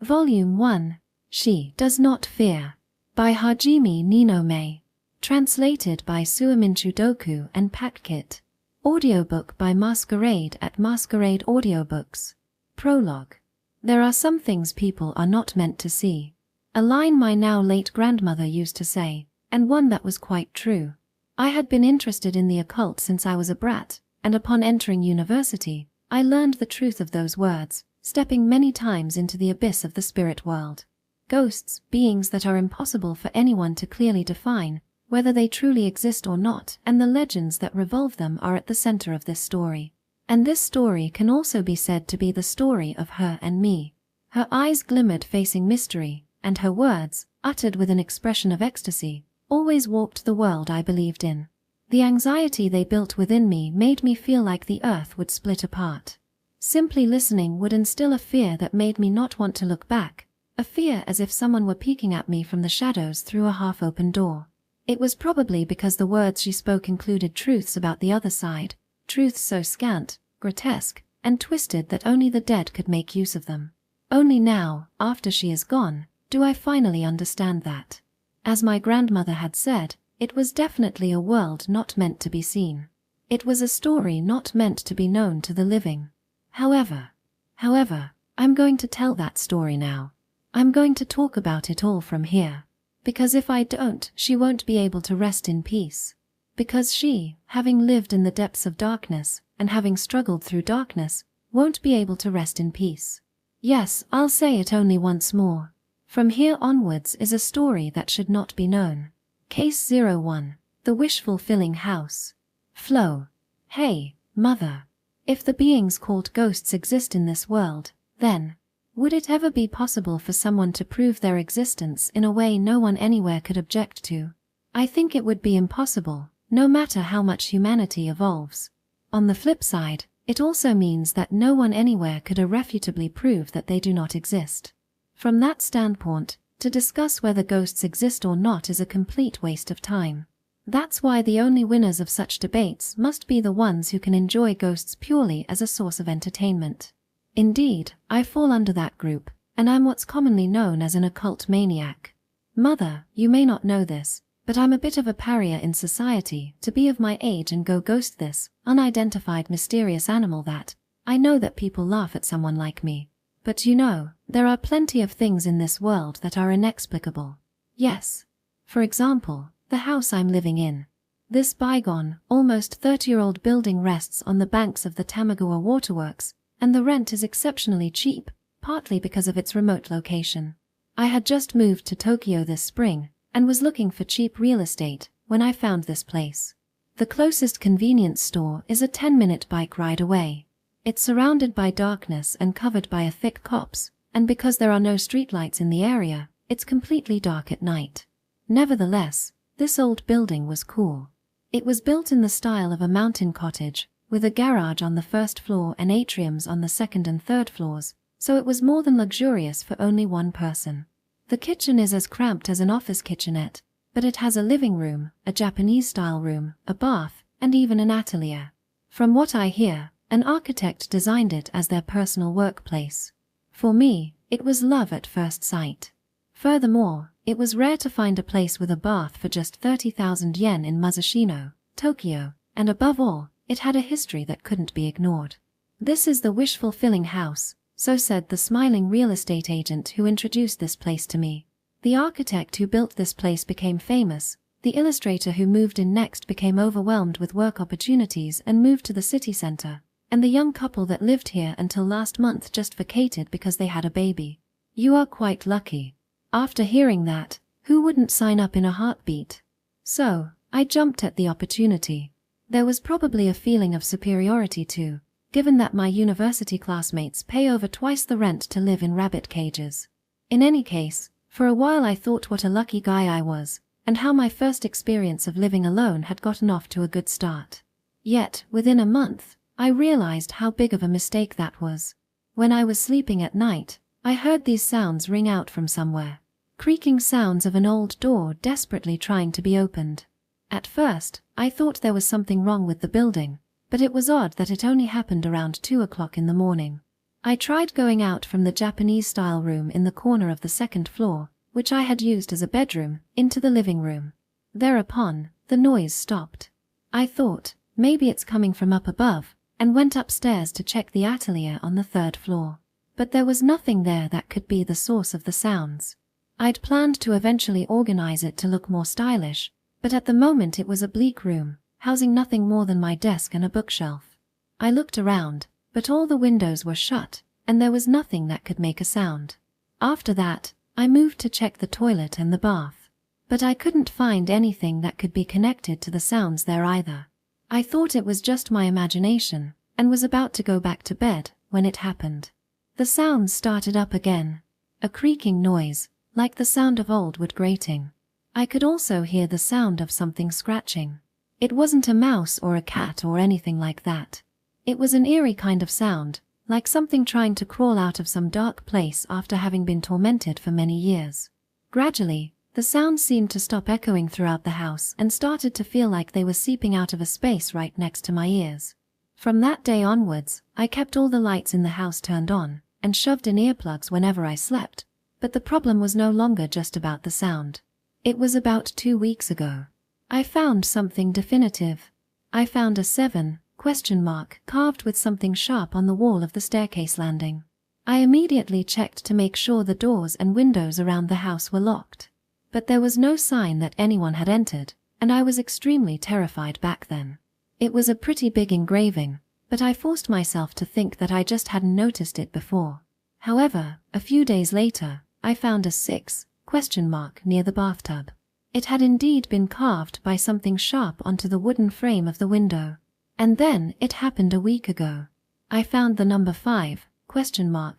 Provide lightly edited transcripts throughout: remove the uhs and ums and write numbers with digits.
Volume 1, She Does Not Fear, by Hajime Ninome. Translated by Suaminchu Doku and Pakkit. Audiobook by Masquerade at Masquerade Audiobooks. Prologue. There are some things people are not meant to see. A line my now late grandmother used to say, and one that was quite true. I had been interested in the occult since I was a brat, and upon entering university, I learned the truth of those words, stepping many times into the abyss of the spirit world. Ghosts, beings that are impossible for anyone to clearly define, whether they truly exist or not, and the legends that revolve them are at the center of this story. And this story can also be said to be the story of her and me. Her eyes glimmered facing mystery, and her words, uttered with an expression of ecstasy, always warped the world I believed in. The anxiety they built within me made me feel like the earth would split apart. Simply listening would instill a fear that made me not want to look back, a fear as if someone were peeking at me from the shadows through a half-open door. It was probably because the words she spoke included truths about the other side, truths so scant, grotesque, and twisted that only the dead could make use of them. Only now, after she is gone, do I finally understand that. As my grandmother had said, it was definitely a world not meant to be seen. It was a story not meant to be known to the living. However, I'm going to tell that story now. I'm going to talk about it all from here. Because if I don't, she won't be able to rest in peace. Because she, having lived in the depths of darkness, and having struggled through darkness, won't be able to rest in peace. Yes, I'll say it only once more. From here onwards is a story that should not be known. Case 01, The Wish-Fulfilling House. Flow. Hey, Mother. If the beings called ghosts exist in this world, then, would it ever be possible for someone to prove their existence in a way no one anywhere could object to? I think it would be impossible, no matter how much humanity evolves. On the flip side, it also means that no one anywhere could irrefutably prove that they do not exist. From that standpoint, to discuss whether ghosts exist or not is a complete waste of time. That's why the only winners of such debates must be the ones who can enjoy ghosts purely as a source of entertainment. Indeed, I fall under that group, and I'm what's commonly known as an occult maniac. Mother, you may not know this, but I'm a bit of a pariah in society to be of my age and go ghost this unidentified mysterious animal that, I know that people laugh at someone like me. But you know, there are plenty of things in this world that are inexplicable. Yes. For example, the house I'm living in. This bygone, almost 30-year-old building rests on the banks of the Tamagawa waterworks, and the rent is exceptionally cheap, partly because of its remote location. I had just moved to Tokyo this spring, and was looking for cheap real estate when I found this place. The closest convenience store is a 10-minute bike ride away. It's surrounded by darkness and covered by a thick copse, and because there are no streetlights in the area, it's completely dark at night. Nevertheless, this old building was cool. It was built in the style of a mountain cottage, with a garage on the first floor and atriums on the second and third floors, so it was more than luxurious for only one person. The kitchen is as cramped as an office kitchenette, but it has a living room, a Japanese-style room, a bath, and even an atelier. From what I hear, an architect designed it as their personal workplace. For me, it was love at first sight. Furthermore, it was rare to find a place with a bath for just 30,000 yen in Musashino, Tokyo, and above all, it had a history that couldn't be ignored. This is the wish-fulfilling house, so said the smiling real estate agent who introduced this place to me. The architect who built this place became famous, the illustrator who moved in next became overwhelmed with work opportunities and moved to the city center, and the young couple that lived here until last month just vacated because they had a baby. You are quite lucky. After hearing that, who wouldn't sign up in a heartbeat? So, I jumped at the opportunity. There was probably a feeling of superiority too, given that my university classmates pay over twice the rent to live in rabbit cages. In any case, for a while I thought what a lucky guy I was, and how my first experience of living alone had gotten off to a good start. Yet, within a month, I realized how big of a mistake that was. When I was sleeping at night, I heard these sounds ring out from somewhere. Creaking sounds of an old door desperately trying to be opened. At first, I thought there was something wrong with the building, but it was odd that it only happened around 2 o'clock in the morning. I tried going out from the Japanese-style room in the corner of the second floor, which I had used as a bedroom, into the living room. Thereupon, the noise stopped. I thought, maybe it's coming from up above, and went upstairs to check the atelier on the third floor. But there was nothing there that could be the source of the sounds. I'd planned to eventually organize it to look more stylish, but at the moment it was a bleak room, housing nothing more than my desk and a bookshelf. I looked around, but all the windows were shut, and there was nothing that could make a sound. After that, I moved to check the toilet and the bath. But I couldn't find anything that could be connected to the sounds there either. I thought it was just my imagination, and was about to go back to bed when it happened. The sounds started up again. A creaking noise, like the sound of old wood grating. I could also hear the sound of something scratching. It wasn't a mouse or a cat or anything like that. It was an eerie kind of sound, like something trying to crawl out of some dark place after having been tormented for many years. Gradually, the sounds seemed to stop echoing throughout the house and started to feel like they were seeping out of a space right next to my ears. From that day onwards, I kept all the lights in the house turned on, and shoved in earplugs whenever I slept, but the problem was no longer just about the sound. It was about 2 weeks ago. I found something definitive. I found a 7 ? Carved with something sharp on the wall of the staircase landing. I immediately checked to make sure the doors and windows around the house were locked. But there was no sign that anyone had entered, and I was extremely terrified back then. It was a pretty big engraving, but I forced myself to think that I just hadn't noticed it before. However, a few days later, I found a 6 ? Near the bathtub. It had indeed been carved by something sharp onto the wooden frame of the window. And then it happened a week ago. I found the number 5 ?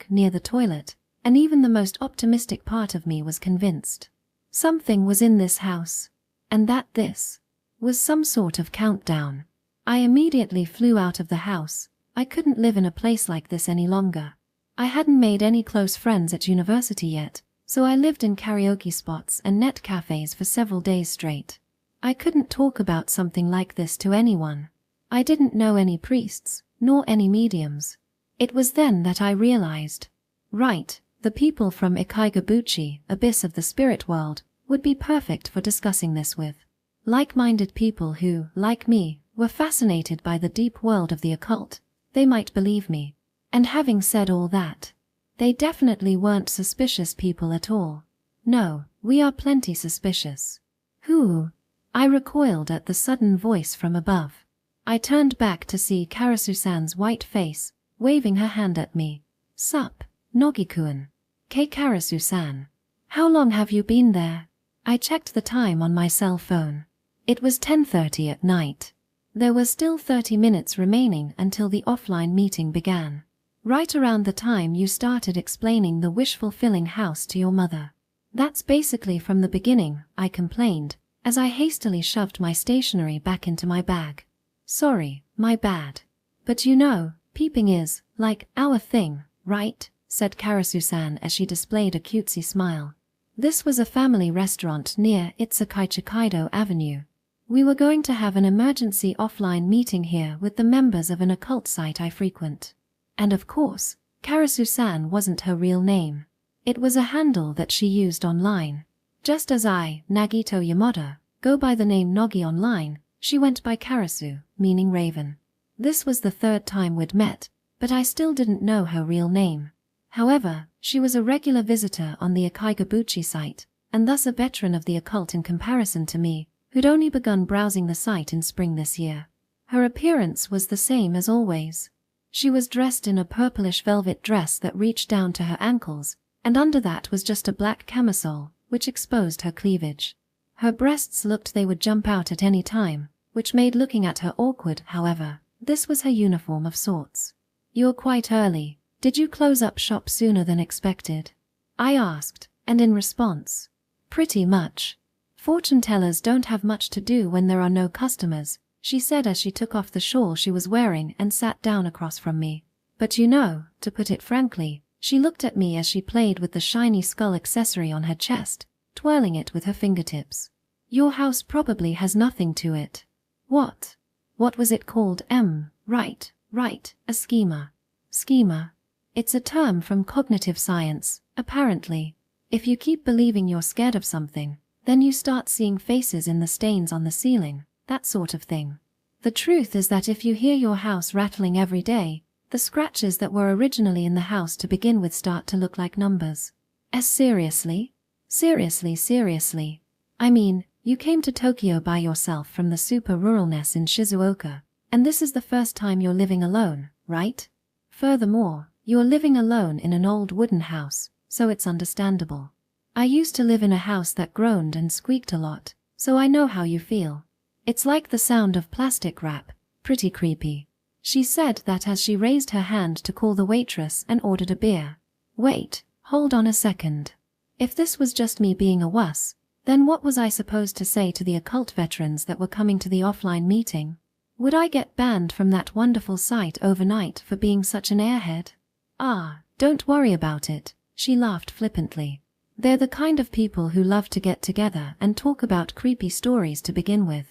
Near the toilet, and even the most optimistic part of me was convinced. Something was in this house, and that this was some sort of countdown. I immediately flew out of the house. I couldn't live in a place like this any longer. I hadn't made any close friends at university yet, so I lived in karaoke spots and net cafes for several days straight. I couldn't talk about something like this to anyone. I didn't know any priests, nor any mediums. It was then that I realized, right, the people from Ikaigabuchi, abyss of the spirit world, would be perfect for discussing this with. Like-minded people who, like me, were fascinated by the deep world of the occult. They might believe me. And having said all that, they definitely weren't suspicious people at all. No, we are plenty suspicious. Who? I recoiled at the sudden voice from above. I turned back to see Karasu-san's white face, waving her hand at me. Sup, Nogikuan. Karasu-san. How long have you been there? I checked the time on my cell phone. It was 10:30 at night. There was still 30 minutes remaining until the offline meeting began. Right around the time you started explaining the wish-fulfilling house to your mother. That's basically from the beginning, I complained, as I hastily shoved my stationery back into my bag. Sorry, my bad. But you know, peeping is, like, our thing, right? Said Karasu-san as she displayed a cutesy smile. This was a family restaurant near Itsukaichikaido Avenue. We were going to have an emergency offline meeting here with the members of an occult site I frequent. And of course, Karasu-san wasn't her real name. It was a handle that she used online. Just as I, Nagito Yamada, go by the name Nogi online, she went by Karasu, meaning Raven. This was the 3rd time we'd met, but I still didn't know her real name. However, she was a regular visitor on the Ikaigabuchi site, and thus a veteran of the occult in comparison to me, who'd only begun browsing the site in spring this year. Her appearance was the same as always. She was dressed in a purplish velvet dress that reached down to her ankles, and under that was just a black camisole, which exposed her cleavage. Her breasts looked they would jump out at any time, which made looking at her awkward. However, this was her uniform of sorts. You're quite early. Did you close up shop sooner than expected? I asked, and in response, pretty much. Fortune tellers don't have much to do when there are no customers, she said as she took off the shawl she was wearing and sat down across from me. But you know, to put it frankly, she looked at me as she played with the shiny skull accessory on her chest, twirling it with her fingertips. Your house probably has nothing to it. What? What was it called? Right, a schema. Schema? It's a term from cognitive science, apparently. If you keep believing you're scared of something, then you start seeing faces in the stains on the ceiling, that sort of thing. The truth is that if you hear your house rattling every day, the scratches that were originally in the house to begin with start to look like numbers. Seriously? Seriously. I mean, you came to Tokyo by yourself from the super ruralness in Shizuoka, and this is the first time you're living alone, right? Furthermore, you're living alone in an old wooden house, so it's understandable. I used to live in a house that groaned and squeaked a lot, so I know how you feel. It's like the sound of plastic wrap, pretty creepy. She said that as she raised her hand to call the waitress and ordered a beer. Wait, hold on a second. If this was just me being a wuss, then what was I supposed to say to the occult veterans that were coming to the offline meeting? Would I get banned from that wonderful site overnight for being such an airhead? Ah, don't worry about it, she laughed flippantly. They're the kind of people who love to get together and talk about creepy stories to begin with.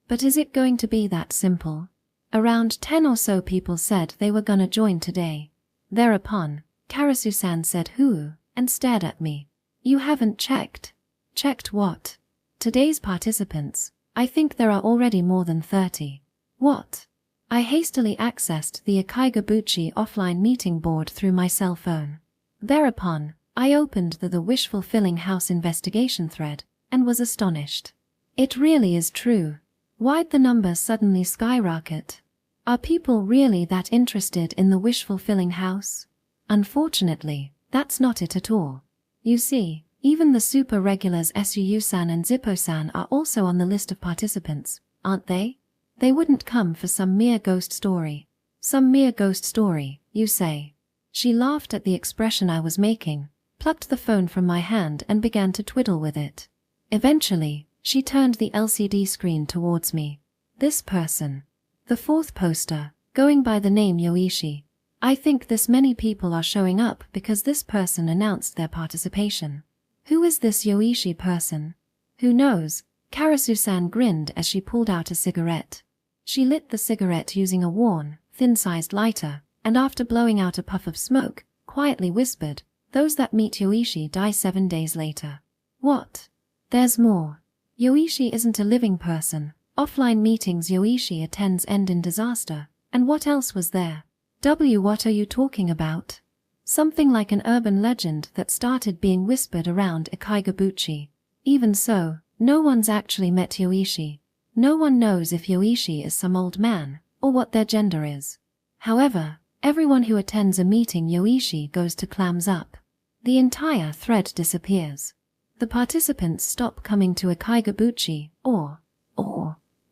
But is it going to be that simple? Around 10 or so people said they were gonna join today. Thereupon, Karasu-san said "Who?" and stared at me. You haven't checked? Checked what? Today's participants. I think there are already more than 30. What? I hastily accessed the Ikaigabuchi offline meeting board through my cell phone. Thereupon, I opened the wish-fulfilling house investigation thread, and was astonished. It really is true. Why'd the number suddenly skyrocket? Are people really that interested in the wish-fulfilling house? Unfortunately, that's not it at all. You see, even the super regulars Suyu-san and Zippo-san are also on the list of participants, aren't they? They wouldn't come for some mere ghost story. Some mere ghost story, you say? She laughed at the expression I was making, plucked the phone from my hand and began to twiddle with it. Eventually, she turned the LCD screen towards me. This person. The fourth poster, going by the name Yoichi. I think this many people are showing up because this person announced their participation. Who is this Yoichi person? Who knows? Karasu-san grinned as she pulled out a cigarette. She lit the cigarette using a worn, thin-sized lighter, and after blowing out a puff of smoke, quietly whispered, "Those that meet Yoichi die 7 days later." What? There's more. Yoichi isn't a living person. Offline meetings Yoichi attends end in disaster. And what else was there? What are you talking about? Something like an urban legend that started being whispered around Ikaigabuchi. Even so, no one's actually met Yoichi. No one knows if Yoichi is some old man, or what their gender is. However, everyone who attends a meeting Yoichi goes to clams up. The entire thread disappears. The participants stop coming to Ikaigabuchi, or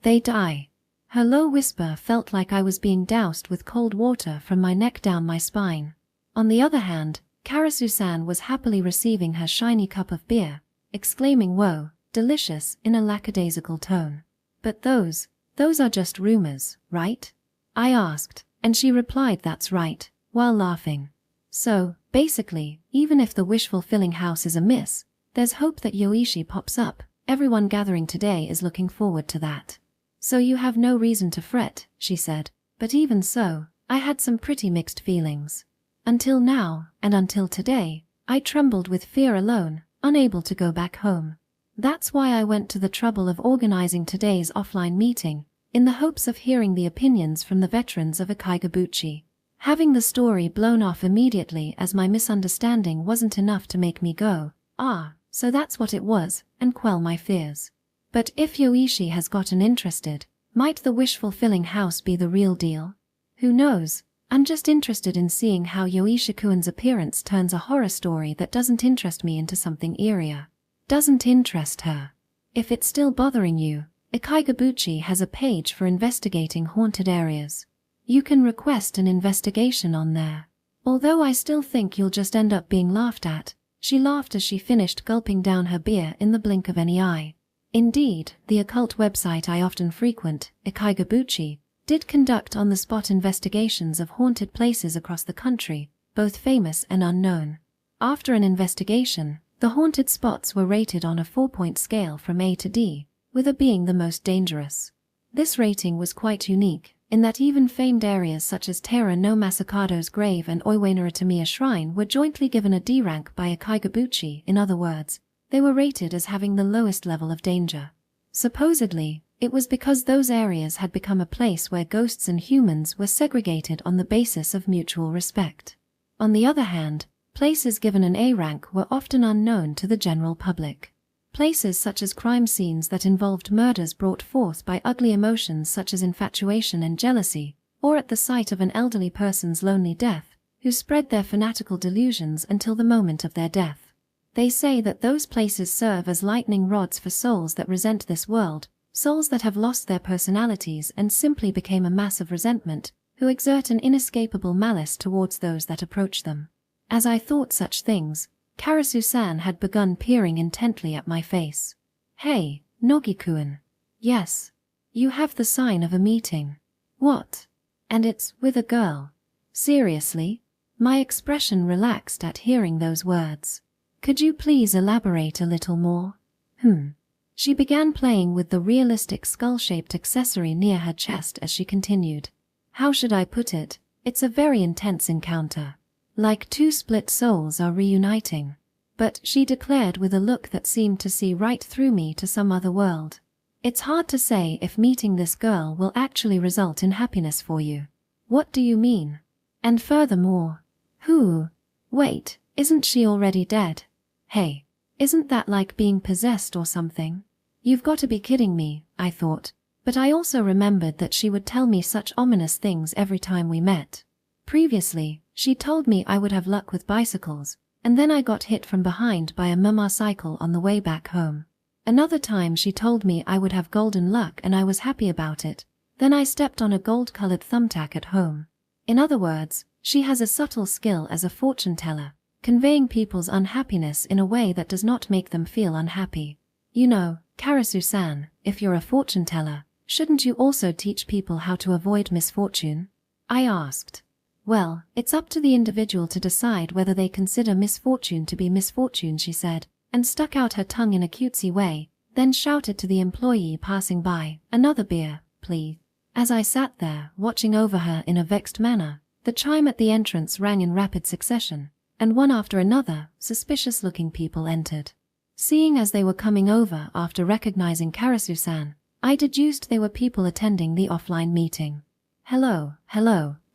they die. Her low whisper felt like I was being doused with cold water from my neck down my spine. On the other hand, Karasu-san was happily receiving her shiny cup of beer, exclaiming "Whoa, delicious" in a lackadaisical tone. But those are just rumors, right? I asked, and she replied that's right, while laughing. So, basically, even if the wish-fulfilling house is a miss, there's hope that Yoichi pops up. Everyone gathering today is looking forward to that. So you have no reason to fret, she said, but even so, I had some pretty mixed feelings. Until now, and until today, I trembled with fear alone, unable to go back home. That's why I went to the trouble of organizing today's offline meeting, in the hopes of hearing the opinions from the veterans of Ikaigabuchi. Having the story blown off immediately as my misunderstanding wasn't enough to make me go, "Ah, so that's what it was," and quell my fears. But if Yoichi has gotten interested, might the wish-fulfilling house be the real deal? Who knows? I'm just interested in seeing how Yoichi-kun's appearance turns a horror story that doesn't interest me into something eerier. Doesn't interest her. If it's still bothering you, Ikaigabuchi has a page for investigating haunted areas. You can request an investigation on there. Although I still think you'll just end up being laughed at, she laughed as she finished gulping down her beer in the blink of any eye. Indeed, the occult website I often frequent, Ikaigabuchi, did conduct on-the-spot investigations of haunted places across the country, both famous and unknown. After an investigation, the haunted spots were rated on a 4-point scale from A to D, with A being the most dangerous. This rating was quite unique, in that even famed areas such as Terra no Masakado's grave and Oiwainaratamiya Shrine were jointly given a D rank by Akaigabuchi. In other words, they were rated as having the lowest level of danger. Supposedly, it was because those areas had become a place where ghosts and humans were segregated on the basis of mutual respect. On the other hand, places given an A rank were often unknown to the general public. Places such as crime scenes that involved murders brought forth by ugly emotions such as infatuation and jealousy, or at the sight of an elderly person's lonely death, who spread their fanatical delusions until the moment of their death. They say that those places serve as lightning rods for souls that resent this world, souls that have lost their personalities and simply became a mass of resentment, who exert an inescapable malice towards those that approach them. As I thought such things, Karasu-san had begun peering intently at my face. "Hey, Nogikuin. Yes. You have the sign of a meeting. What? And it's with a girl. Seriously?" My expression relaxed at hearing those words. "Could you please elaborate a little more?" She began playing with the realistic skull-shaped accessory near her chest as she continued. "How should I put it? It's a very intense encounter. Like two split souls are reuniting." But she declared with a look that seemed to see right through me to some other world. "It's hard to say if meeting this girl will actually result in happiness for you." "What do you mean? And furthermore, wait, isn't she already dead? Hey, isn't that like being possessed or something?" "You've got to be kidding me," I thought, but I also remembered that she would tell me such ominous things every time we met. Previously, she told me I would have luck with bicycles, and then I got hit from behind by a motorcycle on the way back home. Another time she told me I would have golden luck and I was happy about it, then I stepped on a gold-colored thumbtack at home. In other words, she has a subtle skill as a fortune teller, conveying people's unhappiness in a way that does not make them feel unhappy. You know, Karasu-san, if you're a fortune teller, shouldn't you also teach people how to avoid misfortune? I asked. "Well, it's up to the individual to decide whether they consider misfortune to be misfortune," she said, and stuck out her tongue in a cutesy way, then shouted to the employee passing by, "Another beer, please." As I sat there, watching over her in a vexed manner, the chime at the entrance rang in rapid succession, and one after another, suspicious-looking people entered. Seeing as they were coming over after recognizing Karasu-san, I deduced they were people attending the offline meeting. Hello,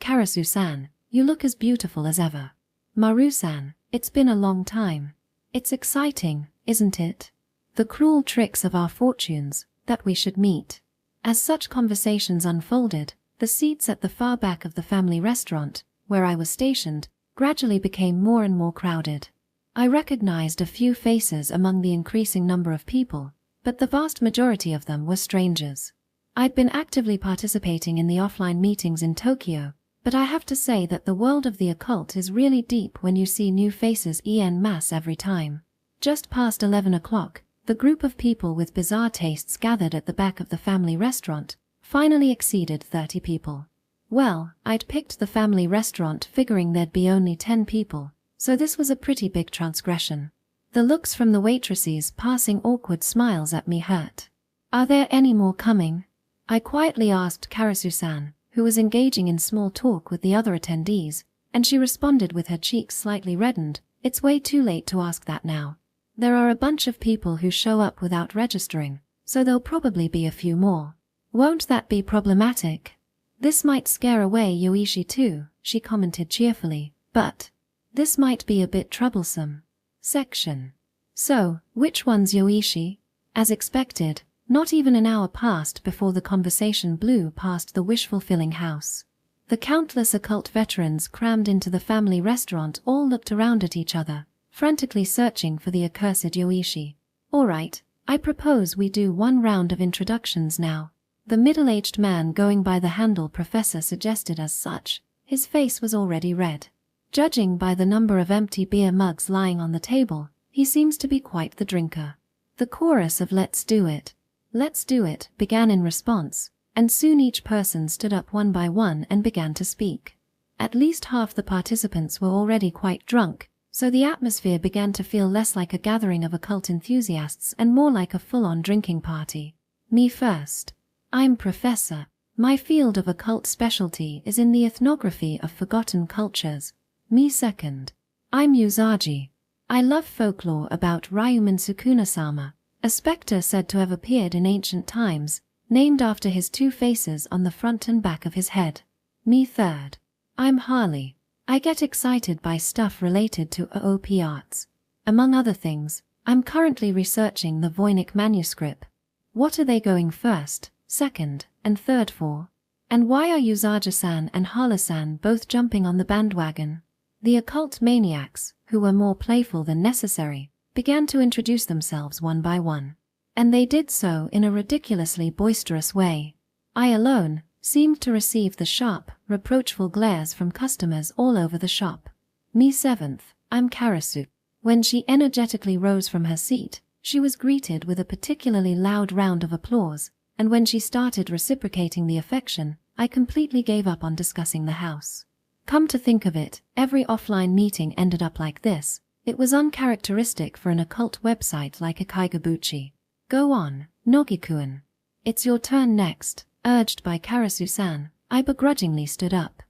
Karasu-san, you look as beautiful as ever. Maru-san, it's been a long time. It's exciting, isn't it? The cruel tricks of our fortunes, that we should meet." As such conversations unfolded, the seats at the far back of the family restaurant, where I was stationed, gradually became more and more crowded. I recognized a few faces among the increasing number of people, but the vast majority of them were strangers. I'd been actively participating in the offline meetings in Tokyo, but I have to say that the world of the occult is really deep when you see new faces en masse every time. Just past 11 o'clock, the group of people with bizarre tastes gathered at the back of the family restaurant finally exceeded 30 people. Well, I'd picked the family restaurant figuring there'd be only 10 people, so this was a pretty big transgression. The looks from the waitresses passing awkward smiles at me hurt. "Are there any more coming?" I quietly asked Karasu-san, who was engaging in small talk with the other attendees, and she responded with her cheeks slightly reddened, "It's way too late to ask that now. There are a bunch of people who show up without registering, so there'll probably be a few more." "Won't that be problematic?" "This might scare away Yoichi too," she commented cheerfully, "but this might be a bit troublesome." Section. "So, which one's Yoichi?" As expected, not even an hour passed before the conversation blew past the wish-fulfilling house. The countless occult veterans crammed into the family restaurant all looked around at each other, frantically searching for the accursed Yoichi. "All right, I propose we do one round of introductions now." The middle-aged man going by the handle Professor suggested as such. His face was already red. Judging by the number of empty beer mugs lying on the table, he seems to be quite the drinker. The chorus of "Let's do it, let's do it" began in response, and soon each person stood up one by one and began to speak. At least half the participants were already quite drunk, so the atmosphere began to feel less like a gathering of occult enthusiasts and more like a full-on drinking party. "Me first. I'm Professor My field of occult specialty is in the ethnography of forgotten cultures. Me second. I'm Usagi. I love folklore about Ryuman Sukuna-sama, a spectre said to have appeared in ancient times, named after his two faces on the front and back of his head. Me third. I'm Harley. I get excited by stuff related to OOP arts. Among other things, I'm currently researching the Voynich manuscript. What are they going first, second, and third for? And why are Usagi-san and Harla-san both jumping on the bandwagon? The occult maniacs, who were more playful than necessary, began to introduce themselves one by one. And they did so in a ridiculously boisterous way. I alone seemed to receive the sharp, reproachful glares from customers all over the shop. Me seventh. I'm Karasu. When she energetically rose from her seat, she was greeted with a particularly loud round of applause, and when she started reciprocating the affection, I completely gave up on discussing the house. Come to think of it, every offline meeting ended up like this. It was uncharacteristic for an occult website like Akaigabuchi. Go on, Nogi-kun. It's your turn next, urged by Karasu-san. I begrudgingly stood up.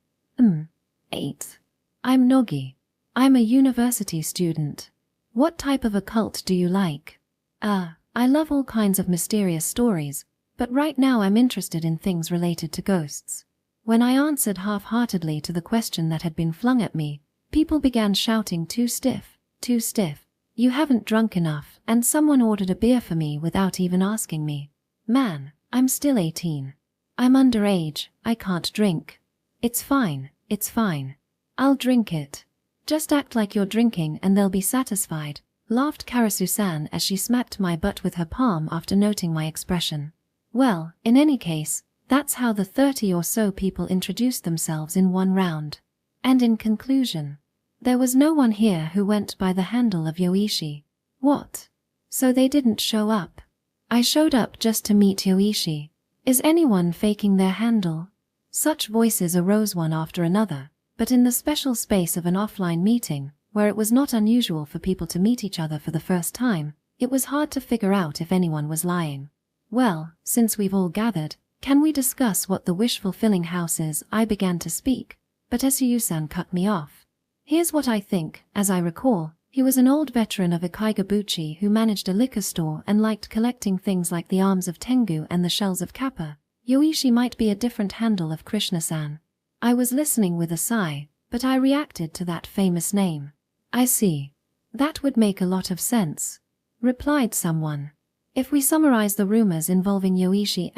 8. I'm Nogi. I'm a university student. What type of occult do you like? I love all kinds of mysterious stories, but right now I'm interested in things related to ghosts. When I answered half-heartedly to the question that had been flung at me, people began shouting, too stiff, too stiff. You haven't drunk enough, and someone ordered a beer for me without even asking me. Man, I'm still 18. I'm underage, I can't drink. It's fine, it's fine. I'll drink it. Just act like you're drinking and they'll be satisfied, laughed Karasu-san as she smacked my butt with her palm after noting my expression. Well, in any case, that's how the 30 or so people introduced themselves in one round. And in conclusion, there was no one here who went by the handle of Yoichi. What? So they didn't show up? I showed up just to meet Yoichi. Is anyone faking their handle? Such voices arose one after another, but in the special space of an offline meeting, where it was not unusual for people to meet each other for the first time, it was hard to figure out if anyone was lying. Well, since we've all gathered, can we discuss what the wish-fulfilling house is? I began to speak, but Suyu-san cut me off. Here's what I think. As I recall, he was an old veteran of Akaigabuchi who managed a liquor store and liked collecting things like the arms of Tengu and the shells of Kappa. Yoichi might be a different handle of Krishna-san. I was listening with a sigh, but I reacted to that famous name. I see. That would make a lot of sense, replied someone. If we summarize the rumors involving Yoichi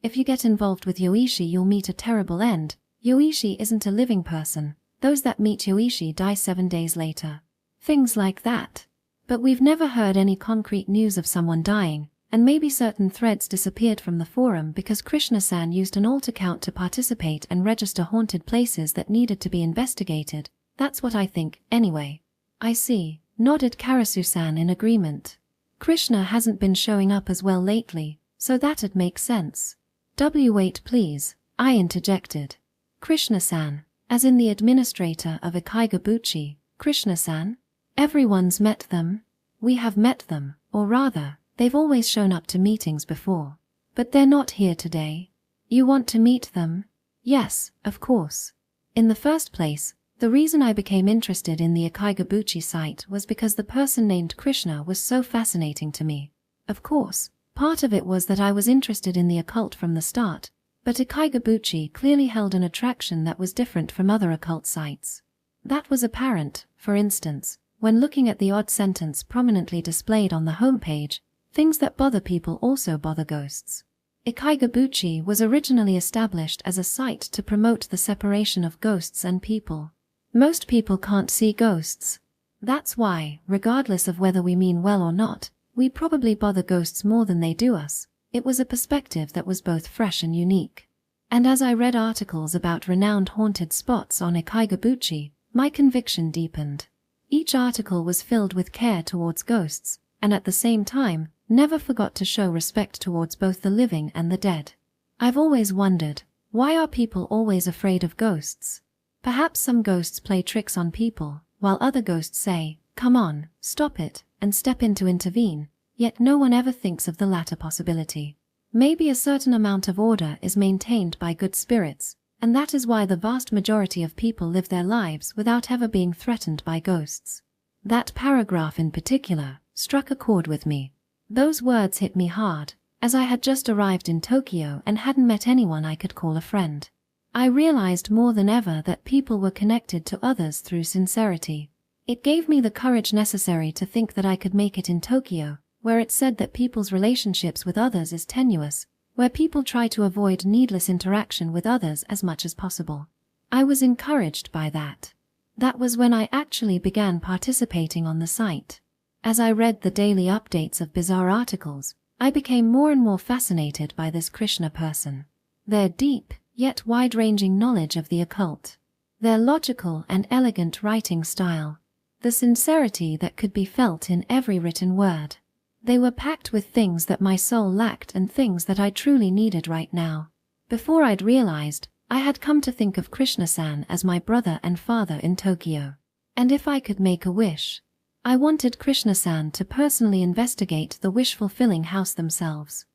if you get involved with Yoichi you'll meet a terrible end. Yoichi isn't a living person. Those that meet Yoichi die 7 days later. Things like that. But we've never heard any concrete news of someone dying, and maybe certain threads disappeared from the forum because Krishna-san used an alt account to participate and register haunted places that needed to be investigated. That's what I think, anyway. I see, nodded Karasu-san in agreement. Krishna hasn't been showing up as well lately, so that'd make sense. Wait please, I interjected. Krishna-san, as in the administrator of Akaigabuchi, Krishna-san? Everyone's met them. We have met them, or rather, they've always shown up to meetings before. But they're not here today. You want to meet them? Yes, of course. In the first place, the reason I became interested in the Akaigabuchi site was because the person named Krishna was so fascinating to me. Of course, part of it was that I was interested in the occult from the start, but Akaigabuchi clearly held an attraction that was different from other occult sites. That was apparent, for instance, when looking at the odd sentence prominently displayed on the homepage, things that bother people also bother ghosts. Akaigabuchi was originally established as a site to promote the separation of ghosts and people. Most people can't see ghosts. That's why, regardless of whether we mean well or not, we probably bother ghosts more than they do us. It was a perspective that was both fresh and unique. And as I read articles about renowned haunted spots on Akaigabuchi, my conviction deepened. Each article was filled with care towards ghosts, and at the same time, never forgot to show respect towards both the living and the dead. I've always wondered, why are people always afraid of ghosts? Perhaps some ghosts play tricks on people, while other ghosts say, "Come on, stop it," and step in to intervene, yet no one ever thinks of the latter possibility. Maybe a certain amount of order is maintained by good spirits, and that is why the vast majority of people live their lives without ever being threatened by ghosts. That paragraph in particular struck a chord with me. Those words hit me hard, as I had just arrived in Tokyo and hadn't met anyone I could call a friend. I realized more than ever that people were connected to others through sincerity. It gave me the courage necessary to think that I could make it in Tokyo, where it said that people's relationships with others is tenuous, where people try to avoid needless interaction with others as much as possible. I was encouraged by that. That was when I actually began participating on the site. As I read the daily updates of bizarre articles, I became more and more fascinated by this Krishna person. Their deep, yet wide-ranging knowledge of the occult. Their logical and elegant writing style. The sincerity that could be felt in every written word. They were packed with things that my soul lacked and things that I truly needed right now. Before I'd realized, I had come to think of Krishna-san as my brother and father in Tokyo. And if I could make a wish, I wanted Krishna-san to personally investigate the wish-fulfilling house themselves.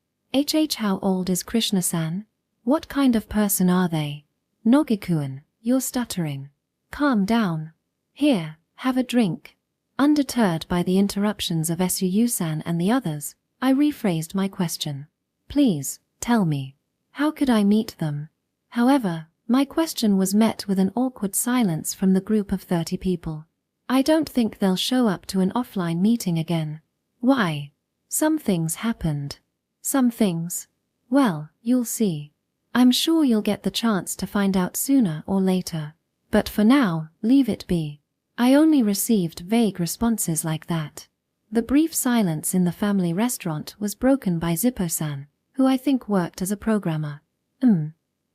How old is Krishna-san? What kind of person are they? Nogikuan, you're stuttering. Calm down. Here, have a drink. Undeterred by the interruptions of Suyu-san and the others, I rephrased my question. Please, tell me. How could I meet them? However, my question was met with an awkward silence from the group of 30 people. I don't think they'll show up to an offline meeting again. Why? Some things happened. Some things? Well, you'll see. I'm sure you'll get the chance to find out sooner or later. But for now, leave it be. I only received vague responses like that. The brief silence in the family restaurant was broken by Zippo-san, who I think worked as a programmer.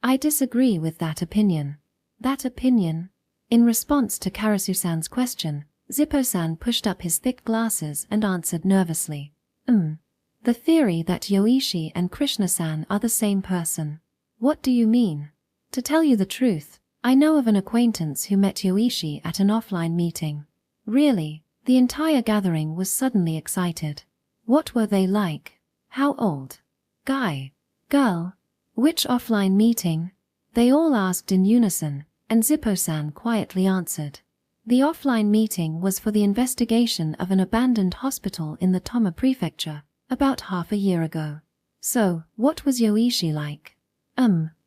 I disagree with that opinion. That opinion? In response to Karasu-san's question, Zippo-san pushed up his thick glasses and answered nervously. The theory that Yoichi and Krishna-san are the same person. What do you mean? To tell you the truth, I know of an acquaintance who met Yoichi at an offline meeting. Really, the entire gathering was suddenly excited. What were they like? How old? Guy? Girl? Which offline meeting? They all asked in unison, and Zippo-san quietly answered. The offline meeting was for the investigation of an abandoned hospital in the Toma prefecture, about half a year ago. So, what was Yoichi like?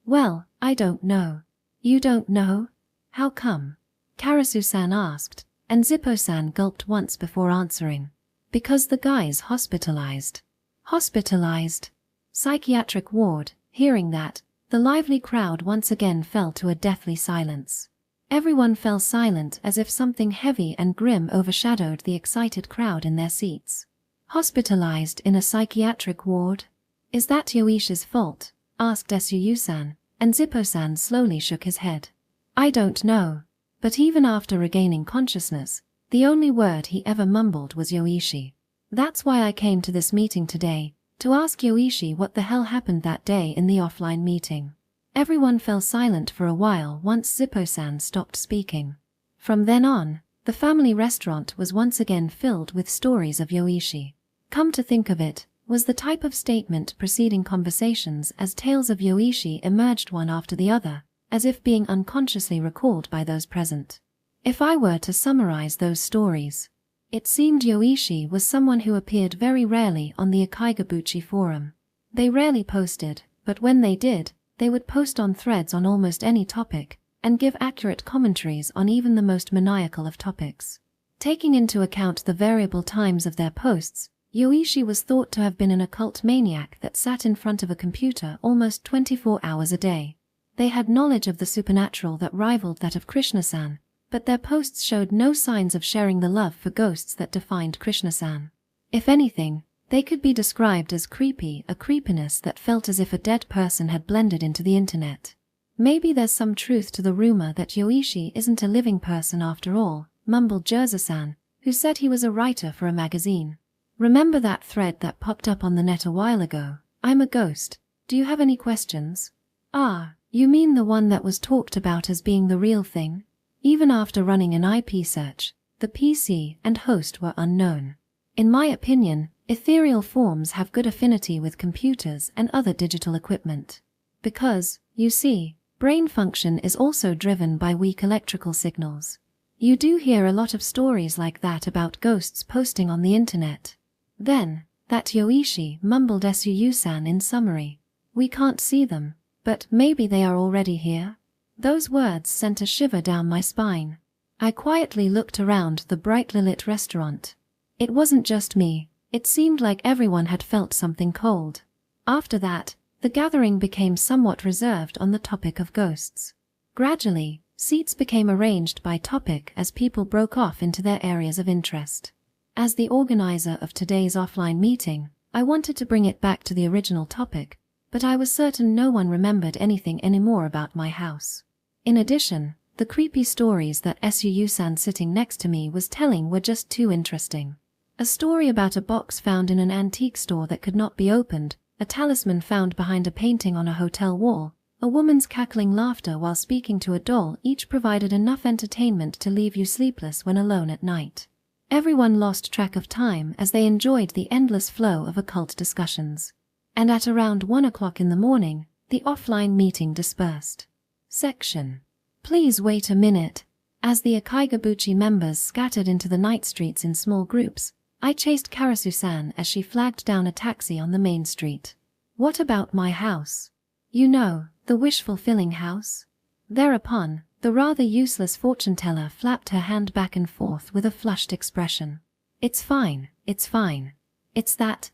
Well, I don't know. You don't know? How come? Karasu-san asked, and Zippo-san gulped once before answering. Because the guy's hospitalized. Hospitalized? Psychiatric ward. Hearing that, the lively crowd once again fell to a deathly silence. Everyone fell silent as if something heavy and grim overshadowed the excited crowd in their seats. Hospitalized in a psychiatric ward? Is that Yoichi's fault? Asked Suyu-san, and Zippo-san slowly shook his head. I don't know. But even after regaining consciousness, the only word he ever mumbled was Yoichi. That's why I came to this meeting today, to ask Yoichi what the hell happened that day in the offline meeting. Everyone fell silent for a while once Zippo-san stopped speaking. From then on, the family restaurant was once again filled with stories of Yoichi. Come to think of it, was the type of statement preceding conversations as tales of Yoichi emerged one after the other, as if being unconsciously recalled by those present. If I were to summarize those stories, it seemed Yoichi was someone who appeared very rarely on the Ikaigabuchi forum. They rarely posted, but when they did, they would post on threads on almost any topic, and give accurate commentaries on even the most maniacal of topics. Taking into account the variable times of their posts, Yoichi was thought to have been an occult maniac that sat in front of a computer almost 24 hours a day. They had knowledge of the supernatural that rivaled that of Krishna-san, but their posts showed no signs of sharing the love for ghosts that defined Krishna-san. If anything, they could be described as creepy, a creepiness that felt as if a dead person had blended into the internet. Maybe there's some truth to the rumor that Yoichi isn't a living person after all, mumbled Jerza-san, who said he was a writer for a magazine. Remember that thread that popped up on the net a while ago? I'm a ghost. Do you have any questions? Ah, you mean the one that was talked about as being the real thing? Even after running an IP search, the PC and host were unknown. In my opinion, Ethereal forms have good affinity with computers and other digital equipment. Because, you see, brain function is also driven by weak electrical signals. You do hear a lot of stories like that about ghosts posting on the internet. Then, that Yoichi mumbled Suyu-san in summary. We can't see them, but maybe they are already here? Those words sent a shiver down my spine. I quietly looked around the brightly lit restaurant. It wasn't just me, it seemed like everyone had felt something cold. After that, the gathering became somewhat reserved on the topic of ghosts. Gradually, seats became arranged by topic as people broke off into their areas of interest. As the organizer of today's offline meeting, I wanted to bring it back to the original topic, but I was certain no one remembered anything anymore about my house. In addition, the creepy stories that Suyu-san sitting next to me was telling were just too interesting. A story about a box found in an antique store that could not be opened, a talisman found behind a painting on a hotel wall, a woman's cackling laughter while speaking to a doll each provided enough entertainment to leave you sleepless when alone at night. Everyone lost track of time as they enjoyed the endless flow of occult discussions. And at around 1 o'clock in the morning, the offline meeting dispersed. Section. Please wait a minute. As the Akaigabuchi members scattered into the night streets in small groups, I chased Karasu-san as she flagged down a taxi on the main street. What about my house? You know, the wish-fulfilling house? Thereupon, the rather useless fortune-teller flapped her hand back and forth with a flushed expression. It's fine, it's fine. It's that,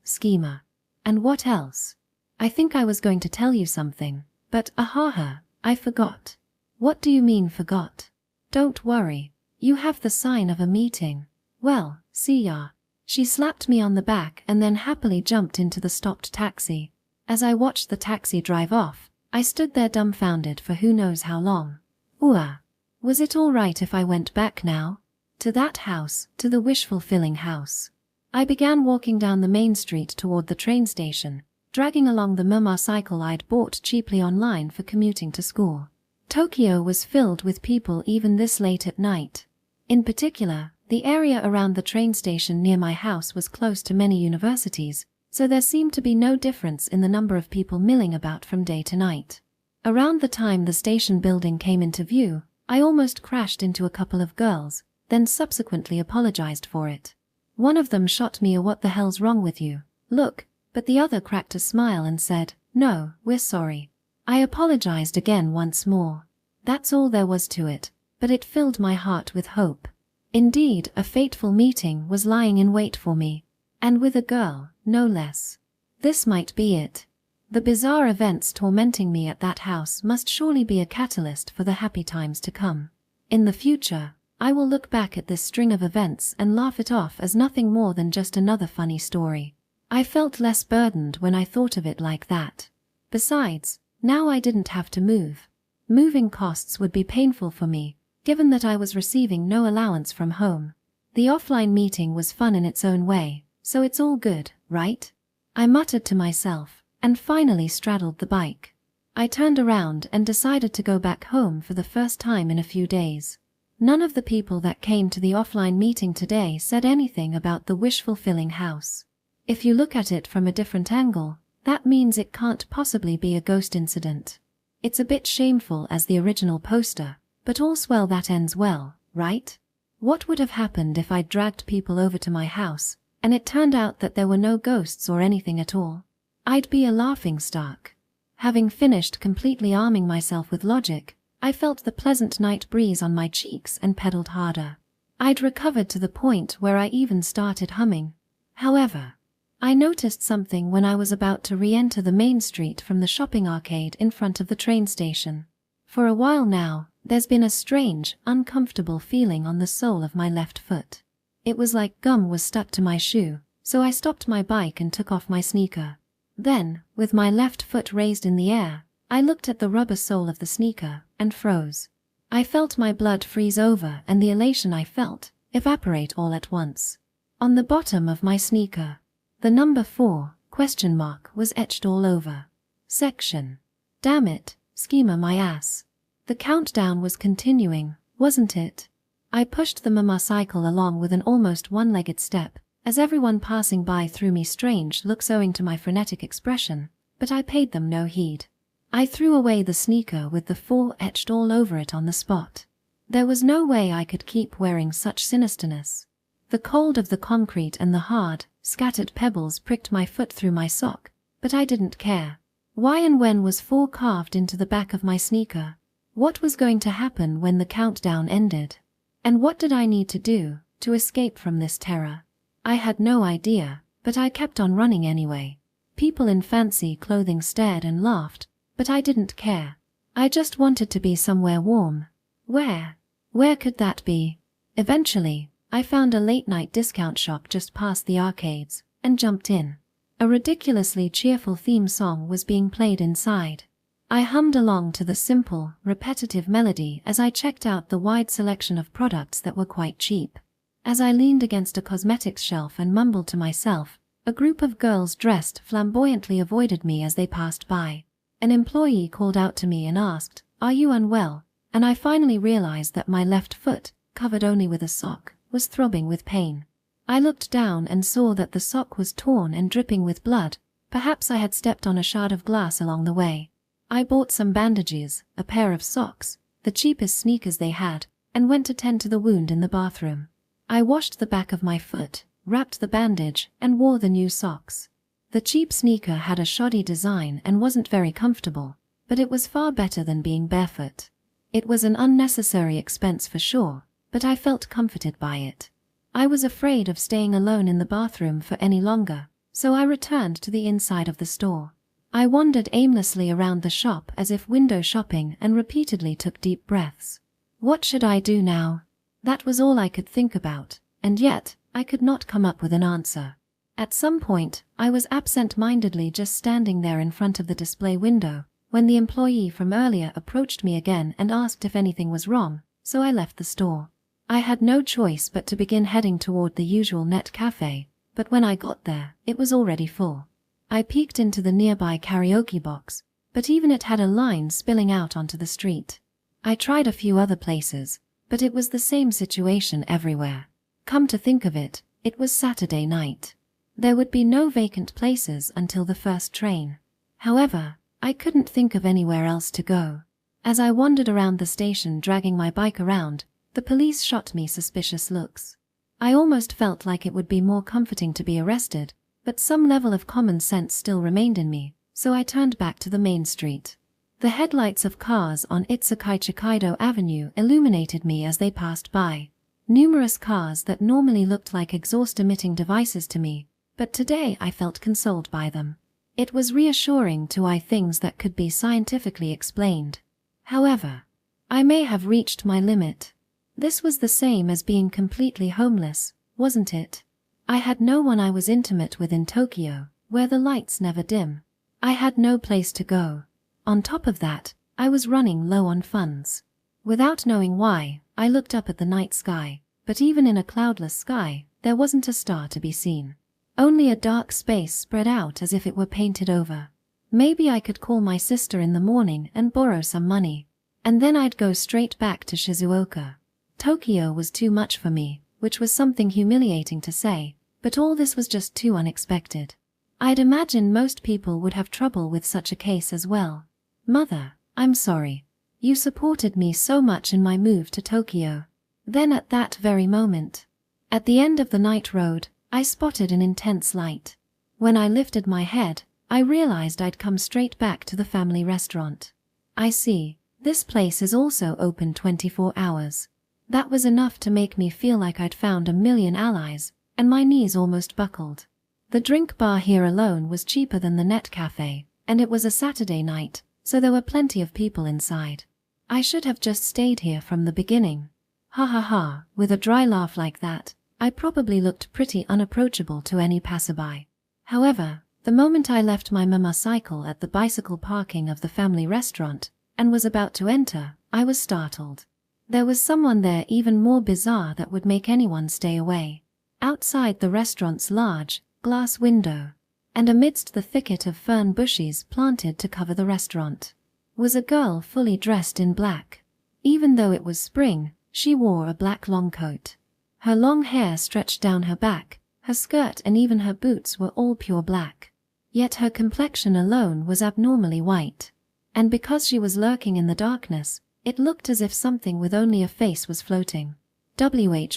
schemer. And what else? I think I was going to tell you something, but I forgot. What do you mean forgot? Don't worry, you have the sign of a meeting. Well, see ya. She slapped me on the back and then happily jumped into the stopped taxi. As I watched the taxi drive off, I stood there dumbfounded for who knows how long. Was it all right if I went back now? To that house, to the wish-fulfilling house. I began walking down the main street toward the train station, dragging along the motorcycle I'd bought cheaply online for commuting to school. Tokyo was filled with people even this late at night. In particular, the area around the train station near my house was close to many universities, so there seemed to be no difference in the number of people milling about from day to night. Around the time the station building came into view, I almost crashed into a couple of girls, then subsequently apologized for it. One of them shot me a "what the hell's wrong with you" look, but the other cracked a smile and said, "No, we're sorry." I apologized again once more. That's all there was to it, but it filled my heart with hope. Indeed, a fateful meeting was lying in wait for me, and with a girl, no less. This might be it. The bizarre events tormenting me at that house must surely be a catalyst for the happy times to come. In the future, I will look back at this string of events and laugh it off as nothing more than just another funny story. I felt less burdened when I thought of it like that. Besides, now I didn't have to move. Moving costs would be painful for me, given that I was receiving no allowance from home. The offline meeting was fun in its own way, so it's all good, right? I muttered to myself, and finally straddled the bike. I turned around and decided to go back home for the first time in a few days. None of the people that came to the offline meeting today said anything about the wish-fulfilling house. If you look at it from a different angle, that means it can't possibly be a ghost incident. It's a bit shameful as the original poster, but all's well that ends well, right? What would have happened if I'd dragged people over to my house, and it turned out that there were no ghosts or anything at all? I'd be a laughingstock. Having finished completely arming myself with logic, I felt the pleasant night breeze on my cheeks and pedaled harder. I'd recovered to the point where I even started humming. However, I noticed something when I was about to re-enter the main street from the shopping arcade in front of the train station. For a while now, there's been a strange, uncomfortable feeling on the sole of my left foot. It was like gum was stuck to my shoe, so I stopped my bike and took off my sneaker. Then, with my left foot raised in the air, I looked at the rubber sole of the sneaker and froze. I felt my blood freeze over and the elation I felt evaporate all at once. On the bottom of my sneaker, the number 4 ? Was etched all over. Section. Damn it, schemer my ass. The countdown was continuing, wasn't it? I pushed the motorcycle along with an almost one-legged step, as everyone passing by threw me strange looks owing to my frenetic expression, but I paid them no heed. I threw away the sneaker with the 4 etched all over it on the spot. There was no way I could keep wearing such sinisterness. The cold of the concrete and the hard, scattered pebbles pricked my foot through my sock, but I didn't care. Why and when was 4 carved into the back of my sneaker? What was going to happen when the countdown ended? And what did I need to do to escape from this terror? I had no idea, but I kept on running anyway. People in fancy clothing stared and laughed, but I didn't care. I just wanted to be somewhere warm. Where? Where could that be? Eventually, I found a late-night discount shop just past the arcades, and jumped in. A ridiculously cheerful theme song was being played inside. I hummed along to the simple, repetitive melody as I checked out the wide selection of products that were quite cheap. As I leaned against a cosmetics shelf and mumbled to myself, a group of girls dressed flamboyantly avoided me as they passed by. An employee called out to me and asked, "Are you unwell?" And I finally realized that my left foot, covered only with a sock, was throbbing with pain. I looked down and saw that the sock was torn and dripping with blood. Perhaps I had stepped on a shard of glass along the way. I bought some bandages, a pair of socks, the cheapest sneakers they had, and went to tend to the wound in the bathroom. I washed the back of my foot, wrapped the bandage, and wore the new socks. The cheap sneaker had a shoddy design and wasn't very comfortable, but it was far better than being barefoot. It was an unnecessary expense for sure, but I felt comforted by it. I was afraid of staying alone in the bathroom for any longer, so I returned to the inside of the store. I wandered aimlessly around the shop as if window shopping and repeatedly took deep breaths. What should I do now? That was all I could think about, and yet I could not come up with an answer. At some point, I was absent-mindedly just standing there in front of the display window, when the employee from earlier approached me again and asked if anything was wrong, so I left the store. I had no choice but to begin heading toward the usual net cafe, but when I got there, it was already full. I peeked into the nearby karaoke box, but even it had a line spilling out onto the street. I tried a few other places, but it was the same situation everywhere. Come to think of it, it was Saturday night. There would be no vacant places until the first train. However, I couldn't think of anywhere else to go. As I wandered around the station dragging my bike around, the police shot me suspicious looks. I almost felt like it would be more comforting to be arrested, but some level of common sense still remained in me, so I turned back to the main street. The headlights of cars on Itsukai-Chikaido Avenue illuminated me as they passed by. Numerous cars that normally looked like exhaust-emitting devices to me, but today I felt consoled by them. It was reassuring to eye things that could be scientifically explained. However, I may have reached my limit. This was the same as being completely homeless, wasn't it? I had no one I was intimate with in Tokyo, where the lights never dim. I had no place to go. On top of that, I was running low on funds. Without knowing why, I looked up at the night sky, but even in a cloudless sky, there wasn't a star to be seen. Only a dark space spread out as if it were painted over. Maybe I could call my sister in the morning and borrow some money, and then I'd go straight back to Shizuoka. Tokyo was too much for me, which was something humiliating to say, but all this was just too unexpected. I'd imagine most people would have trouble with such a case as well. Mother, I'm sorry. You supported me so much in my move to Tokyo. Then at that very moment, at the end of the night road, I spotted an intense light. When I lifted my head, I realized I'd come straight back to the family restaurant. I see, this place is also open 24 hours. That was enough to make me feel like I'd found a million allies, and my knees almost buckled. The drink bar here alone was cheaper than the net cafe, and it was a Saturday night, so there were plenty of people inside. I should have just stayed here from the beginning. Ha ha ha, with a dry laugh like that, I probably looked pretty unapproachable to any passerby. However, the moment I left my motorcycle at the bicycle parking of the family restaurant, and was about to enter, I was startled. There was someone there even more bizarre that would make anyone stay away. Outside the restaurant's large, glass window, and amidst the thicket of fern bushes planted to cover the restaurant, was a girl fully dressed in black. Even though it was spring, she wore a black long coat. Her long hair stretched down her back, Her skirt and even her boots were all pure black. Yet her complexion alone was abnormally white. And because she was lurking in the darkness, it looked as if something with only a face was floating.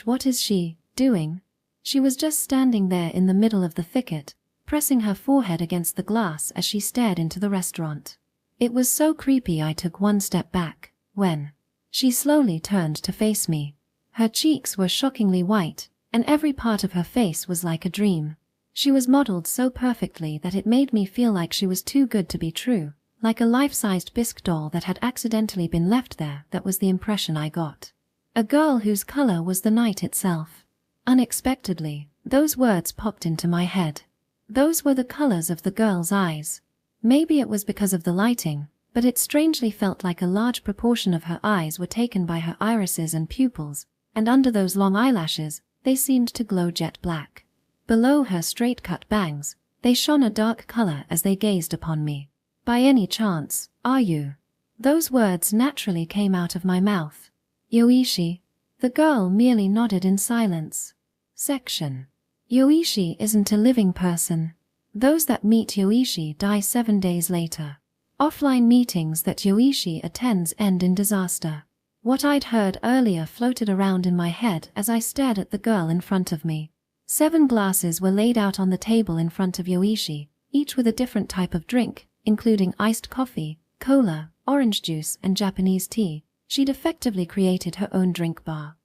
What is she doing? She was just standing there in the middle of the thicket, pressing her forehead against the glass as she stared into the restaurant. It was so creepy I took one step back, when she slowly turned to face me. Her cheeks were shockingly white, and every part of her face was like a dream. She was modeled so perfectly that it made me feel like she was too good to be true, like a life-sized bisque doll that had accidentally been left there. That was the impression I got. A girl whose color was the night itself. Unexpectedly, those words popped into my head. Those were the colors of the girl's eyes. Maybe it was because of the lighting, but it strangely felt like a large proportion of her eyes were taken by her irises and pupils, and under those long eyelashes, they seemed to glow jet black. Below her straight-cut bangs, they shone a dark color as they gazed upon me. By any chance, are you? Those words naturally came out of my mouth. Yoichi. The girl merely nodded in silence. Section. Yoichi isn't a living person. Those that meet Yoichi die 7 days later. Offline meetings that Yoichi attends end in disaster. What I'd heard earlier floated around in my head as I stared at the girl in front of me. 7 glasses were laid out on the table in front of Yoichi, each with a different type of drink, including iced coffee, cola, orange juice, and Japanese tea. She'd effectively created her own drink bar.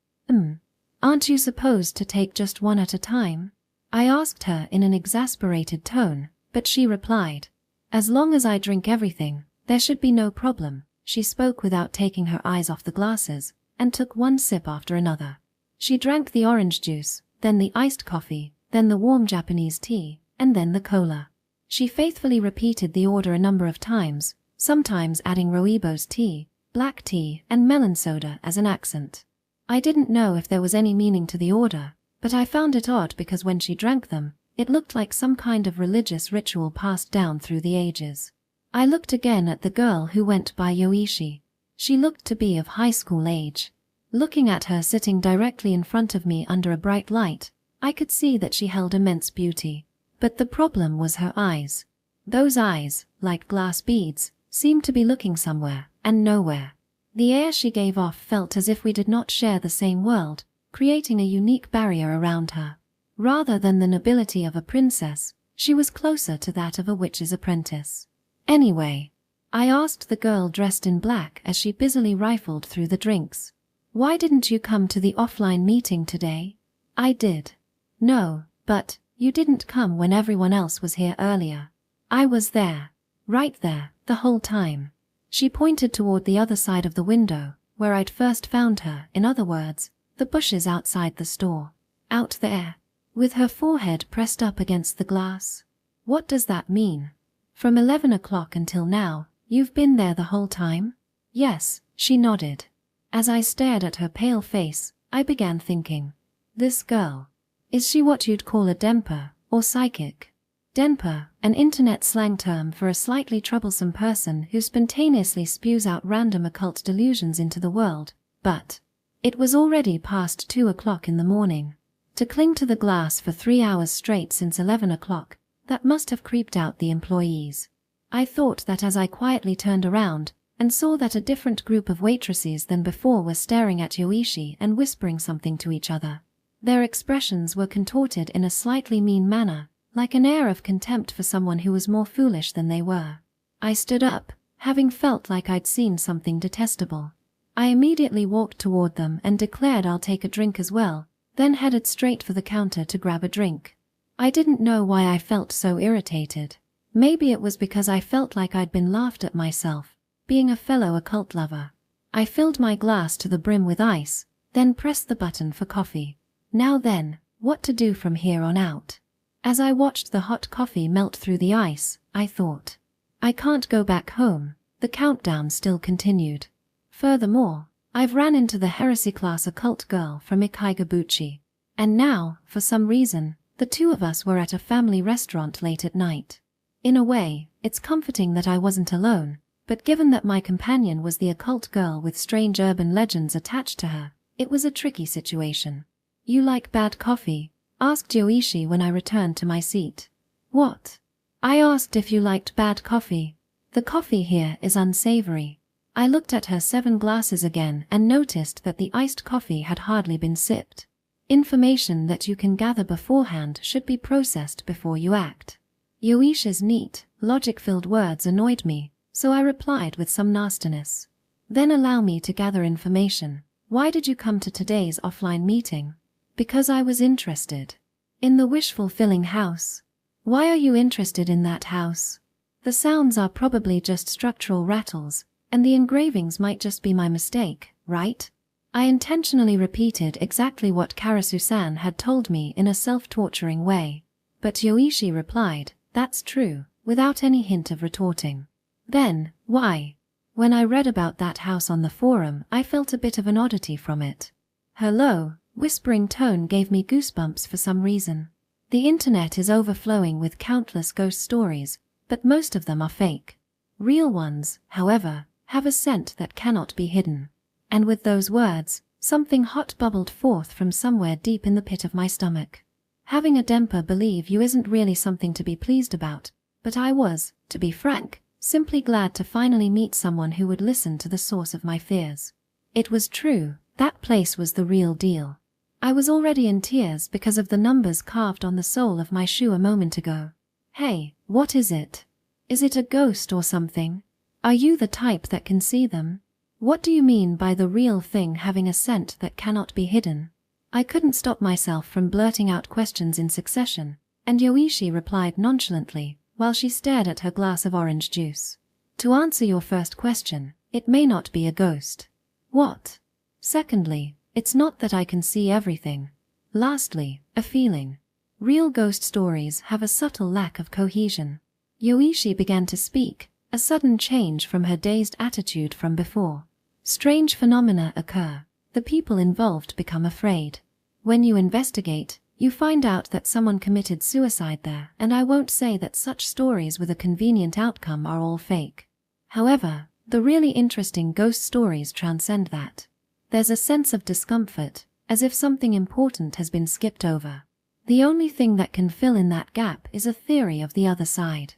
Aren't you supposed to take just one at a time? I asked her in an exasperated tone, but she replied, as long as I drink everything, there should be no problem. She spoke without taking her eyes off the glasses, and took one sip after another. She drank the orange juice, then the iced coffee, then the warm Japanese tea, and then the cola. She faithfully repeated the order a number of times, sometimes adding rooibos tea, black tea, and melon soda as an accent. I didn't know if there was any meaning to the order, but I found it odd because when she drank them, it looked like some kind of religious ritual passed down through the ages. I looked again at the girl who went by Yoichi. She looked to be of high school age. Looking at her sitting directly in front of me under a bright light, I could see that she held immense beauty. But the problem was her eyes. Those eyes, like glass beads, seemed to be looking somewhere and nowhere. The air she gave off felt as if we did not share the same world, creating a unique barrier around her. Rather than the nobility of a princess, she was closer to that of a witch's apprentice. Anyway, I asked the girl dressed in black as she busily rifled through the drinks. Why didn't you come to the offline meeting today? I did. No, but you didn't come when everyone else was here earlier. I was there. Right there, the whole time. She pointed toward the other side of the window, where I'd first found her, in other words, the bushes outside the store. Out there. With her forehead pressed up against the glass. What does that mean? From 11 o'clock until now, you've been there the whole time? Yes, she nodded. As I stared at her pale face, I began thinking. This girl. Is she what you'd call a denpa, or psychic? Denpa, an internet slang term for a slightly troublesome person who spontaneously spews out random occult delusions into the world, but it was already past 2 o'clock in the morning. To cling to the glass for 3 hours straight since 11 o'clock, that must have creeped out the employees. I thought that as I quietly turned around and saw that a different group of waitresses than before were staring at Yoichi and whispering something to each other. Their expressions were contorted in a slightly mean manner, like an air of contempt for someone who was more foolish than they were. I stood up, having felt like I'd seen something detestable. I immediately walked toward them and declared I'll take a drink as well, then headed straight for the counter to grab a drink. I didn't know why I felt so irritated. Maybe it was because I felt like I'd been laughed at myself, being a fellow occult lover. I filled my glass to the brim with ice, then pressed the button for coffee. Now then, what to do from here on out? As I watched the hot coffee melt through the ice, I thought, I can't go back home. The countdown still continued. Furthermore, I've ran into the heresy class occult girl from Ikaigabuchi. And now, for some reason, the two of us were at a family restaurant late at night. In a way, it's comforting that I wasn't alone, but given that my companion was the occult girl with strange urban legends attached to her, it was a tricky situation. You like bad coffee? asked Yoichi when I returned to my seat. What? I asked if you liked bad coffee. The coffee here is unsavory. I looked at her 7 glasses again and noticed that the iced coffee had hardly been sipped. Information that you can gather beforehand should be processed before you act. Yoishi's neat, logic-filled words annoyed me, so I replied with some nastiness. Then allow me to gather information. Why did you come to today's offline meeting? Because I was interested. In the wish-fulfilling house. Why are you interested in that house? The sounds are probably just structural rattles, and the engravings might just be my mistake, right? I intentionally repeated exactly what Karasu-san had told me in a self-torturing way. But Yoichi replied, that's true, without any hint of retorting. Then, why? When I read about that house on the forum, I felt a bit of an oddity from it. Her low, whispering tone gave me goosebumps for some reason. The internet is overflowing with countless ghost stories, but most of them are fake. Real ones, however, have a scent that cannot be hidden. And with those words, something hot bubbled forth from somewhere deep in the pit of my stomach. Having a Dempa believe you isn't really something to be pleased about, but I was, to be frank, simply glad to finally meet someone who would listen to the source of my fears. It was true, that place was the real deal. I was already in tears because of the numbers carved on the sole of my shoe a moment ago. Hey, what is it? Is it a ghost or something? Are you the type that can see them? What do you mean by the real thing having a scent that cannot be hidden? I couldn't stop myself from blurting out questions in succession, and Yoichi replied nonchalantly, while she stared at her glass of orange juice. To answer your first question, it may not be a ghost. What? Secondly, it's not that I can see everything. Lastly, a feeling. Real ghost stories have a subtle lack of cohesion. Yoichi began to speak, a sudden change from her dazed attitude from before. Strange phenomena occur. The people involved become afraid. When you investigate, you find out that someone committed suicide there, and I won't say that such stories with a convenient outcome are all fake. However, the really interesting ghost stories transcend that. There's a sense of discomfort, as if something important has been skipped over. The only thing that can fill in that gap is a theory of the other side.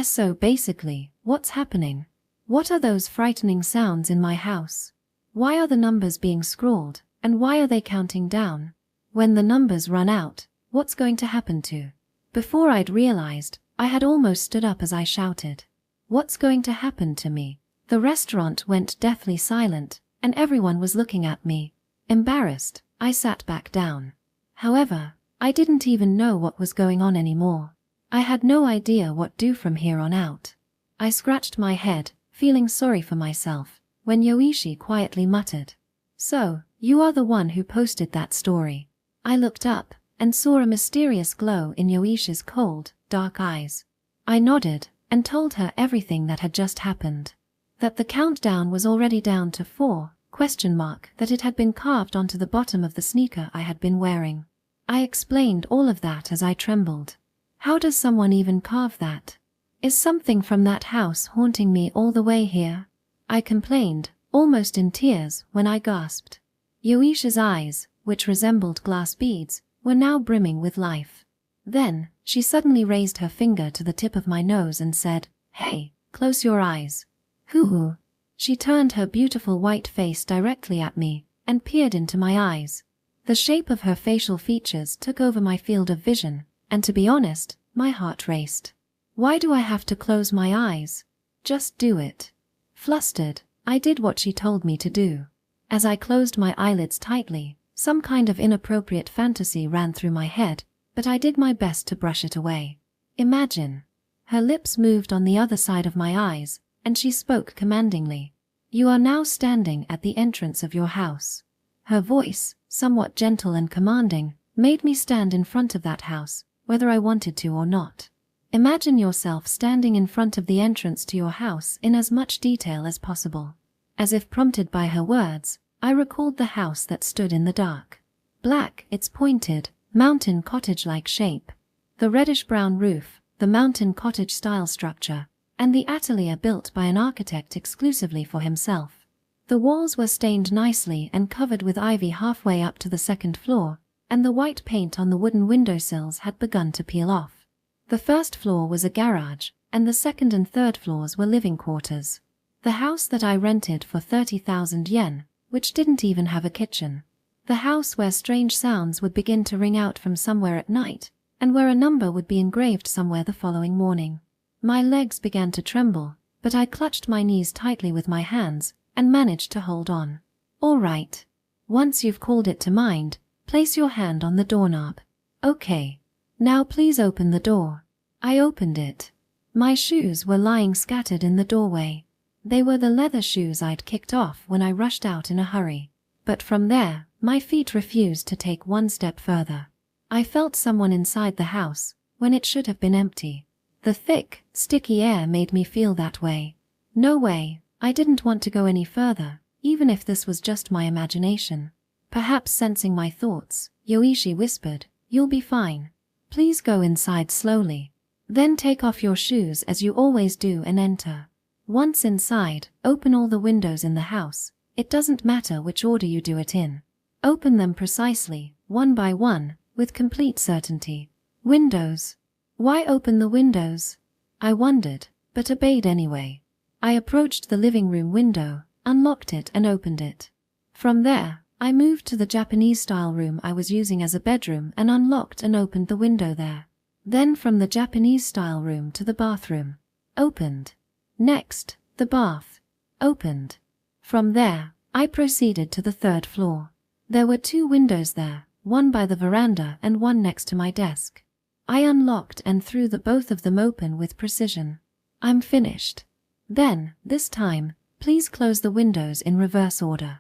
So basically, what's happening? What are those frightening sounds in my house? Why are the numbers being scrawled, and why are they counting down? When the numbers run out, what's going to happen to? Before I'd realized, I had almost stood up as I shouted. What's going to happen to me? The restaurant went deathly silent, and everyone was looking at me. Embarrassed, I sat back down. However, I didn't even know what was going on anymore. I had no idea what to do from here on out. I scratched my head, feeling sorry for myself, when Yoichi quietly muttered, "So, you are the one who posted that story." I looked up, and saw a mysterious glow in Yoishi's cold, dark eyes. I nodded, and told her everything that had just happened. That the countdown was already down to 4, that it had been carved onto the bottom of the sneaker I had been wearing. I explained all of that as I trembled. How does someone even carve that? Is something from that house haunting me all the way here? I complained, almost in tears, when I gasped. Yoishi's eyes, which resembled glass beads, were now brimming with life. Then, she suddenly raised her finger to the tip of my nose and said, "Hey, close your eyes." Hoo-hoo. She turned her beautiful white face directly at me, and peered into my eyes. The shape of her facial features took over my field of vision, and to be honest, my heart raced. Why do I have to close my eyes? Just do it. Flustered, I did what she told me to do. As I closed my eyelids tightly, some kind of inappropriate fantasy ran through my head, but I did my best to brush it away. Imagine. Her lips moved on the other side of my eyes, and she spoke commandingly. "You are now standing at the entrance of your house." Her voice, somewhat gentle and commanding, made me stand in front of that house, whether I wanted to or not. Imagine yourself standing in front of the entrance to your house in as much detail as possible. As if prompted by her words, I recalled the house that stood in the dark. Black, its pointed, mountain cottage-like shape. The reddish-brown roof, the mountain cottage-style structure, and the atelier built by an architect exclusively for himself. The walls were stained nicely and covered with ivy halfway up to the second floor, and the white paint on the wooden windowsills had begun to peel off. The first floor was a garage, and the second and third floors were living quarters. The house that I rented for 30,000 yen, which didn't even have a kitchen. The house where strange sounds would begin to ring out from somewhere at night, and where a number would be engraved somewhere the following morning. My legs began to tremble, but I clutched my knees tightly with my hands and managed to hold on. All right. Once you've called it to mind, place your hand on the doorknob. Okay. Now please open the door. I opened it. My shoes were lying scattered in the doorway. They were the leather shoes I'd kicked off when I rushed out in a hurry. But from there, my feet refused to take one step further. I felt someone inside the house, when it should have been empty. The thick, sticky air made me feel that way. No way, I didn't want to go any further, even if this was just my imagination. Perhaps sensing my thoughts, Yoichi whispered, "You'll be fine. Please go inside slowly. Then take off your shoes as you always do and enter. Once inside, open all the windows in the house. It doesn't matter which order you do it in. Open them precisely, one by one, with complete certainty. Windows. Why open the windows?" I wondered, but obeyed anyway. I approached the living room window, unlocked it and opened it. From there, I moved to the Japanese-style room I was using as a bedroom and unlocked and opened the window there. Then from the Japanese-style room to the bathroom. Opened. Next, the bath. Opened. From there, I proceeded to the third floor. There were 2 windows there, one by the veranda and one next to my desk. I unlocked and threw both of them open with precision. I'm finished. Then, this time, please close the windows in reverse order.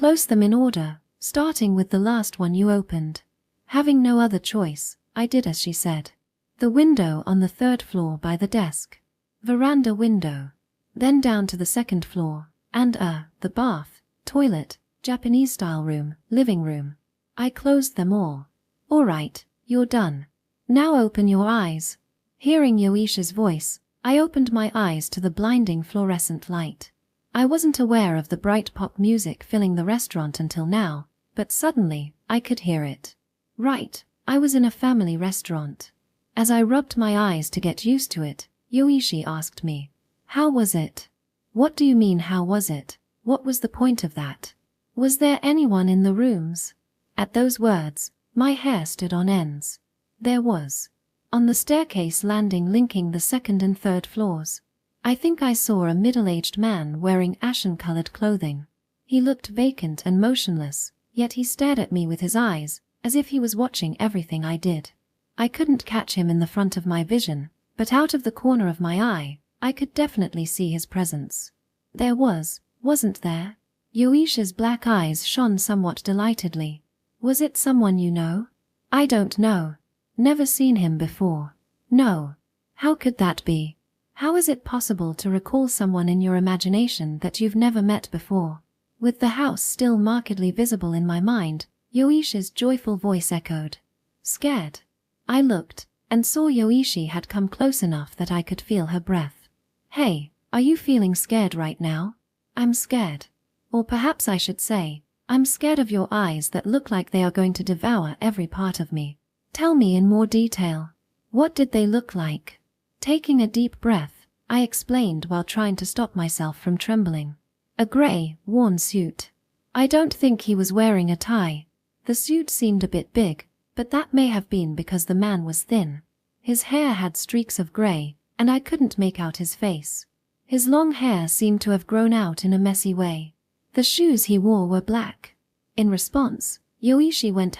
Close them in order, starting with the last one you opened. Having no other choice, I did as she said. The window on the 3rd floor by the desk. Veranda window. Then down to the 2nd floor, and the bath, toilet, Japanese-style room, living room. I closed them all. All right, you're done. Now open your eyes. Hearing Yoishi's voice, I opened my eyes to the blinding fluorescent light. I wasn't aware of the bright pop music filling the restaurant until now, but suddenly, I could hear it. Right, I was in a family restaurant. As I rubbed my eyes to get used to it, Yoichi asked me, "How was it?" "What do you mean how was it? What was the point of that? Was there anyone in the rooms?" At those words, my hair stood on ends. There was. On the staircase landing linking the 2nd and 3rd floors. I think I saw a middle-aged man wearing ashen-colored clothing. He looked vacant and motionless, yet he stared at me with his eyes, as if he was watching everything I did. I couldn't catch him in the front of my vision, but out of the corner of my eye, I could definitely see his presence. There wasn't there? Yoishi's black eyes shone somewhat delightedly. "Was it someone you know?" "I don't know. Never seen him before." "No. How could that be? How is it possible to recall someone in your imagination that you've never met before?" With the house still markedly visible in my mind, Yoishi's joyful voice echoed. "Scared?" I looked, and saw Yoichi had come close enough that I could feel her breath. "Hey, are you feeling scared right now?" "I'm scared. Or perhaps I should say, I'm scared of your eyes that look like they are going to devour every part of me. Tell me in more detail. What did they look like?" Taking a deep breath, I explained while trying to stop myself from trembling. "A gray, worn suit. I don't think he was wearing a tie. The suit seemed a bit big, but that may have been because the man was thin. His hair had streaks of gray, and I couldn't make out his face. His long hair seemed to have grown out in a messy way. The shoes he wore were black." In response, Yoichi went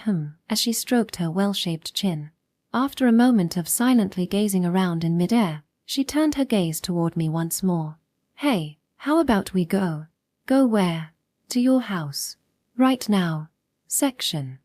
as she stroked her well-shaped chin. After a moment of silently gazing around in midair, she turned her gaze toward me once more. "Hey, how about we go?" "Go where?" "To your house. Right now." Section.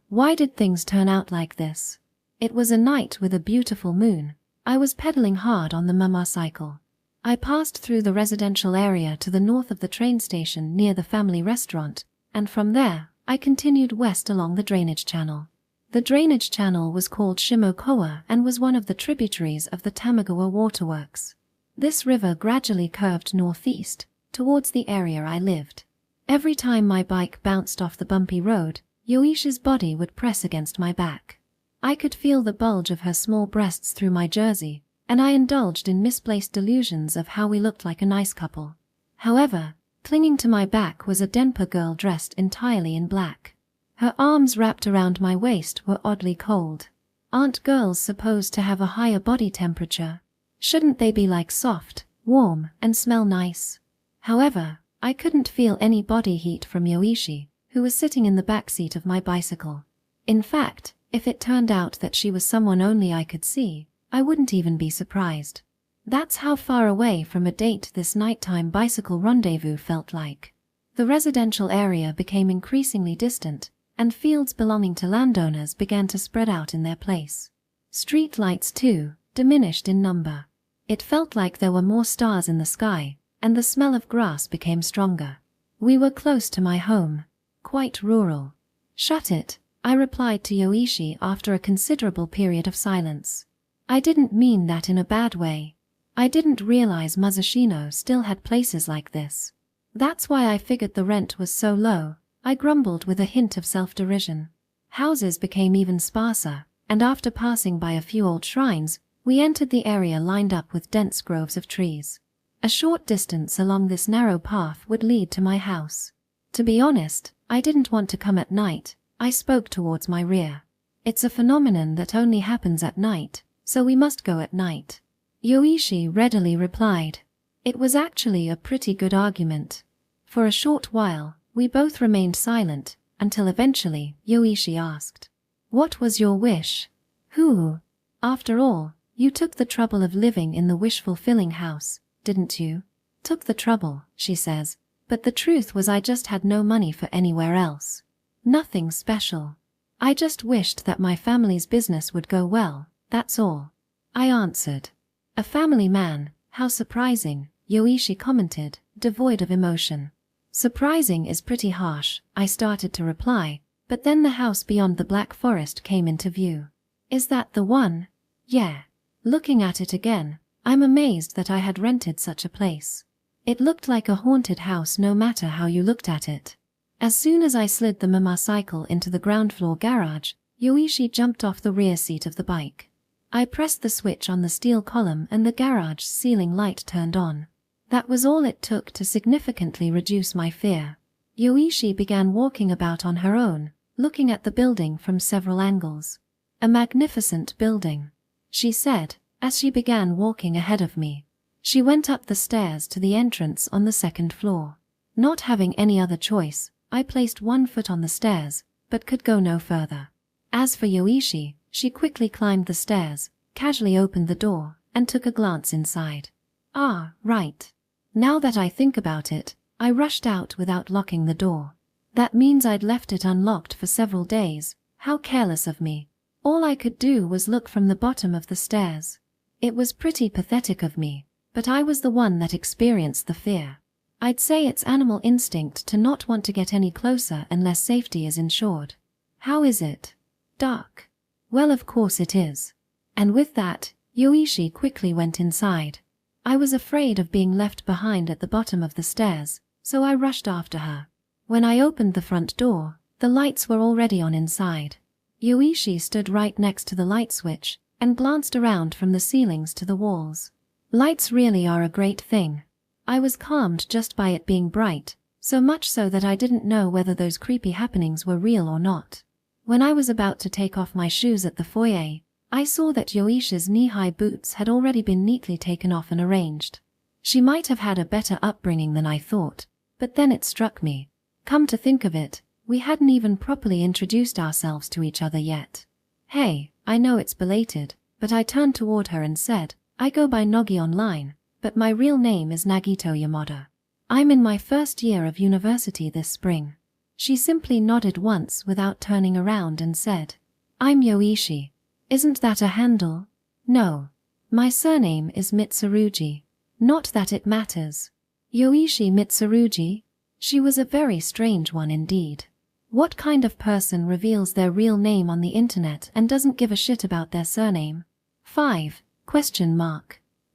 Why did things turn out like this? It was a night with a beautiful moon. I was pedaling hard on the motorcycle. I passed through the residential area to the north of the train station near the family restaurant, and from there, I continued west along the drainage channel. The drainage channel was called Shimokoa and was one of the tributaries of the Tamagawa waterworks. This river gradually curved northeast, towards the area I lived. Every time my bike bounced off the bumpy road, Yoishi's body would press against my back. I could feel the bulge of her small breasts through my jersey, and I indulged in misplaced delusions of how we looked like a nice couple. However, clinging to my back was a Denpa girl dressed entirely in black. Her arms wrapped around my waist were oddly cold. Aren't girls supposed to have a higher body temperature? Shouldn't they be like soft, warm, and smell nice? However, I couldn't feel any body heat from Yoichi, who was sitting in the back seat of my bicycle. In fact, if it turned out that she was someone only I could see, I wouldn't even be surprised. That's how far away from a date this nighttime bicycle rendezvous felt like. The residential area became increasingly distant, and fields belonging to landowners began to spread out in their place. Street lights, too, diminished in number. It felt like there were more stars in the sky, and the smell of grass became stronger. We were close to my home. Quite rural. Shut it, I replied to Yoichi after a considerable period of silence. I didn't mean that in a bad way. I didn't realize Musashino still had places like this. That's why I figured the rent was so low, I grumbled with a hint of self-derision. Houses became even sparser, and after passing by a few old shrines, we entered the area lined up with dense groves of trees. A short distance along this narrow path would lead to my house. To be honest, I didn't want to come at night. I spoke towards my rear. It's a phenomenon that only happens at night, so we must go at night. Yoichi readily replied. It was actually a pretty good argument. For a short while, we both remained silent, until eventually, Yoichi asked, "What was your wish?" "Who? After all, you took the trouble of living in the wish-fulfilling house, didn't you?" "Took the trouble," she says, "but the truth was I just had no money for anywhere else. Nothing special. I just wished that my family's business would go well, that's all." I answered. "A family man, how surprising," Yoichi commented, devoid of emotion. "Surprising is pretty harsh," I started to reply, but then the house beyond the Black Forest came into view. "Is that the one?" "Yeah." Looking at it again, I'm amazed that I had rented such a place. It looked like a haunted house no matter how you looked at it. As soon as I slid the motorcycle into the ground floor garage, Yoichi jumped off the rear seat of the bike. I pressed the switch on the steel column and the garage ceiling light turned on. That was all it took to significantly reduce my fear. Yoichi began walking about on her own, looking at the building from several angles. "A magnificent building," she said, as she began walking ahead of me. She went up the stairs to the entrance on the second floor. Not having any other choice, I placed one foot on the stairs, but could go no further. As for Yoichi, she quickly climbed the stairs, casually opened the door, and took a glance inside. Ah, right. Now that I think about it, I rushed out without locking the door. That means I'd left it unlocked for several days. How careless of me. All I could do was look from the bottom of the stairs. It was pretty pathetic of me, but I was the one that experienced the fear. I'd say it's animal instinct to not want to get any closer unless safety is ensured. How is it? Dark. Well, of course it is. And with that, Yoichi quickly went inside. I was afraid of being left behind at the bottom of the stairs, so I rushed after her. When I opened the front door, the lights were already on inside. Yoichi stood right next to the light switch and glanced around from the ceilings to the walls. Lights really are a great thing. I was calmed just by it being bright, so much so that I didn't know whether those creepy happenings were real or not. When I was about to take off my shoes at the foyer, I saw that Yoishi's knee-high boots had already been neatly taken off and arranged. She might have had a better upbringing than I thought, but then it struck me. Come to think of it, we hadn't even properly introduced ourselves to each other yet. "Hey, I know it's belated," but I turned toward her and said, "I go by Nogi online, but my real name is Nagito Yamada. I'm in my first year of university this spring." She simply nodded once without turning around and said, "I'm Yoichi. Isn't that a handle?" "No. My surname is Mitsurugi. Not that it matters." "Yoichi Mitsurugi?" She was a very strange one indeed. What kind of person reveals their real name on the internet and doesn't give a shit about their surname? 5?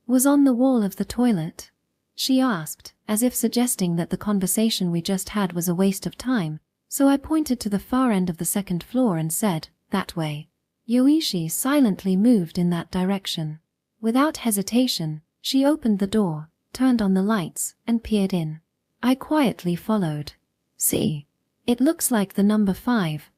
Was on the wall of the toilet? She asked, as if suggesting that the conversation we just had was a waste of time, So I pointed to the far end of the second floor and said, "That way." Yoichi silently moved in that direction. Without hesitation, she opened the door, turned on the lights, and peered in. I quietly followed. "See? It looks like the number 5, ?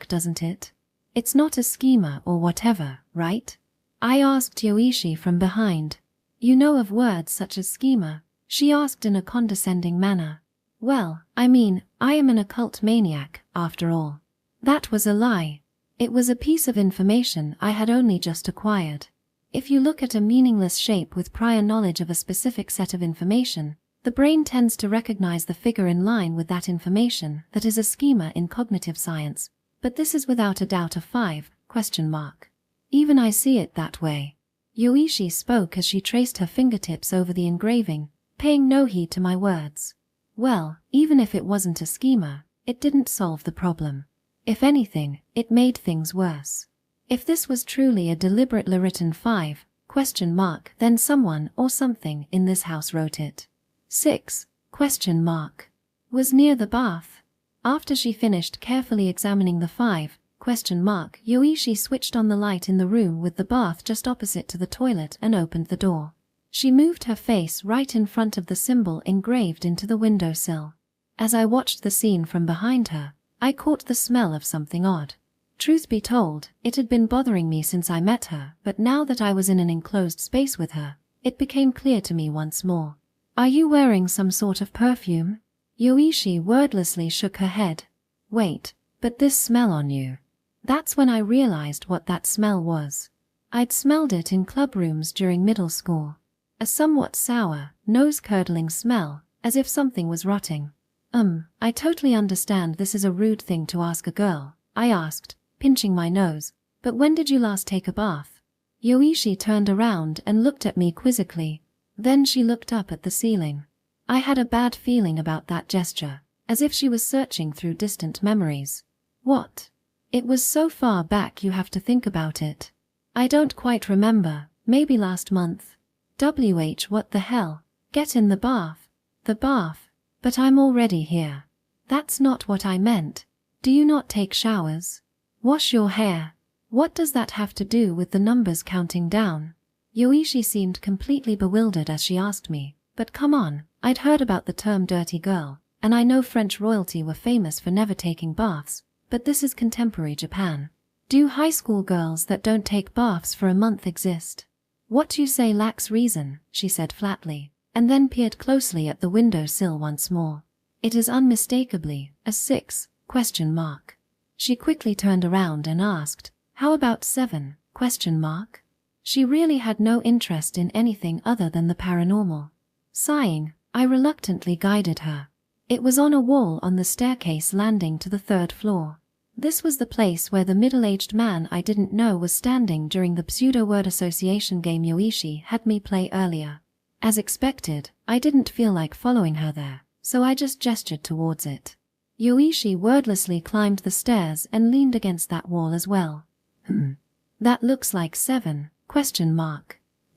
Doesn't it? It's not a schema or whatever, right?" I asked Yoichi from behind. "You know of words such as schema?" she asked in a condescending manner. "Well, I mean, I am an occult maniac, after all." That was a lie. It was a piece of information I had only just acquired. If you look at a meaningless shape with prior knowledge of a specific set of information, the brain tends to recognize the figure in line with that information that is a schema in cognitive science. But this is without a doubt a 5? Even I see it that way. Yoichi spoke as she traced her fingertips over the engraving, paying no heed to my words. Well, even if it wasn't a schema, it didn't solve the problem. If anything, it made things worse. If this was truly a deliberately written 5? Then someone or something in this house wrote it. 6? Was near the bath. After she finished carefully examining the 5? Yoichi switched on the light in the room with the bath just opposite to the toilet and opened the door. She moved her face right in front of the symbol engraved into the windowsill. As I watched the scene from behind her, I caught the smell of something odd. Truth be told, it had been bothering me since I met her, but now that I was in an enclosed space with her, it became clear to me once more. "Are you wearing some sort of perfume?" Yoichi wordlessly shook her head. "Wait, but this smell on you." That's when I realized what that smell was. I'd smelled it in club rooms during middle school. A somewhat sour, nose-curdling smell, as if something was rotting. I totally understand this is a rude thing to ask a girl," I asked, pinching my nose, "but when did you last take a bath?" Yoichi turned around and looked at me quizzically. Then she looked up at the ceiling. I had a bad feeling about that gesture, as if she was searching through distant memories. "What?" "It was so far back you have to think about it." "I don't quite remember, maybe last month." What the hell? Get in the bath. The bath? But I'm already here. That's not what I meant. Do you not take showers? Wash your hair? What does that have to do with the numbers counting down? Yoichi seemed completely bewildered as she asked me, but come on, I'd heard about the term dirty girl, and I know French royalty were famous for never taking baths, but this is contemporary Japan. Do high school girls that don't take baths for a month exist? What you say lacks reason, she said flatly, and then peered closely at the windowsill once more. It is unmistakably a 6? She quickly turned around and asked, "How about 7? She really had no interest in anything other than the paranormal. Sighing, I reluctantly guided her. It was on a wall on the staircase landing to the 3rd floor. This was the place where the middle-aged man I didn't know was standing during the pseudo-word association game Yoichi had me play earlier. As expected, I didn't feel like following her there, so I just gestured towards it. Yoichi wordlessly climbed the stairs and leaned against that wall as well. That looks like 7?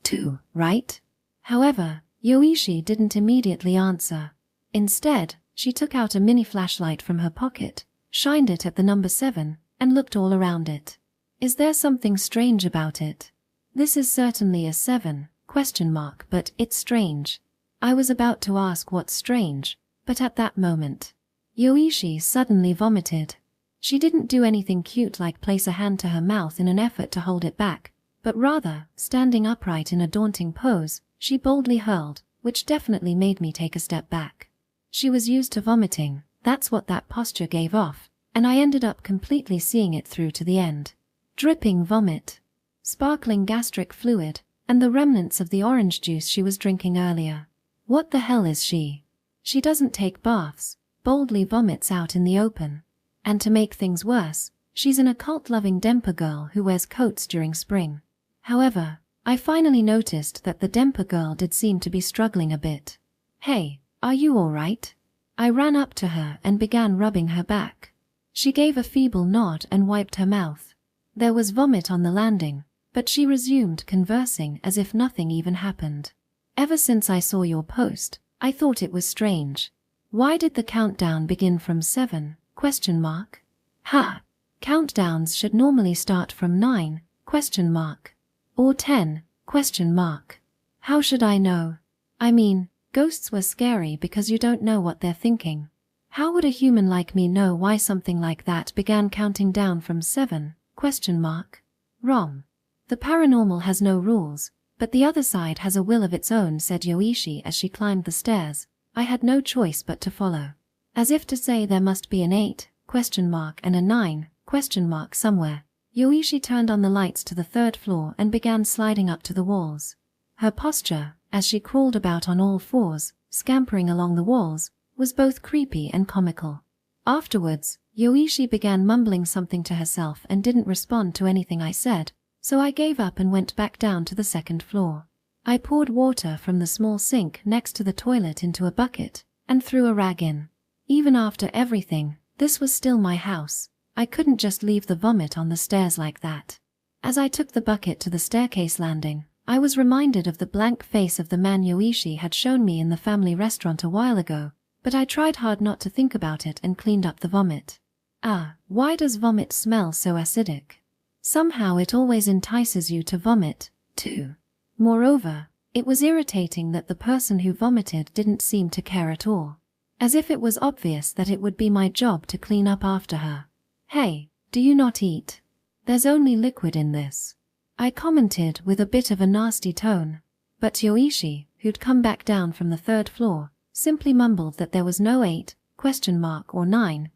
2, right? However, Yoichi didn't immediately answer. Instead, she took out a mini flashlight from her pocket, shined it at the number 7, and looked all around it. Is there something strange about it? This is certainly a 7? But it's strange. I was about to ask what's strange, but at that moment, Yoichi suddenly vomited. She didn't do anything cute like place a hand to her mouth in an effort to hold it back, but rather, standing upright in a daunting pose, she boldly hurled, which definitely made me take a step back. She was used to vomiting, that's what that posture gave off, and I ended up completely seeing it through to the end. Dripping vomit, sparkling gastric fluid, and the remnants of the orange juice she was drinking earlier. What the hell is she? She doesn't take baths, boldly vomits out in the open. And to make things worse, she's an occult-loving Denpa girl who wears coats during spring. However, I finally noticed that the Denpa girl did seem to be struggling a bit. "Hey, are you all right?" I ran up to her and began rubbing her back. She gave a feeble nod and wiped her mouth. There was vomit on the landing, but she resumed conversing as if nothing even happened. "Ever since I saw your post, I thought it was strange. Why did the countdown begin from 7? Ha! Countdowns should normally start from 9? Or 10? How should I know? I mean, ghosts were scary because you don't know what they're thinking. How would a human like me know why something like that began counting down from 7? Wrong. The paranormal has no rules, but the other side has a will of its own, said Yoichi as she climbed the stairs. I had no choice but to follow. As if to say there must be an 8? And a 9? Somewhere. Yoichi turned on the lights to the 3rd floor and began sliding up to the walls. Her posture, as she crawled about on all fours, scampering along the walls, was both creepy and comical. Afterwards, Yoichi began mumbling something to herself and didn't respond to anything I said, so I gave up and went back down to the 2nd floor. I poured water from the small sink next to the toilet into a bucket and threw a rag in. Even after everything, this was still my house. I couldn't just leave the vomit on the stairs like that. As I took the bucket to the staircase landing, I was reminded of the blank face of the man Yoichi had shown me in the family restaurant a while ago, but I tried hard not to think about it and cleaned up the vomit. Why does vomit smell so acidic? Somehow it always entices you to vomit, too. Moreover, it was irritating that the person who vomited didn't seem to care at all. As if it was obvious that it would be my job to clean up after her. Hey, do you not eat? There's only liquid in this. I commented with a bit of a nasty tone, but Yoichi, who'd come back down from the 3rd floor, simply mumbled that there was no 8? Or 9?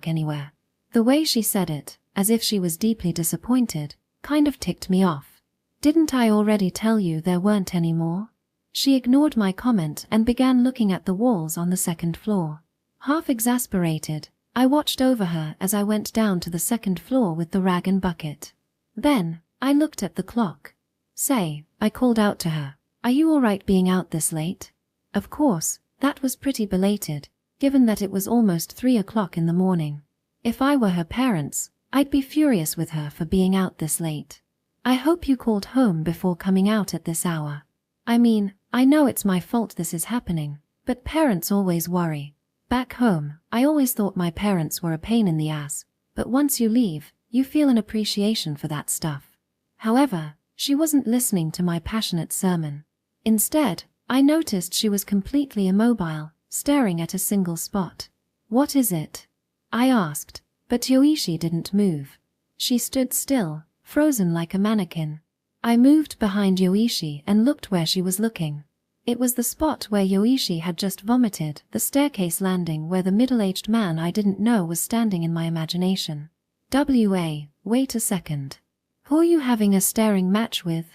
Anywhere. The way she said it, as if she was deeply disappointed, kind of ticked me off. Didn't I already tell you there weren't any more? She ignored my comment and began looking at the walls on the 2nd floor. Half exasperated, I watched over her as I went down to the 2nd floor with the rag and bucket. Then, I looked at the clock. Say, I called out to her, are you alright being out this late? Of course, that was pretty belated, given that it was almost 3 o'clock in the morning. If I were her parents, I'd be furious with her for being out this late. I hope you called home before coming out at this hour. I mean, I know it's my fault this is happening, but parents always worry. Back home, I always thought my parents were a pain in the ass, but once you leave, you feel an appreciation for that stuff. However, she wasn't listening to my passionate sermon. Instead, I noticed she was completely immobile, staring at a single spot. What is it? I asked, but Yoichi didn't move. She stood still, frozen like a mannequin. I moved behind Yoichi and looked where she was looking. It was the spot where Yoichi had just vomited, the staircase landing where the middle-aged man I didn't know was standing in my imagination. Wait a second. Who are you having a staring match with?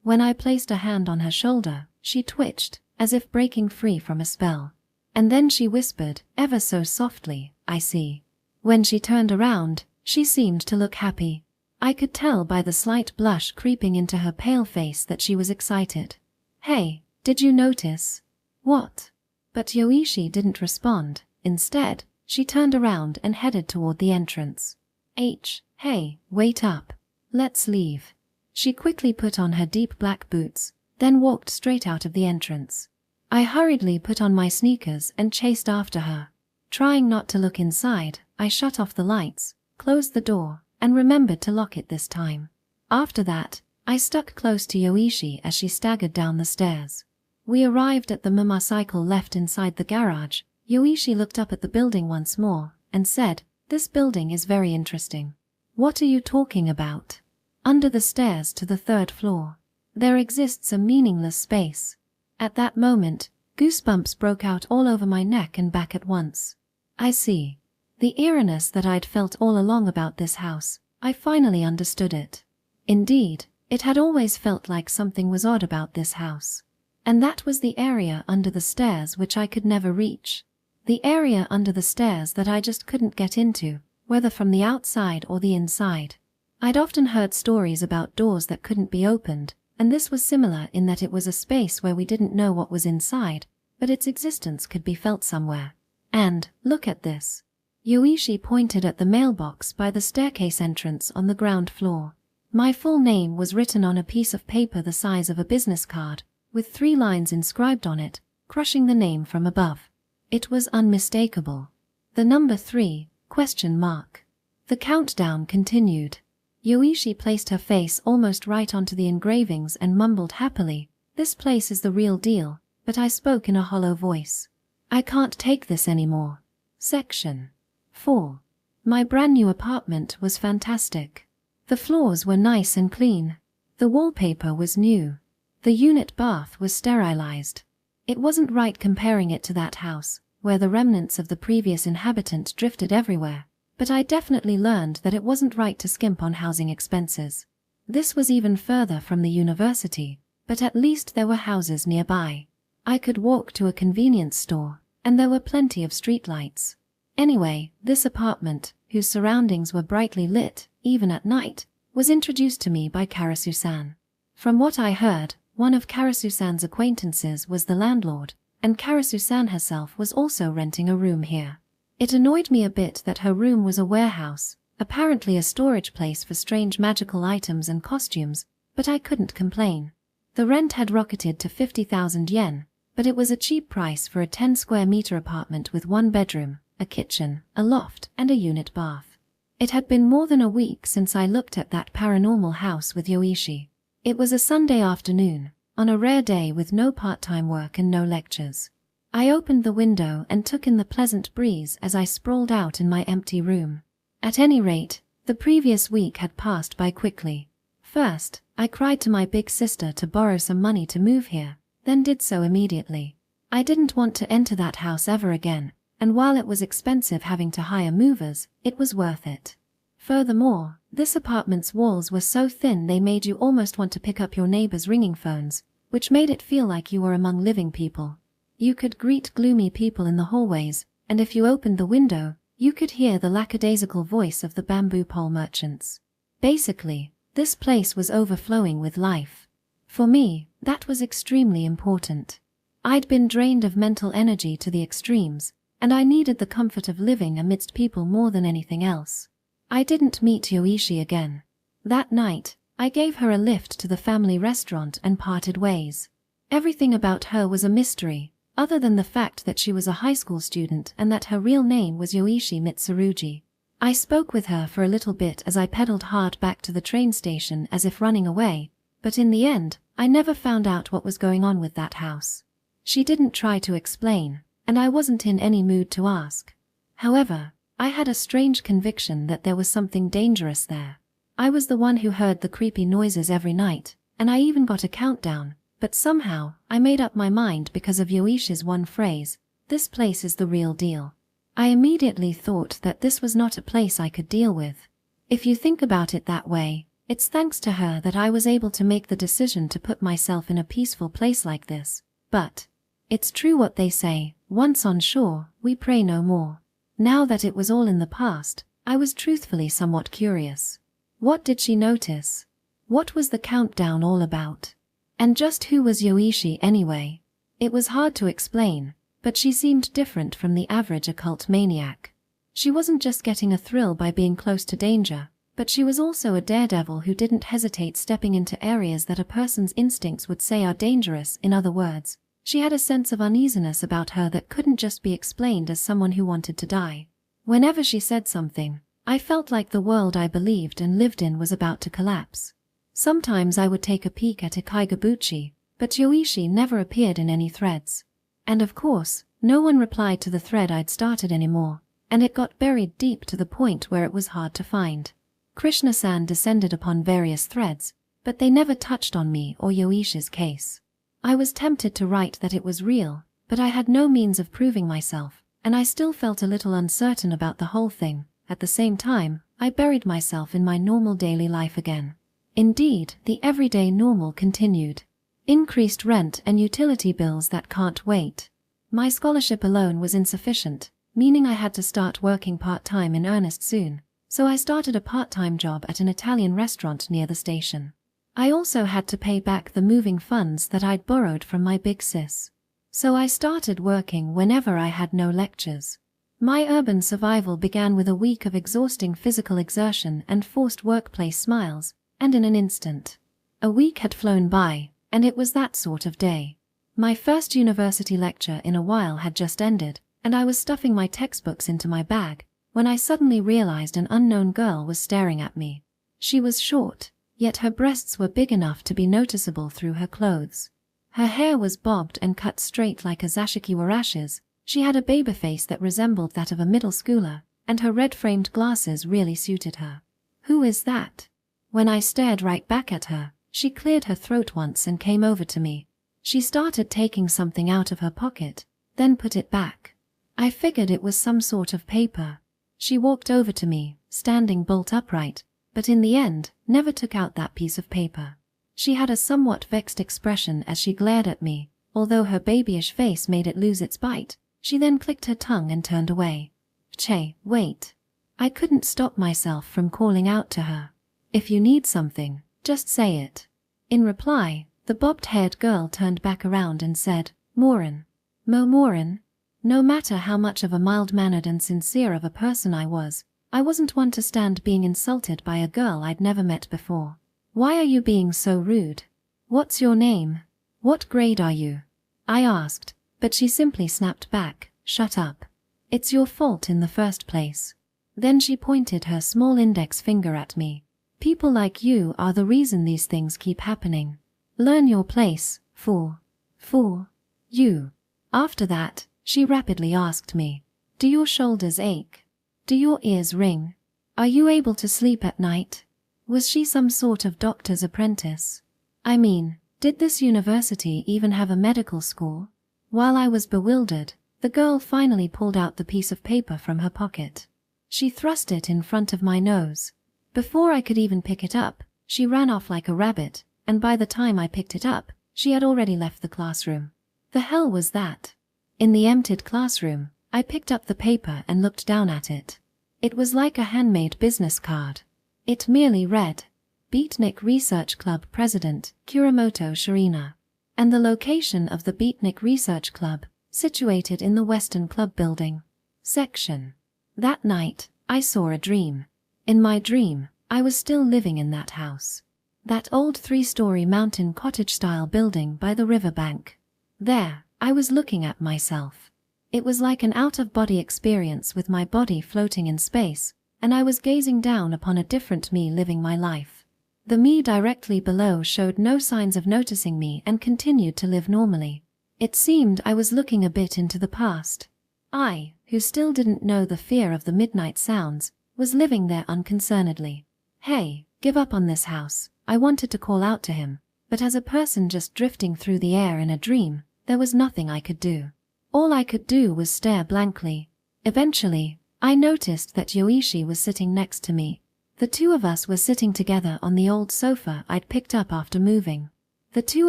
When I placed a hand on her shoulder, she twitched, as if breaking free from a spell. And then she whispered, ever so softly, I see. When she turned around, she seemed to look happy. I could tell by the slight blush creeping into her pale face that she was excited. Hey, did you notice? What? But Yoichi didn't respond. Instead, she turned around and headed toward the entrance. Hey, wait up. Let's leave. She quickly put on her deep black boots, then walked straight out of the entrance. I hurriedly put on my sneakers and chased after her. Trying not to look inside, I shut off the lights, closed the door, and remembered to lock it this time. After that, I stuck close to Yoichi as she staggered down the stairs. We arrived at the motorcycle left inside the garage. Yoichi looked up at the building once more, and said, "This building is very interesting." "What are you talking about?" "Under the stairs to the 3rd floor. There exists a meaningless space." At that moment, goosebumps broke out all over my neck and back at once. I see. The eeriness that I'd felt all along about this house, I finally understood it. Indeed, it had always felt like something was odd about this house. And that was the area under the stairs which I could never reach. The area under the stairs that I just couldn't get into, whether from the outside or the inside. I'd often heard stories about doors that couldn't be opened, and this was similar in that it was a space where we didn't know what was inside, but its existence could be felt somewhere. And, look at this. Yoichi pointed at the mailbox by the staircase entrance on the ground floor. My full name was written on a piece of paper the size of a business card, with 3 lines inscribed on it, crushing the name from above. It was unmistakable. The number 3, Question mark. The countdown continued. Yoichi placed her face almost right onto the engravings and mumbled happily, "This place is the real deal," but I spoke in a hollow voice. "I can't take this anymore." Section 4. My brand new apartment was fantastic. The floors were nice and clean. The wallpaper was new. The unit bath was sterilized. It wasn't right comparing it to that house, where the remnants of the previous inhabitant drifted everywhere, but I definitely learned that it wasn't right to skimp on housing expenses. This was even further from the university, but at least there were houses nearby. I could walk to a convenience store, and there were plenty of streetlights. Anyway, this apartment, whose surroundings were brightly lit, even at night, was introduced to me by Karasusan. From what I heard, one of Karasusan's acquaintances was the landlord, and Karasusan herself was also renting a room here. It annoyed me a bit that her room was a warehouse, apparently a storage place for strange magical items and costumes, but I couldn't complain. The rent had rocketed to 50,000 yen, but it was a cheap price for a 10-square-meter apartment with one bedroom, a kitchen, a loft, and a unit bath. It had been more than a week since I looked at that paranormal house with Yoichi. It was a Sunday afternoon, on a rare day with no part-time work and no lectures. I opened the window and took in the pleasant breeze as I sprawled out in my empty room. At any rate, the previous week had passed by quickly. First, I cried to my big sister to borrow some money to move here, then did so immediately. I didn't want to enter that house ever again, and while it was expensive having to hire movers, it was worth it. Furthermore, this apartment's walls were so thin they made you almost want to pick up your neighbor's ringing phones, which made it feel like you were among living people. You could greet gloomy people in the hallways, and if you opened the window, you could hear the lackadaisical voice of the bamboo pole merchants. Basically, this place was overflowing with life. For me, that was extremely important. I'd been drained of mental energy to the extremes, and I needed the comfort of living amidst people more than anything else. I didn't meet Yoichi again. That night, I gave her a lift to the family restaurant and parted ways. Everything about her was a mystery, other than the fact that she was a high school student and that her real name was Yoichi Mitsurugi. I spoke with her for a little bit as I pedaled hard back to the train station as if running away, but in the end, I never found out what was going on with that house. She didn't try to explain, and I wasn't in any mood to ask. However, I had a strange conviction that there was something dangerous there. I was the one who heard the creepy noises every night, and I even got a countdown, but somehow, I made up my mind because of Yoichi's one phrase, "This place is the real deal." I immediately thought that this was not a place I could deal with. If you think about it that way, it's thanks to her that I was able to make the decision to put myself in a peaceful place like this. But it's true what they say, once on shore, we pray no more. Now that it was all in the past, I was truthfully somewhat curious. What did she notice? What was the countdown all about? And just who was Yoichi anyway? It was hard to explain, but she seemed different from the average occult maniac. She wasn't just getting a thrill by being close to danger, but she was also a daredevil who didn't hesitate stepping into areas that a person's instincts would say are dangerous. In other words, she had a sense of uneasiness about her that couldn't just be explained as someone who wanted to die. Whenever she said something, I felt like the world I believed and lived in was about to collapse. Sometimes I would take a peek at Ikaigabuchi, but Yoichi never appeared in any threads. And of course, no one replied to the thread I'd started anymore, and it got buried deep to the point where it was hard to find. Krishna-san descended upon various threads, but they never touched on me or Yoichi's case. I was tempted to write that it was real, but I had no means of proving myself, and I still felt a little uncertain about the whole thing. At the same time, I buried myself in my normal daily life again. Indeed, the everyday normal continued. Increased rent and utility bills that can't wait. My scholarship alone was insufficient, meaning I had to start working part-time in earnest soon, so I started a part-time job at an Italian restaurant near the station. I also had to pay back the moving funds that I'd borrowed from my big sis. So I started working whenever I had no lectures. My urban survival began with a week of exhausting physical exertion and forced workplace smiles, and in an instant, a week had flown by, and it was that sort of day. My first university lecture in a while had just ended, and I was stuffing my textbooks into my bag, when I suddenly realized an unknown girl was staring at me. She was short, yet her breasts were big enough to be noticeable through her clothes. Her hair was bobbed and cut straight like a Zashiki Warash's. She had a baby face that resembled that of a middle schooler, and her red-framed glasses really suited her. "Who is that?" When I stared right back at her, she cleared her throat once and came over to me. She started taking something out of her pocket, then put it back. I figured it was some sort of paper. She walked over to me, standing bolt upright, but in the end, never took out that piece of paper. She had a somewhat vexed expression as she glared at me, although her babyish face made it lose its bite. She then clicked her tongue and turned away. "Che, wait." I couldn't stop myself from calling out to her. "If you need something, just say it." In reply, the bobbed-haired girl turned back around and said, "Morin." Morin? No matter how much of a mild-mannered and sincere of a person I wasn't one to stand being insulted by a girl I'd never met before. "Why are you being so rude? What's your name? What grade are you?" I asked, but she simply snapped back, "Shut up. It's your fault in the first place." Then she pointed her small index finger at me. "People like you are the reason these things keep happening. Learn your place, fool. Fool. You." After that, she rapidly asked me, "Do your shoulders ache? Do your ears ring? Are you able to sleep at night?" Was she some sort of doctor's apprentice? I mean, did this university even have a medical school? While I was bewildered, the girl finally pulled out the piece of paper from her pocket. She thrust it in front of my nose. Before I could even pick it up, she ran off like a rabbit, and by the time I picked it up, she had already left the classroom. The hell was that? In the emptied classroom, I picked up the paper and looked down at it. It was like a handmade business card. It merely read, "Beatnik Research Club President, Kuramoto Shirina," and the location of the Beatnik Research Club, situated in the Western Club Building. Section. That night, I saw a dream. In my dream, I was still living in that house. That old 3-story mountain cottage-style building by the riverbank. There, I was looking at myself. It was like an out-of-body experience with my body floating in space, and I was gazing down upon a different me living my life. The me directly below showed no signs of noticing me and continued to live normally. It seemed I was looking a bit into the past. I, who still didn't know the fear of the midnight sounds, was living there unconcernedly. "Hey, give up on this house," I wanted to call out to him, but as a person just drifting through the air in a dream, there was nothing I could do. All I could do was stare blankly. Eventually, I noticed that Yoichi was sitting next to me. The two of us were sitting together on the old sofa I'd picked up after moving. The two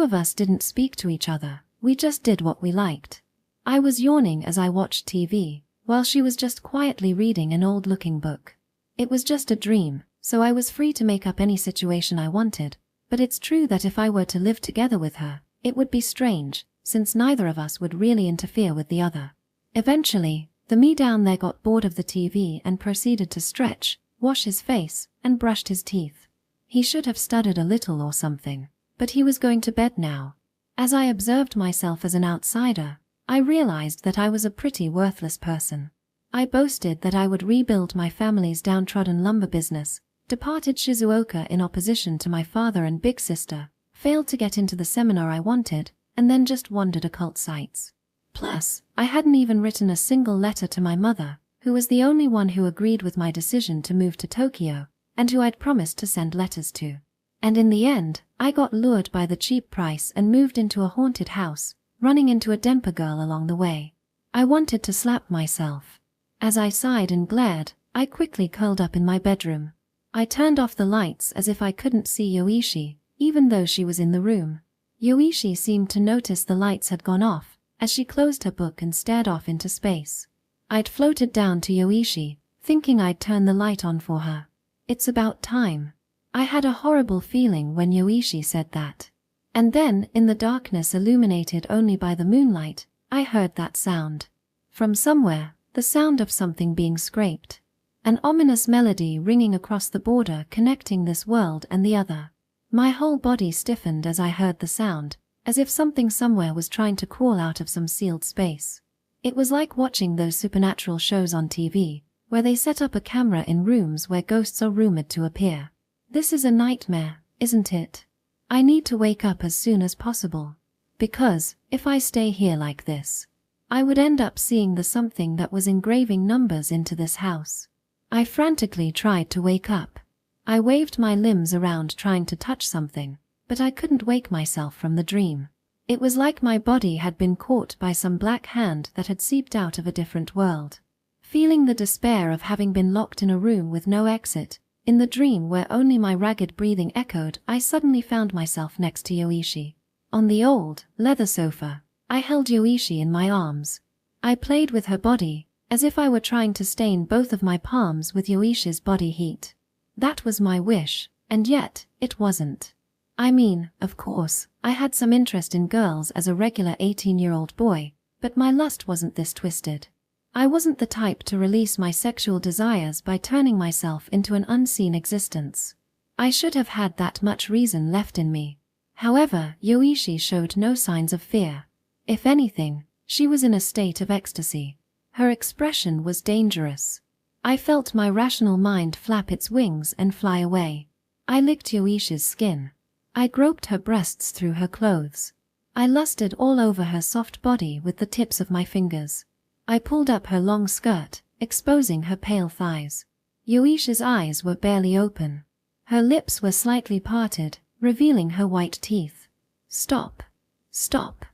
of us didn't speak to each other, we just did what we liked. I was yawning as I watched TV, while she was just quietly reading an old-looking book. It was just a dream, so I was free to make up any situation I wanted, but it's true that if I were to live together with her, it would be strange, since neither of us would really interfere with the other. Eventually, the me down there got bored of the TV and proceeded to stretch, wash his face, and brushed his teeth. He should have stuttered a little or something, but he was going to bed now. As I observed myself as an outsider, I realized that I was a pretty worthless person. I boasted that I would rebuild my family's downtrodden lumber business, departed Shizuoka in opposition to my father and big sister, failed to get into the seminar I wanted, and then just wandered occult sites. Plus, I hadn't even written a single letter to my mother, who was the only one who agreed with my decision to move to Tokyo, and who I'd promised to send letters to. And in the end, I got lured by the cheap price and moved into a haunted house, running into a Denpa girl along the way. I wanted to slap myself. As I sighed and glared, I quickly curled up in my bedroom. I turned off the lights as if I couldn't see Yoichi, even though she was in the room. Yoichi seemed to notice the lights had gone off, as she closed her book and stared off into space. I'd floated down to Yoichi, thinking I'd turn the light on for her. "It's about time." I had a horrible feeling when Yoichi said that. And then, in the darkness illuminated only by the moonlight, I heard that sound. From somewhere, the sound of something being scraped. An ominous melody ringing across the border connecting this world and the other. My whole body stiffened as I heard the sound, as if something somewhere was trying to crawl out of some sealed space. It was like watching those supernatural shows on TV, where they set up a camera in rooms where ghosts are rumored to appear. This is a nightmare, isn't it? I need to wake up as soon as possible. Because, if I stay here like this, I would end up seeing the something that was engraving numbers into this house. I frantically tried to wake up. I waved my limbs around trying to touch something, but I couldn't wake myself from the dream. It was like my body had been caught by some black hand that had seeped out of a different world. Feeling the despair of having been locked in a room with no exit, in the dream where only my ragged breathing echoed, I suddenly found myself next to Yoichi. On the old, leather sofa, I held Yoichi in my arms. I played with her body, as if I were trying to stain both of my palms with Yoichi's body heat. That was my wish, and yet, it wasn't. I mean, of course, I had some interest in girls as a regular 18-year-old boy, but my lust wasn't this twisted. I wasn't the type to release my sexual desires by turning myself into an unseen existence. I should have had that much reason left in me. However, Yoichi showed no signs of fear. If anything, she was in a state of ecstasy. Her expression was dangerous. I felt my rational mind flap its wings and fly away. I licked Yoichi's skin. I groped her breasts through her clothes. I lusted all over her soft body with the tips of my fingers. I pulled up her long skirt, exposing her pale thighs. Yoichi's eyes were barely open. Her lips were slightly parted, revealing her white teeth. Stop! Stop!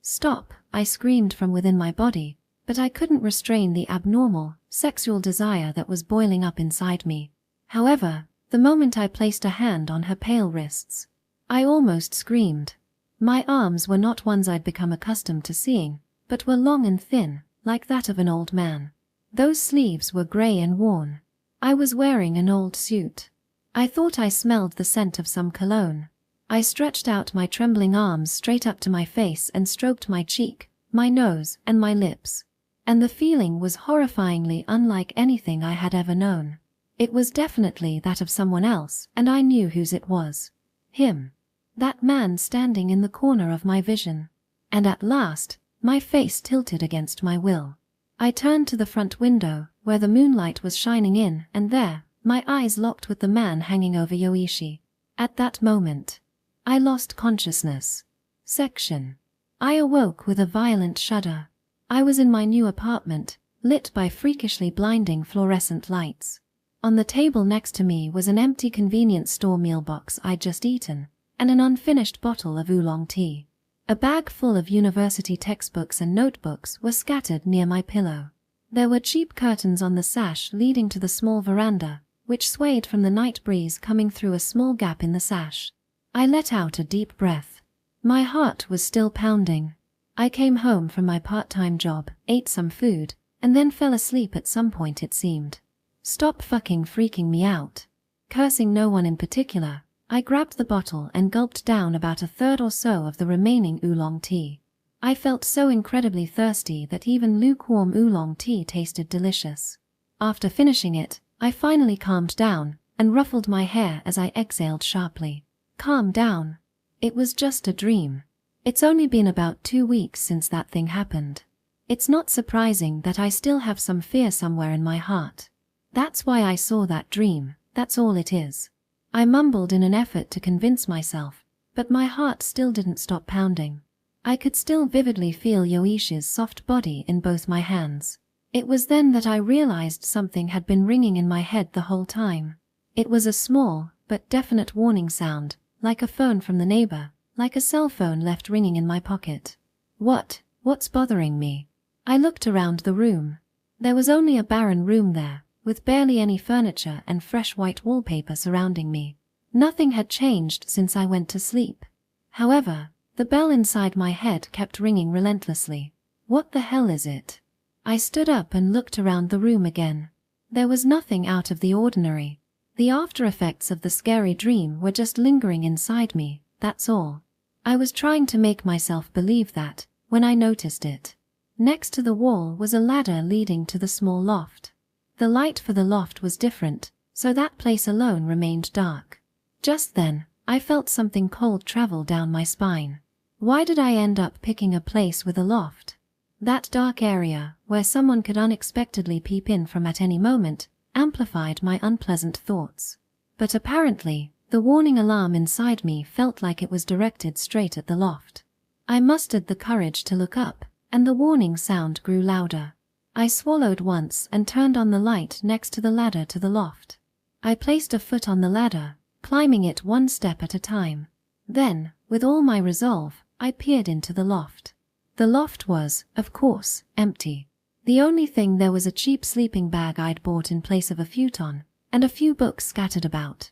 Stop! I screamed from within my body, but I couldn't restrain the abnormal, sexual desire that was boiling up inside me. However, the moment I placed a hand on her pale wrists, I almost screamed. My arms were not ones I'd become accustomed to seeing, but were long and thin, like that of an old man. Those sleeves were grey and worn. I was wearing an old suit. I thought I smelled the scent of some cologne. I stretched out my trembling arms straight up to my face and stroked my cheek, my nose, and my lips. And the feeling was horrifyingly unlike anything I had ever known. It was definitely that of someone else, and I knew whose it was. Him. That man standing in the corner of my vision. And at last, my face tilted against my will. I turned to the front window, where the moonlight was shining in, and there, my eyes locked with the man hanging over Yoichi. At that moment, I lost consciousness. Section. I awoke with a violent shudder. I was in my new apartment, lit by freakishly blinding fluorescent lights. On the table next to me was an empty convenience store meal box I'd just eaten, and an unfinished bottle of oolong tea. A bag full of university textbooks and notebooks were scattered near my pillow. There were cheap curtains on the sash leading to the small veranda, which swayed from the night breeze coming through a small gap in the sash. I let out a deep breath. My heart was still pounding. I came home from my part-time job, ate some food, and then fell asleep at some point it seemed. Stop fucking freaking me out. Cursing no one in particular, I grabbed the bottle and gulped down about a third or so of the remaining oolong tea. I felt so incredibly thirsty that even lukewarm oolong tea tasted delicious. After finishing it, I finally calmed down and ruffled my hair as I exhaled sharply. Calm down. It was just a dream. It's only been about 2 weeks since that thing happened. It's not surprising that I still have some fear somewhere in my heart. That's why I saw that dream, that's all it is. I mumbled in an effort to convince myself, but my heart still didn't stop pounding. I could still vividly feel Yoichi's soft body in both my hands. It was then that I realized something had been ringing in my head the whole time. It was a small, but definite warning sound, like a phone from the neighbor, like a cell phone left ringing in my pocket. What's bothering me? I looked around the room. There was only a barren room there, with barely any furniture and fresh white wallpaper surrounding me. Nothing had changed since I went to sleep. However, the bell inside my head kept ringing relentlessly. What the hell is it? I stood up and looked around the room again. There was nothing out of the ordinary. The after effects of the scary dream were just lingering inside me, that's all. I was trying to make myself believe that, when I noticed it. Next to the wall was a ladder leading to the small loft. The light for the loft was different, so that place alone remained dark. Just then, I felt something cold travel down my spine. Why did I end up picking a place with a loft? That dark area, where someone could unexpectedly peep in from at any moment, amplified my unpleasant thoughts. But apparently, the warning alarm inside me felt like it was directed straight at the loft. I mustered the courage to look up, and the warning sound grew louder. I swallowed once and turned on the light next to the ladder to the loft. I placed a foot on the ladder, climbing it one step at a time. Then, with all my resolve, I peered into the loft. The loft was, of course, empty. The only thing there was a cheap sleeping bag I'd bought in place of a futon, and a few books scattered about.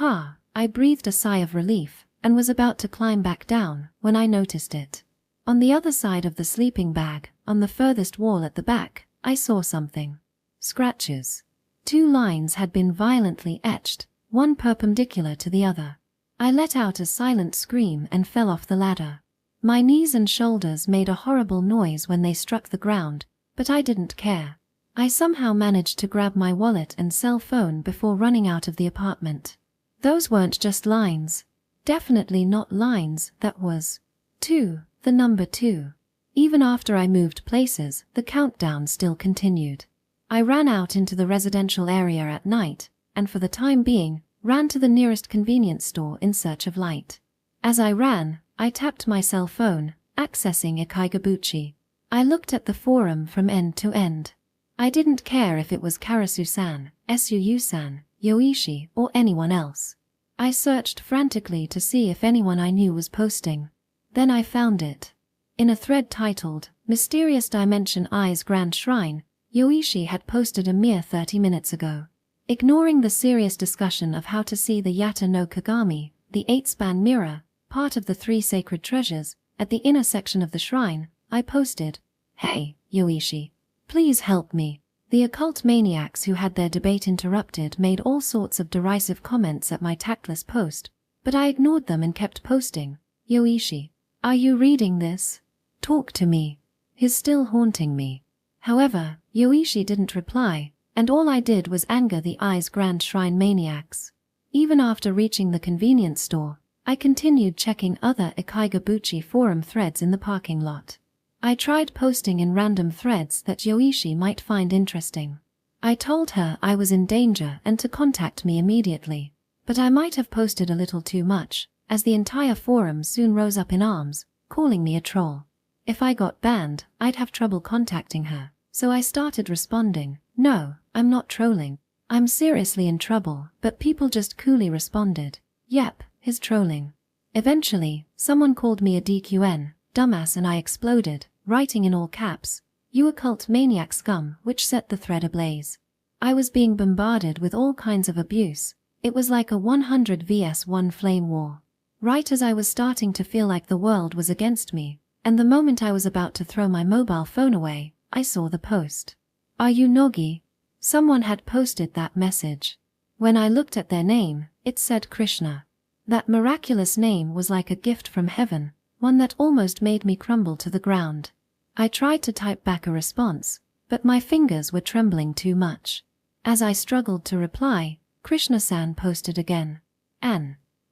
I breathed a sigh of relief, and was about to climb back down, when I noticed it. On the other side of the sleeping bag, on the furthest wall at the back, I saw something. Scratches. 2 lines had been violently etched, one perpendicular to the other. I let out a silent scream and fell off the ladder. My knees and shoulders made a horrible noise when they struck the ground, but I didn't care. I somehow managed to grab my wallet and cell phone before running out of the apartment. Those weren't just lines. Definitely not lines, that was 2, the number 2. Even after I moved places, the countdown still continued. I ran out into the residential area at night, and for the time being, ran to the nearest convenience store in search of light. As I ran, I tapped my cell phone, accessing Ikaigabuchi. I looked at the forum from end to end. I didn't care if it was Karasu-san, Suu-san, Yoichi, or anyone else. I searched frantically to see if anyone I knew was posting. Then I found it. In a thread titled, Mysterious Dimension I's Grand Shrine, Yoichi had posted a mere 30 minutes ago. Ignoring the serious discussion of how to see the Yata no Kagami, the 8-span mirror, part of the 3 sacred treasures, at the inner section of the shrine, I posted, "Hey, Yoichi. Please help me." The occult maniacs who had their debate interrupted made all sorts of derisive comments at my tactless post, but I ignored them and kept posting, "Yoichi, are you reading this? Talk to me. He's still haunting me." However, Yoichi didn't reply, and all I did was anger the I's Grand Shrine maniacs. Even after reaching the convenience store, I continued checking other Ikaigabuchi forum threads in the parking lot. I tried posting in random threads that Yoichi might find interesting. I told her I was in danger and to contact me immediately, but I might have posted a little too much, as the entire forum soon rose up in arms, calling me a troll. If I got banned, I'd have trouble contacting her, so I started responding, "No, I'm not trolling. I'm seriously in trouble," but people just coolly responded, "Yep, he's trolling." Eventually, someone called me a DQN, dumbass, and I exploded, writing in all caps, "You occult maniac scum," which set the thread ablaze. I was being bombarded with all kinds of abuse. It was like a 100 vs 1 flame war. Right as I was starting to feel like the world was against me, and the moment I was about to throw my mobile phone away, I saw the post. "Are you Nogi?" Someone had posted that message. When I looked at their name, it said Krishna. That miraculous name was like a gift from heaven, one that almost made me crumble to the ground. I tried to type back a response, but my fingers were trembling too much. As I struggled to reply, Krishna-san posted again.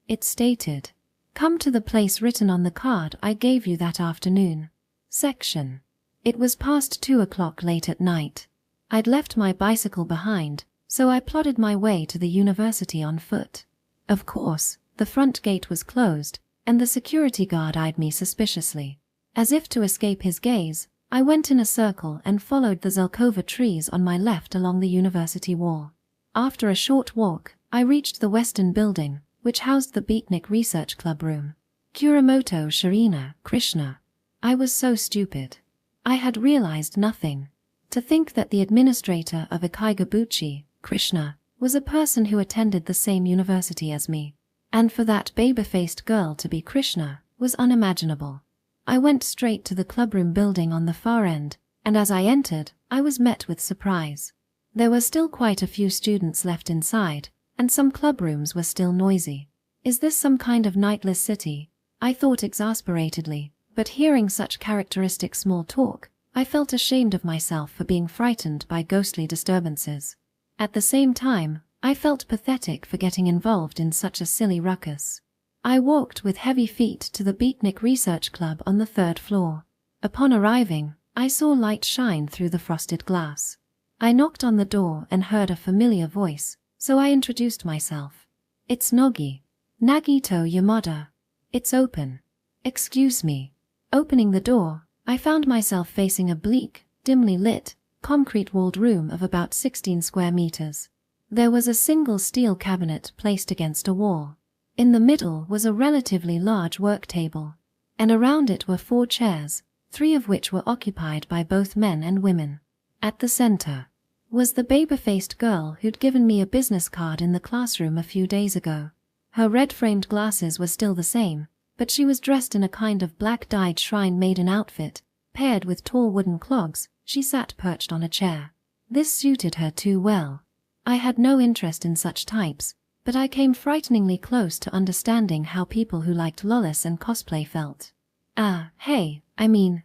It stated, "Come to the place written on the card I gave you that afternoon. Section." It was past 2 o'clock late at night. I'd left my bicycle behind, so I plodded my way to the university on foot. Of course, the front gate was closed, and the security guard eyed me suspiciously. As if to escape his gaze, I went in a circle and followed the Zelkova trees on my left along the university wall. After a short walk, I reached the western building, which housed the Beatnik Research Club room. Kuramoto Shirina, Krishna. I was so stupid. I had realized nothing. To think that the administrator of Ikaigabuchi, Krishna, was a person who attended the same university as me. And for that baby-faced girl to be Krishna was unimaginable. I went straight to the clubroom building on the far end, and as I entered, I was met with surprise. There were still quite a few students left inside, and some clubrooms were still noisy. Is this some kind of nightless city? I thought exasperatedly, but hearing such characteristic small talk, I felt ashamed of myself for being frightened by ghostly disturbances. At the same time, I felt pathetic for getting involved in such a silly ruckus. I walked with heavy feet to the Beatnik Research Club on the 3rd floor. Upon arriving, I saw light shine through the frosted glass. I knocked on the door and heard a familiar voice, so I introduced myself. It's Nogi. Nagito Yamada. It's open. Excuse me. Opening the door, I found myself facing a bleak, dimly lit, concrete-walled room of about 16 square meters. There was a single steel cabinet placed against a wall. In the middle was a relatively large work table, and around it were 4 chairs, 3 of which were occupied by both men and women. At the center was the baby-faced girl who'd given me a business card in the classroom a few days ago. Her red-framed glasses were still the same, but she was dressed in a kind of black-dyed shrine maiden outfit. Paired with tall wooden clogs, she sat perched on a chair. This suited her too well. I had no interest in such types, but I came frighteningly close to understanding how people who liked lolis and cosplay felt.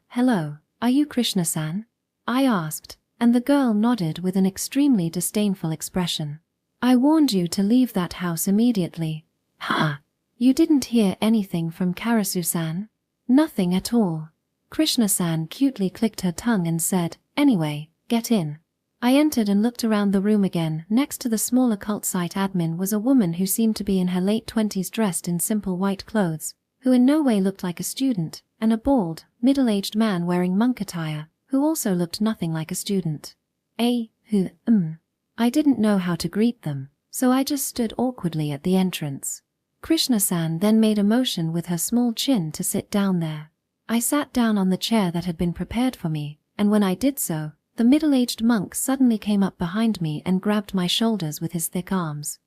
Hello, are you Krishna-san? I asked, and the girl nodded with an extremely disdainful expression. I warned you to leave that house immediately. Ha! You didn't hear anything from Karasu-san? Nothing at all. Krishna-san cutely clicked her tongue and said, anyway, get in. I entered and looked around the room again. Next to the small occult site admin was a woman who seemed to be in her late 20s dressed in simple white clothes, who in no way looked like a student, and a bald, middle-aged man wearing monk attire, who also looked nothing like a student. I didn't know how to greet them, so I just stood awkwardly at the entrance. Krishna-san then made a motion with her small chin to sit down there. I sat down on the chair that had been prepared for me, and when I did so, the middle-aged monk suddenly came up behind me and grabbed my shoulders with his thick arms.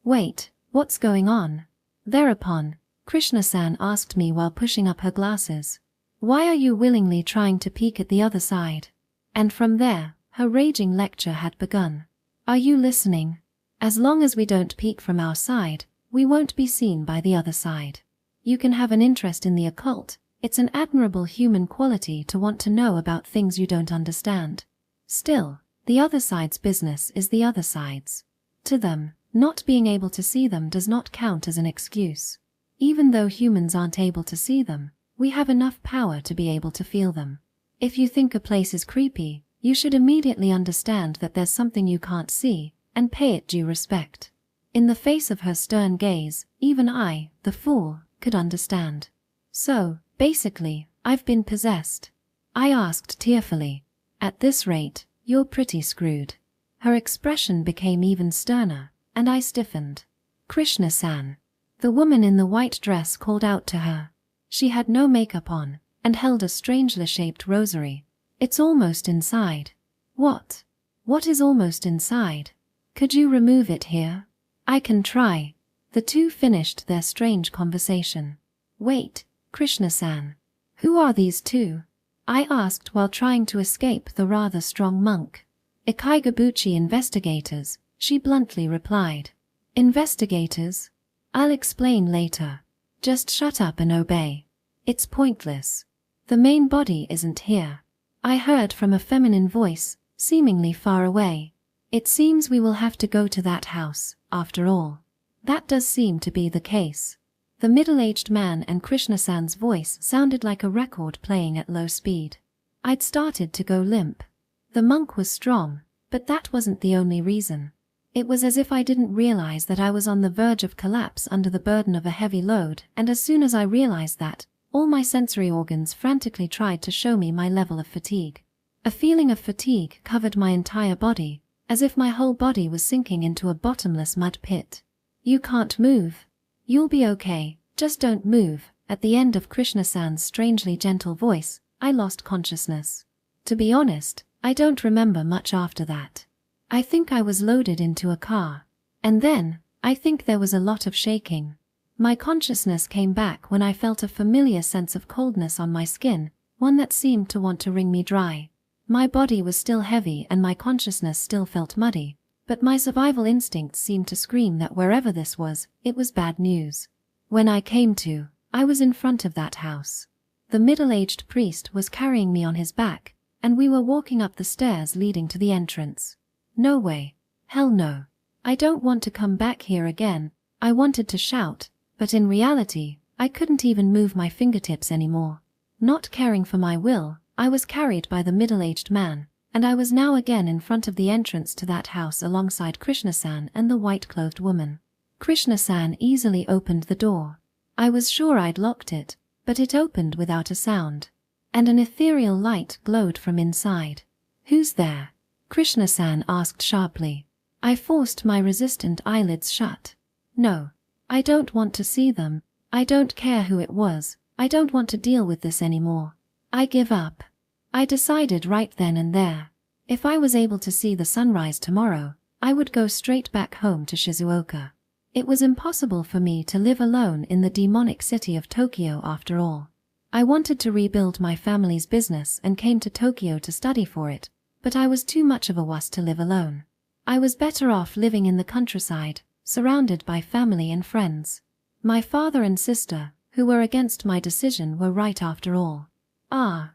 Wait, what's going on? Thereupon, Krishna-san asked me while pushing up her glasses. Why are you willingly trying to peek at the other side? And from there, her raging lecture had begun. Are you listening? As long as we don't peek from our side, we won't be seen by the other side. You can have an interest in the occult. It's an admirable human quality to want to know about things you don't understand. Still, the other side's business is the other side's. To them, not being able to see them does not count as an excuse. Even though humans aren't able to see them, we have enough power to be able to feel them. If you think a place is creepy, you should immediately understand that there's something you can't see, and pay it due respect. In the face of her stern gaze, even I, the fool, could understand. So, basically, I've been possessed. I asked tearfully. At this rate, you're pretty screwed. Her expression became even sterner, and I stiffened. Krishna-san. The woman in the white dress called out to her. She had no makeup on, and held a strangely shaped rosary. It's almost inside. What? What is almost inside? Could you remove it here? I can try. The two finished their strange conversation. Wait, Krishna-san. Who are these two? I asked while trying to escape the rather strong monk. Ikaigabuchi investigators, she bluntly replied. Investigators? I'll explain later. Just shut up and obey. It's pointless. The main body isn't here. I heard from a feminine voice, seemingly far away. It seems we will have to go to that house, after all. That does seem to be the case. The middle-aged man and Krishna-san's voice sounded like a record playing at low speed. I'd started to go limp. The monk was strong, but that wasn't the only reason. It was as if I didn't realize that I was on the verge of collapse under the burden of a heavy load, and as soon as I realized that, all my sensory organs frantically tried to show me my level of fatigue. A feeling of fatigue covered my entire body, as if my whole body was sinking into a bottomless mud pit. You can't move. You'll be okay, just don't move. At the end of Krishna-san's strangely gentle voice, I lost consciousness. To be honest, I don't remember much after that. I think I was loaded into a car. And then, I think there was a lot of shaking. My consciousness came back when I felt a familiar sense of coldness on my skin, one that seemed to want to wring me dry. My body was still heavy and my consciousness still felt muddy, but my survival instincts seemed to scream that wherever this was, it was bad news. When I came to, I was in front of that house. The middle-aged priest was carrying me on his back, and we were walking up the stairs leading to the entrance. No way. Hell no. I don't want to come back here again. I wanted to shout, but in reality, I couldn't even move my fingertips anymore. Not caring for my will, I was carried by the middle-aged man, and I was now again in front of the entrance to that house alongside Krishna-san and the white-clothed woman. Krishna-san easily opened the door. I was sure I'd locked it, but it opened without a sound, and an ethereal light glowed from inside. "Who's there?" Krishna-san asked sharply. I forced my resistant eyelids shut. "No. I don't want to see them. I don't care who it was. I don't want to deal with this anymore. I give up." I decided right then and there. If I was able to see the sunrise tomorrow, I would go straight back home to Shizuoka. It was impossible for me to live alone in the demonic city of Tokyo after all. I wanted to rebuild my family's business and came to Tokyo to study for it, but I was too much of a wuss to live alone. I was better off living in the countryside, surrounded by family and friends. My father and sister, who were against my decision, were right after all.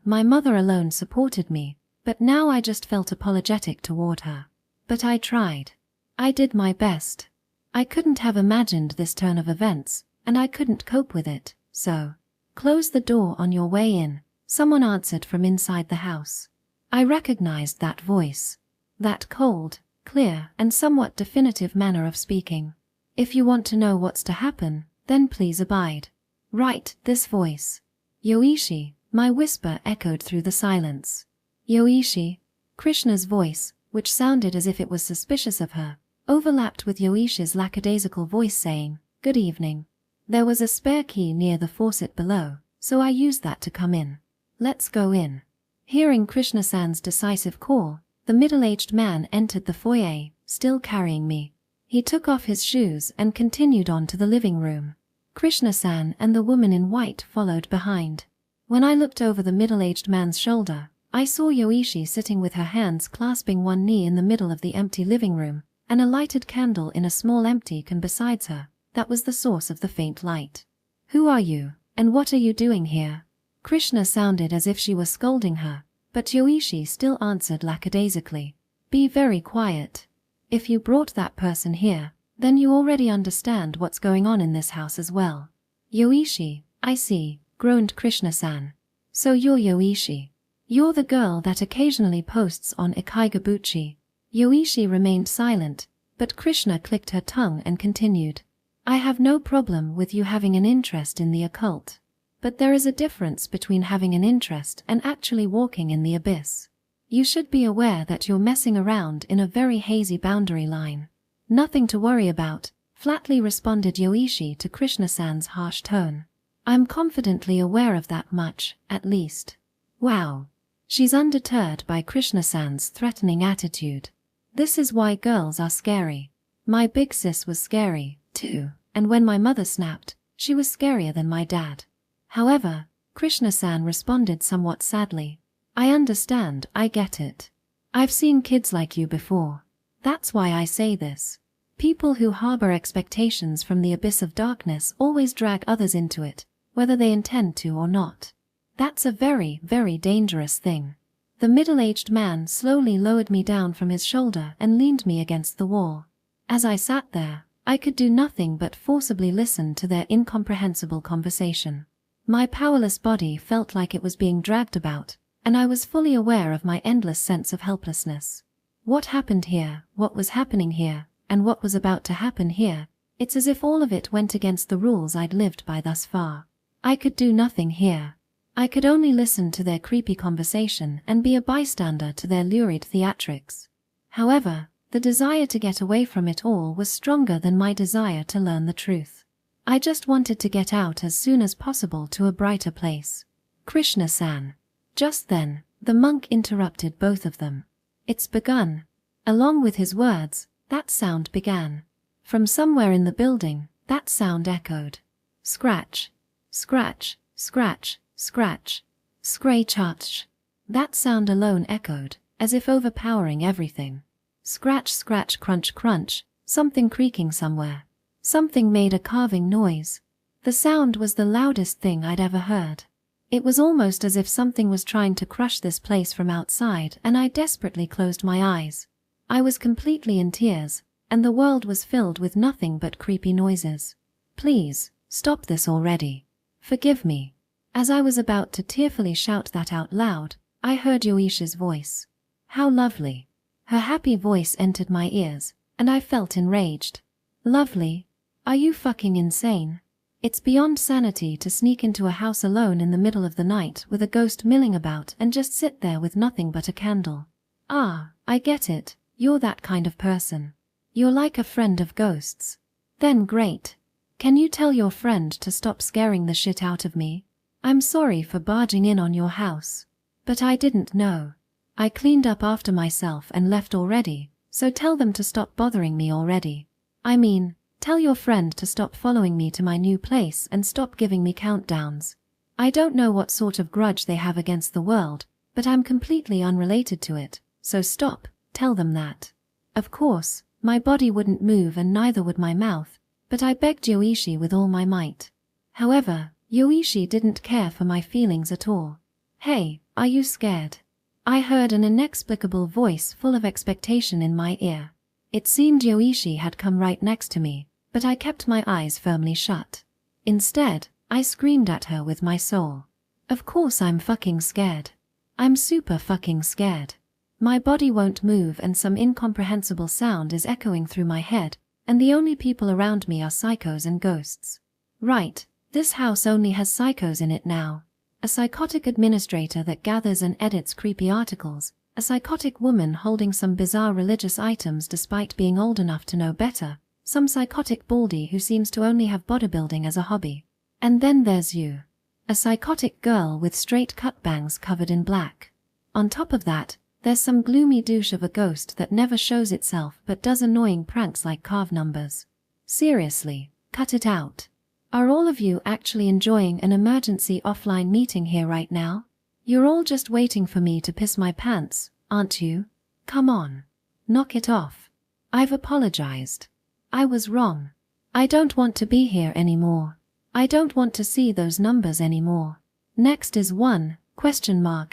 My mother alone supported me, but now I just felt apologetic toward her. But I tried. I did my best. I couldn't have imagined this turn of events, and I couldn't cope with it, so. "Close the door on your way in," someone answered from inside the house. I recognized that voice. That cold, clear, and somewhat definitive manner of speaking. "If you want to know what's to happen, then please abide." Right, this voice. "Yoichi," my whisper echoed through the silence. "Yoichi?" Krishna's voice, which sounded as if it was suspicious of her, overlapped with Yoichi's lackadaisical voice saying, "Good evening." There was a spare key near the faucet below, so I used that to come in. "Let's go in." Hearing Krishna-san's decisive call, the middle-aged man entered the foyer, still carrying me. He took off his shoes and continued on to the living room. Krishna-san and the woman in white followed behind. When I looked over the middle-aged man's shoulder, I saw Yoichi sitting with her hands clasping one knee in the middle of the empty living room, and a lighted candle in a small empty can besides her. That was the source of the faint light. "Who are you, and what are you doing here?" Krishna sounded as if she was scolding her, but Yoichi still answered lackadaisically, "Be very quiet. If you brought that person here, then you already understand what's going on in this house as well." "Yoichi, I see," groaned Krishna-san. "So you're Yoichi. You're the girl that occasionally posts on Ikaigabuchi." Yoichi remained silent, but Krishna clicked her tongue and continued. "I have no problem with you having an interest in the occult. But there is a difference between having an interest and actually walking in the abyss. You should be aware that you're messing around in a very hazy boundary line." "Nothing to worry about," flatly responded Yoichi to Krishna-san's harsh tone. "I'm confidently aware of that much, at least." Wow. She's undeterred by Krishna-san's threatening attitude. This is why girls are scary. My big sis was scary, too, and when my mother snapped, she was scarier than my dad. However, Krishna-san responded somewhat sadly. "I understand, I get it. I've seen kids like you before. That's why I say this. People who harbor expectations from the abyss of darkness always drag others into it, whether they intend to or not. That's a very, very dangerous thing." The middle-aged man slowly lowered me down from his shoulder and leaned me against the wall. As I sat there, I could do nothing but forcibly listen to their incomprehensible conversation. My powerless body felt like it was being dragged about, and I was fully aware of my endless sense of helplessness. What happened here, what was happening here, and what was about to happen here, it's as if all of it went against the rules I'd lived by thus far. I could do nothing here. I could only listen to their creepy conversation and be a bystander to their lurid theatrics. However, the desire to get away from it all was stronger than my desire to learn the truth. I just wanted to get out as soon as possible to a brighter place. "Krishna-san." Just then, the monk interrupted both of them. "It's begun." Along with his words, that sound began. From somewhere in the building, that sound echoed. Scratch. Scratch, scratch, scratch. Scratch. That sound alone echoed, as if overpowering everything. Scratch, scratch, crunch, crunch, something creaking somewhere. Something made a carving noise. The sound was the loudest thing I'd ever heard. It was almost as if something was trying to crush this place from outside, and I desperately closed my eyes. I was completely in tears, and the world was filled with nothing but creepy noises. "Please, stop this already. Forgive me." As I was about to tearfully shout that out loud, I heard Yoishi's voice. How lovely. Her happy voice entered my ears, and I felt enraged. Lovely? Are you fucking insane? It's beyond sanity to sneak into a house alone in the middle of the night with a ghost milling about and just sit there with nothing but a candle. Ah, I get it, you're that kind of person. You're like a friend of ghosts. Then great. Can you tell your friend to stop scaring the shit out of me? I'm sorry for barging in on your house. But I didn't know. I cleaned up after myself and left already, so tell them to stop bothering me already. I mean, tell your friend to stop following me to my new place and stop giving me countdowns. I don't know what sort of grudge they have against the world, but I'm completely unrelated to it, so stop, tell them that. Of course, my body wouldn't move and neither would my mouth, but I begged Yoichi with all my might. However, Yoichi didn't care for my feelings at all. Hey, are you scared? I heard an inexplicable voice full of expectation in my ear. It seemed Yoichi had come right next to me, but I kept my eyes firmly shut. Instead, I screamed at her with my soul. Of course I'm fucking scared. I'm super fucking scared. My body won't move and some incomprehensible sound is echoing through my head, and the only people around me are psychos and ghosts. Right, this house only has psychos in it now. A psychotic administrator that gathers and edits creepy articles, a psychotic woman holding some bizarre religious items despite being old enough to know better, some psychotic baldy who seems to only have bodybuilding as a hobby. And then there's you. A psychotic girl with straight cut bangs covered in black. On top of that, there's some gloomy douche of a ghost that never shows itself but does annoying pranks like carve numbers. Seriously, cut it out. Are all of you actually enjoying an emergency offline meeting here right now? You're all just waiting for me to piss my pants, aren't you? Come on. Knock it off. I've apologized. I was wrong. I don't want to be here anymore. I don't want to see those numbers anymore. Next is 1, ?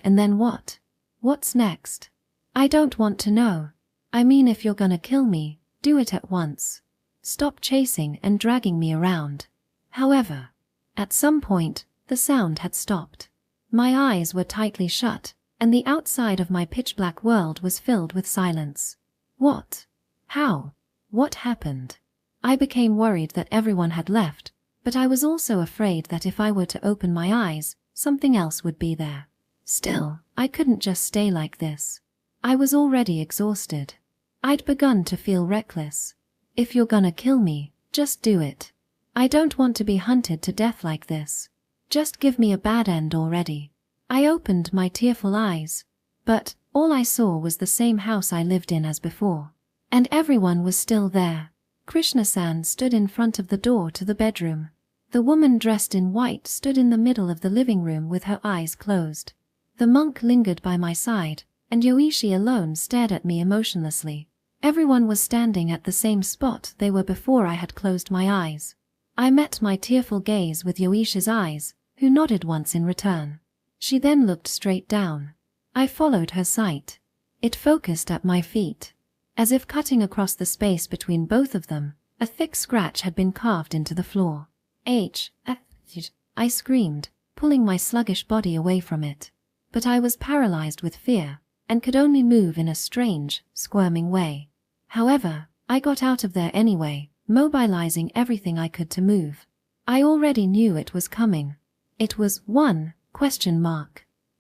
And then what? What's next? I don't want to know. I mean, if you're gonna kill me, do it at once. Stop chasing and dragging me around. However, at some point, the sound had stopped. My eyes were tightly shut, and the outside of my pitch-black world was filled with silence. What? How? What happened? I became worried that everyone had left, but I was also afraid that if I were to open my eyes, something else would be there. Still, I couldn't just stay like this. I was already exhausted. I'd begun to feel reckless. If you're gonna kill me, just do it. I don't want to be hunted to death like this. Just give me a bad end already. I opened my tearful eyes, but all I saw was the same house I lived in as before. And everyone was still there. Krishna-san stood in front of the door to the bedroom. The woman dressed in white stood in the middle of the living room with her eyes closed. The monk lingered by my side, and Yoichi alone stared at me emotionlessly. Everyone was standing at the same spot they were before I had closed my eyes. I met my tearful gaze with Yoishi's eyes, who nodded once in return. She then looked straight down. I followed her sight. It focused at my feet. As if cutting across the space between both of them, a thick scratch had been carved into the floor. I screamed, pulling my sluggish body away from it. But I was paralyzed with fear, and could only move in a strange, squirming way. However, I got out of there anyway, mobilizing everything I could to move. I already knew it was coming. It was 1?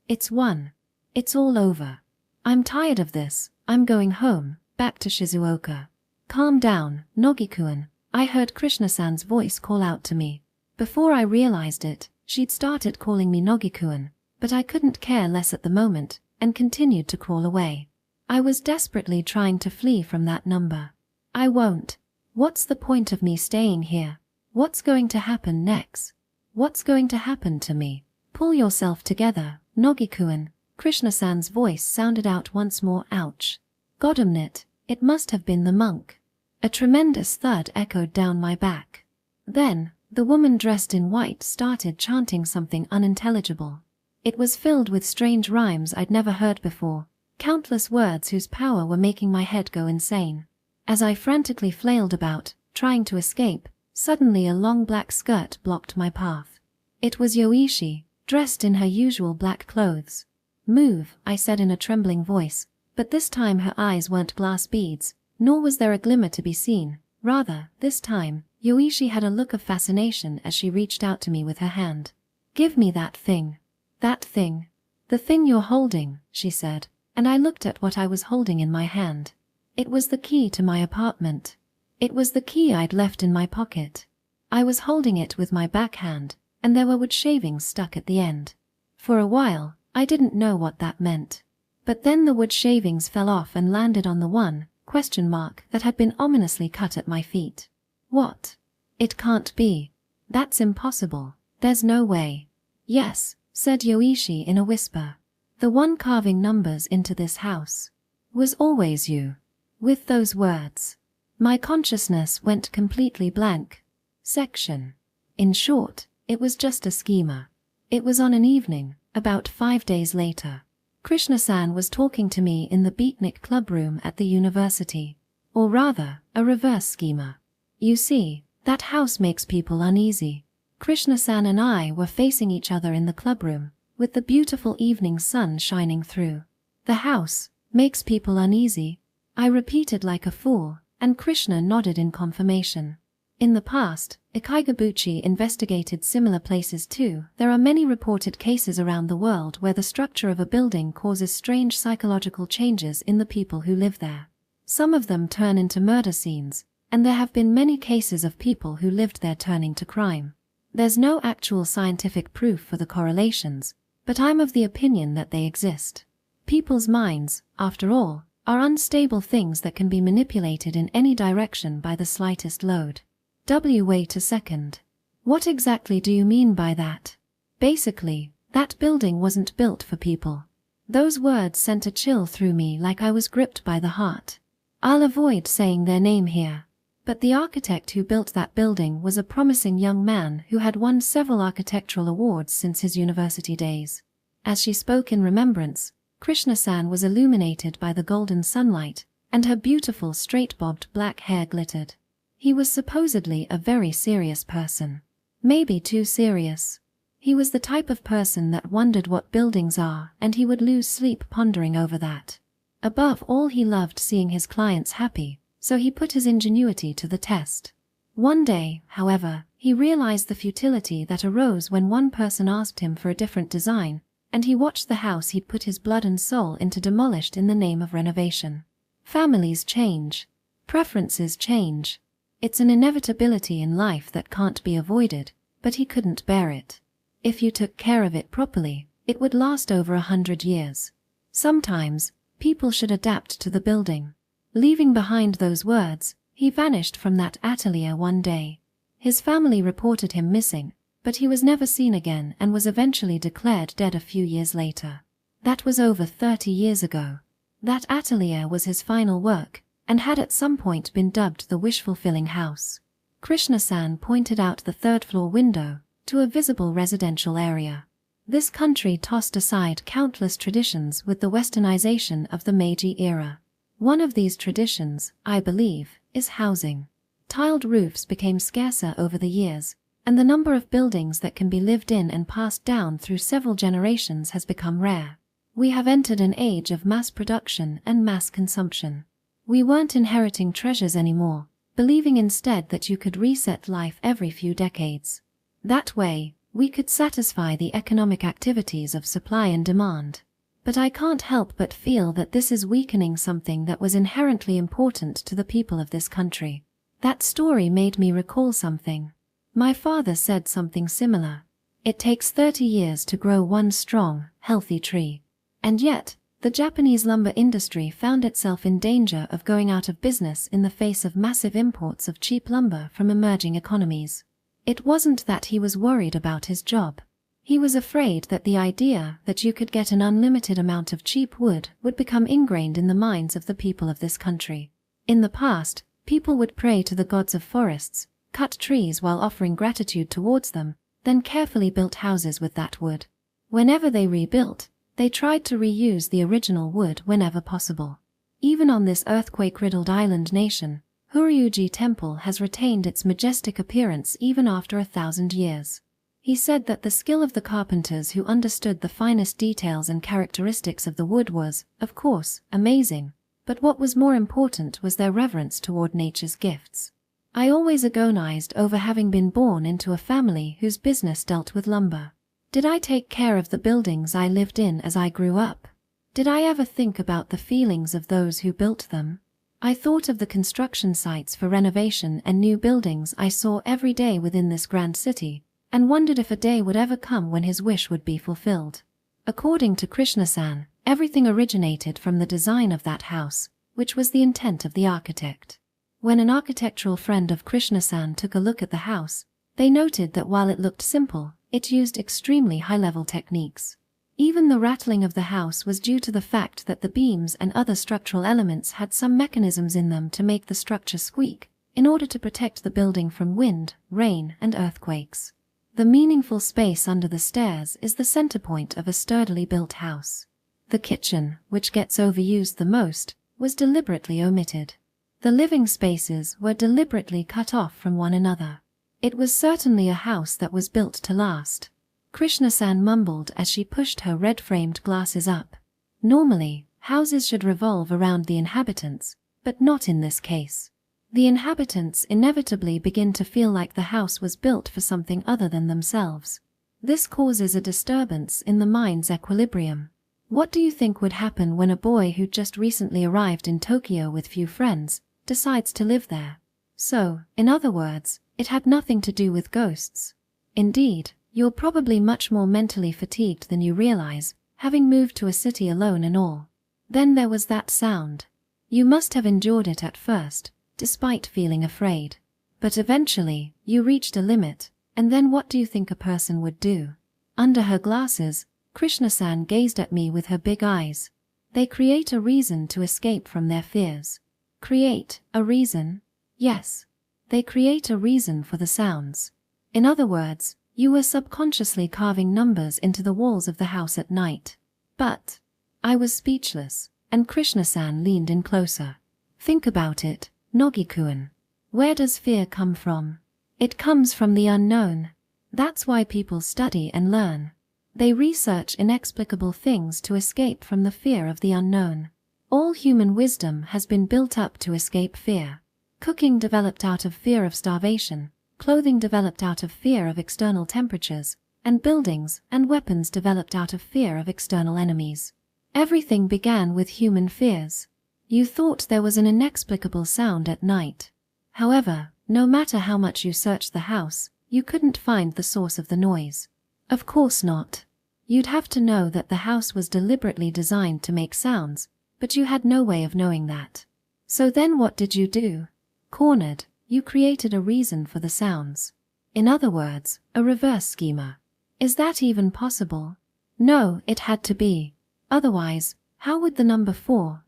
It's 1. It's all over. I'm tired of this. I'm going home, back to Shizuoka. Calm down, Nogikuan. I heard Krishna-san's voice call out to me. Before I realized it, she'd started calling me Nogikuan, but I couldn't care less at the moment, and continued to crawl away. I was desperately trying to flee from that number. I won't. What's the point of me staying here? What's going to happen next? What's going to happen to me? Pull yourself together, Nogikuan. Krishna-san's voice sounded out once more. Ouch. Goddammit, it must have been the monk. A tremendous thud echoed down my back. Then, the woman dressed in white started chanting something unintelligible. It was filled with strange rhymes I'd never heard before, countless words whose power were making my head go insane. As I frantically flailed about, trying to escape, suddenly a long black skirt blocked my path. It was Yoichi, dressed in her usual black clothes. Move, I said in a trembling voice, but this time her eyes weren't glass beads, nor was there a glimmer to be seen. Rather, this time, Yoichi had a look of fascination as she reached out to me with her hand. Give me that thing. That thing. The thing you're holding, she said, and I looked at what I was holding in my hand. It was the key to my apartment. It was the key I'd left in my pocket. I was holding it with my backhand, and there were wood shavings stuck at the end. For a while, I didn't know what that meant. But then the wood shavings fell off and landed on the question mark that had been ominously cut at my feet. What? It can't be. That's impossible. There's no way. Yes, said Yoichi in a whisper. The one carving numbers into this house was always you. With those words, my consciousness went completely blank. Section. In short, it was just a schema. It was on an evening, about 5 days later. Krishna-san was talking to me in the beatnik club room at the university. Or rather, a reverse schema. You see, that house makes people uneasy. Krishna-san and I were facing each other in the club room, with the beautiful evening sun shining through. The house makes people uneasy, I repeated like a fool, and Krishna nodded in confirmation. In the past, Ikaigabuchi investigated similar places too. There are many reported cases around the world where the structure of a building causes strange psychological changes in the people who live there. Some of them turn into murder scenes, and there have been many cases of people who lived there turning to crime. There's no actual scientific proof for the correlations, but I'm of the opinion that they exist. People's minds, after all, are unstable things that can be manipulated in any direction by the slightest load. Wait a second. What exactly do you mean by that? Basically, that building wasn't built for people. Those words sent a chill through me like I was gripped by the heart. I'll avoid saying their name here. But the architect who built that building was a promising young man who had won several architectural awards since his university days. As she spoke in remembrance, Krishna-san was illuminated by the golden sunlight, and her beautiful straight-bobbed black hair glittered. He was supposedly a very serious person. Maybe too serious. He was the type of person that wondered what buildings are, and he would lose sleep pondering over that. Above all, he loved seeing his clients happy, so he put his ingenuity to the test. One day, however, he realized the futility that arose when one person asked him for a different design, and he watched the house he'd put his blood and soul into demolished in the name of renovation. Families change. Preferences change. It's an inevitability in life that can't be avoided, but he couldn't bear it. If you took care of it properly, it would last over 100 years. Sometimes, people should adapt to the building. Leaving behind those words, he vanished from that atelier one day. His family reported him missing, but he was never seen again and was eventually declared dead a few years later. That was over 30 years ago. That atelier was his final work, and had at some point been dubbed the wish-fulfilling house. Krishna-san pointed out the third-floor window to a visible residential area. This country tossed aside countless traditions with the westernization of the Meiji era. One of these traditions, I believe, is housing. Tiled roofs became scarcer over the years, and the number of buildings that can be lived in and passed down through several generations has become rare. We have entered an age of mass production and mass consumption. We weren't inheriting treasures anymore, believing instead that you could reset life every few decades. That way, we could satisfy the economic activities of supply and demand. But I can't help but feel that this is weakening something that was inherently important to the people of this country. That story made me recall something. My father said something similar. It takes 30 years to grow one strong, healthy tree. And yet, the Japanese lumber industry found itself in danger of going out of business in the face of massive imports of cheap lumber from emerging economies. It wasn't that he was worried about his job. He was afraid that the idea that you could get an unlimited amount of cheap wood would become ingrained in the minds of the people of this country. In the past, people would pray to the gods of forests, cut trees while offering gratitude towards them, then carefully built houses with that wood. Whenever they rebuilt, they tried to reuse the original wood whenever possible. Even on this earthquake-riddled island nation, Horyuji Temple has retained its majestic appearance even after 1,000 years. He said that the skill of the carpenters who understood the finest details and characteristics of the wood was, of course, amazing, but what was more important was their reverence toward nature's gifts. I always agonized over having been born into a family whose business dealt with lumber. Did I take care of the buildings I lived in as I grew up? Did I ever think about the feelings of those who built them? I thought of the construction sites for renovation and new buildings I saw every day within this grand city, and wondered if a day would ever come when his wish would be fulfilled. According to Krishna-san, everything originated from the design of that house, which was the intent of the architect. When an architectural friend of Krishna-san took a look at the house, they noted that while it looked simple, it used extremely high-level techniques. Even the rattling of the house was due to the fact that the beams and other structural elements had some mechanisms in them to make the structure squeak, in order to protect the building from wind, rain, and earthquakes. The meaningful space under the stairs is the center point of a sturdily built house. The kitchen, which gets overused the most, was deliberately omitted. The living spaces were deliberately cut off from one another. It was certainly a house that was built to last. Krishna-san mumbled as she pushed her red-framed glasses up. Normally, houses should revolve around the inhabitants, but not in this case. The inhabitants inevitably begin to feel like the house was built for something other than themselves. This causes a disturbance in the mind's equilibrium. What do you think would happen when a boy who just recently arrived in Tokyo with few friends decides to live there? So, in other words, it had nothing to do with ghosts. Indeed, you're probably much more mentally fatigued than you realize, having moved to a city alone and all. Then there was that sound. You must have endured it at first, despite feeling afraid. But eventually, you reached a limit, and then what do you think a person would do? Under her glasses, Krishna-san gazed at me with her big eyes. They create a reason to escape from their fears. Create a reason? Yes. They create a reason for the sounds. In other words, you were subconsciously carving numbers into the walls of the house at night. But I was speechless, and Krishna-san leaned in closer. Think about it, Nogi-kun. Where does fear come from? It comes from the unknown. That's why people study and learn. They research inexplicable things to escape from the fear of the unknown. All human wisdom has been built up to escape fear. Cooking developed out of fear of starvation, clothing developed out of fear of external temperatures, and buildings and weapons developed out of fear of external enemies. Everything began with human fears. You thought there was an inexplicable sound at night. However, no matter how much you searched the house, you couldn't find the source of the noise. Of course not. You'd have to know that the house was deliberately designed to make sounds, but you had no way of knowing that. So then what did you do? Cornered, you created a reason for the sounds. In other words, a reverse schema. Is that even possible? No, it had to be. Otherwise, how would the number 4,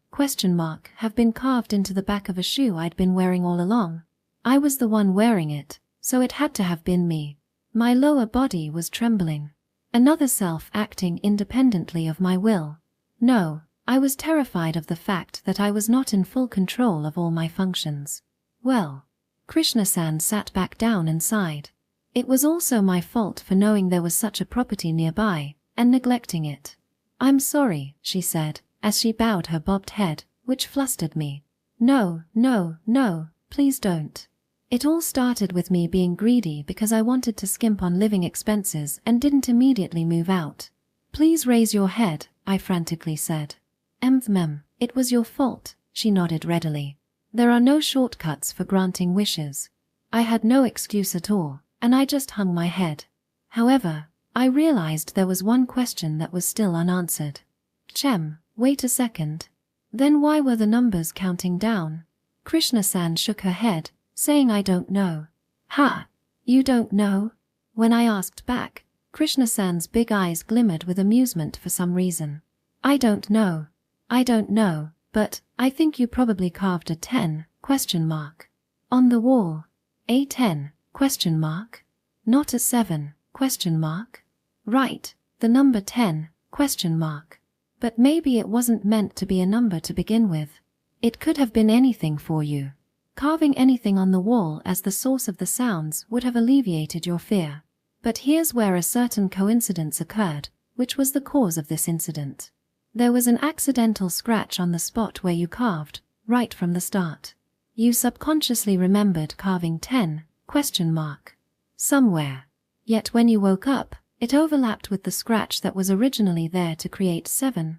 have been carved into the back of a shoe I'd been wearing all along? I was the one wearing it, so it had to have been me. My lower body was trembling. Another self acting independently of my will. No, I was terrified of the fact that I was not in full control of all my functions. Well, Krishna-san sat back down and sighed. It was also my fault for knowing there was such a property nearby, and neglecting it. I'm sorry, she said, as she bowed her bobbed head, which flustered me. No, no, no, please don't. It all started with me being greedy because I wanted to skimp on living expenses and didn't immediately move out. Please raise your head, I frantically said. It was your fault, she nodded readily. There are no shortcuts for granting wishes. I had no excuse at all, and I just hung my head. However, I realized there was one question that was still unanswered. Wait a second. Then why were the numbers counting down? Krishna-san shook her head, saying I don't know. Ha! You don't know? When I asked back, Krishna-san's big eyes glimmered with amusement for some reason. I don't know, but I think you probably carved a 10? On the wall. A 10? Not a 7? Right, the number 10? But maybe it wasn't meant to be a number to begin with. It could have been anything for you. Carving anything on the wall as the source of the sounds would have alleviated your fear. But here's where a certain coincidence occurred, which was the cause of this incident. There was an accidental scratch on the spot where you carved, right from the start. You subconsciously remembered carving 10, somewhere. Yet when you woke up, it overlapped with the scratch that was originally there to create 7,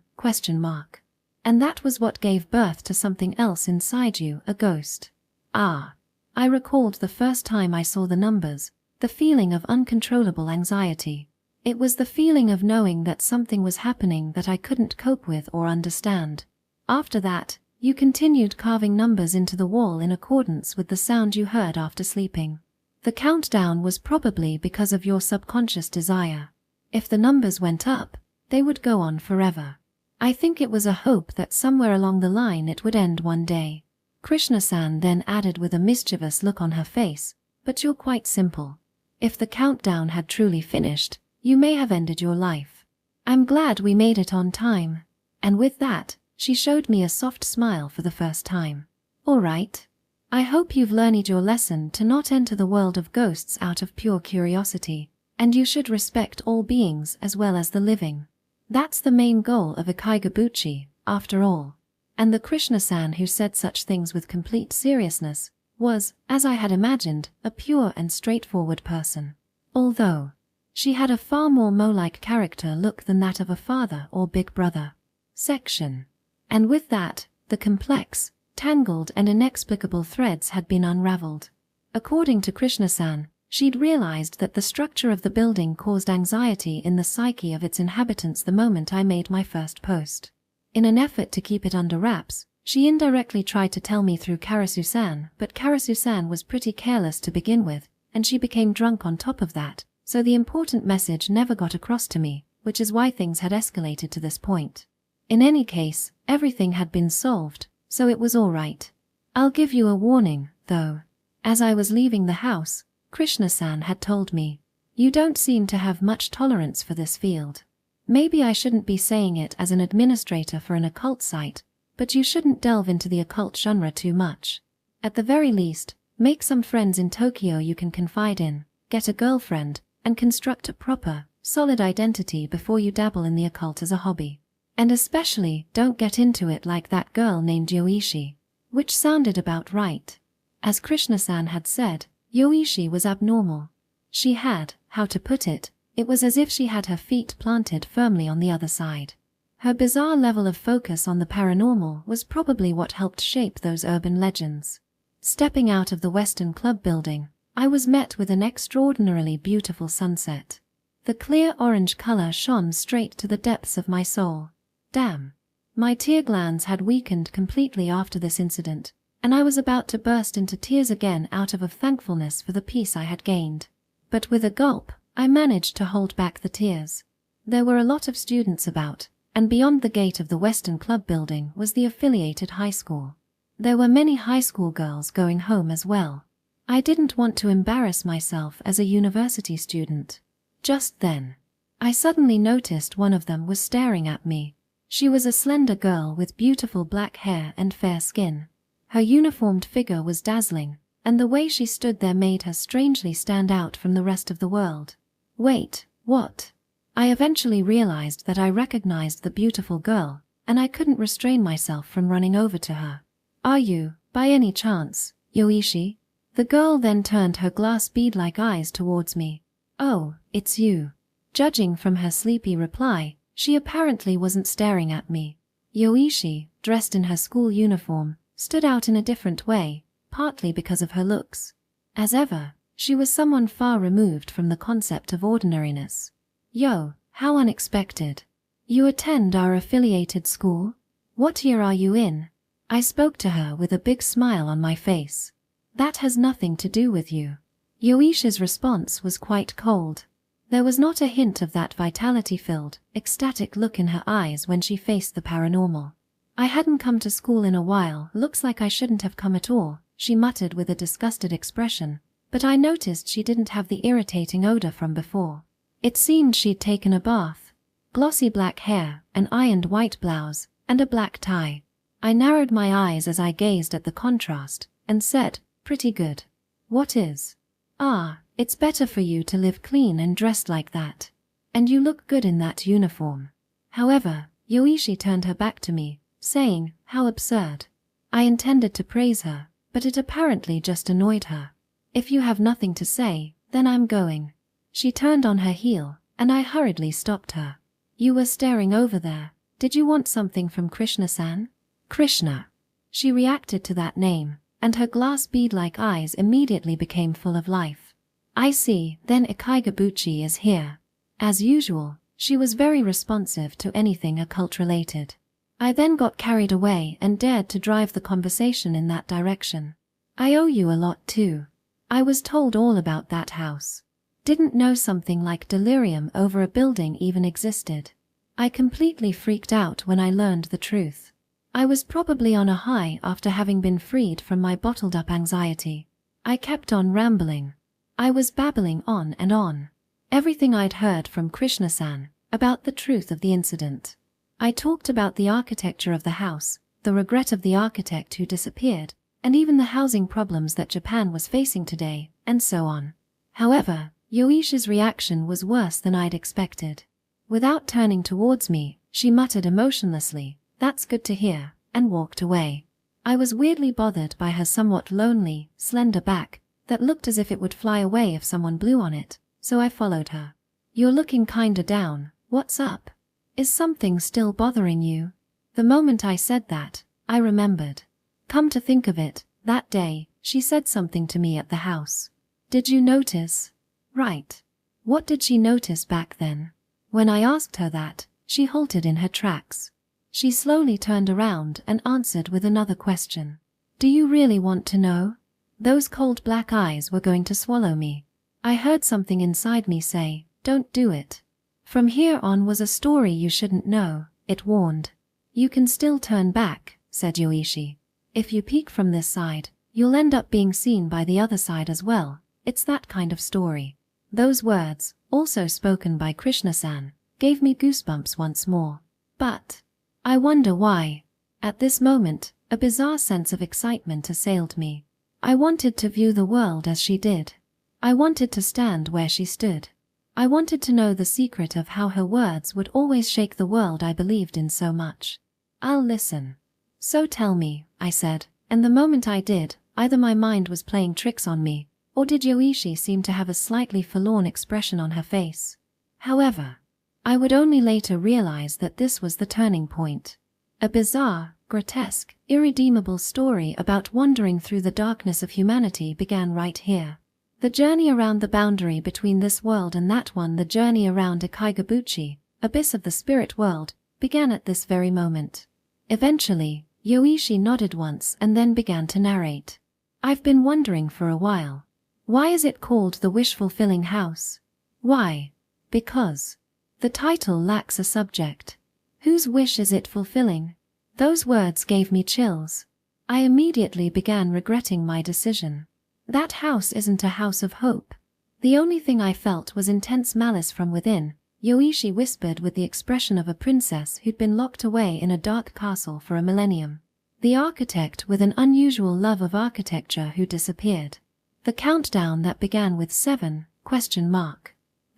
And that was what gave birth to something else inside you, a ghost. I recalled the first time I saw the numbers, the feeling of uncontrollable anxiety. It was the feeling of knowing that something was happening that I couldn't cope with or understand. After that, you continued carving numbers into the wall in accordance with the sound you heard after sleeping. The countdown was probably because of your subconscious desire. If the numbers went up, they would go on forever. I think it was a hope that somewhere along the line it would end one day. Krishna-san then added with a mischievous look on her face, "But you're quite simple. If the countdown had truly finished, you may have ended your life. I'm glad we made it on time." And with that, she showed me a soft smile for the first time. "All right. I hope you've learned your lesson to not enter the world of ghosts out of pure curiosity, and you should respect all beings as well as the living. That's the main goal of Ikaigabuchi, after all." And the Krishna-san who said such things with complete seriousness was, as I had imagined, a pure and straightforward person. Although she had a far more Mo-like character look than that of a father or big brother. Section. And with that, the complex, tangled and inexplicable threads had been unraveled. According to Krishna-san, she'd realized that the structure of the building caused anxiety in the psyche of its inhabitants the moment I made my first post. In an effort to keep it under wraps, she indirectly tried to tell me through Karasu-san, but Karasu-san was pretty careless to begin with, and she became drunk on top of that, so the important message never got across to me, which is why things had escalated to this point. In any case, everything had been solved, so it was all right. I'll give you a warning, though. As I was leaving the house, Krishna-san had told me, "You don't seem to have much tolerance for this field. Maybe I shouldn't be saying it as an administrator for an occult site, but you shouldn't delve into the occult genre too much. At the very least, make some friends in Tokyo you can confide in, get a girlfriend, and construct a proper, solid identity before you dabble in the occult as a hobby. And especially don't get into it like that girl named Yoichi." Which sounded about right. As Krishna-san had said, Yoichi was abnormal. She had, how to put it, it was as if she had her feet planted firmly on the other side. Her bizarre level of focus on the paranormal was probably what helped shape those urban legends. Stepping out of the Western Club building, I was met with an extraordinarily beautiful sunset. The clear orange color shone straight to the depths of my soul. Damn. My tear glands had weakened completely after this incident, and I was about to burst into tears again out of thankfulness for the peace I had gained. But with a gulp, I managed to hold back the tears. There were a lot of students about, and beyond the gate of the Western Club building was the affiliated high school. There were many high school girls going home as well. I didn't want to embarrass myself as a university student. Just then, I suddenly noticed one of them was staring at me. She was a slender girl with beautiful black hair and fair skin. Her uniformed figure was dazzling, and the way she stood there made her strangely stand out from the rest of the world. Wait, what? I eventually realized that I recognized the beautiful girl, and I couldn't restrain myself from running over to her. "Are you, by any chance, Yoichi?" The girl then turned her glass bead-like eyes towards me. "Oh, it's you." Judging from her sleepy reply, she apparently wasn't staring at me. Yoichi, dressed in her school uniform, stood out in a different way, partly because of her looks. As ever, she was someone far removed from the concept of ordinariness. "Yo, how unexpected. You attend our affiliated school? What year are you in?" I spoke to her with a big smile on my face. "That has nothing to do with you." Yoishi's response was quite cold. There was not a hint of that vitality-filled, ecstatic look in her eyes when she faced the paranormal. "I hadn't come to school in a while, looks like I shouldn't have come at all," she muttered with a disgusted expression, but I noticed she didn't have the irritating odor from before. It seemed she'd taken a bath. Glossy black hair, an ironed white blouse, and a black tie. I narrowed my eyes as I gazed at the contrast, and said, "Pretty good." "What is?" "Ah, It's better for you to live clean and dressed like that. And you look good in that uniform." However, Yoichi turned her back to me, saying, "How absurd." I intended to praise her, but it apparently just annoyed her. "If you have nothing to say, then I'm going." She turned on her heel, and I hurriedly stopped her. "You were staring over there. Did you want something from Krishna-san?" Krishna. She reacted to that name, and her glass bead-like eyes immediately became full of life. "I see, then Ikaigabuchi is here." As usual, she was very responsive to anything occult-related. I then got carried away and dared to drive the conversation in that direction. "I owe you a lot too. I was told all about that house. Didn't know something like delirium over a building even existed. I completely freaked out when I learned the truth. I was probably on a high after having been freed from my bottled-up anxiety. I kept on rambling. I was babbling on and on. Everything I'd heard from Krishna-san about the truth of the incident. I talked about the architecture of the house, the regret of the architect who disappeared, and even the housing problems that Japan was facing today, and so on. However, Yoishi's reaction was worse than I'd expected. Without turning towards me, she muttered emotionlessly, "That's good to hear," and walked away. I was weirdly bothered by her somewhat lonely, slender back that looked as if it would fly away if someone blew on it, so I followed her. "You're looking kinda down. What's up? Is something still bothering you?" The moment I said that, I remembered. Come to think of it, that day, she said something to me at the house. "Did you notice?" Right. What did she notice back then? When I asked her that, she halted in her tracks. She slowly turned around and answered with another question. "Do you really want to know?" Those cold black eyes were going to swallow me. I heard something inside me say, "Don't do it." "From here on was a story you shouldn't know," it warned. "You can still turn back," said Yoichi. "If you peek from this side, you'll end up being seen by the other side as well. It's that kind of story." Those words, also spoken by Krishna-san, gave me goosebumps once more. But I wonder why. At this moment, a bizarre sense of excitement assailed me. I wanted to view the world as she did. I wanted to stand where she stood. I wanted to know the secret of how her words would always shake the world I believed in so much. "I'll listen." "So tell me," I said, and the moment I did, either my mind was playing tricks on me, or did Yoichi seem to have a slightly forlorn expression on her face. However, I would only later realize that this was the turning point. A bizarre, grotesque, irredeemable story about wandering through the darkness of humanity began right here. The journey around the boundary between this world and that one, the journey around Ikaigabuchi, abyss of the spirit world, began at this very moment. Eventually, Yoichi nodded once and then began to narrate. "I've been wondering for a while. Why is it called the wish-fulfilling house? Why? Because the title lacks a subject. Whose wish is it fulfilling?" Those words gave me chills. I immediately began regretting my decision. That house isn't a house of hope. The only thing I felt was intense malice from within, Yoichi whispered with the expression of a princess who'd been locked away in a dark castle for a millennium. The architect with an unusual love of architecture who disappeared. The countdown that began with 7?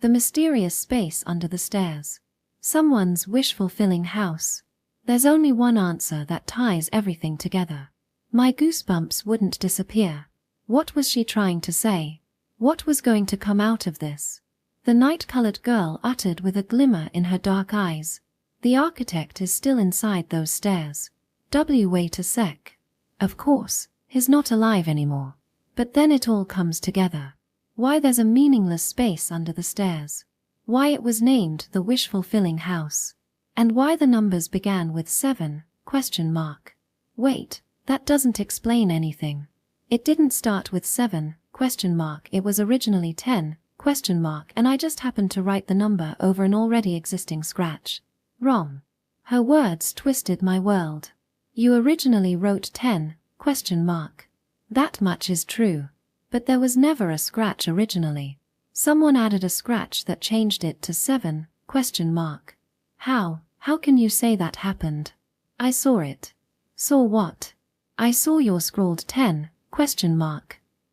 The mysterious space under the stairs. Someone's wish-fulfilling house. There's only one answer that ties everything together. My goosebumps wouldn't disappear. What was she trying to say? What was going to come out of this? The night-colored girl uttered with a glimmer in her dark eyes. "The architect is still inside those stairs. Wait a sec. Of course, he's not alive anymore. But then it all comes together. Why there's a meaningless space under the stairs. Why it was named the wish-fulfilling house. And why the numbers began with 7? Wait, that doesn't explain anything. It didn't start with 7? It was originally 10? And I just happened to write the number over an already existing scratch. Wrong." Her words twisted my world. "You originally wrote 10? That much is true. But there was never a scratch originally. Someone added a scratch that changed it to 7? How can you say that happened?" "I saw it." "Saw what?" "I saw your scrawled 10?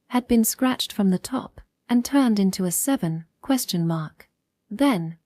Had been scratched from the top. and turned into a 7? Then,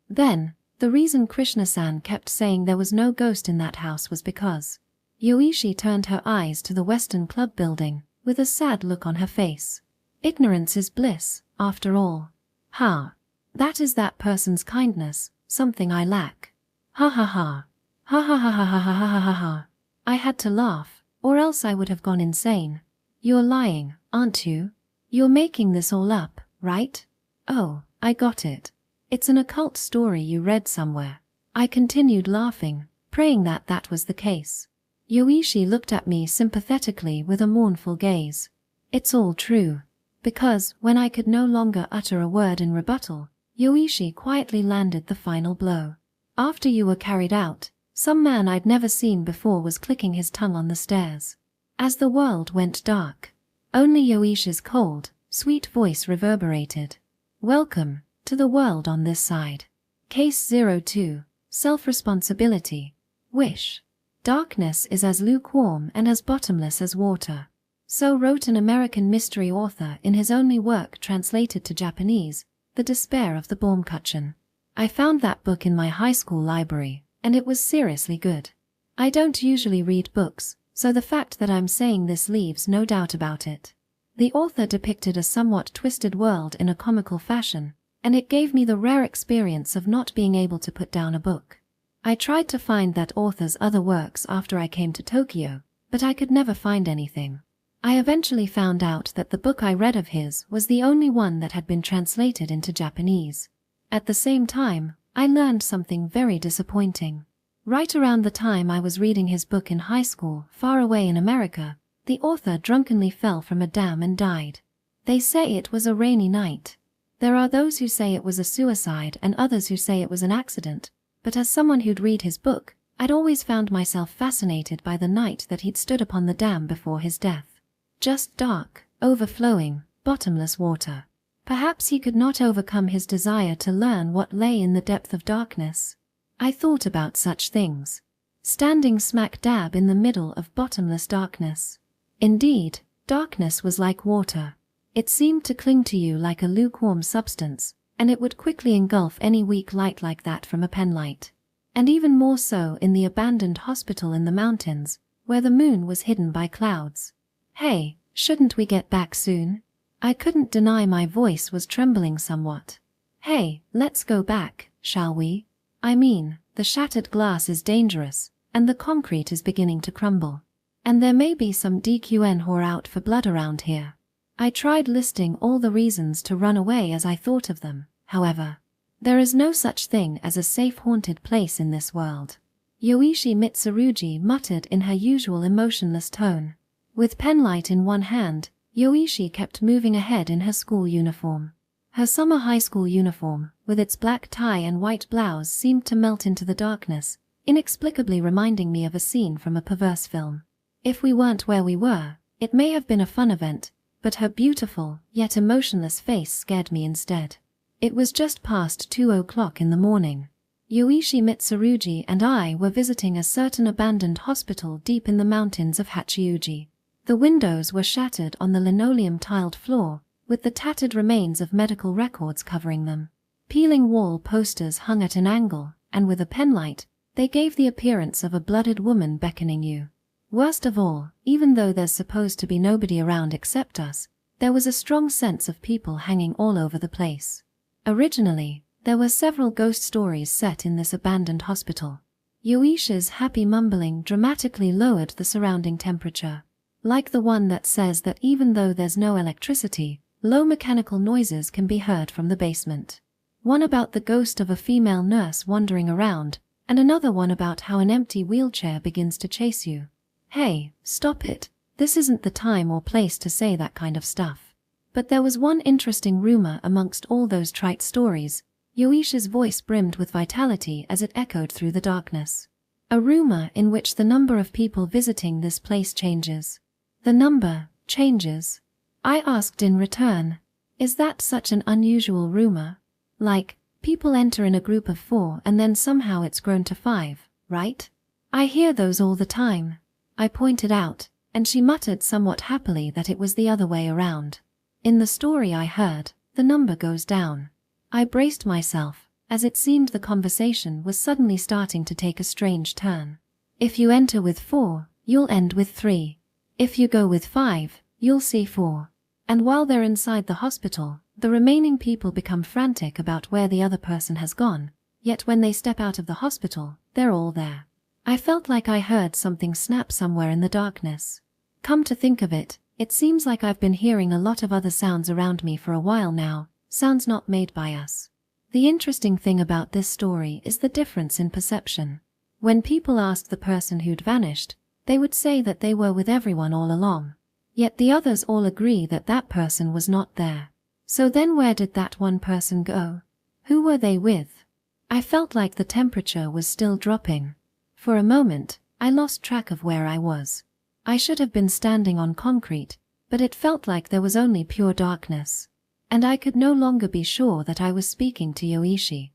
the reason Krishna-san kept saying there was no ghost in that house was because Yoichi turned her eyes to the Western Club building, with a sad look on her face. Ignorance is bliss, after all. Ha! That is that person's kindness, something I lack. Ha ha ha. Ha ha ha ha ha ha ha ha ha. I had to laugh, or else I would have gone insane. You're lying, aren't you? You're making this all up, right? Oh, I got it. It's an occult story you read somewhere. I continued laughing, praying that that was the case. Yoichi looked at me sympathetically with a mournful gaze. It's all true. Because, when I could no longer utter a word in rebuttal, Yoichi quietly landed the final blow. After you were carried out, some man I'd never seen before was clicking his tongue on the stairs. As the world went dark, only Yoichi's cold, sweet voice reverberated. Welcome to the world on this side. Case 02, Self-Responsibility. Wish. Darkness is as lukewarm and as bottomless as water. So wrote an American mystery author in his only work translated to Japanese, The Despair of the Baumkuchen. I found that book in my high school library, and it was seriously good. I don't usually read books, so the fact that I'm saying this leaves no doubt about it. The author depicted a somewhat twisted world in a comical fashion, and it gave me the rare experience of not being able to put down a book. I tried to find that author's other works after I came to Tokyo, but I could never find anything. I eventually found out that the book I read of his was the only one that had been translated into Japanese. At the same time, I learned something very disappointing. Right around the time I was reading his book in high school, far away in America, the author drunkenly fell from a dam and died. They say it was a rainy night. There are those who say it was a suicide and others who say it was an accident, but as someone who'd read his book, I'd always found myself fascinated by the night that he'd stood upon the dam before his death. Just dark, overflowing, bottomless water. Perhaps he could not overcome his desire to learn what lay in the depth of darkness. I thought about such things. Standing smack dab in the middle of bottomless darkness. Indeed, darkness was like water. It seemed to cling to you like a lukewarm substance, and it would quickly engulf any weak light like that from a penlight. And even more so in the abandoned hospital in the mountains, where the moon was hidden by clouds. Hey, shouldn't we get back soon? I couldn't deny my voice was trembling somewhat. Hey, let's go back, shall we? I mean, the shattered glass is dangerous, and the concrete is beginning to crumble. And there may be some DQN whore out for blood around here. I tried listing all the reasons to run away as I thought of them, however. There is no such thing as a safe haunted place in this world. Yoichi Mitsurugi muttered in her usual emotionless tone. With penlight in one hand, Yoichi kept moving ahead in her school uniform. Her summer high school uniform, with its black tie and white blouse, seemed to melt into the darkness, inexplicably reminding me of a scene from a perverse film. If we weren't where we were, it may have been a fun event, but her beautiful, yet emotionless face scared me instead. It was just past 2:00 in the morning. Yoichi Mitsurugi and I were visiting a certain abandoned hospital deep in the mountains of Hachiuji. The windows were shattered on the linoleum-tiled floor, with the tattered remains of medical records covering them. Peeling wall posters hung at an angle, and with a penlight, they gave the appearance of a blooded woman beckoning you. Worst of all, even though there's supposed to be nobody around except us, there was a strong sense of people hanging all over the place. Originally, there were several ghost stories set in this abandoned hospital. Yoichi's happy mumbling dramatically lowered the surrounding temperature. Like the one that says that even though there's no electricity, low mechanical noises can be heard from the basement. One about the ghost of a female nurse wandering around, and another one about how an empty wheelchair begins to chase you. Hey, stop it. This isn't the time or place to say that kind of stuff. But there was one interesting rumor amongst all those trite stories. Yoichi's voice brimmed with vitality as it echoed through the darkness. A rumor in which the number of people visiting this place changes. The number changes. I asked in return, is that such an unusual rumor? Like, people enter in a group of 4 and then somehow it's grown to 5, right? I hear those all the time. I pointed out, and she muttered somewhat happily that it was the other way around. In the story I heard, the number goes down. I braced myself, as it seemed the conversation was suddenly starting to take a strange turn. If you enter with 4, you'll end with 3. If you go with 5, you'll see 4. And while they're inside the hospital, the remaining people become frantic about where the other person has gone, yet when they step out of the hospital, they're all there. I felt like I heard something snap somewhere in the darkness. Come to think of it, it seems like I've been hearing a lot of other sounds around me for a while now, sounds not made by us. The interesting thing about this story is the difference in perception. When people asked the person who'd vanished, they would say that they were with everyone all along. Yet the others all agree that that person was not there. So then where did that one person go? Who were they with? I felt like the temperature was still dropping. For a moment, I lost track of where I was. I should have been standing on concrete, but it felt like there was only pure darkness. And I could no longer be sure that I was speaking to Yoichi.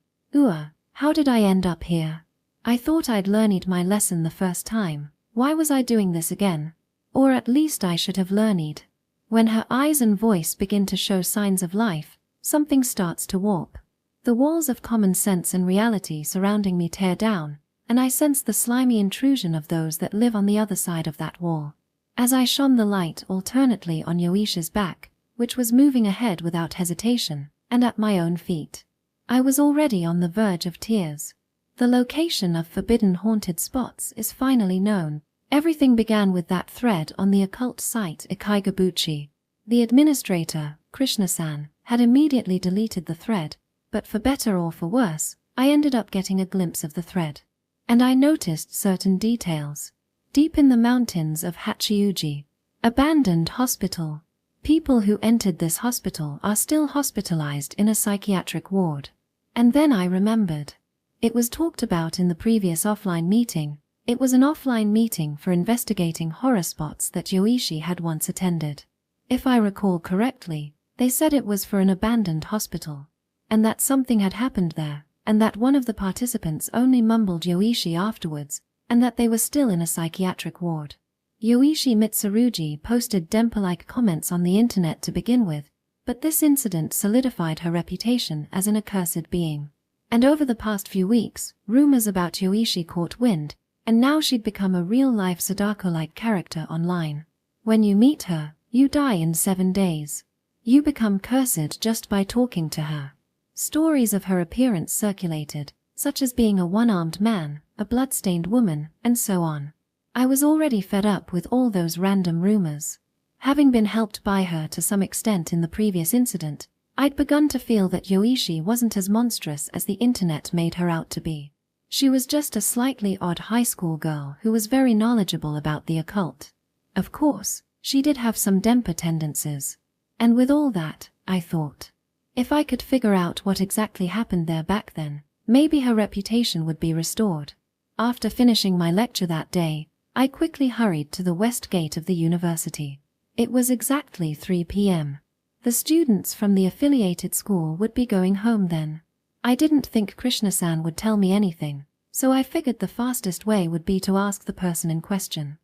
How did I end up here? I thought I'd learned my lesson the first time. Why was I doing this again? Or at least I should have learned. When her eyes and voice begin to show signs of life, something starts to warp. The walls of common sense and reality surrounding me tear down, and I sense the slimy intrusion of those that live on the other side of that wall. As I shone the light alternately on Yoishi's back, which was moving ahead without hesitation, and at my own feet, I was already on the verge of tears. The location of forbidden haunted spots is finally known. Everything began with that thread on the occult site Ikaigabuchi. The administrator, Krishna-san, had immediately deleted the thread, but for better or for worse, I ended up getting a glimpse of the thread. And I noticed certain details. Deep in the mountains of Hachiuji, abandoned hospital. People who entered this hospital are still hospitalized in a psychiatric ward. And then I remembered. It was talked about in the previous offline meeting. It was an offline meeting for investigating horror spots that Yoichi had once attended. If I recall correctly, they said it was for an abandoned hospital, and that something had happened there, and that one of the participants only mumbled Yoichi afterwards, and that they were still in a psychiatric ward. Yoichi Mitsurugi posted Dempa-like comments on the internet to begin with, but this incident solidified her reputation as an accursed being. And over the past few weeks, rumors about Yoichi caught wind, and now she'd become a real-life Sadako-like character online. When you meet her, you die in 7 days. You become cursed just by talking to her. Stories of her appearance circulated, such as being a one-armed man, a blood-stained woman, and so on. I was already fed up with all those random rumors. Having been helped by her to some extent in the previous incident, I'd begun to feel that Yoichi wasn't as monstrous as the internet made her out to be. She was just a slightly odd high school girl who was very knowledgeable about the occult. Of course, she did have some Dempa tendencies. And with all that, I thought, if I could figure out what exactly happened there back then, maybe her reputation would be restored. After finishing my lecture that day, I quickly hurried to the west gate of the university. It was exactly 3 p.m. The students from the affiliated school would be going home then. I didn't think Krishna-san would tell me anything, so I figured the fastest way would be to ask the person in question.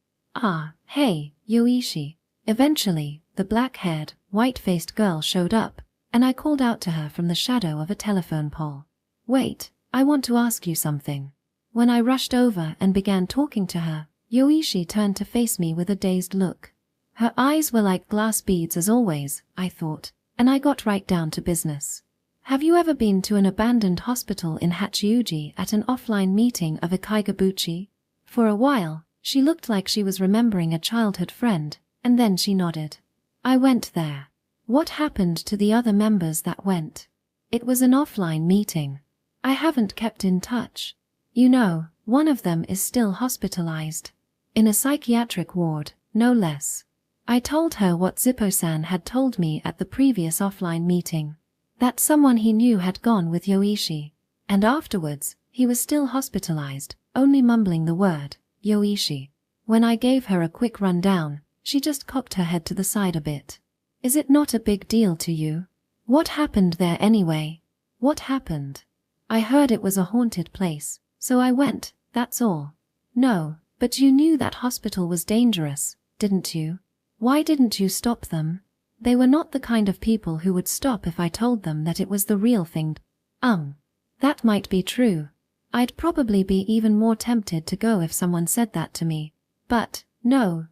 Hey, Yoichi. Eventually, the black-haired, white-faced girl showed up, and I called out to her from the shadow of a telephone pole. Wait, I want to ask you something. When I rushed over and began talking to her, Yoichi turned to face me with a dazed look. Her eyes were like glass beads as always, I thought, and I got right down to business. Have you ever been to an abandoned hospital in Hachiuji at an offline meeting of Ikaigabuchi? For a while, she looked like she was remembering a childhood friend, and then she nodded. I went there. What happened to the other members that went? It was an offline meeting. I haven't kept in touch. You know, one of them is still hospitalized. In a psychiatric ward, no less. I told her what Zippo-san had told me at the previous offline meeting. That someone he knew had gone with Yoichi, and afterwards, he was still hospitalized, only mumbling the word, Yoichi. When I gave her a quick rundown, she just cocked her head to the side a bit. Is it not a big deal to you? What happened there anyway? What happened? I heard it was a haunted place, so I went, that's all. No, but you knew that hospital was dangerous, didn't you? Why didn't you stop them? They were not the kind of people who would stop if I told them that it was the real thing. That might be true. I'd probably be even more tempted to go if someone said that to me. But, no.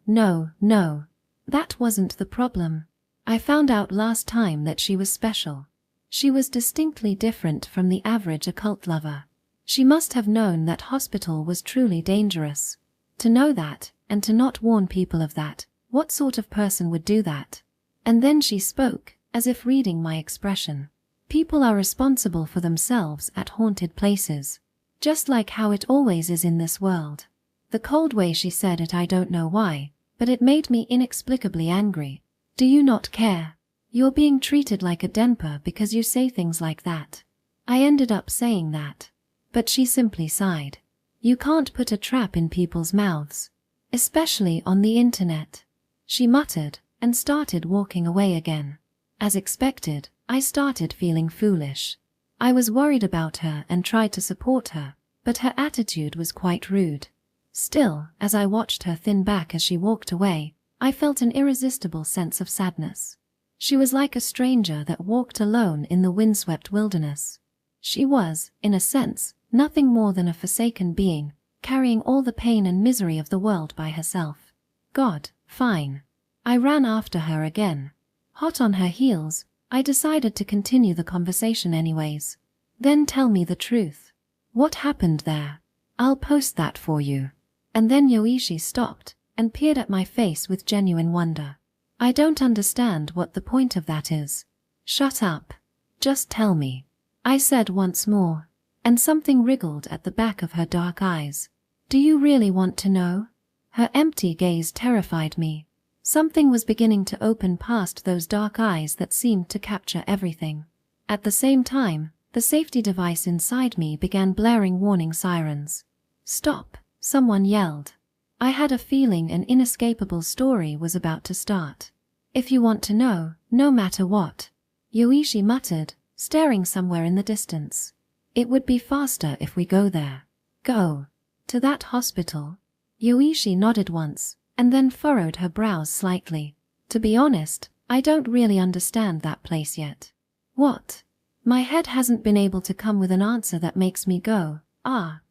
That wasn't the problem. I found out last time that she was special. She was distinctly different from the average occult lover. She must have known that hospital was truly dangerous. To know that, and to not warn people of that, what sort of person would do that? And then she spoke, as if reading my expression. People are responsible for themselves at haunted places. Just like how it always is in this world. The cold way she said it, I don't know why, but it made me inexplicably angry. Do you not care? You're being treated like a denper because you say things like that. I ended up saying that. But she simply sighed. You can't put a trap in people's mouths. Especially on the internet. She muttered, and started walking away again. As expected, I started feeling foolish. I was worried about her and tried to support her, but her attitude was quite rude. Still, as I watched her thin back as she walked away, I felt an irresistible sense of sadness. She was like a stranger that walked alone in the windswept wilderness. She was, in a sense, nothing more than a forsaken being, carrying all the pain and misery of the world by herself. God, fine. I ran after her again. Hot on her heels, I decided to continue the conversation anyways. Then tell me the truth. What happened there? I'll post that for you. And then Yoichi stopped, and peered at my face with genuine wonder. I don't understand what the point of that is. Shut up. Just tell me. I said once more, and something wriggled at the back of her dark eyes. Do you really want to know? Her empty gaze terrified me. Something was beginning to open past those dark eyes that seemed to capture everything. At the same time, the safety device inside me began blaring warning sirens. Stop, someone yelled. I had a feeling an inescapable story was about to start. If you want to know, no matter what. Yoichi muttered, staring somewhere in the distance. It would be faster if we go there. Go. To that hospital? Yoichi nodded once, and then furrowed her brows slightly. To be honest, I don't really understand that place yet. What? My head hasn't been able to come with an answer that makes me go,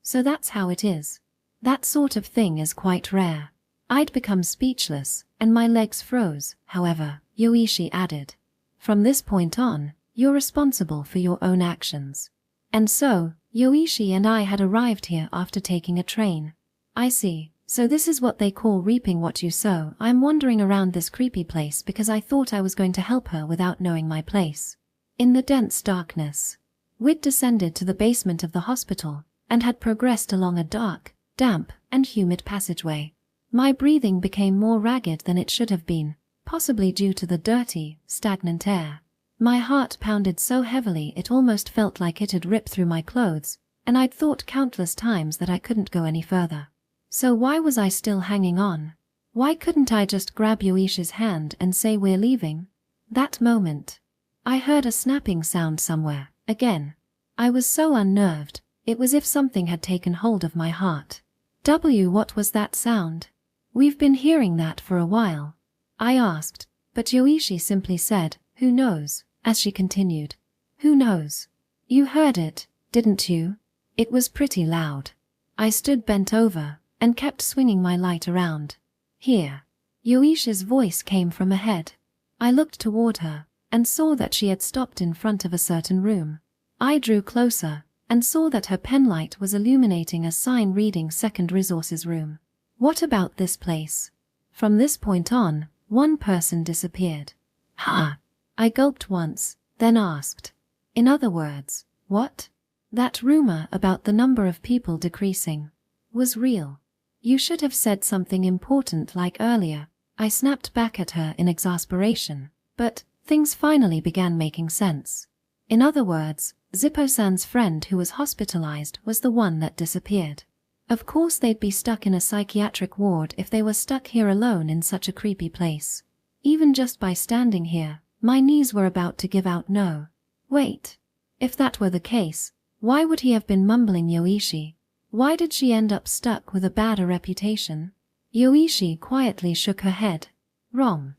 so that's how it is. That sort of thing is quite rare. I'd become speechless, and my legs froze, however, Yoichi added. From this point on, you're responsible for your own actions. And so, Yoichi and I had arrived here after taking a train. I see. So this is what they call reaping what you sow. I'm wandering around this creepy place because I thought I was going to help her without knowing my place. In the dense darkness, we'd descended to the basement of the hospital and had progressed along a dark, damp, and humid passageway. My breathing became more ragged than it should have been, possibly due to the dirty, stagnant air. My heart pounded so heavily it almost felt like it had ripped through my clothes, and I'd thought countless times that I couldn't go any further. So why was I still hanging on? Why couldn't I just grab Yoishi's hand and say we're leaving? That moment, I heard a snapping sound somewhere, again. I was so unnerved, it was as if something had taken hold of my heart. What was that sound? We've been hearing that for a while. I asked, but Yoichi simply said, who knows, as she continued. Who knows? You heard it, didn't you? It was pretty loud. I stood bent over, and kept swinging my light around. Here. Yoishi's voice came from ahead. I looked toward her, and saw that she had stopped in front of a certain room. I drew closer, and saw that her penlight was illuminating a sign reading Second Resources Room. What about this place? From this point on, one person disappeared. I gulped once, then asked. In other words, what? That rumor about the number of people decreasing was real. You should have said something important like earlier. I snapped back at her in exasperation, but things finally began making sense. In other words, Zippo-san's friend who was hospitalized was the one that disappeared. Of course they'd be stuck in a psychiatric ward if they were stuck here alone in such a creepy place. Even just by standing here, my knees were about to give out no. Wait. If that were the case, why would he have been mumbling Yoichi? Why did she end up stuck with a badder reputation? Yoichi quietly shook her head. Wrong.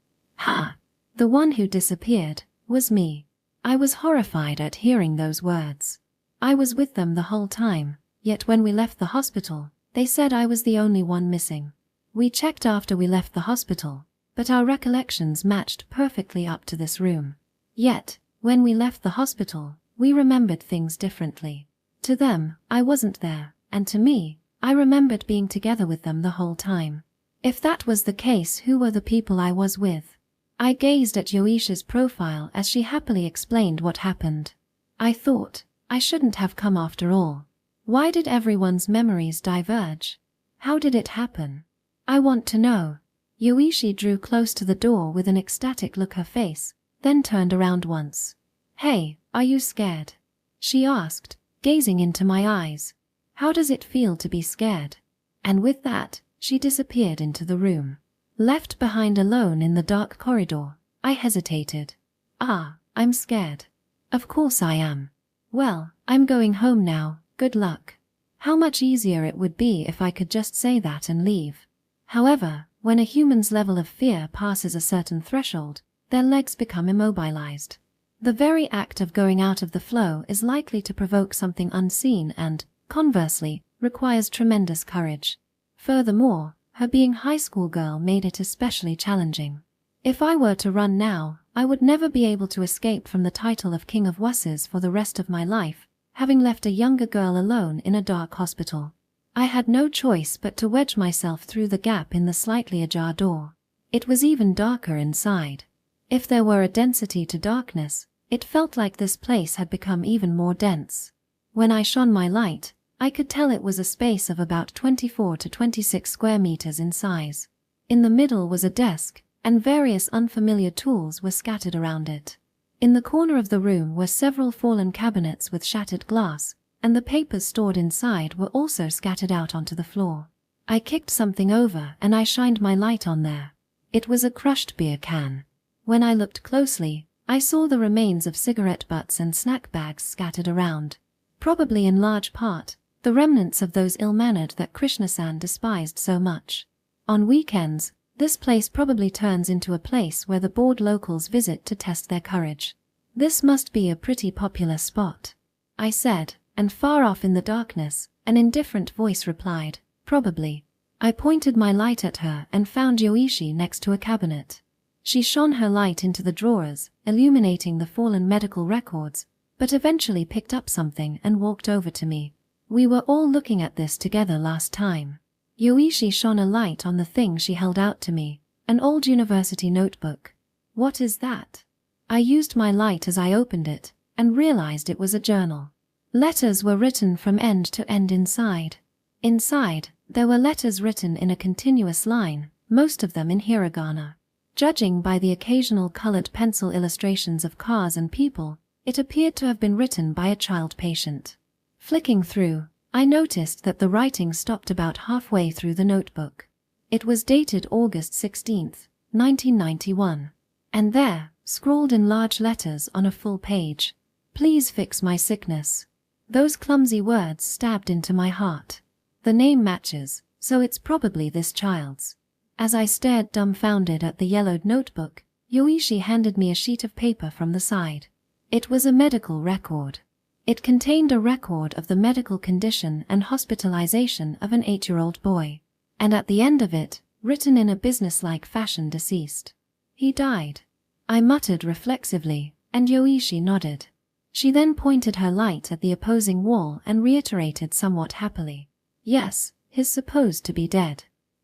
The one who disappeared was me. I was horrified at hearing those words. I was with them the whole time, yet when we left the hospital, they said I was the only one missing. We checked after we left the hospital, but our recollections matched perfectly up to this room. Yet, when we left the hospital, we remembered things differently. To them, I wasn't there, and to me, I remembered being together with them the whole time. If that was the case, who were the people I was with? I gazed at Yoisha's profile as she happily explained what happened. I thought, I shouldn't have come after all. Why did everyone's memories diverge? How did it happen? I want to know. Yoichi drew close to the door with an ecstatic look on her face, then turned around once. Hey, are you scared? She asked, gazing into my eyes. How does it feel to be scared? And with that, she disappeared into the room. Left behind alone in the dark corridor, I hesitated. I'm scared. Of course I am. Well, I'm going home now, good luck. How much easier it would be if I could just say that and leave. However, when a human's level of fear passes a certain threshold, their legs become immobilized. The very act of going out of the flow is likely to provoke something unseen and, conversely, requires tremendous courage. Furthermore, her being high school girl made it especially challenging. If I were to run now, I would never be able to escape from the title of King of Wusses for the rest of my life, having left a younger girl alone in a dark hospital. I had no choice but to wedge myself through the gap in the slightly ajar door. It was even darker inside. If there were a density to darkness, it felt like this place had become even more dense. When I shone my light, I could tell it was a space of about 24 to 26 square meters in size. In the middle was a desk, and various unfamiliar tools were scattered around it. In the corner of the room were several fallen cabinets with shattered glass, and the papers stored inside were also scattered out onto the floor. I kicked something over and I shined my light on there. It was a crushed beer can. When I looked closely, I saw the remains of cigarette butts and snack bags scattered around. Probably in large part, the remnants of those ill-mannered that Krishna-san despised so much. On weekends, this place probably turns into a place where the bored locals visit to test their courage. This must be a pretty popular spot, I said, and far off in the darkness, an indifferent voice replied, probably. I pointed my light at her and found Yoichi next to a cabinet. She shone her light into the drawers, illuminating the fallen medical records, but eventually picked up something and walked over to me. We were all looking at this together last time. Yoichi shone a light on the thing she held out to me, an old university notebook. What is that? I used my light as I opened it, and realized it was a journal. Letters were written from end to end inside. Inside, there were letters written in a continuous line, most of them in hiragana. Judging by the occasional colored pencil illustrations of cars and people, it appeared to have been written by a child patient. Flicking through, I noticed that the writing stopped about halfway through the notebook. It was dated August 16th, 1991. And there, scrawled in large letters on a full page, "Please fix my sickness." Those clumsy words stabbed into my heart. The name matches, so it's probably this child's. As I stared dumbfounded at the yellowed notebook, Yoichi handed me a sheet of paper from the side. It was a medical record. It contained a record of the medical condition and hospitalization of an 8-year-old boy, and at the end of it, written in a businesslike fashion, deceased. He died. I muttered reflexively, and Yoichi nodded. She then pointed her light at the opposing wall and reiterated somewhat happily, "Yes, he's supposed to be dead."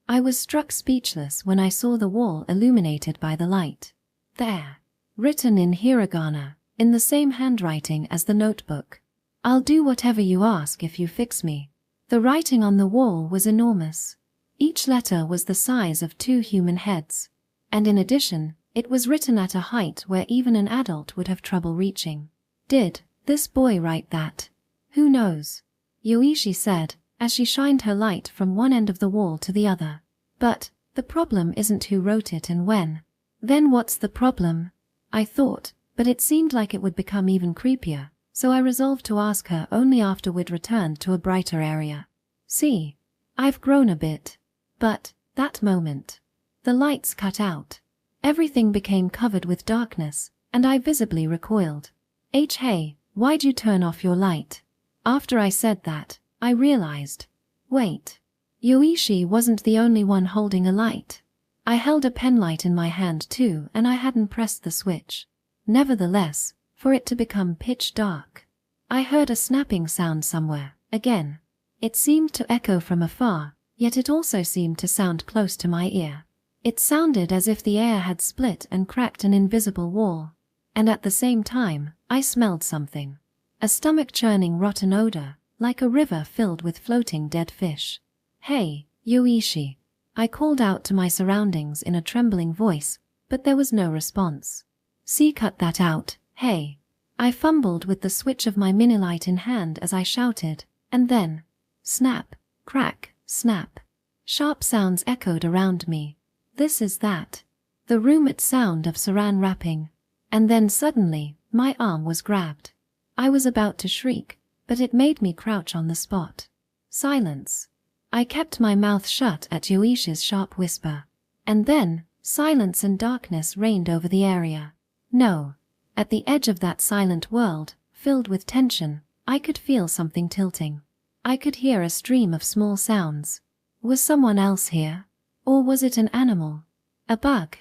I was struck speechless when I saw the wall illuminated by the light. There, written in hiragana, in the same handwriting as the notebook, "I'll do whatever you ask if you fix me." The writing on the wall was enormous. Each letter was the size of 2 human heads, and in addition, it was written at a height where even an adult would have trouble reaching. Did this boy write that? Who knows? Yoichi said, as she shined her light from one end of the wall to the other. But the problem isn't who wrote it and when. Then what's the problem? I thought, but it seemed like it would become even creepier, so I resolved to ask her only after we'd returned to a brighter area. "See, I've grown a bit." But, that moment, the lights cut out, Everything became covered with darkness, and I visibly recoiled. Hey, why'd you turn off your light? After I said that, I realized. Wait. Yoichi wasn't the only one holding a light. I held a penlight in my hand too, and I hadn't pressed the switch. Nevertheless, for it to become pitch dark, I heard a snapping sound somewhere, again. It seemed to echo from afar, yet it also seemed to sound close to my ear. It sounded as if the air had split and cracked an invisible wall. And at the same time, I smelled something. A stomach-churning rotten odor, like a river filled with floating dead fish. Hey, Yoichi. I called out to my surroundings in a trembling voice, but there was no response. See, cut that out, hey. I fumbled with the switch of my minilight in hand as I shouted, and then, snap, crack, snap. Sharp sounds echoed around me. This is that. The roommate sound of saran wrapping. And then suddenly, my arm was grabbed. I was about to shriek, but it made me crouch on the spot. Silence. I kept my mouth shut at Yoichi's sharp whisper. And then, silence and darkness reigned over the area. No. At the edge of that silent world, filled with tension, I could feel something tilting. I could hear a stream of small sounds. Was someone else here? Or was it an animal? A bug?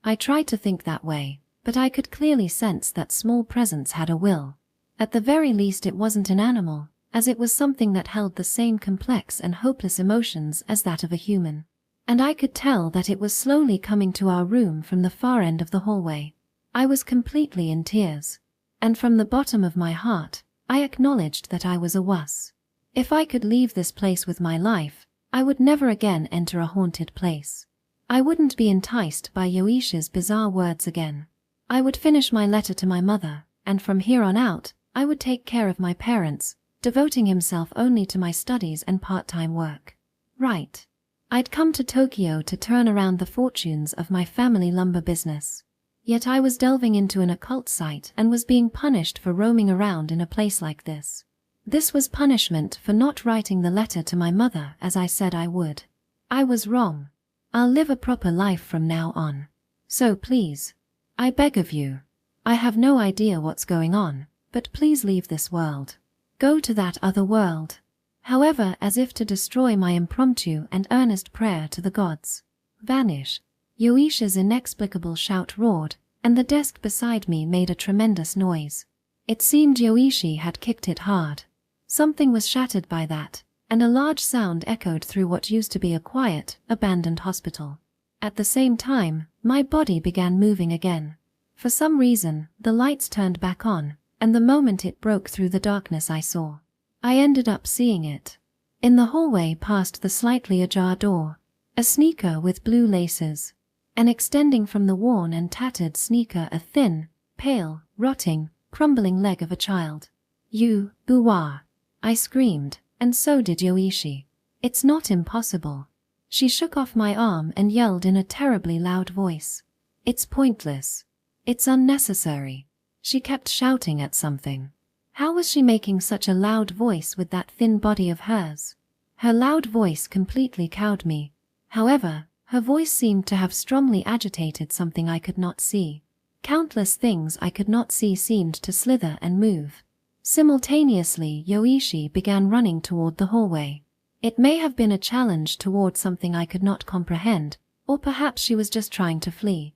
I tried to think that way, but I could clearly sense that small presence had a will. At the very least it wasn't an animal, as it was something that held the same complex and hopeless emotions as that of a human. And I could tell that it was slowly coming to our room from the far end of the hallway. I was completely in tears. And from the bottom of my heart, I acknowledged that I was a wuss. If I could leave this place with my life, I would never again enter a haunted place. I wouldn't be enticed by Yoichi's bizarre words again. I would finish my letter to my mother, and from here on out, I would take care of my parents, devoting himself only to my studies and part-time work. Right. I'd come to Tokyo to turn around the fortunes of my family lumber business. Yet I was delving into an occult site and was being punished for roaming around in a place like this. This was punishment for not writing the letter to my mother as I said I would. I was wrong. I'll live a proper life from now on. So please, I beg of you. I have no idea what's going on, but please leave this world. Go to that other world. However, as if to destroy my impromptu and earnest prayer to the gods. Vanish. Yoichi's inexplicable shout roared, and the desk beside me made a tremendous noise. It seemed Yoichi had kicked it hard. Something was shattered by that, and a large sound echoed through what used to be a quiet, abandoned hospital. At the same time, my body began moving again. For some reason, the lights turned back on, and the moment it broke through the darkness I saw. I ended up seeing it. In the hallway past the slightly ajar door, a sneaker with blue laces, and extending from the worn and tattered sneaker a thin, pale, rotting, crumbling leg of a child. You, Buwa! I screamed, and so did Yoichi. It's not impossible. She shook off my arm and yelled in a terribly loud voice. It's pointless. It's unnecessary. She kept shouting at something. How was she making such a loud voice with that thin body of hers? Her loud voice completely cowed me. However, her voice seemed to have strongly agitated something I could not see. Countless things I could not see seemed to slither and move. Simultaneously, Yoichi began running toward the hallway. It may have been a challenge toward something I could not comprehend, or perhaps she was just trying to flee.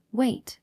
Wait.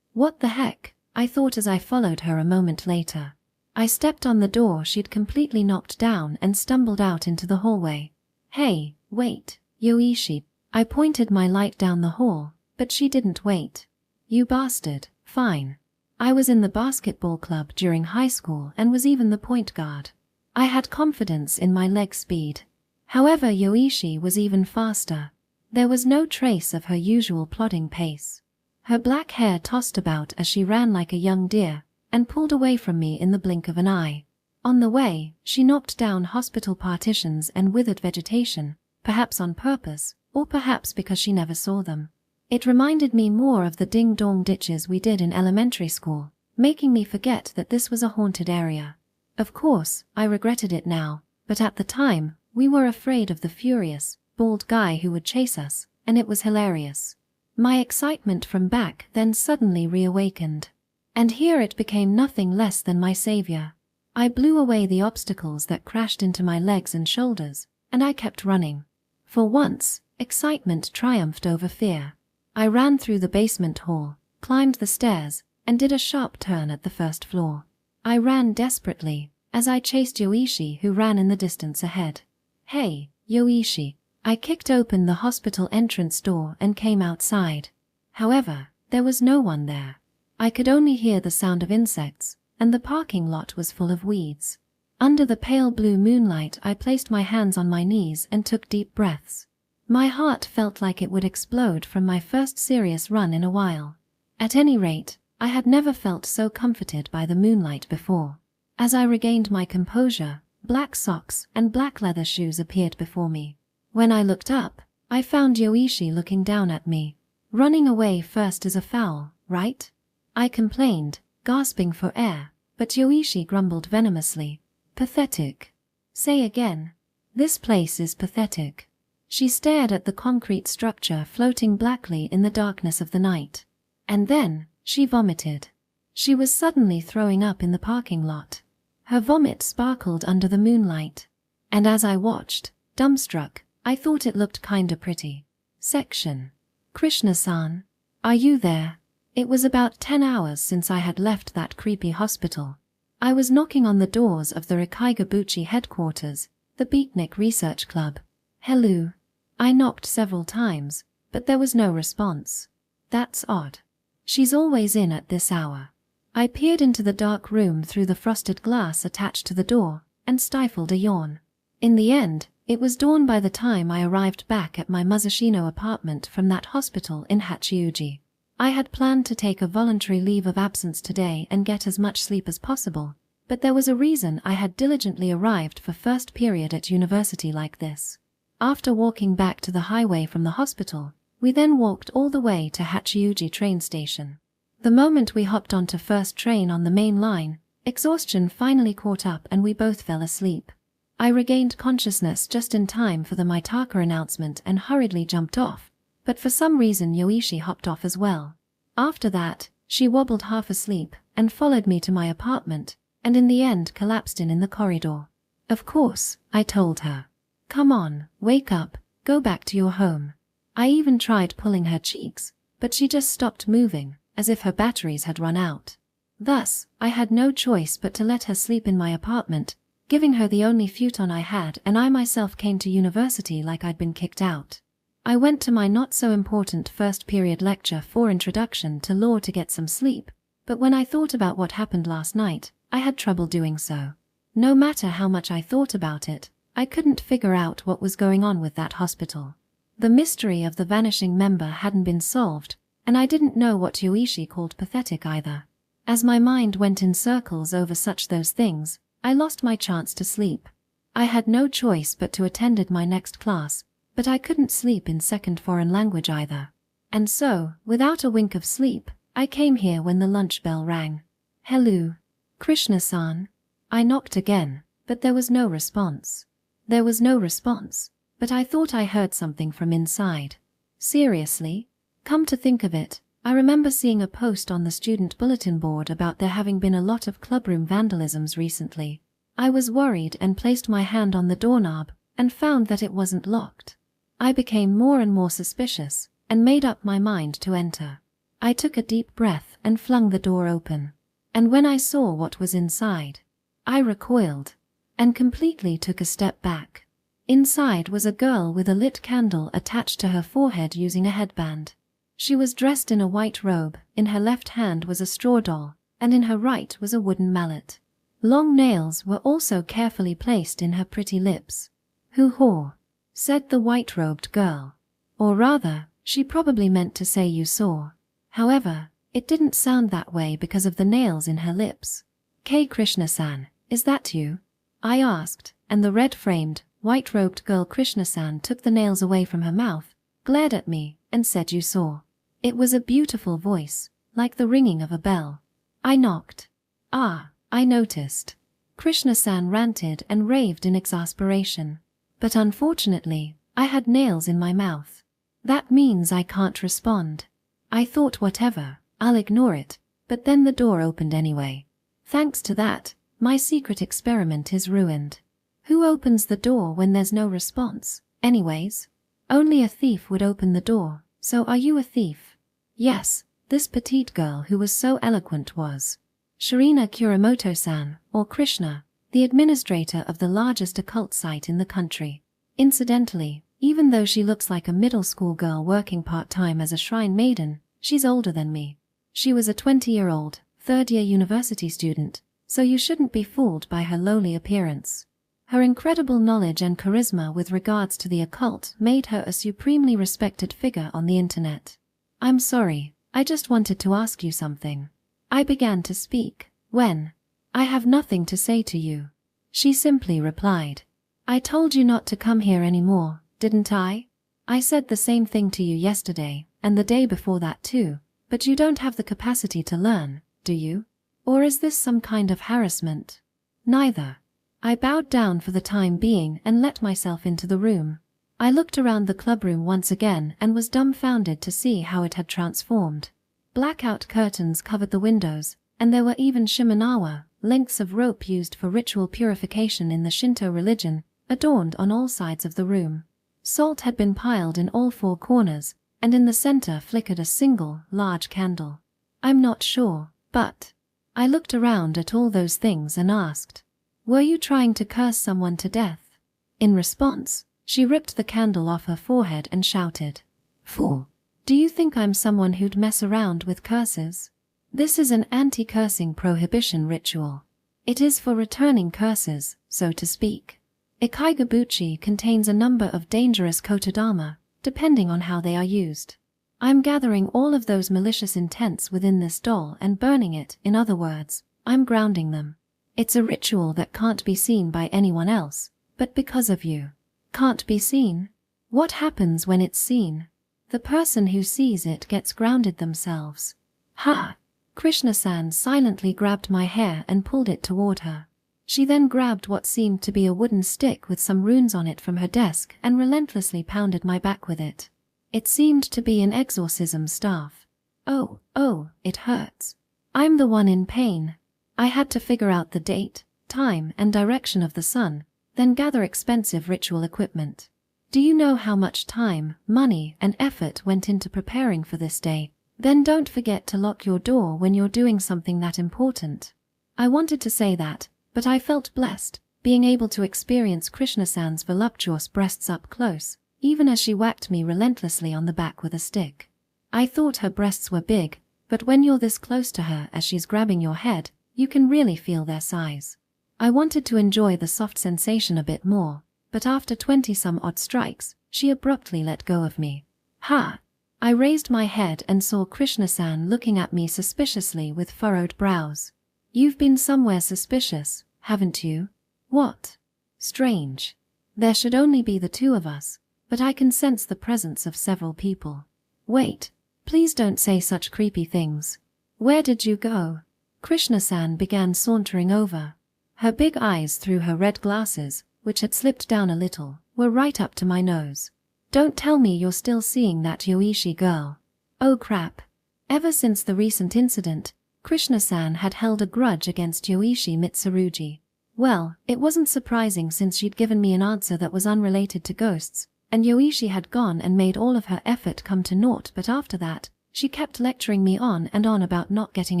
What the heck? I thought as I followed her a moment later. I stepped on the door she'd completely knocked down and stumbled out into the hallway. Hey, wait, Yoichi. I pointed my light down the hall, but she didn't wait. You bastard, fine. I was in the basketball club during high school and was even the point guard. I had confidence in my leg speed. However, Yoichi was even faster. There was no trace of her usual plodding pace. Her black hair tossed about as she ran like a young deer, and pulled away from me in the blink of an eye. On the way, she knocked down hospital partitions and withered vegetation, perhaps on purpose, or perhaps because she never saw them. It reminded me more of the ding-dong ditches we did in elementary school, making me forget that this was a haunted area. Of course, I regretted it now, but at the time, we were afraid of the furious, bald guy who would chase us, and it was hilarious. My excitement from back then suddenly reawakened. And here it became nothing less than my savior. I blew away the obstacles that crashed into my legs and shoulders, and I kept running. For once, excitement triumphed over fear. I ran through the basement hall, climbed the stairs, and did a sharp turn at the first floor. I ran desperately, as I chased Yoichi, who ran in the distance ahead. "Hey, Yoichi." I kicked open the hospital entrance door and came outside. However, there was no one there. I could only hear the sound of insects, and the parking lot was full of weeds. Under the pale blue moonlight, I placed my hands on my knees and took deep breaths. My heart felt like it would explode from my first serious run in a while. At any rate, I had never felt so comforted by the moonlight before. As I regained my composure, black socks and black leather shoes appeared before me. When I looked up, I found Yoichi looking down at me. "Running away first is a foul, right?" I complained, gasping for air, but Yoichi grumbled venomously. "Pathetic." "Say again." "This place is pathetic." She stared at the concrete structure floating blackly in the darkness of the night. And then, she vomited. She was suddenly throwing up in the parking lot. Her vomit sparkled under the moonlight. And as I watched, dumbstruck, I thought it looked kinda pretty. Section. "Krishna-san, are you there?" It was about 10 hours since I had left that creepy hospital. I was knocking on the doors of the Rikaigabuchi headquarters, the Beatnik Research Club. "Hello." I knocked several times, but there was no response. That's odd. She's always in at this hour. I peered into the dark room through the frosted glass attached to the door, and stifled a yawn. In the end, it was dawn by the time I arrived back at my Musashino apartment from that hospital in Hachiuji. I had planned to take a voluntary leave of absence today and get as much sleep as possible, but there was a reason I had diligently arrived for first period at university like this. After walking back to the highway from the hospital, we then walked all the way to Hachiuji train station. The moment we hopped onto first train on the main line, exhaustion finally caught up and we both fell asleep. I regained consciousness just in time for the Mitaka announcement and hurriedly jumped off, but for some reason Yoichi hopped off as well. After that, she wobbled half asleep and followed me to my apartment, and in the end collapsed in the corridor. "Of course," I told her. "Come on, wake up, go back to your home." I even tried pulling her cheeks, but she just stopped moving, as if her batteries had run out. Thus, I had no choice but to let her sleep in my apartment, giving her the only futon I had, and I myself came to university like I'd been kicked out. I went to my not-so-important first-period lecture for Introduction to Law to get some sleep, but when I thought about what happened last night, I had trouble doing so. No matter how much I thought about it, I couldn't figure out what was going on with that hospital. The mystery of the vanishing member hadn't been solved, and I didn't know what Yoichi called pathetic either. As my mind went in circles over those things, I lost my chance to sleep. I had no choice but to attend my next class, but I couldn't sleep in second foreign language either. And so, without a wink of sleep, I came here when the lunch bell rang. "Hello, Krishna-san." I knocked again, but there was no response. There was no response, but I thought I heard something from inside. Seriously? Come to think of it, I remember seeing a post on the student bulletin board about there having been a lot of clubroom vandalisms recently. I was worried and placed my hand on the doorknob, and found that it wasn't locked. I became more and more suspicious, and made up my mind to enter. I took a deep breath and flung the door open. And when I saw what was inside, I recoiled, and completely took a step back. Inside was a girl with a lit candle attached to her forehead using a headband. She was dressed in a white robe, in her left hand was a straw doll, and in her right was a wooden mallet. Long nails were also carefully placed in her pretty lips. "Hoo-haw," said the white-robed girl. Or rather, she probably meant to say "you saw." However, it didn't sound that way because of the nails in her lips. "K. Krishna-san, is that you?" I asked, and the red-framed, white-robed girl Krishna-san took the nails away from her mouth, glared at me, and said "you saw." It was a beautiful voice, like the ringing of a bell. I knocked. "Ah, I noticed." Krishna-san ranted and raved in exasperation. But unfortunately, I had nails in my mouth. That means I can't respond. I thought whatever, I'll ignore it, but then the door opened anyway. Thanks to that, my secret experiment is ruined. Who opens the door when there's no response, anyways? Only a thief would open the door, so are you a thief? Yes, this petite girl who was so eloquent was Shirina Kuramoto-san, or Krishna, the administrator of the largest occult site in the country. Incidentally, even though she looks like a middle school girl working part-time as a shrine maiden, she's older than me. She was a 20-year-old, third-year university student, so you shouldn't be fooled by her lowly appearance. Her incredible knowledge and charisma with regards to the occult made her a supremely respected figure on the internet. I'm sorry, I just wanted to ask you something. I began to speak, when I have nothing to say to you. She simply replied, I told you not to come here anymore, didn't I? I said the same thing to you yesterday, and the day before that too, but you don't have the capacity to learn, do you? Or is this some kind of harassment? Neither. I bowed down for the time being and let myself into the room. I looked around the clubroom once again and was dumbfounded to see how it had transformed. Blackout curtains covered the windows, and there were even shimenawa, lengths of rope used for ritual purification in the Shinto religion, adorned on all sides of the room. Salt had been piled in all four corners, and in the center flickered a single, large candle. I'm not sure, but I looked around at all those things and asked, were you trying to curse someone to death? In response, she ripped the candle off her forehead and shouted, Fool! Do you think I'm someone who'd mess around with curses? This is an anti-cursing prohibition ritual. It is for returning curses, so to speak. Ikaigabuchi contains a number of dangerous kotodama, depending on how they are used. I'm gathering all of those malicious intents within this doll and burning it, in other words, I'm grounding them. It's a ritual that can't be seen by anyone else, but because of you. Can't be seen? What happens when it's seen? The person who sees it gets grounded themselves. Ha! Krishna-san silently grabbed my hair and pulled it toward her. She then grabbed what seemed to be a wooden stick with some runes on it from her desk and relentlessly pounded my back with it. It seemed to be an exorcism staff. Oh, it hurts. I'm the one in pain. I had to figure out the date, time, and direction of the sun, then gather expensive ritual equipment. Do you know how much time, money, and effort went into preparing for this day? Then don't forget to lock your door when you're doing something that important. I wanted to say that, but I felt blessed, being able to experience Krishna-san's voluptuous breasts up close, even as she whacked me relentlessly on the back with a stick. I thought her breasts were big, but when you're this close to her as she's grabbing your head, you can really feel their size. I wanted to enjoy the soft sensation a bit more, but after 20-some-odd strikes, she abruptly let go of me. Ha! I raised my head and saw Krishna-san looking at me suspiciously with furrowed brows. You've been somewhere suspicious, haven't you? What? Strange. There should only be the two of us, but I can sense the presence of several people. Wait, please don't say such creepy things. Where did you go? Krishna-san began sauntering over. Her big eyes through her red glasses, which had slipped down a little, were right up to my nose. Don't tell me you're still seeing that Yoichi girl. Oh crap. Ever since the recent incident, Krishna-san had held a grudge against Yoichi Mitsurugi. Well, it wasn't surprising since she'd given me an answer that was unrelated to ghosts, and Yoichi had gone and made all of her effort come to naught, but after that, she kept lecturing me on and on about not getting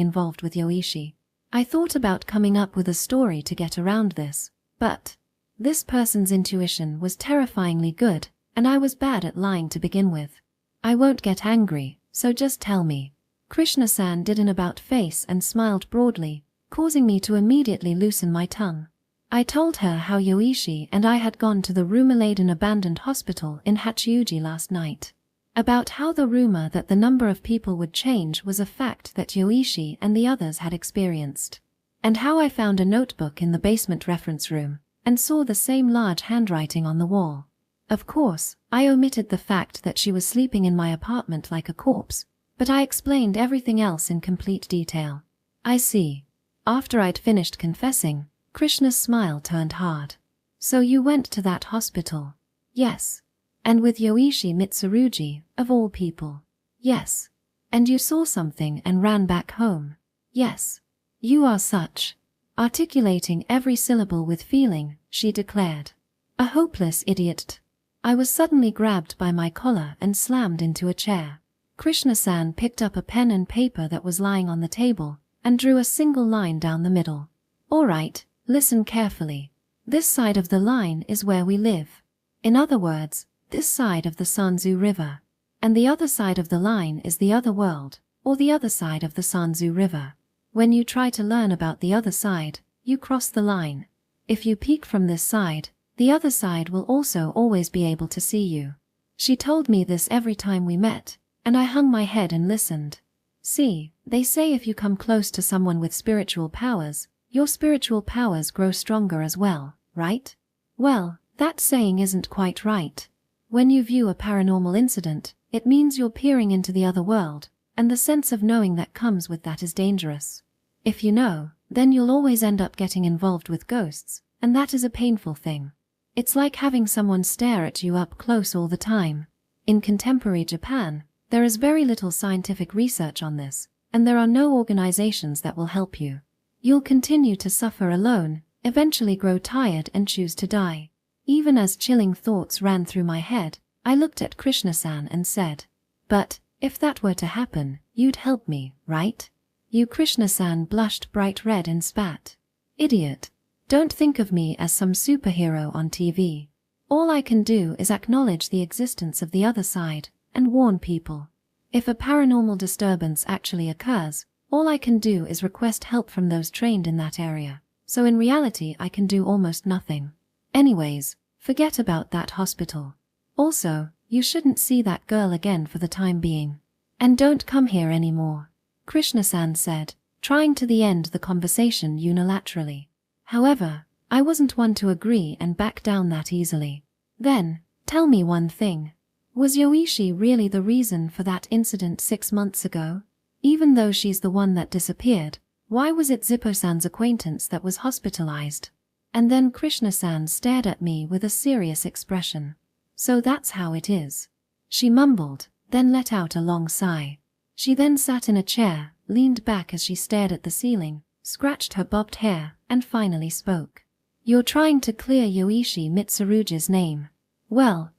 involved with Yoichi. I thought about coming up with a story to get around this, but this person's intuition was terrifyingly good, and I was bad at lying to begin with. I won't get angry, so just tell me. Krishna-san did an about-face and smiled broadly, causing me to immediately loosen my tongue. I told her how Yoichi and I had gone to the rumor-laden abandoned hospital in Hachiuji last night. About how the rumor that the number of people would change was a fact that Yoichi and the others had experienced. And how I found a notebook in the basement reference room, and saw the same large handwriting on the wall. Of course, I omitted the fact that she was sleeping in my apartment like a corpse, but I explained everything else in complete detail. I see. After I'd finished confessing, Krishna's smile turned hard. So you went to that hospital? Yes. And with Yoichi Mitsurugi, of all people. Yes. And you saw something and ran back home. Yes. You are such. Articulating every syllable with feeling, she declared. A hopeless idiot. I was suddenly grabbed by my collar and slammed into a chair. Krishna-san picked up a pen and paper that was lying on the table and drew a single line down the middle. All right, listen carefully. This side of the line is where we live. In other words, this side of the Sanzu River. And the other side of the line is the other world, or the other side of the Sanzu River. When you try to learn about the other side, you cross the line. If you peek from this side, the other side will also always be able to see you. She told me this every time we met, and I hung my head and listened. See, they say if you come close to someone with spiritual powers, your spiritual powers grow stronger as well, right? Well, that saying isn't quite right. When you view a paranormal incident, it means you're peering into the other world, and the sense of knowing that comes with that is dangerous. If you know, then you'll always end up getting involved with ghosts, and that is a painful thing. It's like having someone stare at you up close all the time. In contemporary Japan, there is very little scientific research on this, and there are no organizations that will help you. You'll continue to suffer alone, eventually grow tired and choose to die. Even as chilling thoughts ran through my head, I looked at Krishna-san and said, "But, if that were to happen, you'd help me, right?" You Krishna-san blushed bright red and spat. "Idiot. Don't think of me as some superhero on TV. All I can do is acknowledge the existence of the other side, and warn people. If a paranormal disturbance actually occurs, all I can do is request help from those trained in that area, so in reality I can do almost nothing. Anyways, forget about that hospital. Also, you shouldn't see that girl again for the time being. And don't come here anymore," Krishna-san said, trying to end the conversation unilaterally. However, I wasn't one to agree and back down that easily. "Then, tell me one thing. Was Yoichi really the reason for that incident 6 months ago? Even though she's the one that disappeared, why was it Zippo-san's acquaintance that was hospitalized?" And then Krishna-san stared at me with a serious expression. "So that's how it is." She mumbled, then let out a long sigh. She then sat in a chair, leaned back as she stared at the ceiling, scratched her bobbed hair, and finally spoke. "You're trying to clear Yoichi Mitsurugi's name. Well,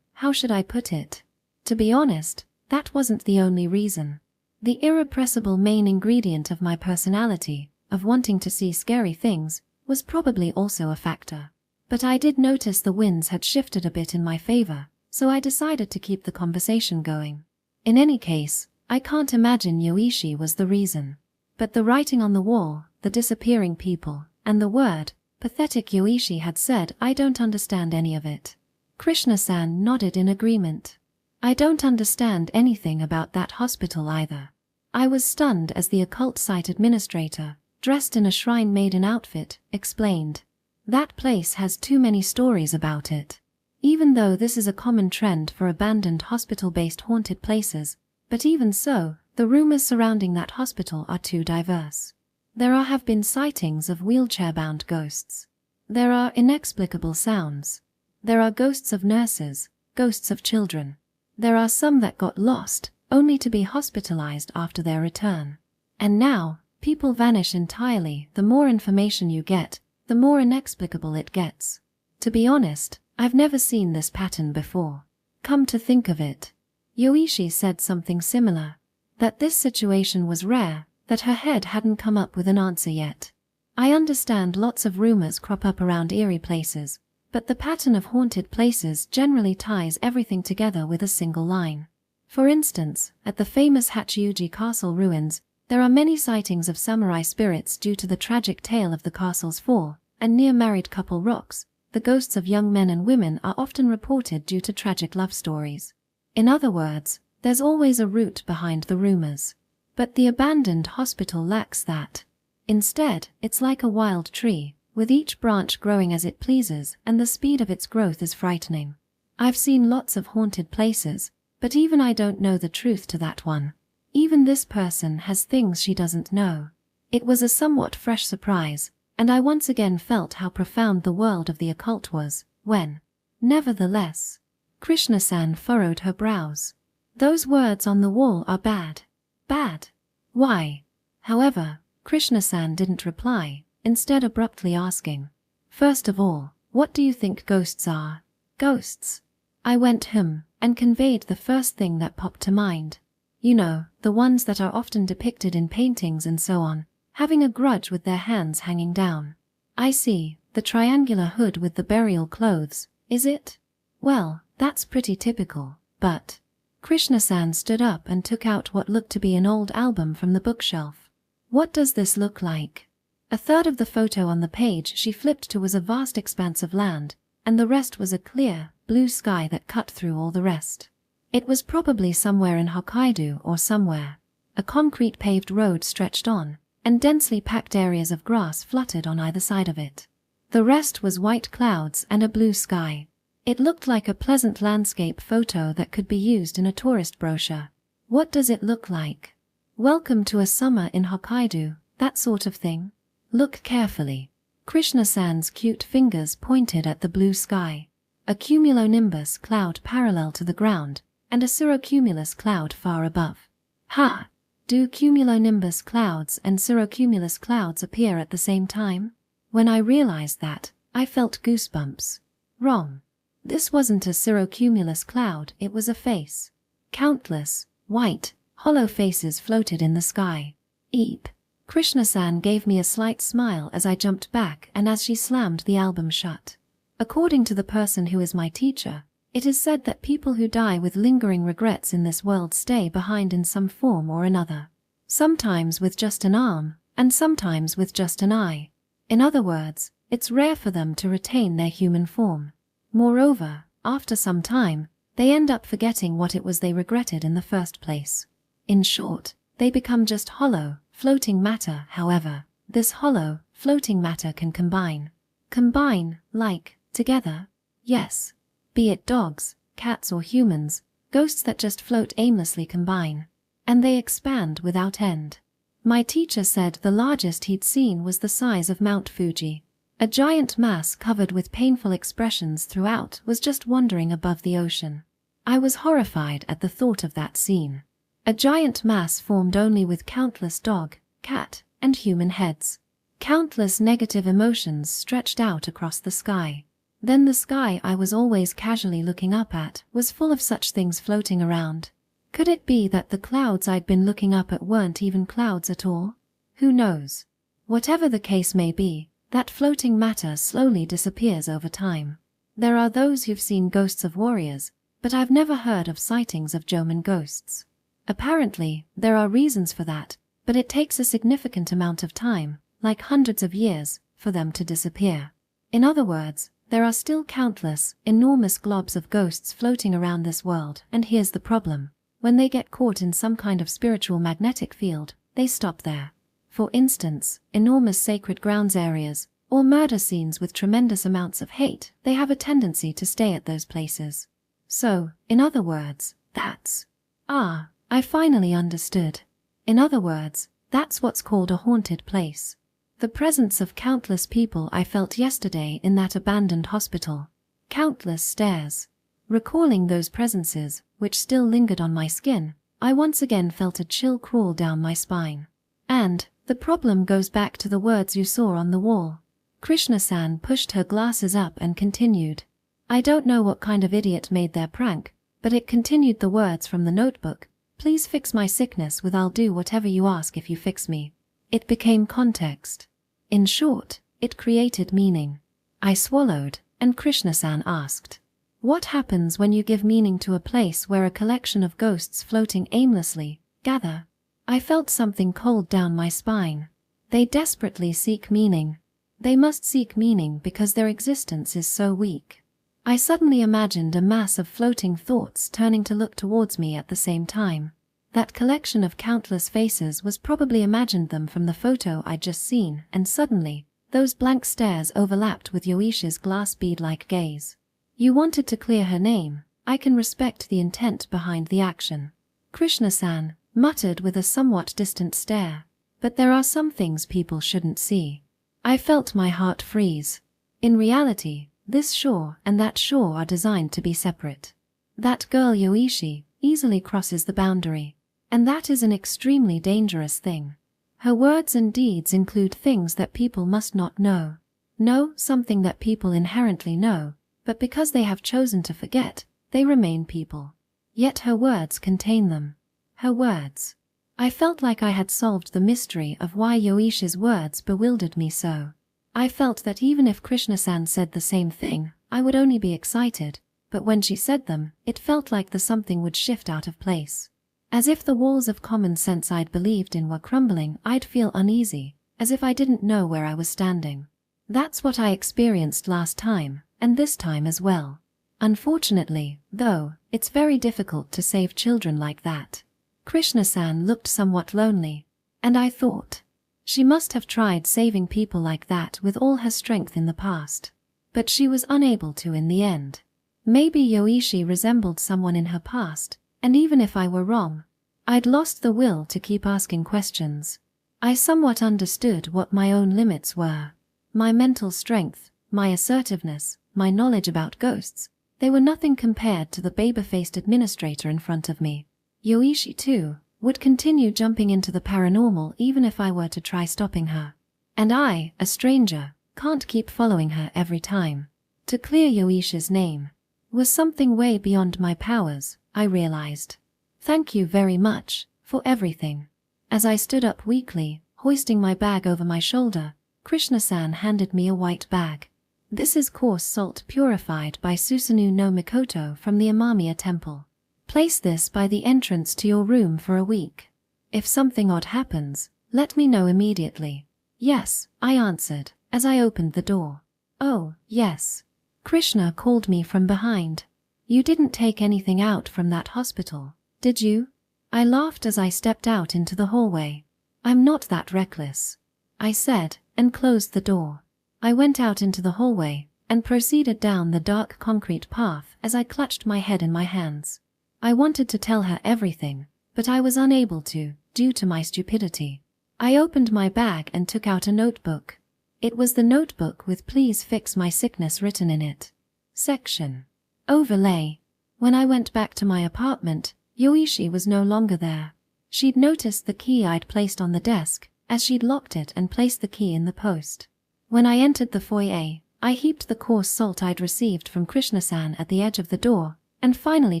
how should I put it? To be honest, that wasn't the only reason. The irrepressible main ingredient of my personality, of wanting to see scary things, was probably also a factor. But I did notice the winds had shifted a bit in my favor, so I decided to keep the conversation going. In any case, I can't imagine Yoichi was the reason. But the writing on the wall, the disappearing people, and the word, pathetic Yoichi had said, I don't understand any of it." Krishna-san nodded in agreement. "I don't understand anything about that hospital either." I was stunned as the occult site administrator, dressed in a shrine maiden outfit, explained. "That place has too many stories about it. Even though this is a common trend for abandoned hospital-based haunted places, but even so, the rumors surrounding that hospital are too diverse. There have been sightings of wheelchair-bound ghosts. There are inexplicable sounds. There are ghosts of nurses, ghosts of children. There are some that got lost, only to be hospitalized after their return. And now, people vanish entirely. The more information you get, the more inexplicable it gets. To be honest, I've never seen this pattern before. Come to think of it." Yoichi said something similar. That this situation was rare, that her head hadn't come up with an answer yet. "I understand lots of rumors crop up around eerie places, but the pattern of haunted places generally ties everything together with a single line. For instance, at the famous Hachiuji Castle ruins, there are many sightings of samurai spirits due to the tragic tale of the castle's fall, and near married couple rocks, the ghosts of young men and women are often reported due to tragic love stories. In other words, there's always a root behind the rumors. But the abandoned hospital lacks that. Instead, it's like a wild tree, with each branch growing as it pleases, and the speed of its growth is frightening. I've seen lots of haunted places, but even I don't know the truth to that one. Even this person has things she doesn't know." It was a somewhat fresh surprise, and I once again felt how profound the world of the occult was, when, nevertheless, Krishna-san furrowed her brows. Those words on the wall are bad. Bad? Why? However, Krishna-san didn't reply, instead abruptly asking, "First of all, what do you think ghosts are?" Ghosts? I went and conveyed the first thing that popped to mind. You know, the ones that are often depicted in paintings and so on, having a grudge with their hands hanging down. I see, the triangular hood with the burial clothes, is it? Well, that's pretty typical, but... Krishna-san stood up and took out what looked to be an old album from the bookshelf. What does this look like? A third of the photo on the page she flipped to was a vast expanse of land, and the rest was a clear, blue sky that cut through all the rest. It was probably somewhere in Hokkaido or somewhere. A concrete paved road stretched on, and densely packed areas of grass fluttered on either side of it. The rest was white clouds and a blue sky. It looked like a pleasant landscape photo that could be used in a tourist brochure. What does it look like? Welcome to a summer in Hokkaido, that sort of thing? Look carefully. Krishna-san's cute fingers pointed at the blue sky. A cumulonimbus cloud parallel to the ground, and a cirrocumulus cloud far above. Ha! Do cumulonimbus clouds and cirrocumulus clouds appear at the same time? When I realized that, I felt goosebumps. Wrong. This wasn't a cirrocumulus cloud, it was a face. Countless, white, hollow faces floated in the sky. Eep. Krishna-san gave me a slight smile as I jumped back and as she slammed the album shut. According to the person who is my teacher, it is said that people who die with lingering regrets in this world stay behind in some form or another. Sometimes with just an arm, and sometimes with just an eye. In other words, it's rare for them to retain their human form. Moreover, after some time, they end up forgetting what it was they regretted in the first place. In short, they become just hollow, floating matter. However, this hollow, floating matter can combine. Combine, like, together? Yes. Be it dogs, cats or humans, ghosts that just float aimlessly combine. And they expand without end. My teacher said the largest he'd seen was the size of Mount Fuji. A giant mass covered with painful expressions throughout was just wandering above the ocean. I was horrified at the thought of that scene. A giant mass formed only with countless dog, cat, and human heads. Countless negative emotions stretched out across the sky. Then the sky I was always casually looking up at was full of such things floating around. Could it be that the clouds I'd been looking up at weren't even clouds at all? Who knows? Whatever the case may be, that floating matter slowly disappears over time. There are those who've seen ghosts of warriors, but I've never heard of sightings of Joman ghosts. Apparently, there are reasons for that, but it takes a significant amount of time, like hundreds of years, for them to disappear. In other words, there are still countless, enormous globs of ghosts floating around this world, and here's the problem. When they get caught in some kind of spiritual magnetic field, they stop there. For instance, enormous sacred grounds areas, or murder scenes with tremendous amounts of hate, they have a tendency to stay at those places. So, in other words, that's... I finally understood. In other words, that's what's called a haunted place. The presence of countless people I felt yesterday in that abandoned hospital. Countless stares. Recalling those presences, which still lingered on my skin, I once again felt a chill crawl down my spine. And the problem goes back to the words you saw on the wall. Krishna-san pushed her glasses up and continued. I don't know what kind of idiot made their prank, but it continued the words from the notebook. Please fix my sickness with I'll do whatever you ask if you fix me. It became context. In short, it created meaning. I swallowed, and Krishna-san asked. What happens when you give meaning to a place where a collection of ghosts floating aimlessly gather? I felt something cold down my spine. They desperately seek meaning. They must seek meaning because their existence is so weak. I suddenly imagined a mass of floating thoughts turning to look towards me at the same time. That collection of countless faces was probably imagined them from the photo I'd just seen, and suddenly, those blank stares overlapped with Yoishi's glass bead-like gaze. You wanted to clear her name. I can respect the intent behind the action. Krishna-san muttered with a somewhat distant stare. But there are some things people shouldn't see. I felt my heart freeze. In reality, this shore and that shore are designed to be separate. That girl Yoichi easily crosses the boundary, and that is an extremely dangerous thing. Her words and deeds include things that people must not know. No, something that people inherently know, but because they have chosen to forget, they remain people. Yet her words contain them. Her words. I felt like I had solved the mystery of why Yoishi's words bewildered me so. I felt that even if Krishna-san said the same thing, I would only be excited, but when she said them, it felt like the something would shift out of place. As if the walls of common sense I'd believed in were crumbling, I'd feel uneasy, as if I didn't know where I was standing. That's what I experienced last time, and this time as well. Unfortunately, though, it's very difficult to save children like that. Krishna-san looked somewhat lonely, and I thought, she must have tried saving people like that with all her strength in the past. But she was unable to in the end. Maybe Yoichi resembled someone in her past, and even if I were wrong, I'd lost the will to keep asking questions. I somewhat understood what my own limits were. My mental strength, my assertiveness, my knowledge about ghosts, they were nothing compared to the baby-faced administrator in front of me. Yoichi, too, would continue jumping into the paranormal even if I were to try stopping her. And I, a stranger, can't keep following her every time. To clear Yoishi's name was something way beyond my powers, I realized. Thank you very much for everything. As I stood up weakly, hoisting my bag over my shoulder, Krishna-san handed me a white bag. This is coarse salt purified by Susanoo no Mikoto from the Amamiya temple. Place this by the entrance to your room for a week. If something odd happens, let me know immediately. Yes, I answered, as I opened the door. Oh, yes. Krishna called me from behind. You didn't take anything out from that hospital, did you? I laughed as I stepped out into the hallway. I'm not that reckless, I said, and closed the door. I went out into the hallway, and proceeded down the dark concrete path as I clutched my head in my hands. I wanted to tell her everything, but I was unable to, due to my stupidity. I opened my bag and took out a notebook. It was the notebook with "Please fix my sickness" written in it. Section. Overlay. When I went back to my apartment, Yoichi was no longer there. She'd noticed the key I'd placed on the desk, as she'd locked it and placed the key in the post. When I entered the foyer, I heaped the coarse salt I'd received from Krishna-san at the edge of the door, and finally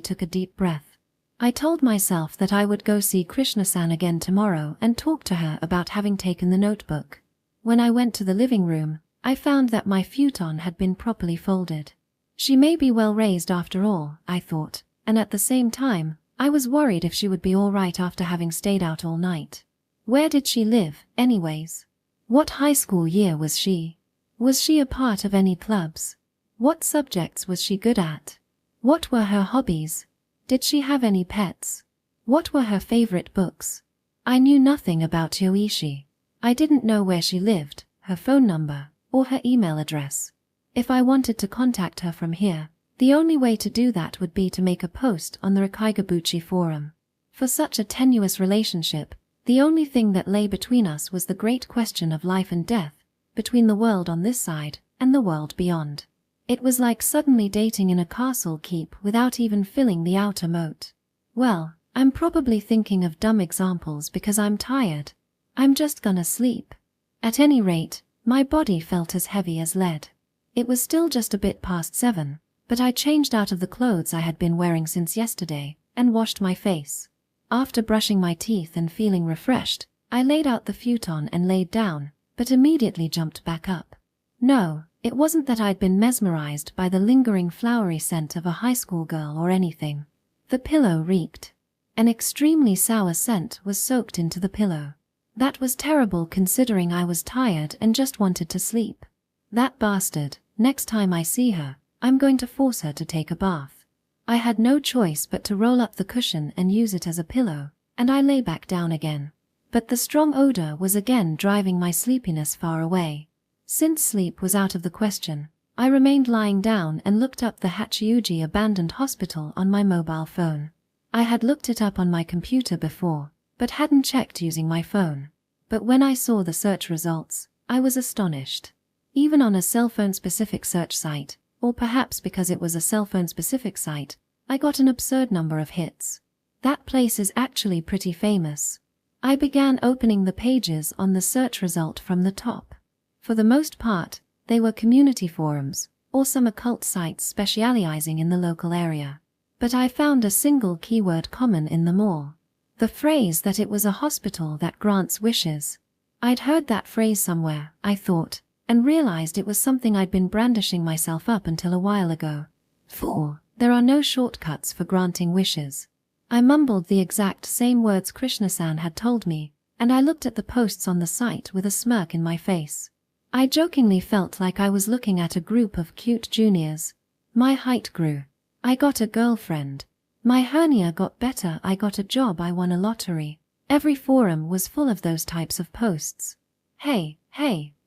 took a deep breath. I told myself that I would go see Krishna-san again tomorrow and talk to her about having taken the notebook. When I went to the living room, I found that my futon had been properly folded. She may be well raised after all, I thought, and at the same time, I was worried if she would be all right after having stayed out all night. Where did she live, anyways? What high school year was she? Was she a part of any clubs? What subjects was she good at? What were her hobbies? Did she have any pets? What were her favorite books? I knew nothing about Yoichi. I didn't know where she lived, her phone number, or her email address. If I wanted to contact her from here, the only way to do that would be to make a post on the Rakaigabuchi forum. For such a tenuous relationship, the only thing that lay between us was the great question of life and death, between the world on this side and the world beyond. It was like suddenly dating in a castle keep without even filling the outer moat. Well, I'm probably thinking of dumb examples because I'm tired. I'm just gonna sleep. At any rate, my body felt as heavy as lead. It was still just a bit past 7, but I changed out of the clothes I had been wearing since yesterday and washed my face. After brushing my teeth and feeling refreshed, I laid out the futon and laid down, but immediately jumped back up. No, it wasn't that I'd been mesmerized by the lingering flowery scent of a high school girl or anything. The pillow reeked. An extremely sour scent was soaked into the pillow. That was terrible considering I was tired and just wanted to sleep. That bastard, next time I see her, I'm going to force her to take a bath. I had no choice but to roll up the cushion and use it as a pillow, and I lay back down again. But the strong odor was again driving my sleepiness far away. Since sleep was out of the question, I remained lying down and looked up the Hachiuji abandoned hospital on my mobile phone. I had looked it up on my computer before, but hadn't checked using my phone. But when I saw the search results, I was astonished. Even on a cell phone specific search site, or perhaps because it was a cell phone specific site, I got an absurd number of hits. That place is actually pretty famous. I began opening the pages on the search result from the top. For the most part, they were community forums, or some occult sites specializing in the local area. But I found a single keyword common in them all. The phrase that it was a hospital that grants wishes. I'd heard that phrase somewhere, I thought, and realized it was something I'd been brandishing myself up until a while ago. 4. There are no shortcuts for granting wishes. I mumbled the exact same words Krishna-san had told me, and I looked at the posts on the site with a smirk in my face. I jokingly felt like I was looking at a group of cute juniors. My height grew. I got a girlfriend. My hernia got better. I got a job. I won a lottery. Every forum was full of those types of posts. Hey,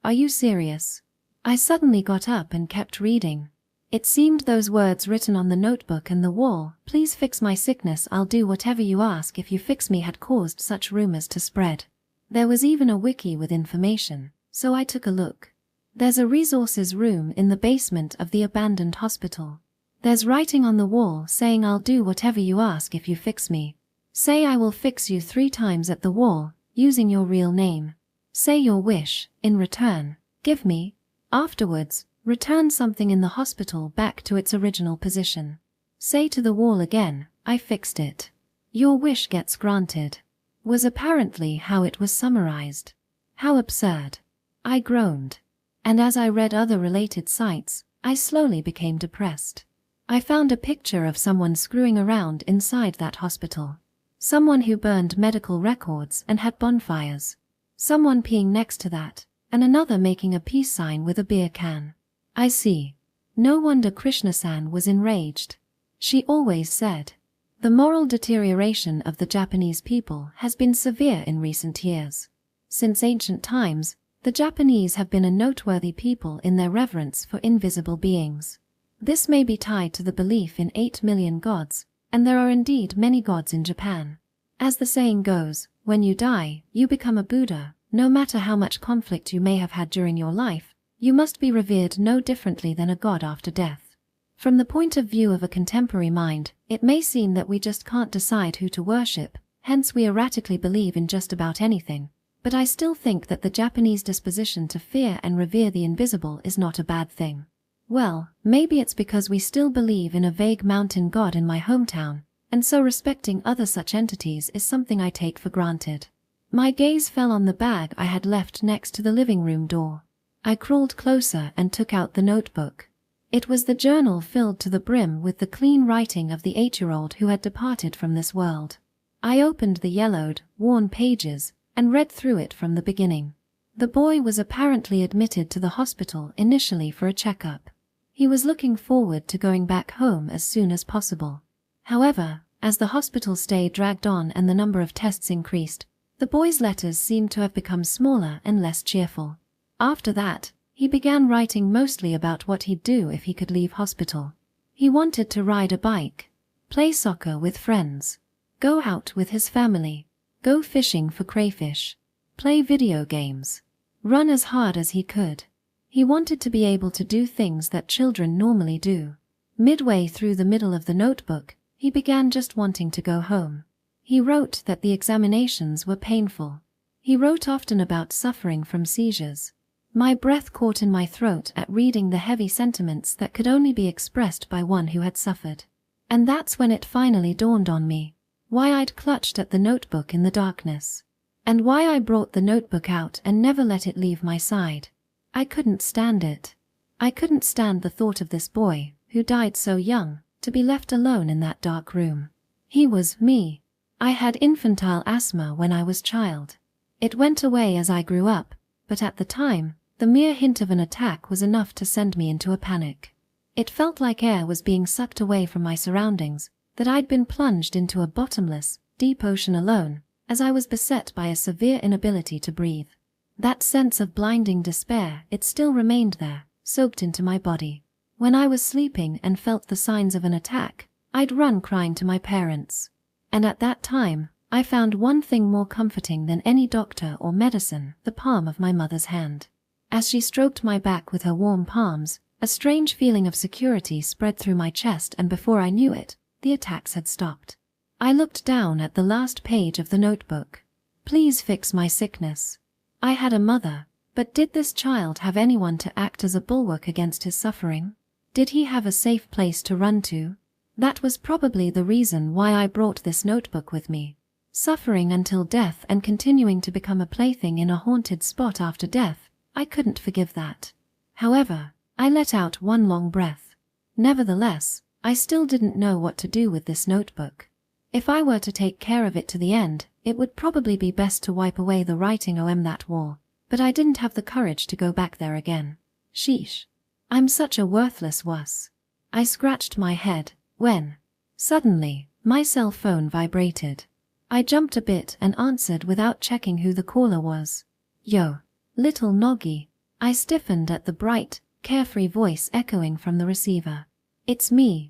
are you serious? I suddenly got up and kept reading. It seemed those words written on the notebook and the wall, "Please fix my sickness, I'll do whatever you ask if you fix me," had caused such rumors to spread. There was even a wiki with information, so I took a look. There's a resources room in the basement of the abandoned hospital. There's writing on the wall saying, "I'll do whatever you ask if you fix me." Say "I will fix you" 3 times at the wall, using your real name. Say your wish, in return, give me. Afterwards, return something in the hospital back to its original position. Say to the wall again, "I fixed it. Your wish gets granted." Was apparently how it was summarized. How absurd. I groaned. And as I read other related sites, I slowly became depressed. I found a picture of someone screwing around inside that hospital. Someone who burned medical records and had bonfires. Someone peeing next to that, and another making a peace sign with a beer can. I see. No wonder Krishna-san was enraged. She always said, "The moral deterioration of the Japanese people has been severe in recent years. Since ancient times, the Japanese have been a noteworthy people in their reverence for invisible beings. This may be tied to the belief in 8 million gods, and there are indeed many gods in Japan. As the saying goes, when you die, you become a Buddha. No matter how much conflict you may have had during your life, you must be revered no differently than a god after death." From the point of view of a contemporary mind, it may seem that we just can't decide who to worship, hence we erratically believe in just about anything. But I still think that the Japanese disposition to fear and revere the invisible is not a bad thing. Well, maybe it's because we still believe in a vague mountain god in my hometown, and so respecting other such entities is something I take for granted. My gaze fell on the bag I had left next to the living room door. I crawled closer and took out the notebook. It was the journal filled to the brim with the clean writing of the 8-year-old who had departed from this world. I opened the yellowed, worn pages and read through it from the beginning. The boy was apparently admitted to the hospital initially for a checkup. He was looking forward to going back home as soon as possible. However, as the hospital stay dragged on and the number of tests increased, the boy's letters seemed to have become smaller and less cheerful. After that, he began writing mostly about what he'd do if he could leave hospital. He wanted to ride a bike, play soccer with friends, go out with his family, go fishing for crayfish, play video games, run as hard as he could. He wanted to be able to do things that children normally do. Midway through the middle of the notebook, he began just wanting to go home. He wrote that the examinations were painful. He wrote often about suffering from seizures. My breath caught in my throat at reading the heavy sentiments that could only be expressed by one who had suffered. And that's when it finally dawned on me why I'd clutched at the notebook in the darkness, and why I brought the notebook out and never let it leave my side. I couldn't stand it. I couldn't stand the thought of this boy, who died so young, to be left alone in that dark room. He was me. I had infantile asthma when I was child. It went away as I grew up, but at the time, the mere hint of an attack was enough to send me into a panic. It felt like air was being sucked away from my surroundings, that I'd been plunged into a bottomless, deep ocean alone, as I was beset by a severe inability to breathe. That sense of blinding despair, it still remained there, soaked into my body. When I was sleeping and felt the signs of an attack, I'd run crying to my parents. And at that time, I found one thing more comforting than any doctor or medicine: the palm of my mother's hand. As she stroked my back with her warm palms, a strange feeling of security spread through my chest, and before I knew it, the attacks had stopped. I looked down at the last page of the notebook. Please fix my sickness. I had a mother, but did this child have anyone to act as a bulwark against his suffering? Did he have a safe place to run to? That was probably the reason why I brought this notebook with me. Suffering until death and continuing to become a plaything in a haunted spot after death, I couldn't forgive that. However, I let out one long breath. Nevertheless, I still didn't know what to do with this notebook. If I were to take care of it to the end, it would probably be best to wipe away the writing on that wall, but I didn't have the courage to go back there again. Sheesh. I'm such a worthless wuss. I scratched my head, when, suddenly, my cell phone vibrated. I jumped a bit and answered without checking who the caller was. Yo, little Noggy. I stiffened at the bright, carefree voice echoing from the receiver. It's me.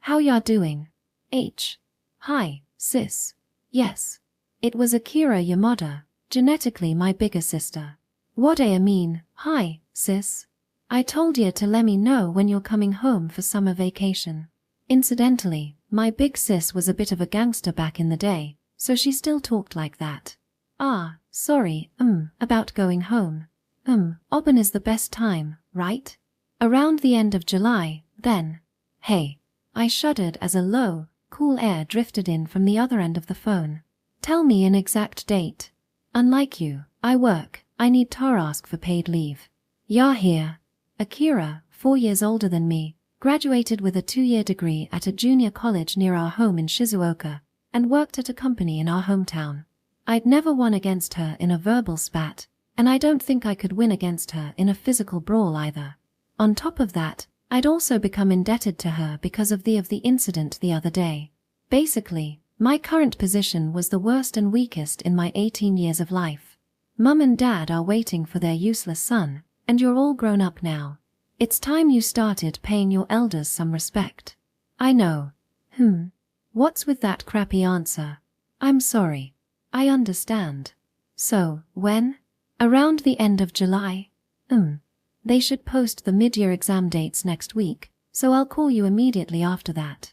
How ya doing? Hi, sis. Yes. It was Akira Yamada, genetically my bigger sister. What I mean, hi, sis. I told ya to let me know when you're coming home for summer vacation. Incidentally, my big sis was a bit of a gangster back in the day, so she still talked like that. Sorry, about going home. Auburn is the best time, right? Around the end of July, then. Hey. I shuddered as a low, cool air drifted in from the other end of the phone. Tell me an exact date. Unlike you, I work. I need to ask for paid leave. Ya here. Akira, 4 years older than me, graduated with a 2-year degree at a junior college near our home in Shizuoka, and worked at a company in our hometown. I'd never won against her in a verbal spat, and I don't think I could win against her in a physical brawl either. On top of that, I'd also become indebted to her because of the incident the other day. Basically, my current position was the worst and weakest in my 18 years of life. Mum and Dad are waiting for their useless son, and you're all grown up now. It's time you started paying your elders some respect. I know. What's with that crappy answer? I'm sorry. I understand. So, when? Around the end of July? They should post the mid-year exam dates next week, so I'll call you immediately after that.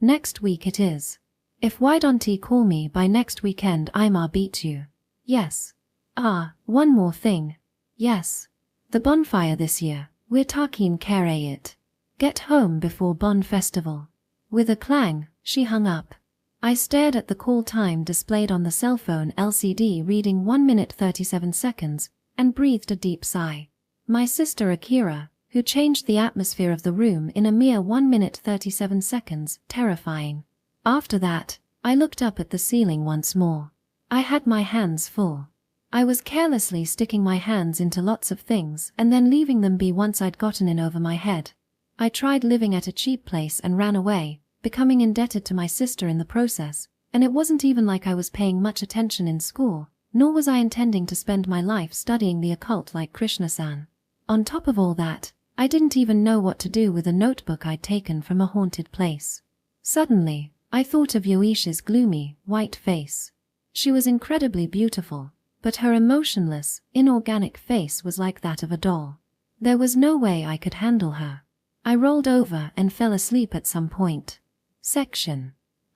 Next week it is. If why don't you call me by next weekend I'ma beat you. Yes. One more thing. Yes. The bonfire this year, we're taking care of it. Get home before Bon Festival. With a clang, she hung up. I stared at the call time displayed on the cell phone LCD reading 1 minute 37 seconds, and breathed a deep sigh. My sister Akira, who changed the atmosphere of the room in a mere 1 minute 37 seconds, terrifying. After that, I looked up at the ceiling once more. I had my hands full. I was carelessly sticking my hands into lots of things and then leaving them be once I'd gotten in over my head. I tried living at a cheap place and ran away, becoming indebted to my sister in the process, and it wasn't even like I was paying much attention in school, nor was I intending to spend my life studying the occult like Krishna-san. On top of all that, I didn't even know what to do with a notebook I'd taken from a haunted place. Suddenly, I thought of Yoishi's gloomy, white face. She was incredibly beautiful, but her emotionless, inorganic face was like that of a doll. There was no way I could handle her. I rolled over and fell asleep at some point.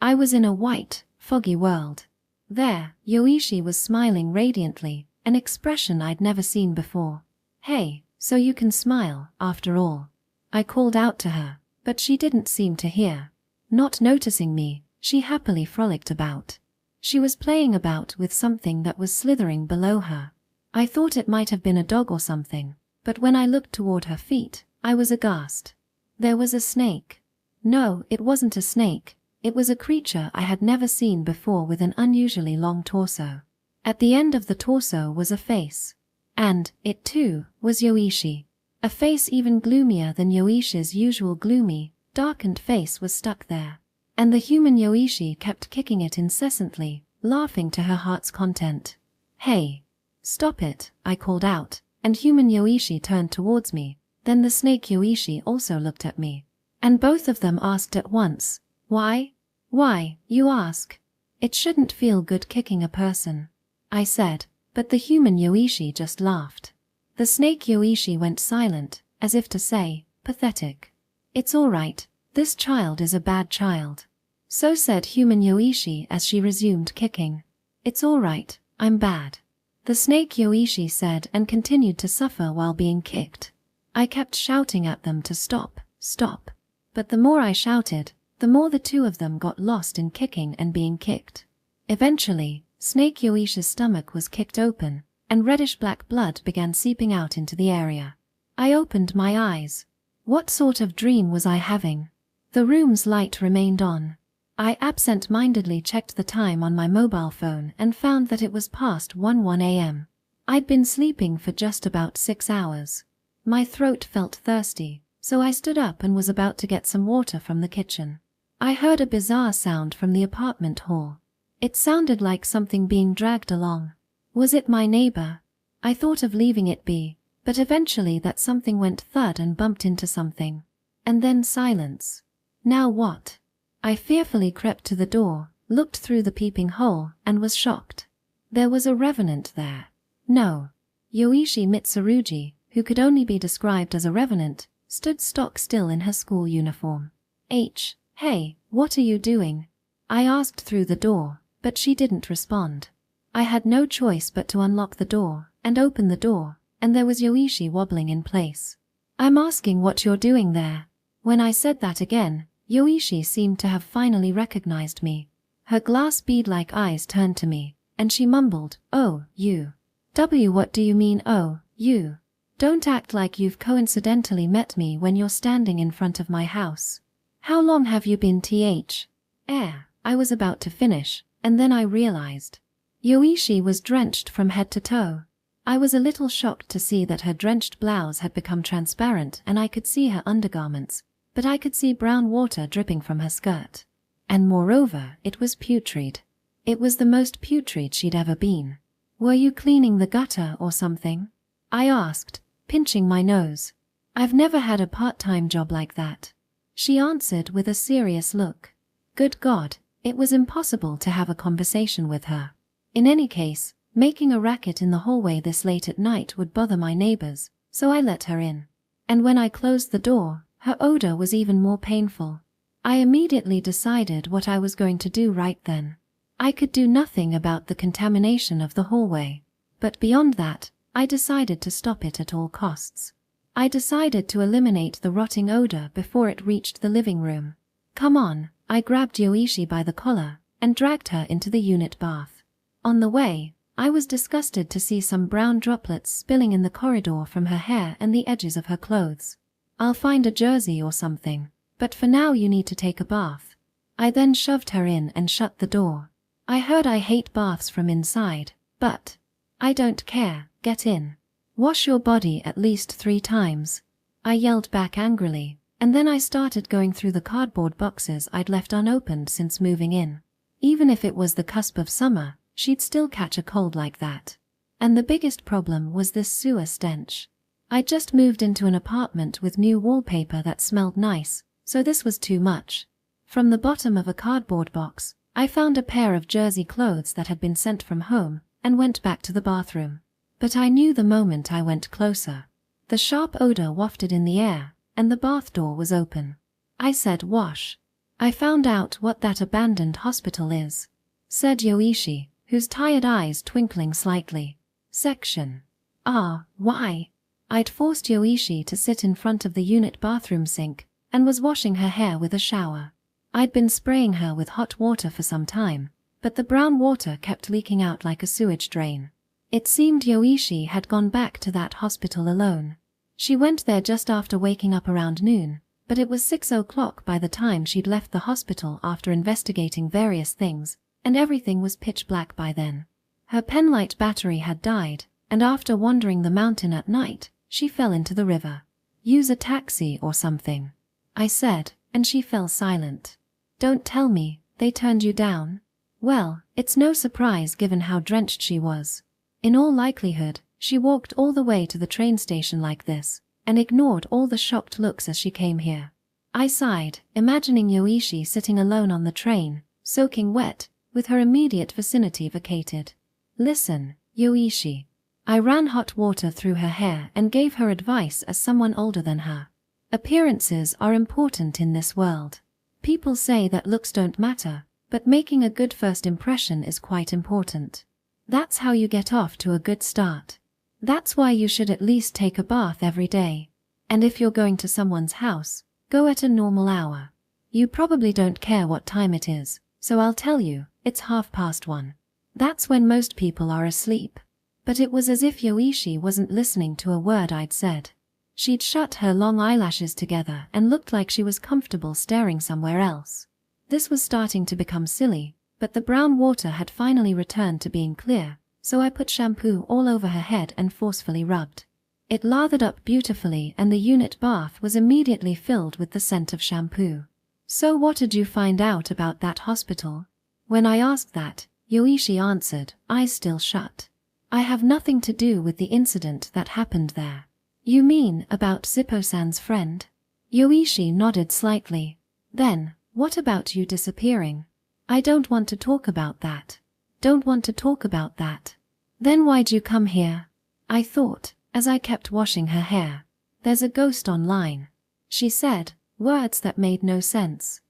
I was in a white, foggy world. There, Yoichi was smiling radiantly, an expression I'd never seen before. Hey, so you can smile, after all. I called out to her, but she didn't seem to hear. Not noticing me, she happily frolicked about. She was playing about with something that was slithering below her. I thought it might have been a dog or something, but when I looked toward her feet, I was aghast. There was a snake. No, it wasn't a snake. It was a creature I had never seen before with an unusually long torso. At the end of the torso was a face. And, it too, was Yoichi. A face even gloomier than Yoishi's usual gloomy, darkened face was stuck there. And the human Yoichi kept kicking it incessantly, laughing to her heart's content. Hey! Stop it, I called out, and human Yoichi turned towards me. Then the snake Yoichi also looked at me. And both of them asked at once, Why? Why, you ask? It shouldn't feel good kicking a person. I said, but the human Yoichi just laughed. The snake Yoichi went silent, as if to say, pathetic. It's all right, This child is a bad child. So said human Yoichi as she resumed kicking. It's alright, I'm bad. The snake Yoichi said and continued to suffer while being kicked. I kept shouting at them to stop, stop. But the more I shouted, the more the two of them got lost in kicking and being kicked. Eventually, Snake Yoishi's stomach was kicked open, and reddish-black blood began seeping out into the area. I opened my eyes. What sort of dream was I having? The room's light remained on. I absent-mindedly checked the time on my mobile phone and found that it was past 1:01 a.m. I'd been sleeping for just about 6 hours. My throat felt thirsty, so I stood up and was about to get some water from the kitchen. I heard a bizarre sound from the apartment hall. It sounded like something being dragged along. Was it my neighbor? I thought of leaving it be, but eventually that something went thud and bumped into something. And then silence. Now what? I fearfully crept to the door, looked through the peeping hole, and was shocked. There was a revenant there. No. Yoichi Mitsurugi, who could only be described as a revenant, stood stock still in her school uniform. Hey, what are you doing? I asked through the door, but she didn't respond. I had no choice but to unlock the door, and open the door, and there was Yoichi wobbling in place. I'm asking what you're doing there. When I said that again, Yoichi seemed to have finally recognized me. Her glass bead-like eyes turned to me, and she mumbled, "Oh, you. What do you mean, oh, you? Don't act like you've coincidentally met me when you're standing in front of my house. How long have you been I was about to finish, and then I realized. Yoichi was drenched from head to toe. I was a little shocked to see that her drenched blouse had become transparent and I could see her undergarments, but I could see brown water dripping from her skirt. And moreover, it was putrid. It was the most putrid she'd ever been. Were you cleaning the gutter or something? I asked, pinching my nose. I've never had a part-time job like that. She answered with a serious look. Good God, it was impossible to have a conversation with her. In any case, making a racket in the hallway this late at night would bother my neighbors, so I let her in. And when I closed the door, her odor was even more painful. I immediately decided what I was going to do right then. I could do nothing about the contamination of the hallway, but beyond that, I decided to stop it at all costs. I decided to eliminate the rotting odor before it reached the living room. Come on, I grabbed Yoichi by the collar and dragged her into the unit bath. On the way, I was disgusted to see some brown droplets spilling in the corridor from her hair and the edges of her clothes. I'll find a jersey or something, but for now you need to take a bath. I then shoved her in and shut the door. I heard I hate baths from inside, but I don't care, get in. Wash your body at least 3 times. I yelled back angrily, and then I started going through the cardboard boxes I'd left unopened since moving in. Even if it was the cusp of summer, she'd still catch a cold like that. And the biggest problem was this sewer stench. I'd just moved into an apartment with new wallpaper that smelled nice, so this was too much. From the bottom of a cardboard box, I found a pair of jersey clothes that had been sent from home, and went back to the bathroom. But I knew the moment I went closer. The sharp odor wafted in the air, and the bath door was open. I said wash. I found out what that abandoned hospital is, said Yoichi, whose tired eyes twinkling slightly. Section. Why? I'd forced Yoichi to sit in front of the unit bathroom sink, and was washing her hair with a shower. I'd been spraying her with hot water for some time, but the brown water kept leaking out like a sewage drain. It seemed Yoichi had gone back to that hospital alone. She went there just after waking up around noon, but it was 6 o'clock by the time she'd left the hospital after investigating various things, and everything was pitch black by then. Her penlight battery had died, and after wandering the mountain at night, she fell into the river. Use a taxi or something, I said, and she fell silent. Don't tell me, they turned you down? Well, it's no surprise given how drenched she was. In all likelihood, she walked all the way to the train station like this, and ignored all the shocked looks as she came here. I sighed, imagining Yoichi sitting alone on the train, soaking wet, with her immediate vicinity vacated. Listen, Yoichi. I ran hot water through her hair and gave her advice as someone older than her. Appearances are important in this world. People say that looks don't matter, but making a good first impression is quite important. That's how you get off to a good start. That's why you should at least take a bath every day. And if you're going to someone's house, go at a normal hour. You probably don't care what time it is, so I'll tell you, it's 1:30. That's when most people are asleep. But it was as if Yoichi wasn't listening to a word I'd said. She'd shut her long eyelashes together and looked like she was comfortable staring somewhere else. This was starting to become silly, but the brown water had finally returned to being clear, so I put shampoo all over her head and forcefully rubbed. It lathered up beautifully and the unit bath was immediately filled with the scent of shampoo. "So what did you find out about that hospital?" When I asked that, Yoichi answered, eyes still shut. "I have nothing to do with the incident that happened there." "You mean about Zippo-san's friend?" Yoichi nodded slightly. "Then, what about you disappearing?" "I don't want to talk about that." "Don't want to talk about that? Then why'd you come here?" I thought, as I kept washing her hair. "There's a ghost online," she said, words that made no sense.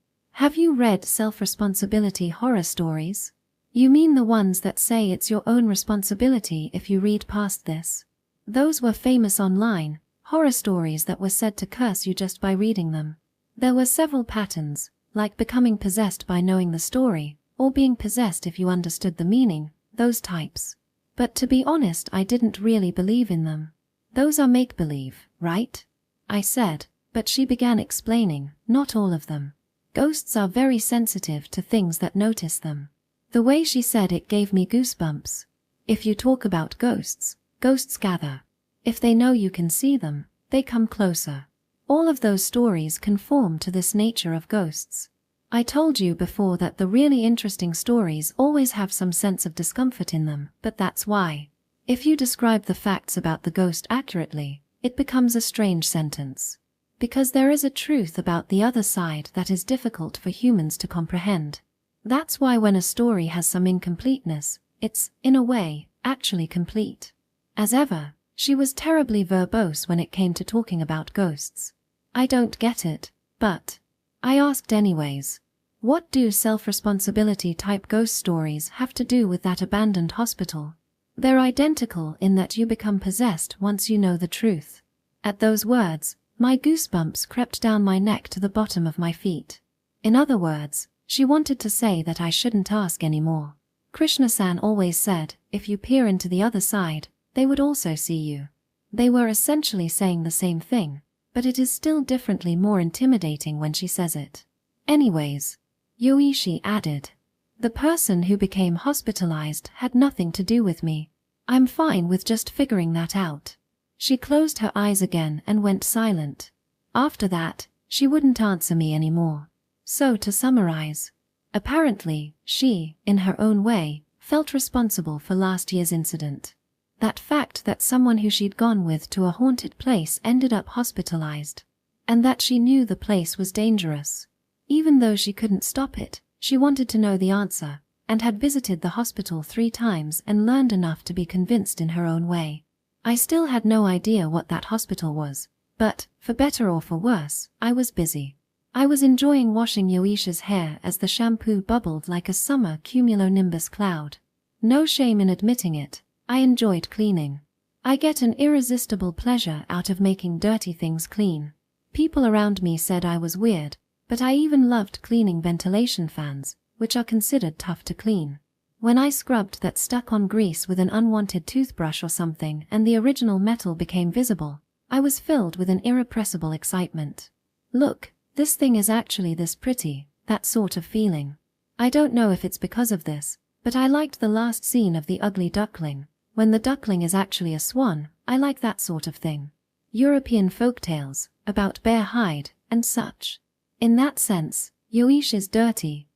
"Have you read self-responsibility horror stories?" "You mean the ones that say it's your own responsibility if you read past this?" Those were famous online, horror stories that were said to curse you just by reading them. There were several patterns, like becoming possessed by knowing the story, or being possessed if you understood the meaning, those types. But to be honest, I didn't really believe in them. "Those are make-believe, right?" I said, but she began explaining, "Not all of them. Ghosts are very sensitive to things that notice them." The way she said it gave me goosebumps. If you talk about ghosts, ghosts gather. If they know you can see them, they come closer. All of those stories conform to this nature of ghosts. I told you before that the really interesting stories always have some sense of discomfort in them, but that's why. If you describe the facts about the ghost accurately, it becomes a strange sentence. Because there is a truth about the other side that is difficult for humans to comprehend. That's why when a story has some incompleteness, it's, in a way, actually complete. As ever, she was terribly verbose when it came to talking about ghosts. "I don't get it, but..." I asked anyways. "What do self-responsibility type ghost stories have to do with that abandoned hospital?" "They're identical in that you become possessed once you know the truth." At those words, my goosebumps crept down my neck to the bottom of my feet. In other words, she wanted to say that I shouldn't ask anymore. Krishna-san always said, if you peer into the other side, they would also see you. They were essentially saying the same thing, but it is still differently more intimidating when she says it. Anyways, Yoichi added, "The person who became hospitalized had nothing to do with me. I'm fine with just figuring that out." She closed her eyes again and went silent. After that, she wouldn't answer me anymore. So to summarize, apparently, she, in her own way, felt responsible for last year's incident. That fact that someone who she'd gone with to a haunted place ended up hospitalized. And that she knew the place was dangerous. Even though she couldn't stop it, she wanted to know the answer, and had visited the hospital 3 times and learned enough to be convinced in her own way. I still had no idea what that hospital was, but, for better or for worse, I was busy. I was enjoying washing Yoishi's hair as the shampoo bubbled like a summer cumulonimbus cloud. No shame in admitting it, I enjoyed cleaning. I get an irresistible pleasure out of making dirty things clean. People around me said I was weird, but I even loved cleaning ventilation fans, which are considered tough to clean. When I scrubbed that stuck-on grease with an unwanted toothbrush or something and the original metal became visible, I was filled with an irrepressible excitement. "Look, this thing is actually this pretty," that sort of feeling. I don't know if it's because of this, but I liked the last scene of The Ugly Duckling. When the duckling is actually a swan, I like that sort of thing. European folktales, about bear hide, and such. In that sense, Yoishi's dirty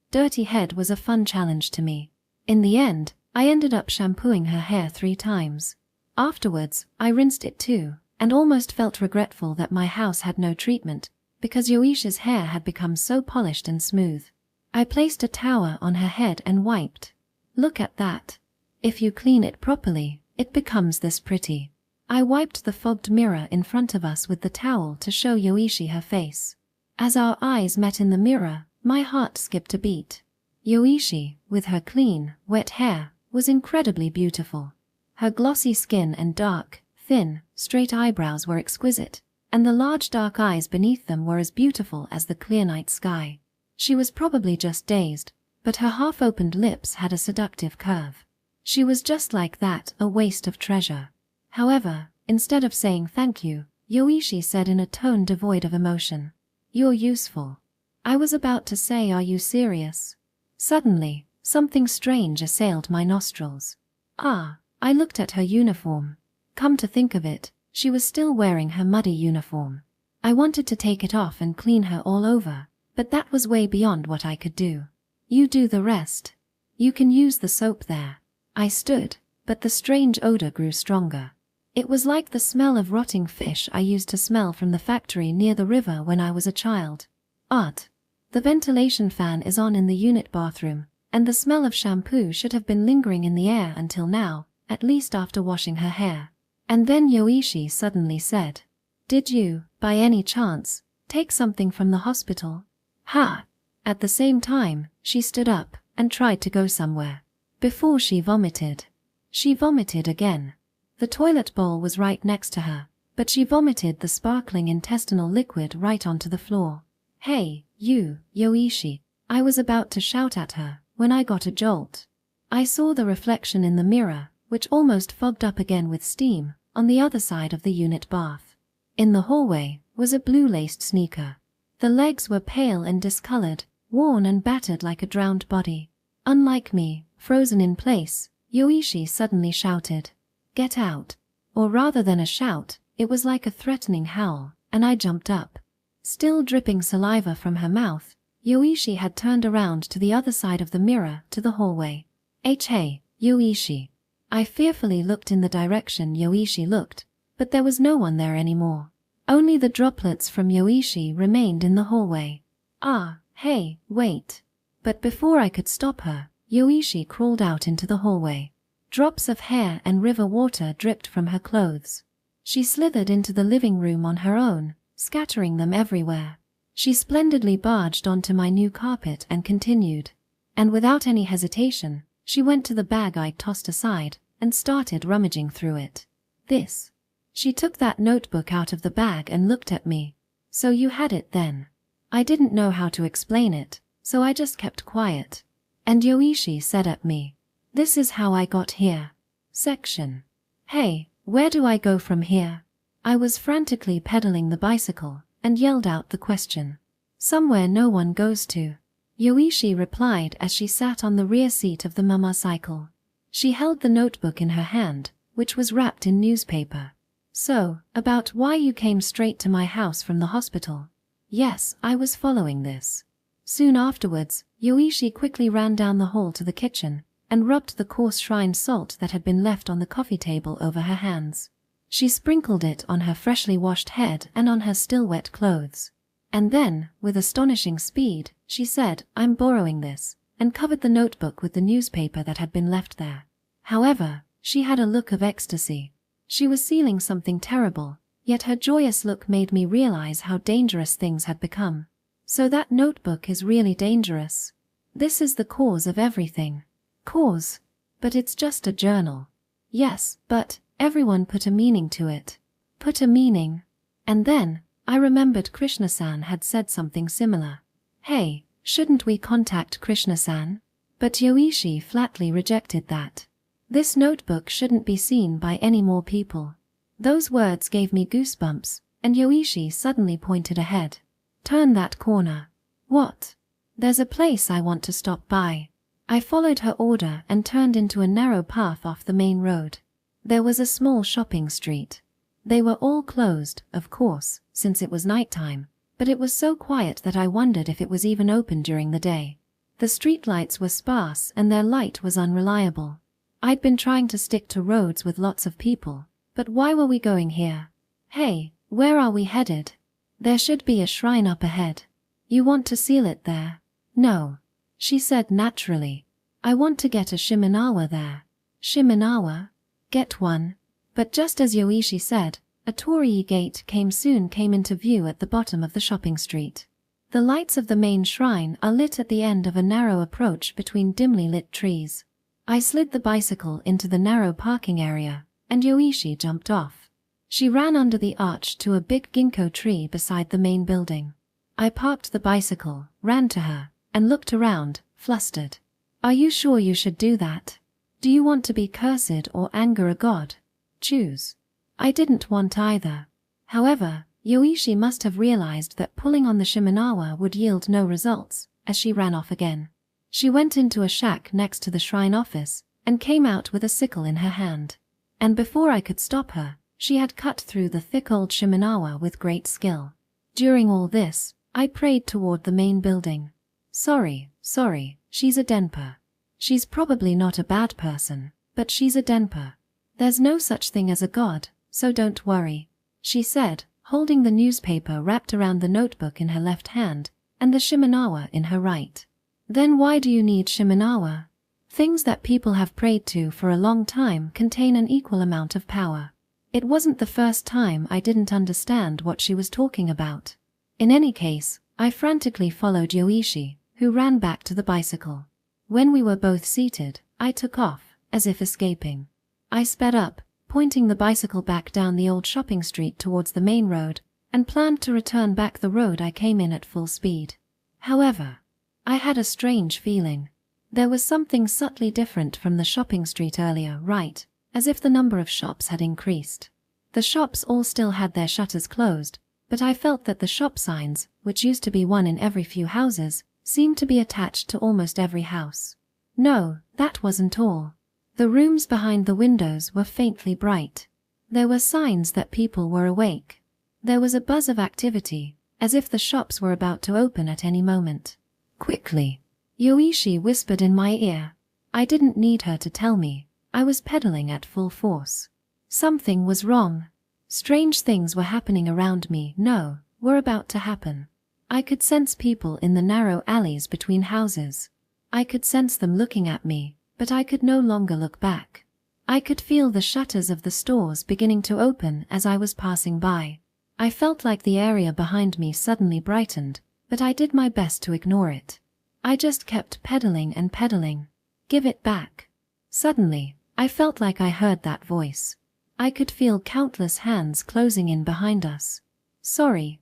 head was a fun challenge to me. In the end, I ended up shampooing her hair 3 times. Afterwards, I rinsed it too, and almost felt regretful that my house had no treatment, because Yoishi's hair had become so polished and smooth. I placed a towel on her head and wiped. "Look at that. If you clean it properly, it becomes this pretty." I wiped the fogged mirror in front of us with the towel to show Yoichi her face. As our eyes met in the mirror, my heart skipped a beat. Yoichi, with her clean, wet hair, was incredibly beautiful. Her glossy skin and dark, thin, straight eyebrows were exquisite, and the large dark eyes beneath them were as beautiful as the clear night sky. She was probably just dazed, but her half-opened lips had a seductive curve. She was just like that, a waste of treasure. However, instead of saying thank you, Yoichi said in a tone devoid of emotion, "You're useful." I was about to say, "Are you serious?" Suddenly, something strange assailed my nostrils. I looked at her uniform. Come to think of it, she was still wearing her muddy uniform. I wanted to take it off and clean her all over, but that was way beyond what I could do. "You do the rest. You can use the soap there." I stood, but the strange odor grew stronger. It was like the smell of rotting fish I used to smell from the factory near the river when I was a child. Odd. The ventilation fan is on in the unit bathroom, and the smell of shampoo should have been lingering in the air until now, at least after washing her hair. And then Yoichi suddenly said, "Did you, by any chance, take something from the hospital?" Ha! At the same time, she stood up and tried to go somewhere. Before she vomited. She vomited again. The toilet bowl was right next to her, but she vomited the sparkling intestinal liquid right onto the floor. "Hey, you, Yoichi!" I was about to shout at her when I got a jolt. I saw the reflection in the mirror, which almost fogged up again with steam, on the other side of the unit bath. In the hallway was a blue-laced sneaker. The legs were pale and discolored, worn and battered like a drowned body. Unlike me, frozen in place, Yoichi suddenly shouted, "Get out!" Or rather than a shout, it was like a threatening howl, and I jumped up. Still dripping saliva from her mouth, Yoichi had turned around to the other side of the mirror to the hallway. Hey, Yoichi. I fearfully looked in the direction Yoichi looked, but there was no one there anymore. Only the droplets from Yoichi remained in the hallway. Hey, wait. But before I could stop her, Yoichi crawled out into the hallway. Drops of hair and river water dripped from her clothes. She slithered into the living room on her own, scattering them everywhere. She splendidly barged onto my new carpet and continued. And without any hesitation, she went to the bag I'd tossed aside and started rummaging through it. "This." She took that notebook out of the bag and looked at me. "So you had it then?" I didn't know how to explain it, so I just kept quiet. And Yoichi said at me, "This is how I got here." Section. Hey, where do I go from here? I was frantically pedaling the bicycle and yelled out the question. "Somewhere no one goes to," Yoichi replied as she sat on the rear seat of the motorcycle. She held the notebook in her hand, which was wrapped in newspaper. "So, about why you came straight to my house from the hospital." Yes, I was following this. Soon afterwards, Yoichi quickly ran down the hall to the kitchen and rubbed the coarse shrine salt that had been left on the coffee table over her hands. She sprinkled it on her freshly washed head and on her still wet clothes. And then, with astonishing speed, she said, "I'm borrowing this," and covered the notebook with the newspaper that had been left there. However, she had a look of ecstasy. She was sealing something terrible, yet her joyous look made me realize how dangerous things had become. So that notebook is really dangerous. This is the cause of everything. Cause? But it's just a journal. Yes, but everyone put a meaning to it. Put a meaning. And then, I remembered Krishna-san had said something similar. Hey, shouldn't we contact Krishna-san? But Yoichi flatly rejected that. This notebook shouldn't be seen by any more people. Those words gave me goosebumps, and Yoichi suddenly pointed ahead. "Turn that corner." "What?" "There's a place I want to stop by." I followed her order and turned into a narrow path off the main road. There was a small shopping street. They were all closed, of course, since it was nighttime, but it was so quiet that I wondered if it was even open during the day. The streetlights were sparse and their light was unreliable. I'd been trying to stick to roads with lots of people, but why were we going here? Hey, where are we headed? There should be a shrine up ahead. You want to seal it there? No. She said naturally. I want to get a Shimenawa there. Shimenawa? Get one? But just as Yoichi said, a torii gate soon came into view at the bottom of the shopping street. The lights of the main shrine are lit at the end of a narrow approach between dimly lit trees. I slid the bicycle into the narrow parking area, and Yoichi jumped off. She ran under the arch to a big ginkgo tree beside the main building. I parked the bicycle, ran to her, and looked around, flustered. Are you sure you should do that? Do you want to be cursed or anger a god? Choose. I didn't want either. However, Yoichi must have realized that pulling on the Shimenawa would yield no results, as she ran off again. She went into a shack next to the shrine office, and came out with a sickle in her hand. And before I could stop her, she had cut through the thick old Shimenawa with great skill. During all this, I prayed toward the main building. Sorry, she's a Denpa. She's probably not a bad person, but she's a Denpa. There's no such thing as a god, so don't worry, she said, holding the newspaper wrapped around the notebook in her left hand, and the Shimenawa in her right. Then why do you need Shimenawa? Things that people have prayed to for a long time contain an equal amount of power. It wasn't the first time I didn't understand what she was talking about. In any case, I frantically followed Yoichi, who ran back to the bicycle. When we were both seated, I took off, as if escaping. I sped up, pointing the bicycle back down the old shopping street towards the main road, and planned to return back the road I came in at full speed. However, I had a strange feeling. There was something subtly different from the shopping street earlier, right, as if the number of shops had increased. The shops all still had their shutters closed, but I felt that the shop signs, which used to be one in every few houses, seemed to be attached to almost every house. No, that wasn't all. The rooms behind the windows were faintly bright. There were signs that people were awake. There was a buzz of activity, as if the shops were about to open at any moment. Quickly, Yoichi whispered in my ear. I didn't need her to tell me. I was pedaling at full force. Something was wrong. Strange things were happening around me. No, were about to happen. I could sense people in the narrow alleys between houses. I could sense them looking at me, but I could no longer look back. I could feel the shutters of the stores beginning to open as I was passing by. I felt like the area behind me suddenly brightened, but I did my best to ignore it. I just kept pedaling and pedaling. Give it back. Suddenly, I felt like I heard that voice. I could feel countless hands closing in behind us. Sorry,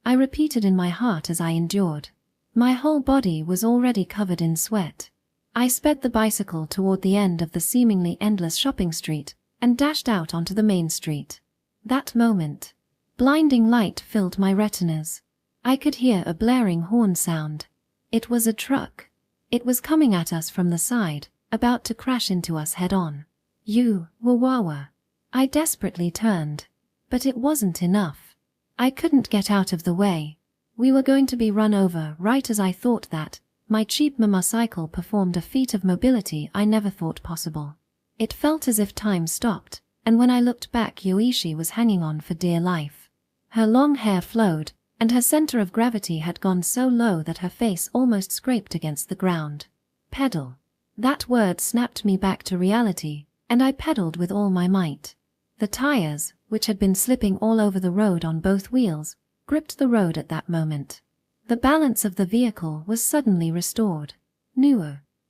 I repeated in my heart as I endured. My whole body was already covered in sweat. I sped the bicycle toward the end of the seemingly endless shopping street and dashed out onto the main street. That moment, blinding light filled my retinas. I could hear a blaring horn sound. It was a truck. It was coming at us from the side, about to crash into us head-on. Wawawa. I desperately turned. But it wasn't enough. I couldn't get out of the way. We were going to be run over right as I thought that. My cheap motorcycle performed a feat of mobility I never thought possible. It felt as if time stopped, and when I looked back, Yoichi was hanging on for dear life. Her long hair flowed, and her center of gravity had gone so low that her face almost scraped against the ground. Pedal. That word snapped me back to reality, and I pedaled with all my might. The tires, which had been slipping all over the road on both wheels, gripped the road at that moment. The balance of the vehicle was suddenly restored.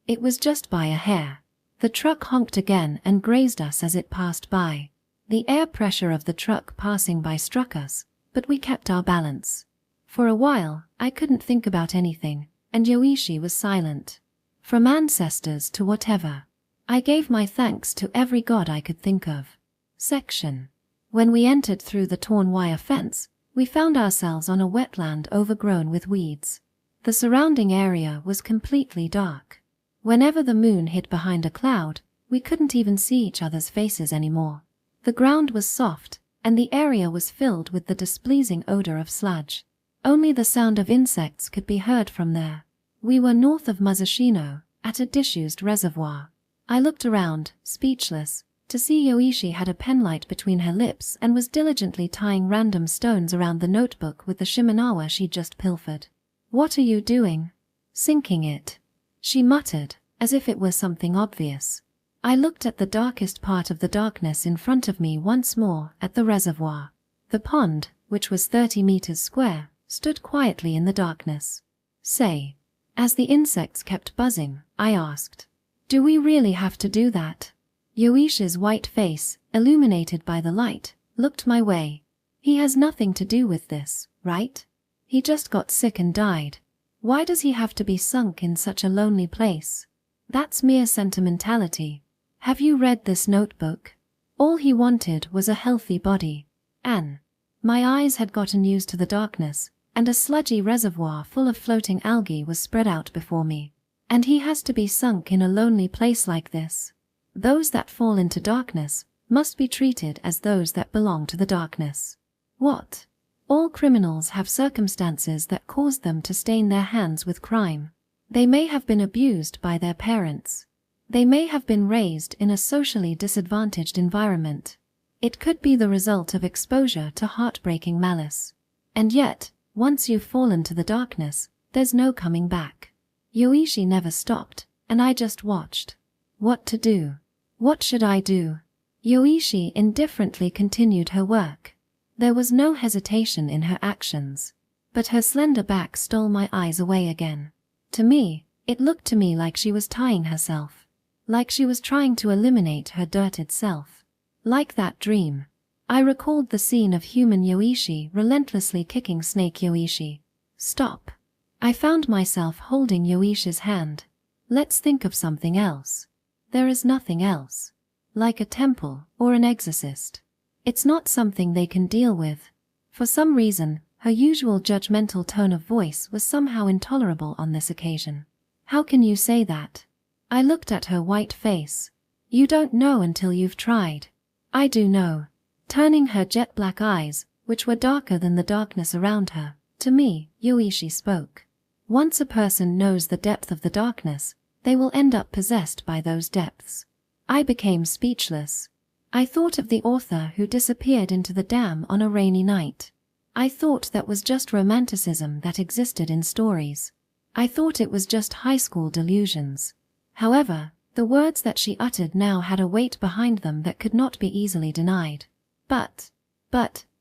It was just by a hair. The truck honked again and grazed us as it passed by. The air pressure of the truck passing by struck us, but we kept our balance. For a while, I couldn't think about anything, and Yoichi was silent. From ancestors to whatever, I gave my thanks to every god I could think of. Section. When we entered through the torn wire fence, we found ourselves on a wetland overgrown with weeds. The surrounding area was completely dark. Whenever the moon hid behind a cloud, we couldn't even see each other's faces anymore. The ground was soft, and the area was filled with the displeasing odor of sludge. Only the sound of insects could be heard from there. We were north of Musashino, at a disused reservoir. I looked around, speechless, to see Yoichi had a penlight between her lips and was diligently tying random stones around the notebook with the Shimenawa she'd just pilfered. What are you doing? Sinking it, she muttered, as if it were something obvious. I looked at the darkest part of the darkness in front of me once more, at the reservoir. The pond, which was 30 meters square, stood quietly in the darkness. Say, as the insects kept buzzing, I asked, "Do we really have to do that?" Yoishi's white face, illuminated by the light, looked my way. He has nothing to do with this, right? He just got sick and died. Why does he have to be sunk in such a lonely place? That's mere sentimentality. Have you read this notebook? All he wanted was a healthy body. Anne. My eyes had gotten used to the darkness, and a sludgy reservoir full of floating algae was spread out before me. And he has to be sunk in a lonely place like this. Those that fall into darkness must be treated as those that belong to the darkness. What? All criminals have circumstances that cause them to stain their hands with crime. They may have been abused by their parents. They may have been raised in a socially disadvantaged environment. It could be the result of exposure to heartbreaking malice. And yet, once you've fallen to the darkness, there's no coming back. Yoichi never stopped, and I just watched. What to do? What should I do? Yoichi indifferently continued her work. There was no hesitation in her actions. But her slender back stole my eyes away again. To me, it looked to me like she was tying herself. Like she was trying to eliminate her dirted self. Like that dream. I recalled the scene of human Yoichi relentlessly kicking snake Yoichi. Stop. I found myself holding Yoishi's hand. Let's think of something else. There is nothing else. Like a temple or an exorcist. It's not something they can deal with. For some reason, her usual judgmental tone of voice was somehow intolerable on this occasion. How can you say that? I looked at her white face. You don't know until you've tried. I do know. Turning her jet black eyes, which were darker than the darkness around her, to me, Yoichi spoke. Once a person knows the depth of the darkness, they will end up possessed by those depths. I became speechless. I thought of the author who disappeared into the dam on a rainy night. I thought that was just romanticism that existed in stories. I thought it was just high school delusions. However, the words that she uttered now had a weight behind them that could not be easily denied. But,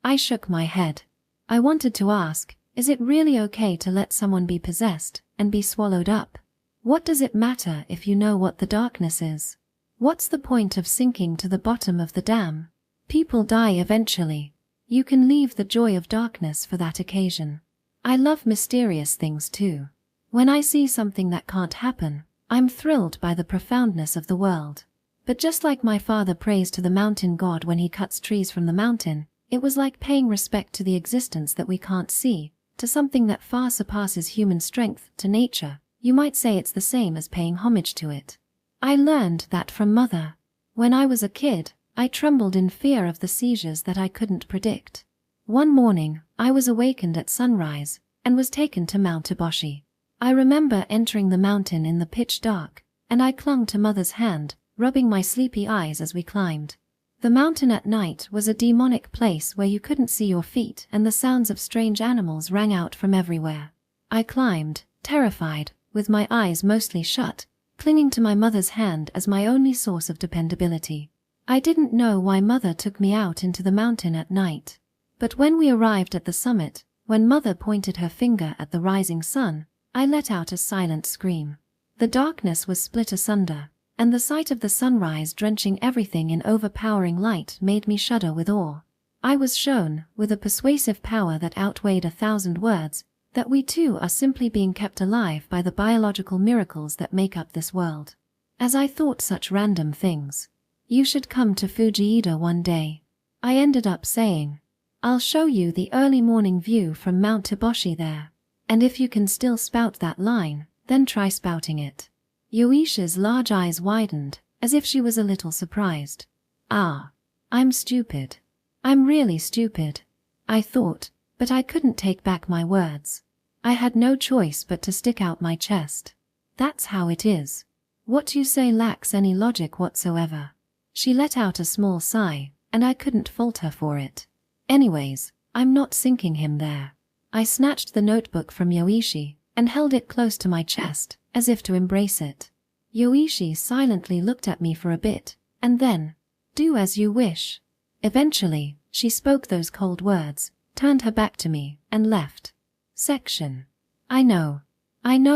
I shook my head. I wanted to ask, is it really okay to let someone be possessed and be swallowed up? What does it matter if you know what the darkness is? What's the point of sinking to the bottom of the dam? People die eventually. You can leave the joy of darkness for that occasion. I love mysterious things too. When I see something that can't happen, I'm thrilled by the profoundness of the world. But just like my father prays to the mountain god when he cuts trees from the mountain, it was like paying respect to the existence that we can't see, to something that far surpasses human strength, to nature. You might say it's the same as paying homage to it. I learned that from Mother. When I was a kid, I trembled in fear of the seizures that I couldn't predict. One morning, I was awakened at sunrise, and was taken to Mount Eboshi. I remember entering the mountain in the pitch dark, and I clung to Mother's hand, rubbing my sleepy eyes as we climbed. The mountain at night was a demonic place where you couldn't see your feet and the sounds of strange animals rang out from everywhere. I climbed, terrified, with my eyes mostly shut, clinging to my mother's hand as my only source of dependability. I didn't know why Mother took me out into the mountain at night. But when we arrived at the summit, when Mother pointed her finger at the rising sun, I let out a silent scream. The darkness was split asunder, and the sight of the sunrise drenching everything in overpowering light made me shudder with awe. I was shown, with a persuasive power that outweighed 1,000 words, that we too are simply being kept alive by the biological miracles that make up this world. As I thought such random things, you should come to Fujiida one day. I ended up saying, I'll show you the early morning view from Mount Eboshi there. And if you can still spout that line, then try spouting it. Yoishi's large eyes widened, as if she was a little surprised. Ah, I'm stupid. I'm really stupid. I thought, but I couldn't take back my words. I had no choice but to stick out my chest. That's how it is. What you say lacks any logic whatsoever. She let out a small sigh, and I couldn't fault her for it. Anyways, I'm not sinking him there. I snatched the notebook from Yoichi and held it close to my chest, as if to embrace it. Yoichi silently looked at me for a bit, and then, "Do as you wish." Eventually, she spoke those cold words, turned her back to me, and left. Section. I know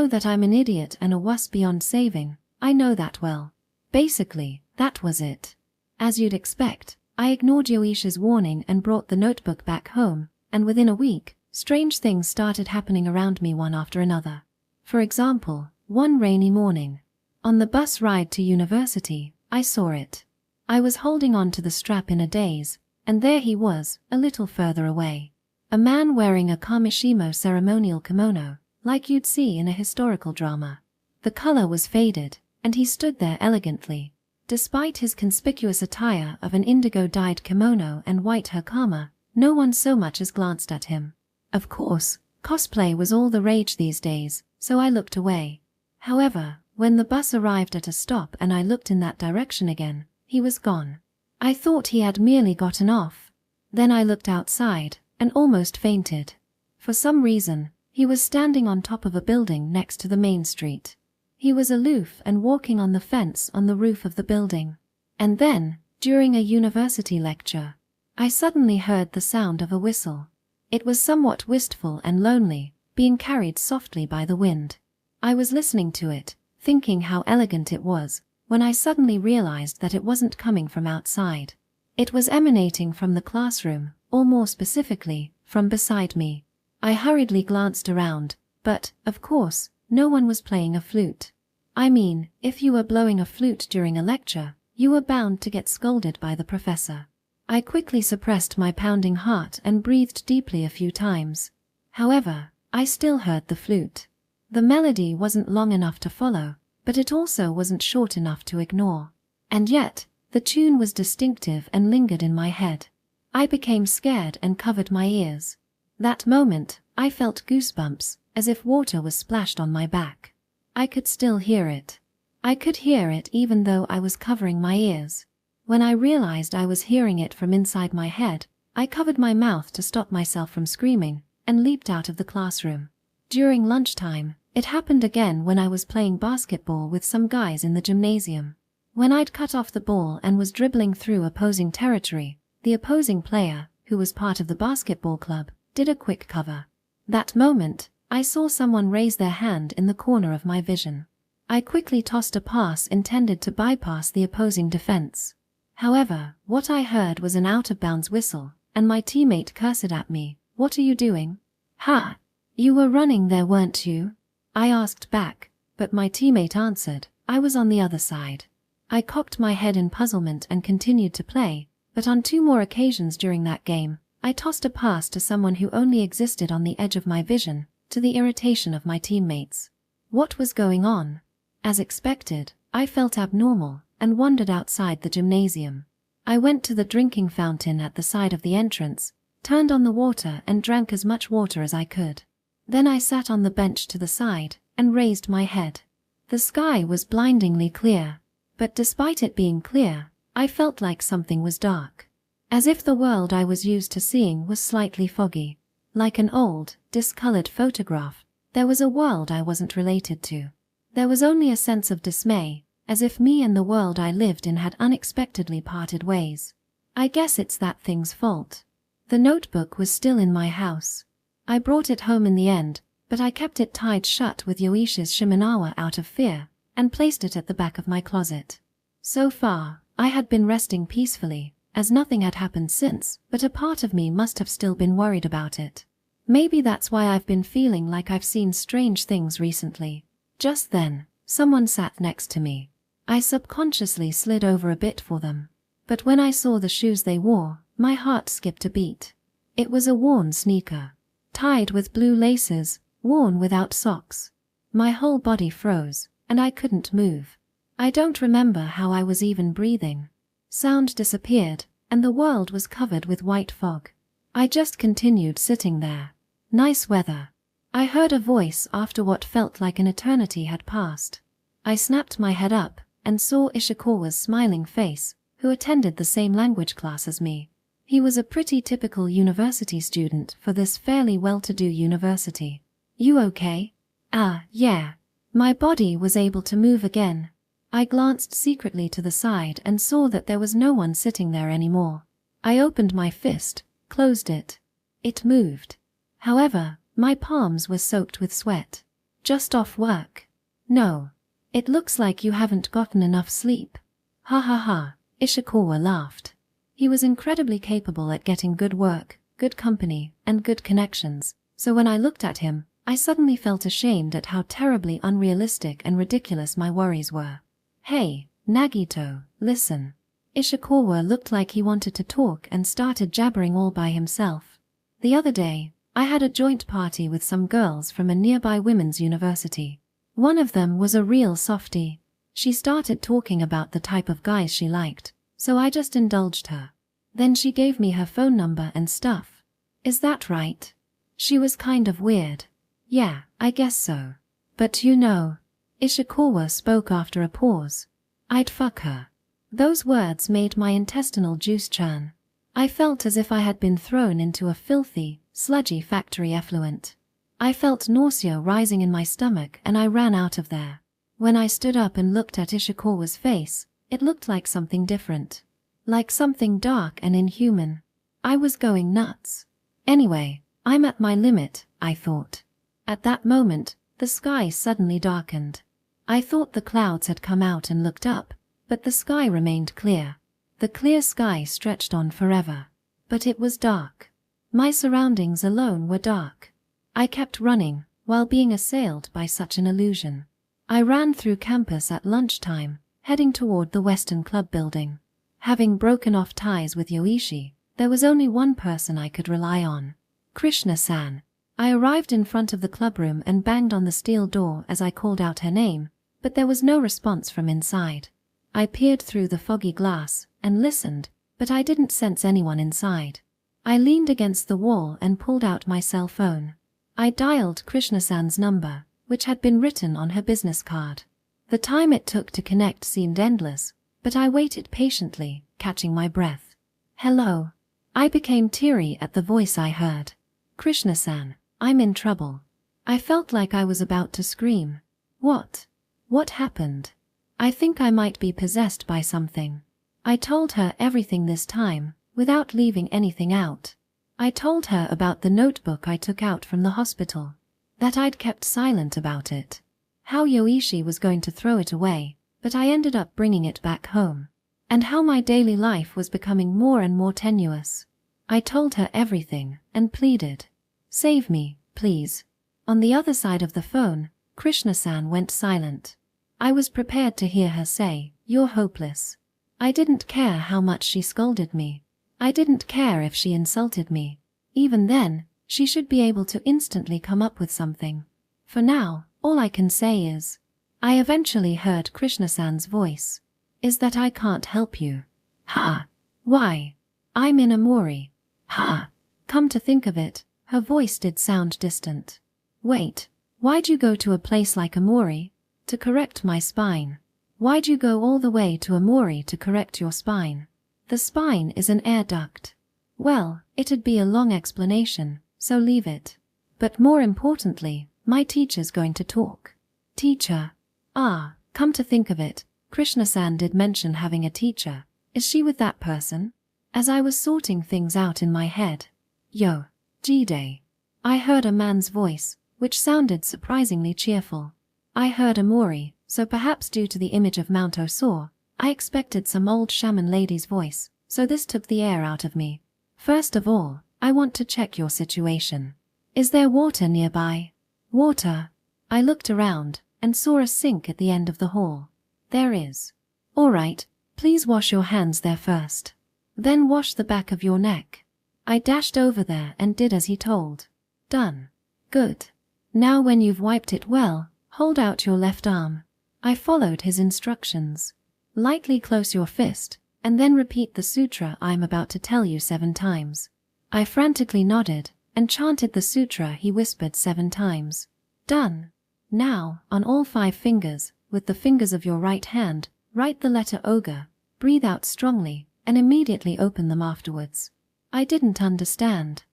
that I'm an idiot and a wuss beyond saving. I know that well. Basically, that was it. As you'd expect, I ignored Yoishi's warning and brought the notebook back home, and within a week, strange things started happening around me one after another. For example, one rainy morning, on the bus ride to university, I saw it. I was holding on to the strap in a daze, and there he was, a little further away. A man wearing a kamishimo ceremonial kimono, like you'd see in a historical drama. The color was faded, and he stood there elegantly. Despite his conspicuous attire of an indigo-dyed kimono and white hakama, no one so much as glanced at him. Of course, cosplay was all the rage these days, so I looked away. However, when the bus arrived at a stop and I looked in that direction again, he was gone. I thought he had merely gotten off. Then I looked outside, and almost fainted. For some reason, he was standing on top of a building next to the main street. He was aloof and walking on the fence on the roof of the building. And then, during a university lecture, I suddenly heard the sound of a whistle. It was somewhat wistful and lonely, being carried softly by the wind. I was listening to it, thinking how elegant it was, when I suddenly realized that it wasn't coming from outside. It was emanating from the classroom, or more specifically, from beside me. I hurriedly glanced around, but, of course, no one was playing a flute. I mean, if you were blowing a flute during a lecture, you were bound to get scolded by the professor. I quickly suppressed my pounding heart and breathed deeply a few times. However, I still heard the flute. The melody wasn't long enough to follow, but it also wasn't short enough to ignore. And yet, the tune was distinctive and lingered in my head. I became scared and covered my ears. That moment, I felt goosebumps, as if water was splashed on my back. I could still hear it. I could hear it even though I was covering my ears. When I realized I was hearing it from inside my head, I covered my mouth to stop myself from screaming, and leaped out of the classroom. During lunchtime, it happened again when I was playing basketball with some guys in the gymnasium. When I'd cut off the ball and was dribbling through opposing territory, the opposing player, who was part of the basketball club, did a quick cover. That moment, I saw someone raise their hand in the corner of my vision. I quickly tossed a pass intended to bypass the opposing defense. However, what I heard was an out-of-bounds whistle, and my teammate cursed at me. "What are you doing?" "Ha! You were running there, weren't you?" I asked back, but my teammate answered, "I was on the other side." I cocked my head in puzzlement and continued to play, but on 2 more occasions during that game, I tossed a pass to someone who only existed on the edge of my vision, to the irritation of my teammates. What was going on? As expected, I felt abnormal and wandered outside the gymnasium. I went to the drinking fountain at the side of the entrance, turned on the water and drank as much water as I could. Then I sat on the bench to the side and raised my head. The sky was blindingly clear, but despite it being clear, I felt like something was dark. As if the world I was used to seeing was slightly foggy. Like an old, discolored photograph, there was a world I wasn't related to. There was only a sense of dismay, as if me and the world I lived in had unexpectedly parted ways. I guess it's that thing's fault. The notebook was still in my house. I brought it home in the end, but I kept it tied shut with Yoishi's Shimenawa out of fear, and placed it at the back of my closet. So far, I had been resting peacefully, as nothing had happened since, but a part of me must have still been worried about it. Maybe that's why I've been feeling like I've seen strange things recently. Just then, someone sat next to me. I subconsciously slid over a bit for them. But when I saw the shoes they wore, my heart skipped a beat. It was a worn sneaker, tied with blue laces, worn without socks. My whole body froze, and I couldn't move. I don't remember how I was even breathing. Sound disappeared, and the world was covered with white fog. I just continued sitting there. Nice weather. I heard a voice after what felt like an eternity had passed. I snapped my head up and saw Ishikawa's smiling face, who attended the same language class as me. He was a pretty typical university student for this fairly well-to-do university. "You okay?" "Ah, yeah." My body was able to move again. I glanced secretly to the side and saw that there was no one sitting there anymore. I opened my fist, closed it. It moved. However, my palms were soaked with sweat. Just off work? No. It looks like you haven't gotten enough sleep. Ha ha ha, Ishikawa laughed. He was incredibly capable at getting good work, good company, and good connections, so when I looked at him, I suddenly felt ashamed at how terribly unrealistic and ridiculous my worries were. Hey, Nagito, listen. Ishikawa looked like he wanted to talk and started jabbering all by himself. The other day, I had a joint party with some girls from a nearby women's university. One of them was a real softie. She started talking about the type of guys she liked, so I just indulged her. Then she gave me her phone number and stuff. Is that right? She was kind of weird. Yeah, I guess so. But you know, Ishikawa spoke after a pause. I'd fuck her. Those words made my intestinal juice churn. I felt as if I had been thrown into a filthy, sludgy factory effluent. I felt nausea rising in my stomach and I ran out of there. When I stood up and looked at Ishikawa's face, it looked like something different. Like something dark and inhuman. I was going nuts. Anyway, I'm at my limit, I thought. At that moment, the sky suddenly darkened. I thought the clouds had come out and looked up, but the sky remained clear. The clear sky stretched on forever. But it was dark. My surroundings alone were dark. I kept running, while being assailed by such an illusion. I ran through campus at lunchtime, heading toward the Western Club building. Having broken off ties with Yoichi, there was only one person I could rely on. Krishna-san. I arrived in front of the clubroom and banged on the steel door as I called out her name, but there was no response from inside. I peered through the foggy glass and listened, but I didn't sense anyone inside. I leaned against the wall and pulled out my cell phone. I dialed Krishna-san's number, which had been written on her business card. The time it took to connect seemed endless, but I waited patiently, catching my breath. Hello. I became teary at the voice I heard. Krishna-san, I'm in trouble. I felt like I was about to scream. What? What happened? I think I might be possessed by something. I told her everything this time, without leaving anything out. I told her about the notebook I took out from the hospital. That I'd kept silent about it. How Yoichi was going to throw it away, but I ended up bringing it back home. And how my daily life was becoming more and more tenuous. I told her everything, and pleaded. Save me, please. On the other side of the phone, Krishna-san went silent. I was prepared to hear her say, "You're hopeless." I didn't care how much she scolded me. I didn't care if she insulted me. Even then, she should be able to instantly come up with something. For now, all I can say is, I eventually heard Krishna-san's voice. Is that I can't help you. Ha! Why? I'm in Amori. Ha! Come to think of it, her voice did sound distant. Wait, why'd you go to a place like Amori? To correct my spine. Why'd you go all the way to Amori to correct your spine? The spine is an air duct. Well, it'd be a long explanation, so leave it. But more importantly, my teacher's going to talk. Teacher? Ah, come to think of it, Krishna-san did mention having a teacher. Is she with that person? As I was sorting things out in my head. Yo, G-Day. I heard a man's voice, which sounded surprisingly cheerful. I heard Amori, so perhaps due to the image of Mount Osor, I expected some old shaman lady's voice, so this took the air out of me. First of all, I want to check your situation. Is there water nearby? Water? I looked around, and saw a sink at the end of the hall. There is. All right, please wash your hands there first. Then wash the back of your neck. I dashed over there and did as he told. Done. Good. Now when you've wiped it well, hold out your left arm. I followed his instructions. Lightly close your fist, and then repeat the sutra I'm about to tell you 7 times. I frantically nodded, and chanted the sutra he whispered 7 times. Done. Now, on all 5 fingers, with the fingers of your right hand, write the letter Ogre, breathe out strongly, and immediately open them afterwards. I didn't understand,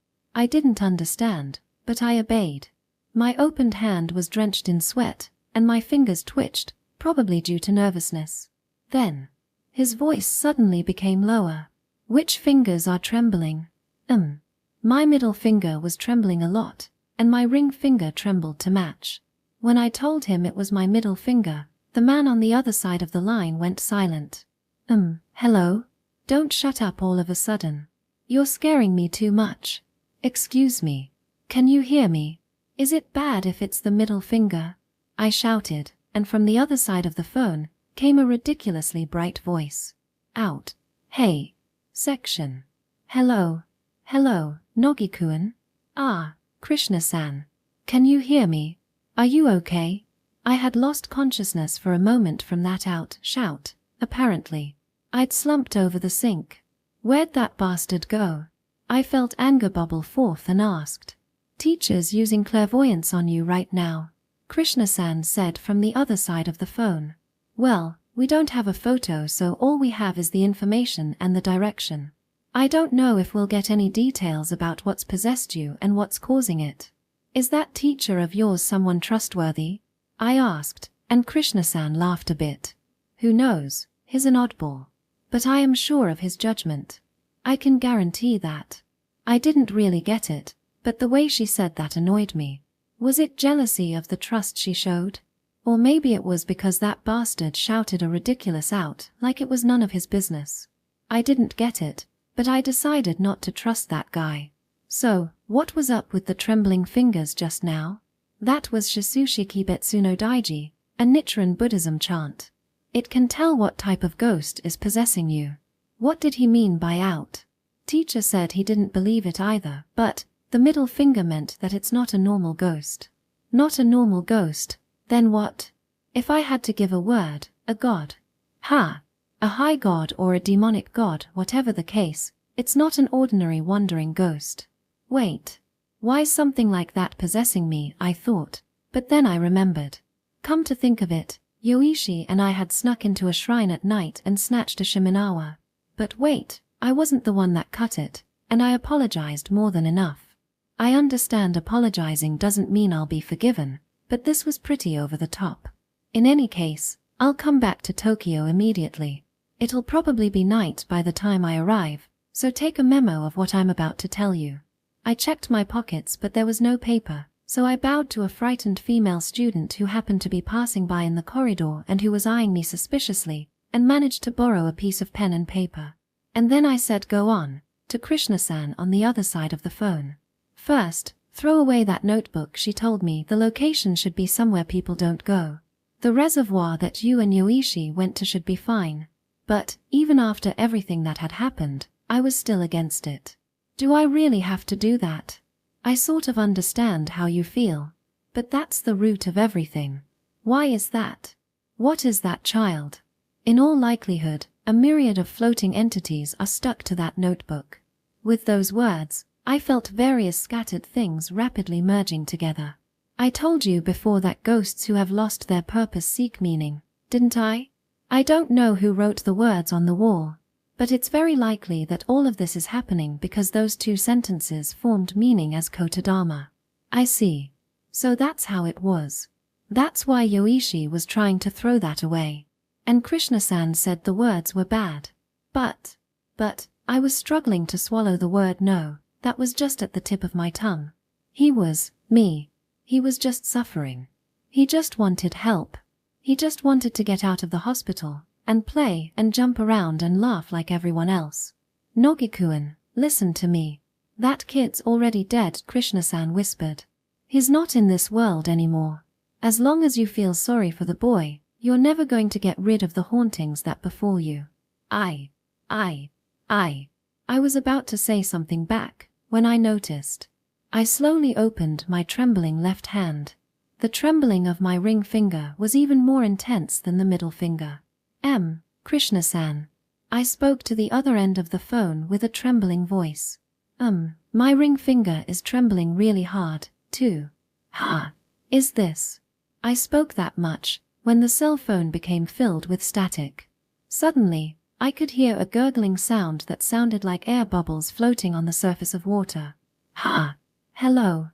but I obeyed. My opened hand was drenched in sweat, and my fingers twitched, probably due to nervousness. Then, his voice suddenly became lower. Which fingers are trembling? My middle finger was trembling a lot, and my ring finger trembled to match. When I told him it was my middle finger, the man on the other side of the line went silent. Hello? Don't shut up all of a sudden. You're scaring me too much. Excuse me. Can you hear me? Is it bad if it's the middle finger? I shouted, and from the other side of the phone came a ridiculously bright voice. Out. Hey. Section. Hello. Hello, Nogikuan? Ah, Krishna-san. Can you hear me? Are you okay? I had lost consciousness for a moment from that shout, apparently. I'd slumped over the sink. Where'd that bastard go? I felt anger bubble forth and asked. Teacher's using clairvoyance on you right now, Krishna-san said from the other side of the phone. Well, we don't have a photo, so all we have is the information and the direction. I don't know if we'll get any details about what's possessed you and what's causing it. Is that teacher of yours someone trustworthy? I asked, and Krishna-san laughed a bit. Who knows, he's an oddball. But I am sure of his judgment. I can guarantee that. I didn't really get it, but the way she said that annoyed me. Was it jealousy of the trust she showed? Or maybe it was because that bastard shouted a ridiculous out like it was none of his business. I didn't get it, but I decided not to trust that guy. So, what was up with the trembling fingers just now? That was Shisushiki Betsu no Daiji, a Nichiren Buddhism chant. It can tell what type of ghost is possessing you. What did he mean by out? Teacher said he didn't believe it either, but the middle finger meant that it's not a normal ghost. Not a normal ghost, then what? If I had to give a word, a god. A high god or a demonic god, whatever the case, it's not an ordinary wandering ghost. Wait. Why something like that possessing me, I thought, but then I remembered. Come to think of it, Yoichi and I had snuck into a shrine at night and snatched a shiminawa. But wait, I wasn't the one that cut it, and I apologized more than enough. I understand apologizing doesn't mean I'll be forgiven, but this was pretty over the top. In any case, I'll come back to Tokyo immediately. It'll probably be night by the time I arrive, so take a memo of what I'm about to tell you. I checked my pockets but there was no paper, so I bowed to a frightened female student who happened to be passing by in the corridor and who was eyeing me suspiciously, and managed to borrow a piece of pen and paper. And then I said go on, to Krishna-san on the other side of the phone. First, throw away that notebook. She told me the location should be somewhere people don't go. The reservoir that you and Yoichi went to should be fine. But, even after everything that had happened, I was still against it. Do I really have to do that? I sort of understand how you feel. But that's the root of everything. Why is that? What is that child? In all likelihood, a myriad of floating entities are stuck to that notebook. With those words, I felt various scattered things rapidly merging together. I told you before that ghosts who have lost their purpose seek meaning, didn't I? I don't know who wrote the words on the wall, but it's very likely that all of this is happening because those two sentences formed meaning as Kotodama. I see. So that's how it was. That's why Yoichi was trying to throw that away. And Krishna-san said the words were bad. But, I was struggling to swallow the word no, that was just at the tip of my tongue. He was just suffering. He just wanted help. He just wanted to get out of the hospital, and play and jump around and laugh like everyone else. Nogikuan, listen to me. That kid's already dead, Krishna-san whispered. He's not in this world anymore. As long as you feel sorry for the boy, you're never going to get rid of the hauntings that befall you. I was about to say something back, when I noticed. I slowly opened my trembling left hand. The trembling of my ring finger was even more intense than the middle finger. Krishna-san. I spoke to the other end of the phone with a trembling voice. My ring finger is trembling really hard, too. Is this? I spoke that much, when the cell phone became filled with static. Suddenly, I could hear a gurgling sound that sounded like air bubbles floating on the surface of water. Hello.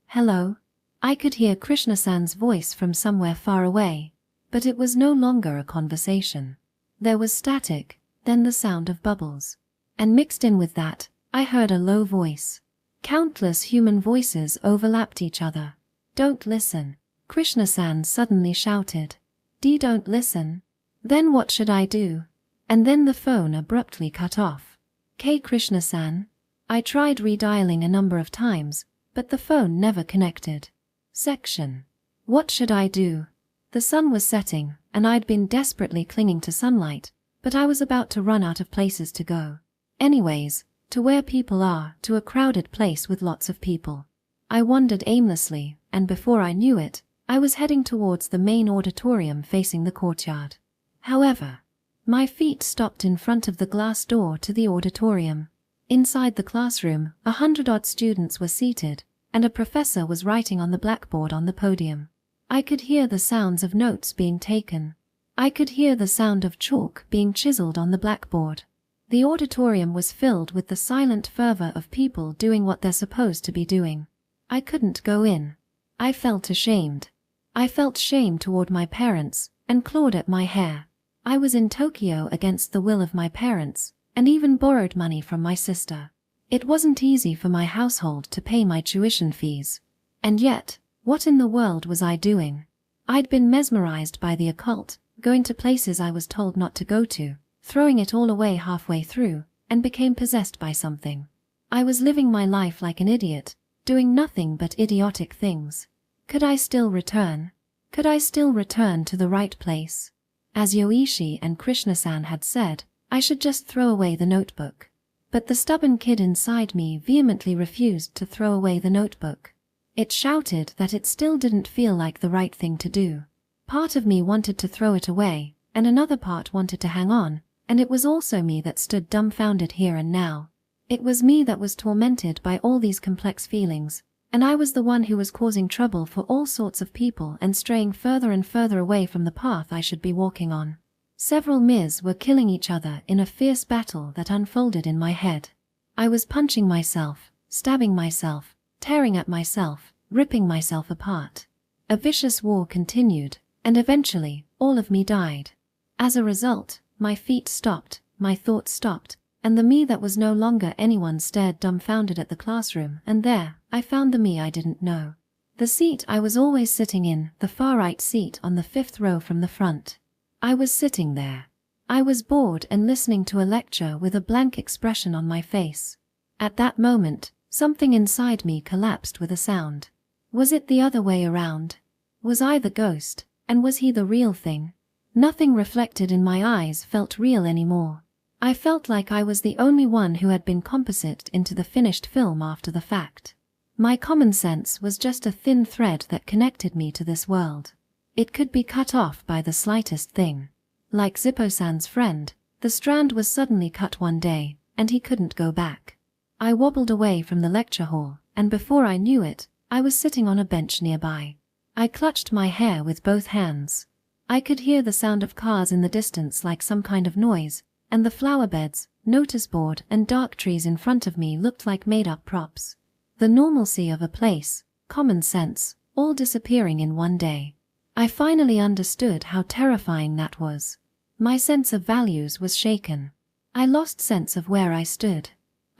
Hello. I could hear Krishna-san's voice from somewhere far away. But it was no longer a conversation. There was static, then the sound of bubbles. And mixed in with that, I heard a low voice. Countless human voices overlapped each other. "Don't listen," Krishna-san suddenly shouted. Don't listen? Then what should I do?" And then the phone abruptly cut off. "K Krishna-san?" I tried redialing a number of times, but the phone never connected. Section. What should I do? The sun was setting, and I'd been desperately clinging to sunlight, but I was about to run out of places to go. Anyways, to where people are, to a crowded place with lots of people. I wandered aimlessly, and before I knew it, I was heading towards the main auditorium facing the courtyard. However, my feet stopped in front of the glass door to the auditorium. Inside the classroom, 100-odd students were seated, and a professor was writing on the blackboard on the podium. I could hear the sounds of notes being taken. I could hear the sound of chalk being chiseled on the blackboard. The auditorium was filled with the silent fervor of people doing what they're supposed to be doing. I couldn't go in. I felt ashamed. I felt shame toward my parents, and clawed at my hair. I was in Tokyo against the will of my parents, and even borrowed money from my sister. It wasn't easy for my household to pay my tuition fees. And yet, what in the world was I doing? I'd been mesmerized by the occult, going to places I was told not to go to, throwing it all away halfway through, and became possessed by something. I was living my life like an idiot, doing nothing but idiotic things. Could I still return? Could I still return to the right place? As Yoichi and Krishna-san had said, I should just throw away the notebook. But the stubborn kid inside me vehemently refused to throw away the notebook. It shouted that it still didn't feel like the right thing to do. Part of me wanted to throw it away, and another part wanted to hang on, and it was also me that stood dumbfounded here and now. It was me that was tormented by all these complex feelings, and I was the one who was causing trouble for all sorts of people and straying further and further away from the path I should be walking on. Several Ms were killing each other in a fierce battle that unfolded in my head. I was punching myself, stabbing myself, tearing at myself, ripping myself apart. A vicious war continued, and eventually, all of me died. As a result, my feet stopped, my thoughts stopped, and the me that was no longer anyone stared dumbfounded at the classroom, and there, I found the me I didn't know. The seat I was always sitting in, the far right seat on the 5th row from the front. I was sitting there. I was bored and listening to a lecture with a blank expression on my face. At that moment, something inside me collapsed with a sound. Was it the other way around? Was I the ghost, and was he the real thing? Nothing reflected in my eyes felt real anymore. I felt like I was the only one who had been composited into the finished film after the fact. My common sense was just a thin thread that connected me to this world. It could be cut off by the slightest thing. Like Zippo-san's friend, the strand was suddenly cut one day, and he couldn't go back. I wobbled away from the lecture hall, and before I knew it, I was sitting on a bench nearby. I clutched my hair with both hands. I could hear the sound of cars in the distance like some kind of noise, and the flower beds, notice board, and dark trees in front of me looked like made-up props. The normalcy of a place, common sense, all disappearing in one day. I finally understood how terrifying that was. My sense of values was shaken. I lost sense of where I stood.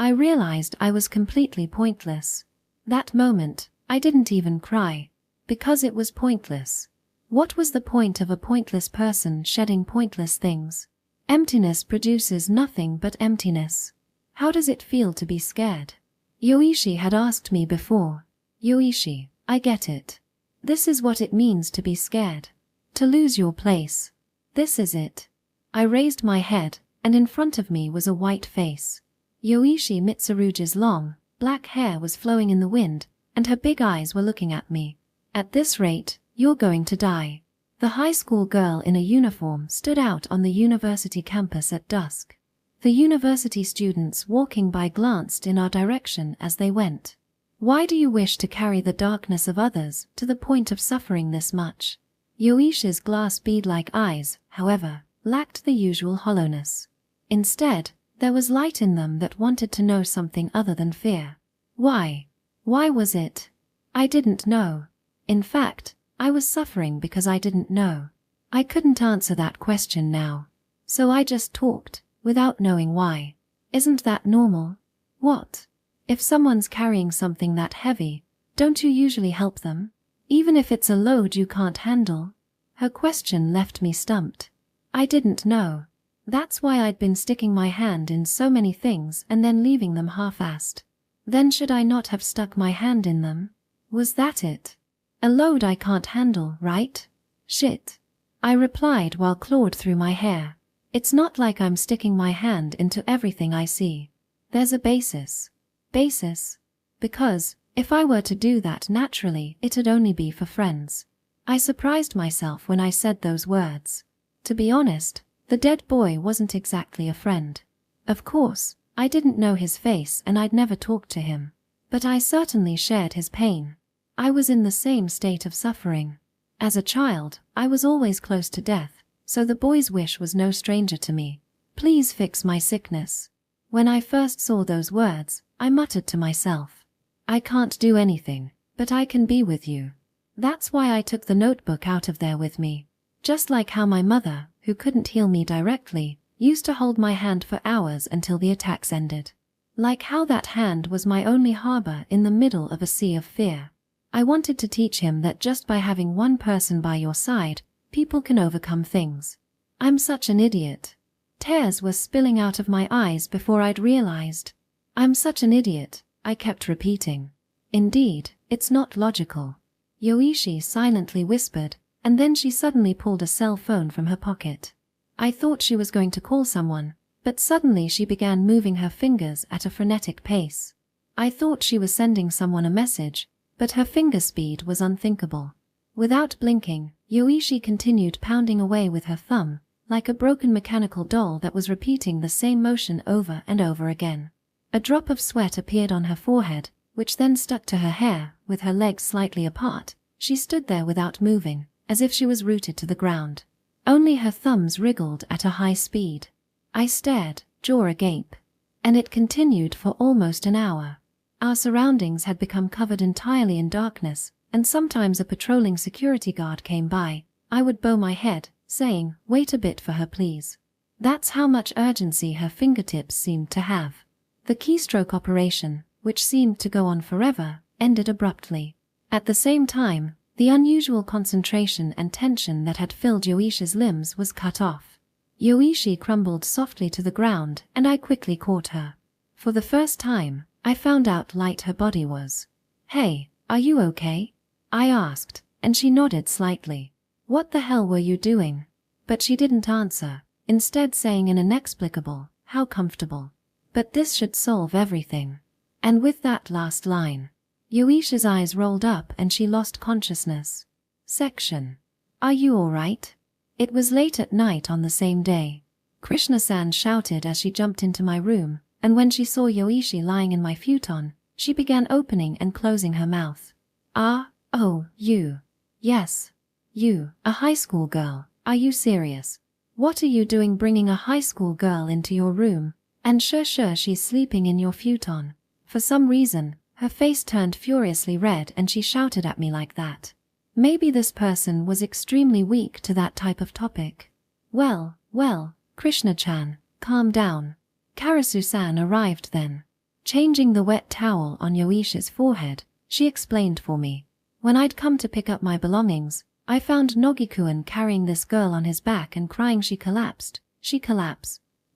I realized I was completely pointless. That moment, I didn't even cry, because it was pointless. What was the point of a pointless person shedding pointless things? Emptiness produces nothing but emptiness. How does it feel to be scared? Yoichi had asked me before. Yoichi, I get it. This is what it means to be scared. To lose your place. This is it. I raised my head, and in front of me was a white face. Yoichi Mitsurugi's long, black hair was flowing in the wind, and her big eyes were looking at me. At this rate, you're going to die. The high school girl in a uniform stood out on the university campus at dusk. The university students walking by glanced in our direction as they went. Why do you wish to carry the darkness of others to the point of suffering this much? Yoichi's glass bead-like eyes, however, lacked the usual hollowness. Instead, there was light in them that wanted to know something other than fear. Why? Why was it? I didn't know. In fact, I was suffering because I didn't know. I couldn't answer that question now. So I just talked, without knowing why. Isn't that normal? What? If someone's carrying something that heavy, don't you usually help them? Even if it's a load you can't handle? Her question left me stumped. I didn't know. That's why I'd been sticking my hand in so many things and then leaving them half-assed. Then should I not have stuck my hand in them? Was that it? A load I can't handle, right? Shit. I replied while clawed through my hair. It's not like I'm sticking my hand into everything I see. There's a basis. Basis? Because, if I were to do that naturally, it'd only be for friends. I surprised myself when I said those words. To be honest, the dead boy wasn't exactly a friend. Of course, I didn't know his face and I'd never talked to him. But I certainly shared his pain. I was in the same state of suffering. As a child, I was always close to death, so the boy's wish was no stranger to me. Please fix my sickness. When I first saw those words, I muttered to myself, I can't do anything, but I can be with you. That's why I took the notebook out of there with me. Just like how my mother, who couldn't heal me directly, used to hold my hand for hours until the attacks ended. Like how that hand was my only harbor in the middle of a sea of fear. I wanted to teach him that just by having one person by your side, people can overcome things. I'm such an idiot. Tears were spilling out of my eyes before I'd realized. I'm such an idiot, I kept repeating. Indeed, it's not logical. Yoichi silently whispered, and then she suddenly pulled a cell phone from her pocket. I thought she was going to call someone, but suddenly she began moving her fingers at a frenetic pace. I thought she was sending someone a message, but her finger speed was unthinkable. Without blinking, Yoichi continued pounding away with her thumb, like a broken mechanical doll that was repeating the same motion over and over again. A drop of sweat appeared on her forehead, which then stuck to her hair. With her legs slightly apart, she stood there without moving, as if she was rooted to the ground. Only her thumbs wriggled at a high speed. I stared, jaw agape. And it continued for almost an hour. Our surroundings had become covered entirely in darkness, and sometimes a patrolling security guard came by. I would bow my head, saying, wait a bit for her please. That's how much urgency her fingertips seemed to have. The keystroke operation, which seemed to go on forever, ended abruptly. At the same time, the unusual concentration and tension that had filled Yoishi's limbs was cut off. Yoichi crumbled softly to the ground and I quickly caught her. For the first time, I found out light her body was. Hey, are you okay? I asked, and she nodded slightly. What the hell were you doing? But she didn't answer, instead saying in inexplicable, how comfortable. But this should solve everything. And with that last line, Yoishi's eyes rolled up and she lost consciousness. Section. Are you alright? It was late at night on the same day. Krishna-san shouted as she jumped into my room, and when she saw Yoichi lying in my futon, she began opening and closing her mouth. Oh, you. Yes. You, a high school girl, are you serious? What are you doing bringing a high school girl into your room? And sure she's sleeping in your futon. For some reason, her face turned furiously red and she shouted at me like that. Maybe this person was extremely weak to that type of topic. Well, Krishna-chan, calm down. Karasu-san arrived then. Changing the wet towel on Yoishi's forehead, she explained for me. When I'd come to pick up my belongings, I found Nogikuan carrying this girl on his back and crying she collapsed.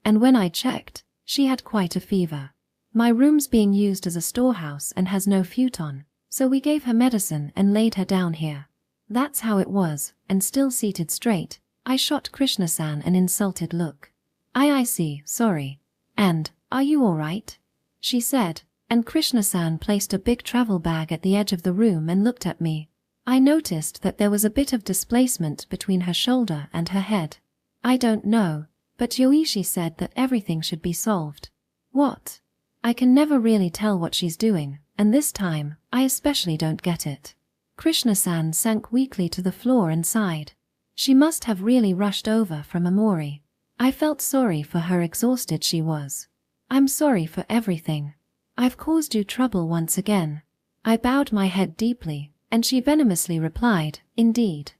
And when I checked, she had quite a fever. My room's being used as a storehouse and has no futon, so we gave her medicine and laid her down here. That's how it was, and still seated straight, I shot Krishna-san an insulted look. I see, sorry. And, are you alright? She said, and Krishna-san placed a big travel bag at the edge of the room and looked at me. I noticed that there was a bit of displacement between her shoulder and her head. I don't know, but Yoichi said that everything should be solved. What? I can never really tell what she's doing, and this time, I especially don't get it. Krishna-san sank weakly to the floor and sighed. She must have really rushed over from Amori. I felt sorry for how exhausted she was. I'm sorry for everything. I've caused you trouble once again. I bowed my head deeply, and she venomously replied, indeed.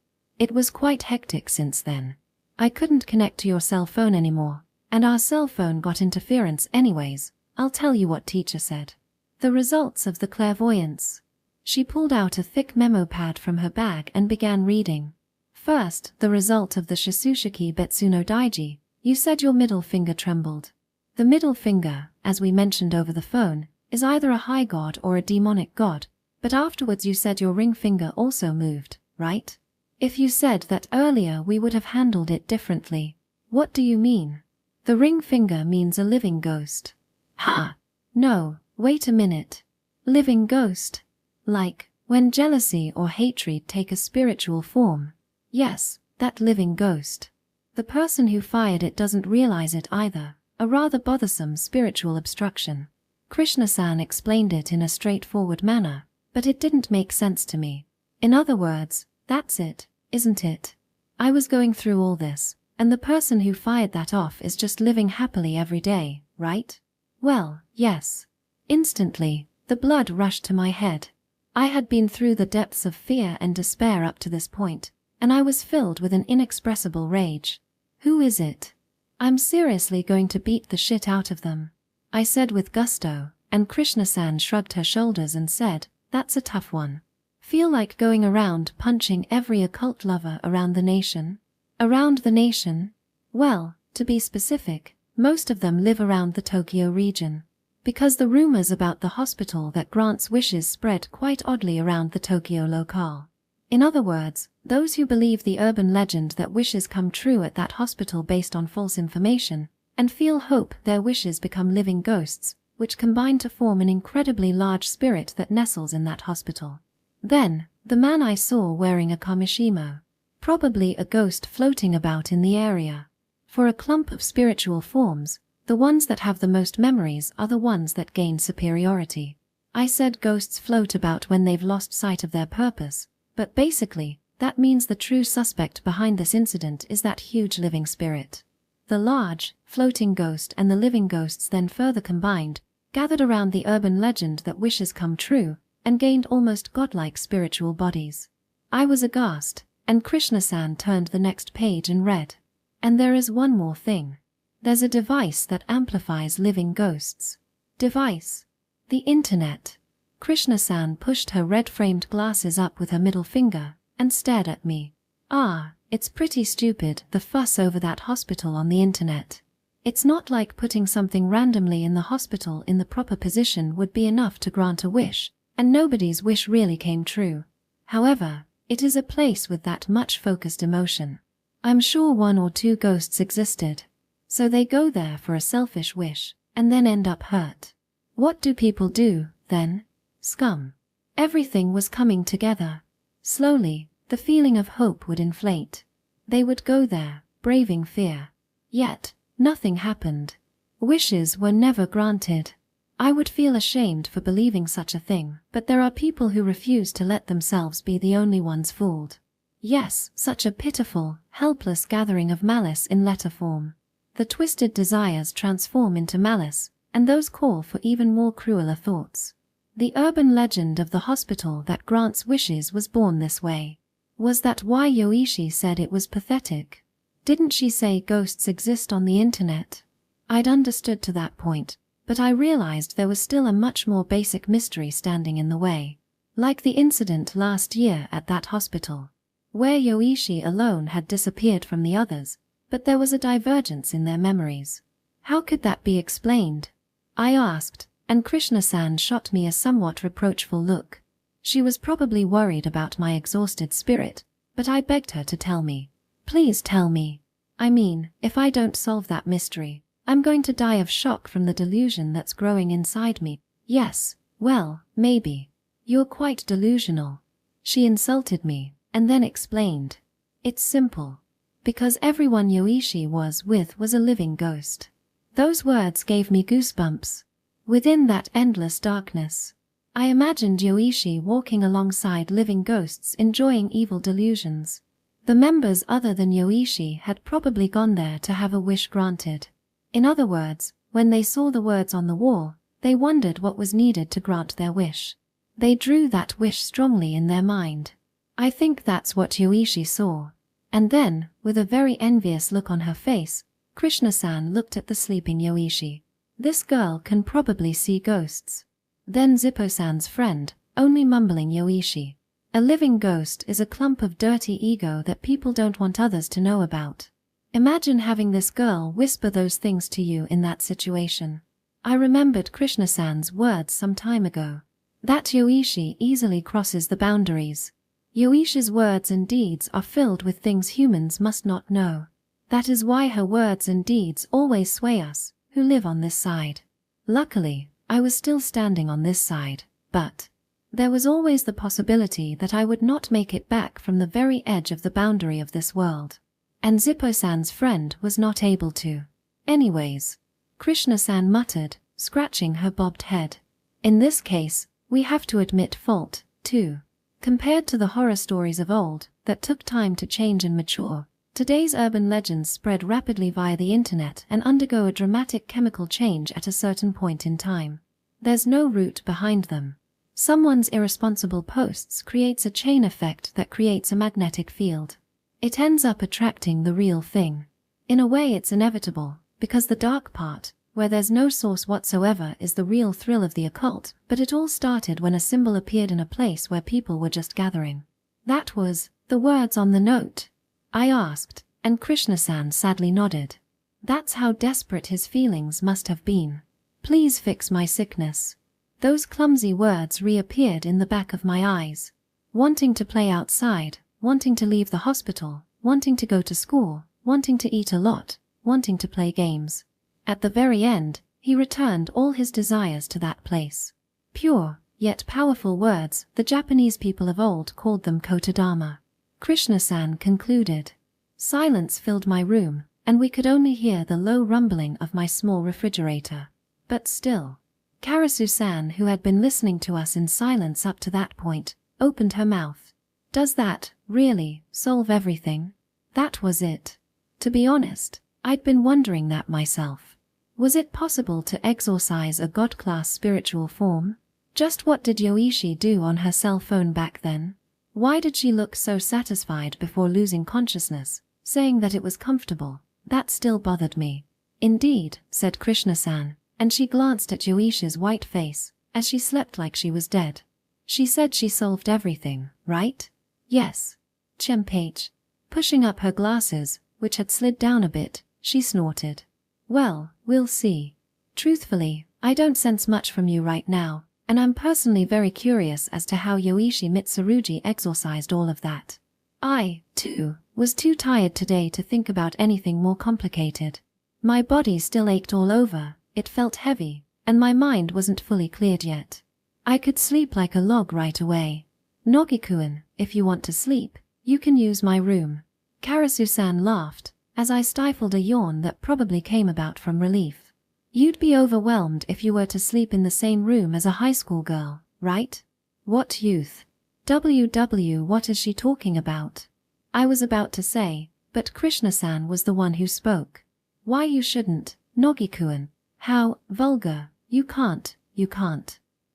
It was quite hectic since then. I couldn't connect to your cell phone anymore, and our cell phone got interference anyways. I'll tell you what teacher said. The results of the clairvoyance. She pulled out a thick memo pad from her bag and began reading. First, the result of the Shisushiki Betsuno Daiji. You said your middle finger trembled. The middle finger, as we mentioned over the phone, is either a high god or a demonic god, but afterwards you said your ring finger also moved, right? If you said that earlier we would have handled it differently. What do you mean? The ring finger means a living ghost. Ha! No, wait a minute. Living ghost? Like, when jealousy or hatred take a spiritual form? Yes, that living ghost. The person who fired it doesn't realize it either, a rather bothersome spiritual obstruction. Krishna-san explained it in a straightforward manner, but it didn't make sense to me. In other words, that's it, isn't it? I was going through all this, and the person who fired that off is just living happily every day, right? Well, yes. Instantly, the blood rushed to my head. I had been through the depths of fear and despair up to this point, and I was filled with an inexpressible rage. Who is it? I'm seriously going to beat the shit out of them, I said with gusto, and Krishna-san shrugged her shoulders and said, that's a tough one. Feel like going around punching every occult lover around the nation? Around the nation? Well, to be specific, most of them live around the Tokyo region. Because the rumors about the hospital that grants wishes spread quite oddly around the Tokyo locale. In other words, those who believe the urban legend that wishes come true at that hospital based on false information, and feel hope their wishes become living ghosts, which combine to form an incredibly large spirit that nestles in that hospital. Then, the man I saw wearing a kamishimo. Probably a ghost floating about in the area. For a clump of spiritual forms, the ones that have the most memories are the ones that gain superiority. I said ghosts float about when they've lost sight of their purpose, but basically, that means the true suspect behind this incident is that huge living spirit. The large, floating ghost and the living ghosts then further combined, gathered around the urban legend that wishes come true, and gained almost godlike spiritual bodies. I was aghast, and Krishna-san turned the next page and read. And there is one more thing. There's a device that amplifies living ghosts. Device. The internet. Krishna-san pushed her red-framed glasses up with her middle finger, and stared at me. Ah, it's pretty stupid, the fuss over that hospital on the internet. It's not like putting something randomly in the hospital in the proper position would be enough to grant a wish, and nobody's wish really came true. However, it is a place with that much focused emotion. I'm sure 1 or 2 ghosts existed. So they go there for a selfish wish, and then end up hurt. What do people do, then? Scum. Everything was coming together. Slowly, the feeling of hope would inflate. They would go there, braving fear. Yet, nothing happened. Wishes were never granted. I would feel ashamed for believing such a thing, but there are people who refuse to let themselves be the only ones fooled. Yes, such a pitiful, helpless gathering of malice in letter form. The twisted desires transform into malice, and those call for even more crueler thoughts. The urban legend of the hospital that grants wishes was born this way. Was that why Yoichi said it was pathetic? Didn't she say ghosts exist on the internet? I'd understood to that point, but I realized there was still a much more basic mystery standing in the way. Like the incident last year at that hospital, where Yoichi alone had disappeared from the others, but there was a divergence in their memories. How could that be explained? I asked, and Krishna-san shot me a somewhat reproachful look. She was probably worried about my exhausted spirit, but I begged her to tell me. Please tell me. I mean, if I don't solve that mystery, I'm going to die of shock from the delusion that's growing inside me. Yes, well, maybe. You're quite delusional. She insulted me, and then explained. It's simple. Because everyone Yoichi was with was a living ghost. Those words gave me goosebumps. Within that endless darkness, I imagined Yoichi walking alongside living ghosts enjoying evil delusions. The members other than Yoichi had probably gone there to have a wish granted. In other words, when they saw the words on the wall, they wondered what was needed to grant their wish. They drew that wish strongly in their mind. I think that's what Yoichi saw. And then, with a very envious look on her face, Krishna-san looked at the sleeping Yoichi. This girl can probably see ghosts. Then Zippo-san's friend, only mumbling Yoichi. A living ghost is a clump of dirty ego that people don't want others to know about. Imagine having this girl whisper those things to you in that situation. I remembered Krishna-san's words some time ago. That Yoichi easily crosses the boundaries. Yoichi's words and deeds are filled with things humans must not know. That is why her words and deeds always sway us, who live on this side. Luckily, I was still standing on this side, but there was always the possibility that I would not make it back from the very edge of the boundary of this world. And Zippo-san's friend was not able to. Anyways, Krishna-san muttered, scratching her bobbed head. In this case, we have to admit fault, too. Compared to the horror stories of old, that took time to change and mature, today's urban legends spread rapidly via the internet and undergo a dramatic chemical change at a certain point in time. There's no root behind them. Someone's irresponsible posts creates a chain effect that creates a magnetic field. It ends up attracting the real thing. In a way it's inevitable, because the dark part, where there's no source whatsoever, is the real thrill of the occult, but it all started when a symbol appeared in a place where people were just gathering. That was the words on the note? I asked, and Krishna-san sadly nodded. That's how desperate his feelings must have been. Please fix my sickness. Those clumsy words reappeared in the back of my eyes. Wanting to play outside, wanting to leave the hospital, wanting to go to school, wanting to eat a lot, wanting to play games. At the very end, he returned all his desires to that place. Pure, yet powerful words, the Japanese people of old called them kotodama. Krishna-san concluded. Silence filled my room, and we could only hear the low rumbling of my small refrigerator. But still, Karasu-san, who had been listening to us in silence up to that point, opened her mouth. Does that, really, solve everything? That was it. To be honest, I'd been wondering that myself. Was it possible to exorcise a god-class spiritual form? Just what did Yoichi do on her cell phone back then? Why did she look so satisfied before losing consciousness, saying that it was comfortable? That still bothered me. Indeed, said Krishna-san, and she glanced at Yoichi's white face, as she slept like she was dead. She said she solved everything, right? Yes. Chempage. Pushing up her glasses, which had slid down a bit, she snorted. Well, we'll see. Truthfully, I don't sense much from you right now, and I'm personally very curious as to how Yoichi Mitsurugi exorcised all of that. I, too, was too tired today to think about anything more complicated. My body still ached all over, it felt heavy, and my mind wasn't fully cleared yet. I could sleep like a log right away. Nogikuin, if you want to sleep, you can use my room. Karasu-san laughed, as I stifled a yawn that probably came about from relief. You'd be overwhelmed if you were to sleep in the same room as a high school girl, right? What youth? What is she talking about? I was about to say, but Krishna-san was the one who spoke. Why you shouldn't, Nogikuin. How vulgar, you can't.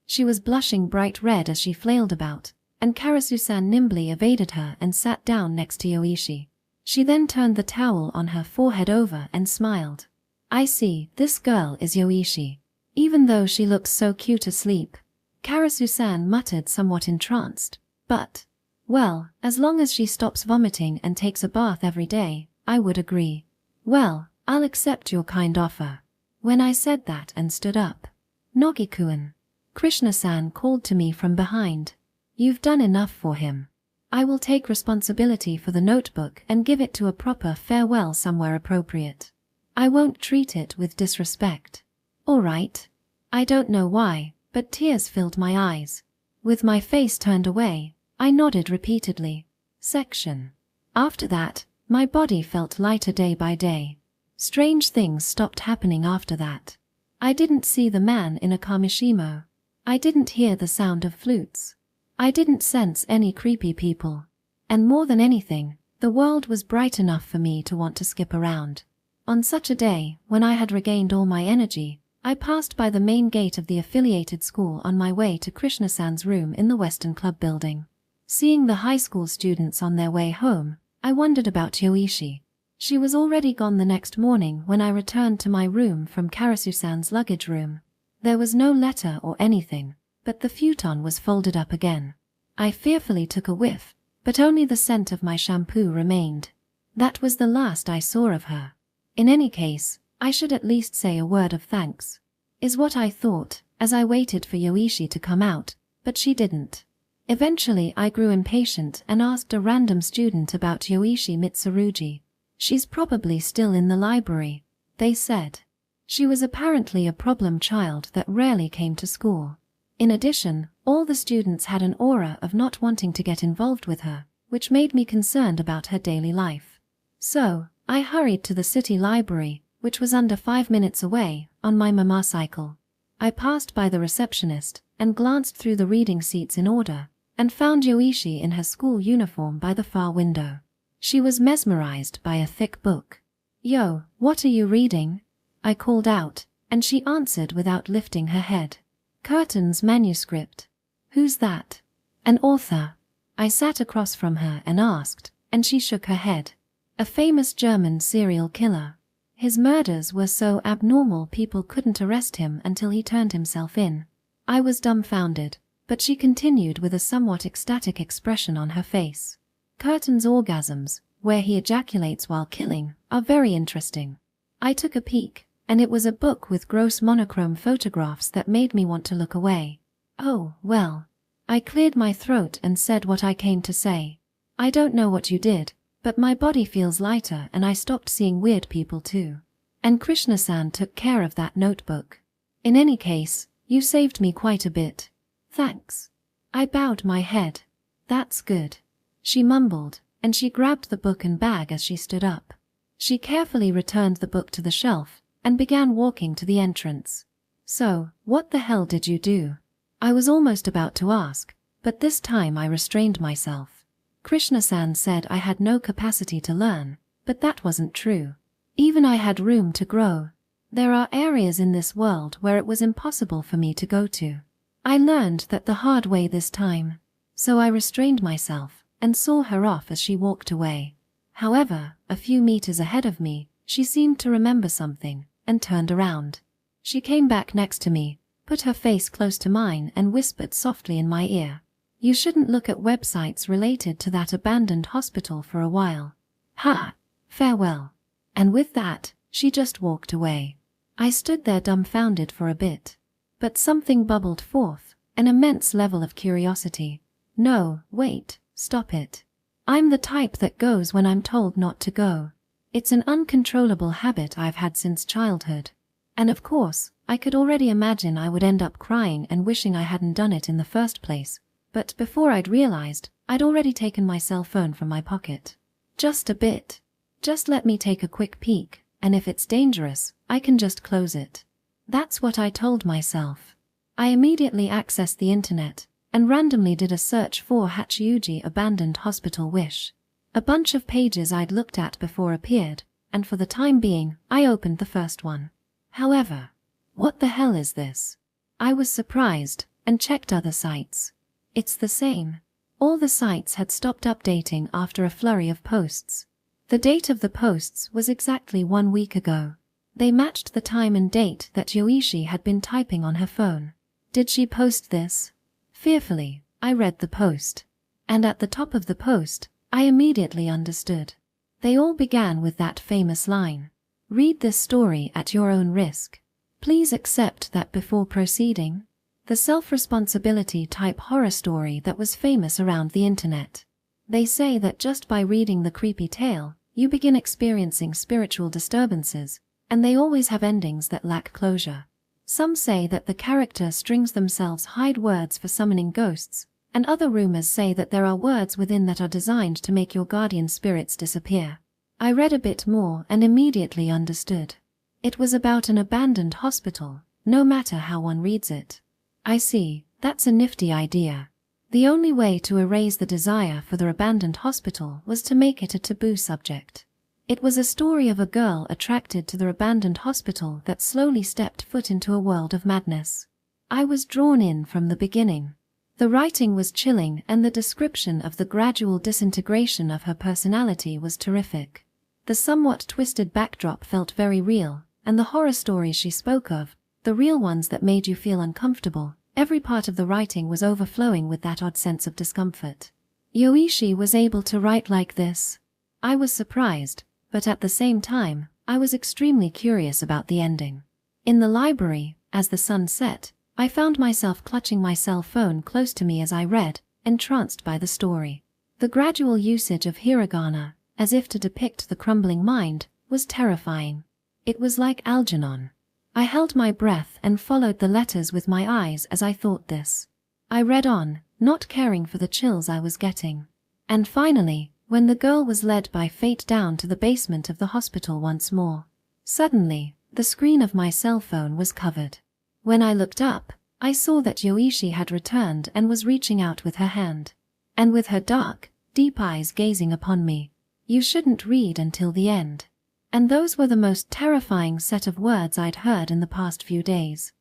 She was blushing bright red as she flailed about, and Karasu-san nimbly evaded her and sat down next to Yoichi. She then turned the towel on her forehead over and smiled. I see, this girl is Yoichi. Even though she looks so cute asleep. Karasu-san muttered somewhat entranced. But, well, as long as she stops vomiting and takes a bath every day, I would agree. Well, I'll accept your kind offer. When I said that and stood up, Nogikuin, Krishna-san called to me from behind. You've done enough for him. I will take responsibility for the notebook and give it to a proper farewell somewhere appropriate. I won't treat it with disrespect. All right. I don't know why, but tears filled my eyes. With my face turned away, I nodded repeatedly. Section. After that, my body felt lighter day by day. Strange things stopped happening after that. I didn't see the man in a kamishimo. I didn't hear the sound of flutes. I didn't sense any creepy people. And more than anything, the world was bright enough for me to want to skip around. On such a day, when I had regained all my energy, I passed by the main gate of the affiliated school on my way to Krishna-san's room in the Western Club building. Seeing the high school students on their way home, I wondered about Yoichi. She was already gone the next morning when I returned to my room from Karasusan's luggage room. There was no letter or anything, but the futon was folded up again. I fearfully took a whiff, but only the scent of my shampoo remained. That was the last I saw of her. In any case, I should at least say a word of thanks, is what I thought, as I waited for Yoichi to come out, but she didn't. Eventually I grew impatient and asked a random student about Yoichi Mitsurugi. She's probably still in the library, they said. She was apparently a problem child that rarely came to school. In addition, all the students had an aura of not wanting to get involved with her, which made me concerned about her daily life. So, I hurried to the city library, which was under 5 minutes away, on my motorcycle. I passed by the receptionist and glanced through the reading seats in order, and found Yoichi in her school uniform by the far window. She was mesmerized by a thick book. "Yo, what are you reading?" I called out, and she answered without lifting her head. "Curtin's manuscript." "Who's that?" "An author." I sat across from her and asked, and she shook her head. "A famous German serial killer. His murders were so abnormal people couldn't arrest him until he turned himself in." I was dumbfounded, but she continued with a somewhat ecstatic expression on her face. "Curtin's orgasms, where he ejaculates while killing, are very interesting." I took a peek, and it was a book with gross monochrome photographs that made me want to look away. "Oh, well." I cleared my throat and said what I came to say. "I don't know what you did, but my body feels lighter and I stopped seeing weird people too. And Krishna-san took care of that notebook. In any case, you saved me quite a bit." "Thanks." I bowed my head. "That's good," she mumbled, and she grabbed the book and bag as she stood up. She carefully returned the book to the shelf and began walking to the entrance. "So, what the hell did you do?" I was almost about to ask, but this time I restrained myself. Krishna-san said I had no capacity to learn, but that wasn't true. Even I had room to grow. There are areas in this world where it was impossible for me to go to. I learned that the hard way this time, so I restrained myself and saw her off as she walked away. However, a few meters ahead of me, she seemed to remember something and turned around. She came back next to me, put her face close to mine and whispered softly in my ear, "You shouldn't look at websites related to that abandoned hospital for a while. Ha! Farewell." And with that, she just walked away. I stood there dumbfounded for a bit. But something bubbled forth, an immense level of curiosity. "No, wait, stop it. I'm the type that goes when I'm told not to go. It's an uncontrollable habit I've had since childhood. And of course, I could already imagine I would end up crying and wishing I hadn't done it in the first place. But before I'd realized, I'd already taken my cell phone from my pocket. Just a bit. Just let me take a quick peek, and if it's dangerous, I can just close it." That's what I told myself. I immediately accessed the internet and randomly did a search for Hachiuji Abandoned Hospital Wish. A bunch of pages I'd looked at before appeared, and for the time being, I opened the first one. However, what the hell is this? I was surprised and checked other sites. It's the same. All the sites had stopped updating after a flurry of posts. The date of the posts was exactly 1 week ago. They matched the time and date that Yoichi had been typing on her phone. Did she post this? Fearfully, I read the post. And at the top of the post, I immediately understood. They all began with that famous line, "Read this story at your own risk. Please accept that before proceeding." The self-responsibility type horror story that was famous around the internet. They say that just by reading the creepy tale, you begin experiencing spiritual disturbances, and they always have endings that lack closure. Some say that the character strings themselves hide words for summoning ghosts, and other rumors say that there are words within that are designed to make your guardian spirits disappear. I read a bit more and immediately understood. It was about an abandoned hospital, no matter how one reads it. I see, that's a nifty idea. The only way to erase the desire for the abandoned hospital was to make it a taboo subject. It was a story of a girl attracted to the abandoned hospital that slowly stepped foot into a world of madness. I was drawn in from the beginning. The writing was chilling and the description of the gradual disintegration of her personality was terrific. The somewhat twisted backdrop felt very real, and the horror stories she spoke of, the real ones that made you feel uncomfortable, every part of the writing was overflowing with that odd sense of discomfort. Yoichi was able to write like this. I was surprised, but at the same time, I was extremely curious about the ending. In the library, as the sun set, I found myself clutching my cell phone close to me as I read, entranced by the story. The gradual usage of hiragana, as if to depict the crumbling mind, was terrifying. It was like Algernon. I held my breath and followed the letters with my eyes as I thought this. I read on, not caring for the chills I was getting. And finally, when the girl was led by fate down to the basement of the hospital once more, suddenly, the screen of my cell phone was covered. When I looked up, I saw that Yoichi had returned and was reaching out with her hand. And with her dark, deep eyes gazing upon me. You shouldn't read until the end. And those were the most terrifying set of words I'd heard in the past few days.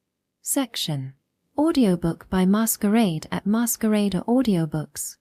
Section. Audiobook by Masquerade at Masquerade Audiobooks.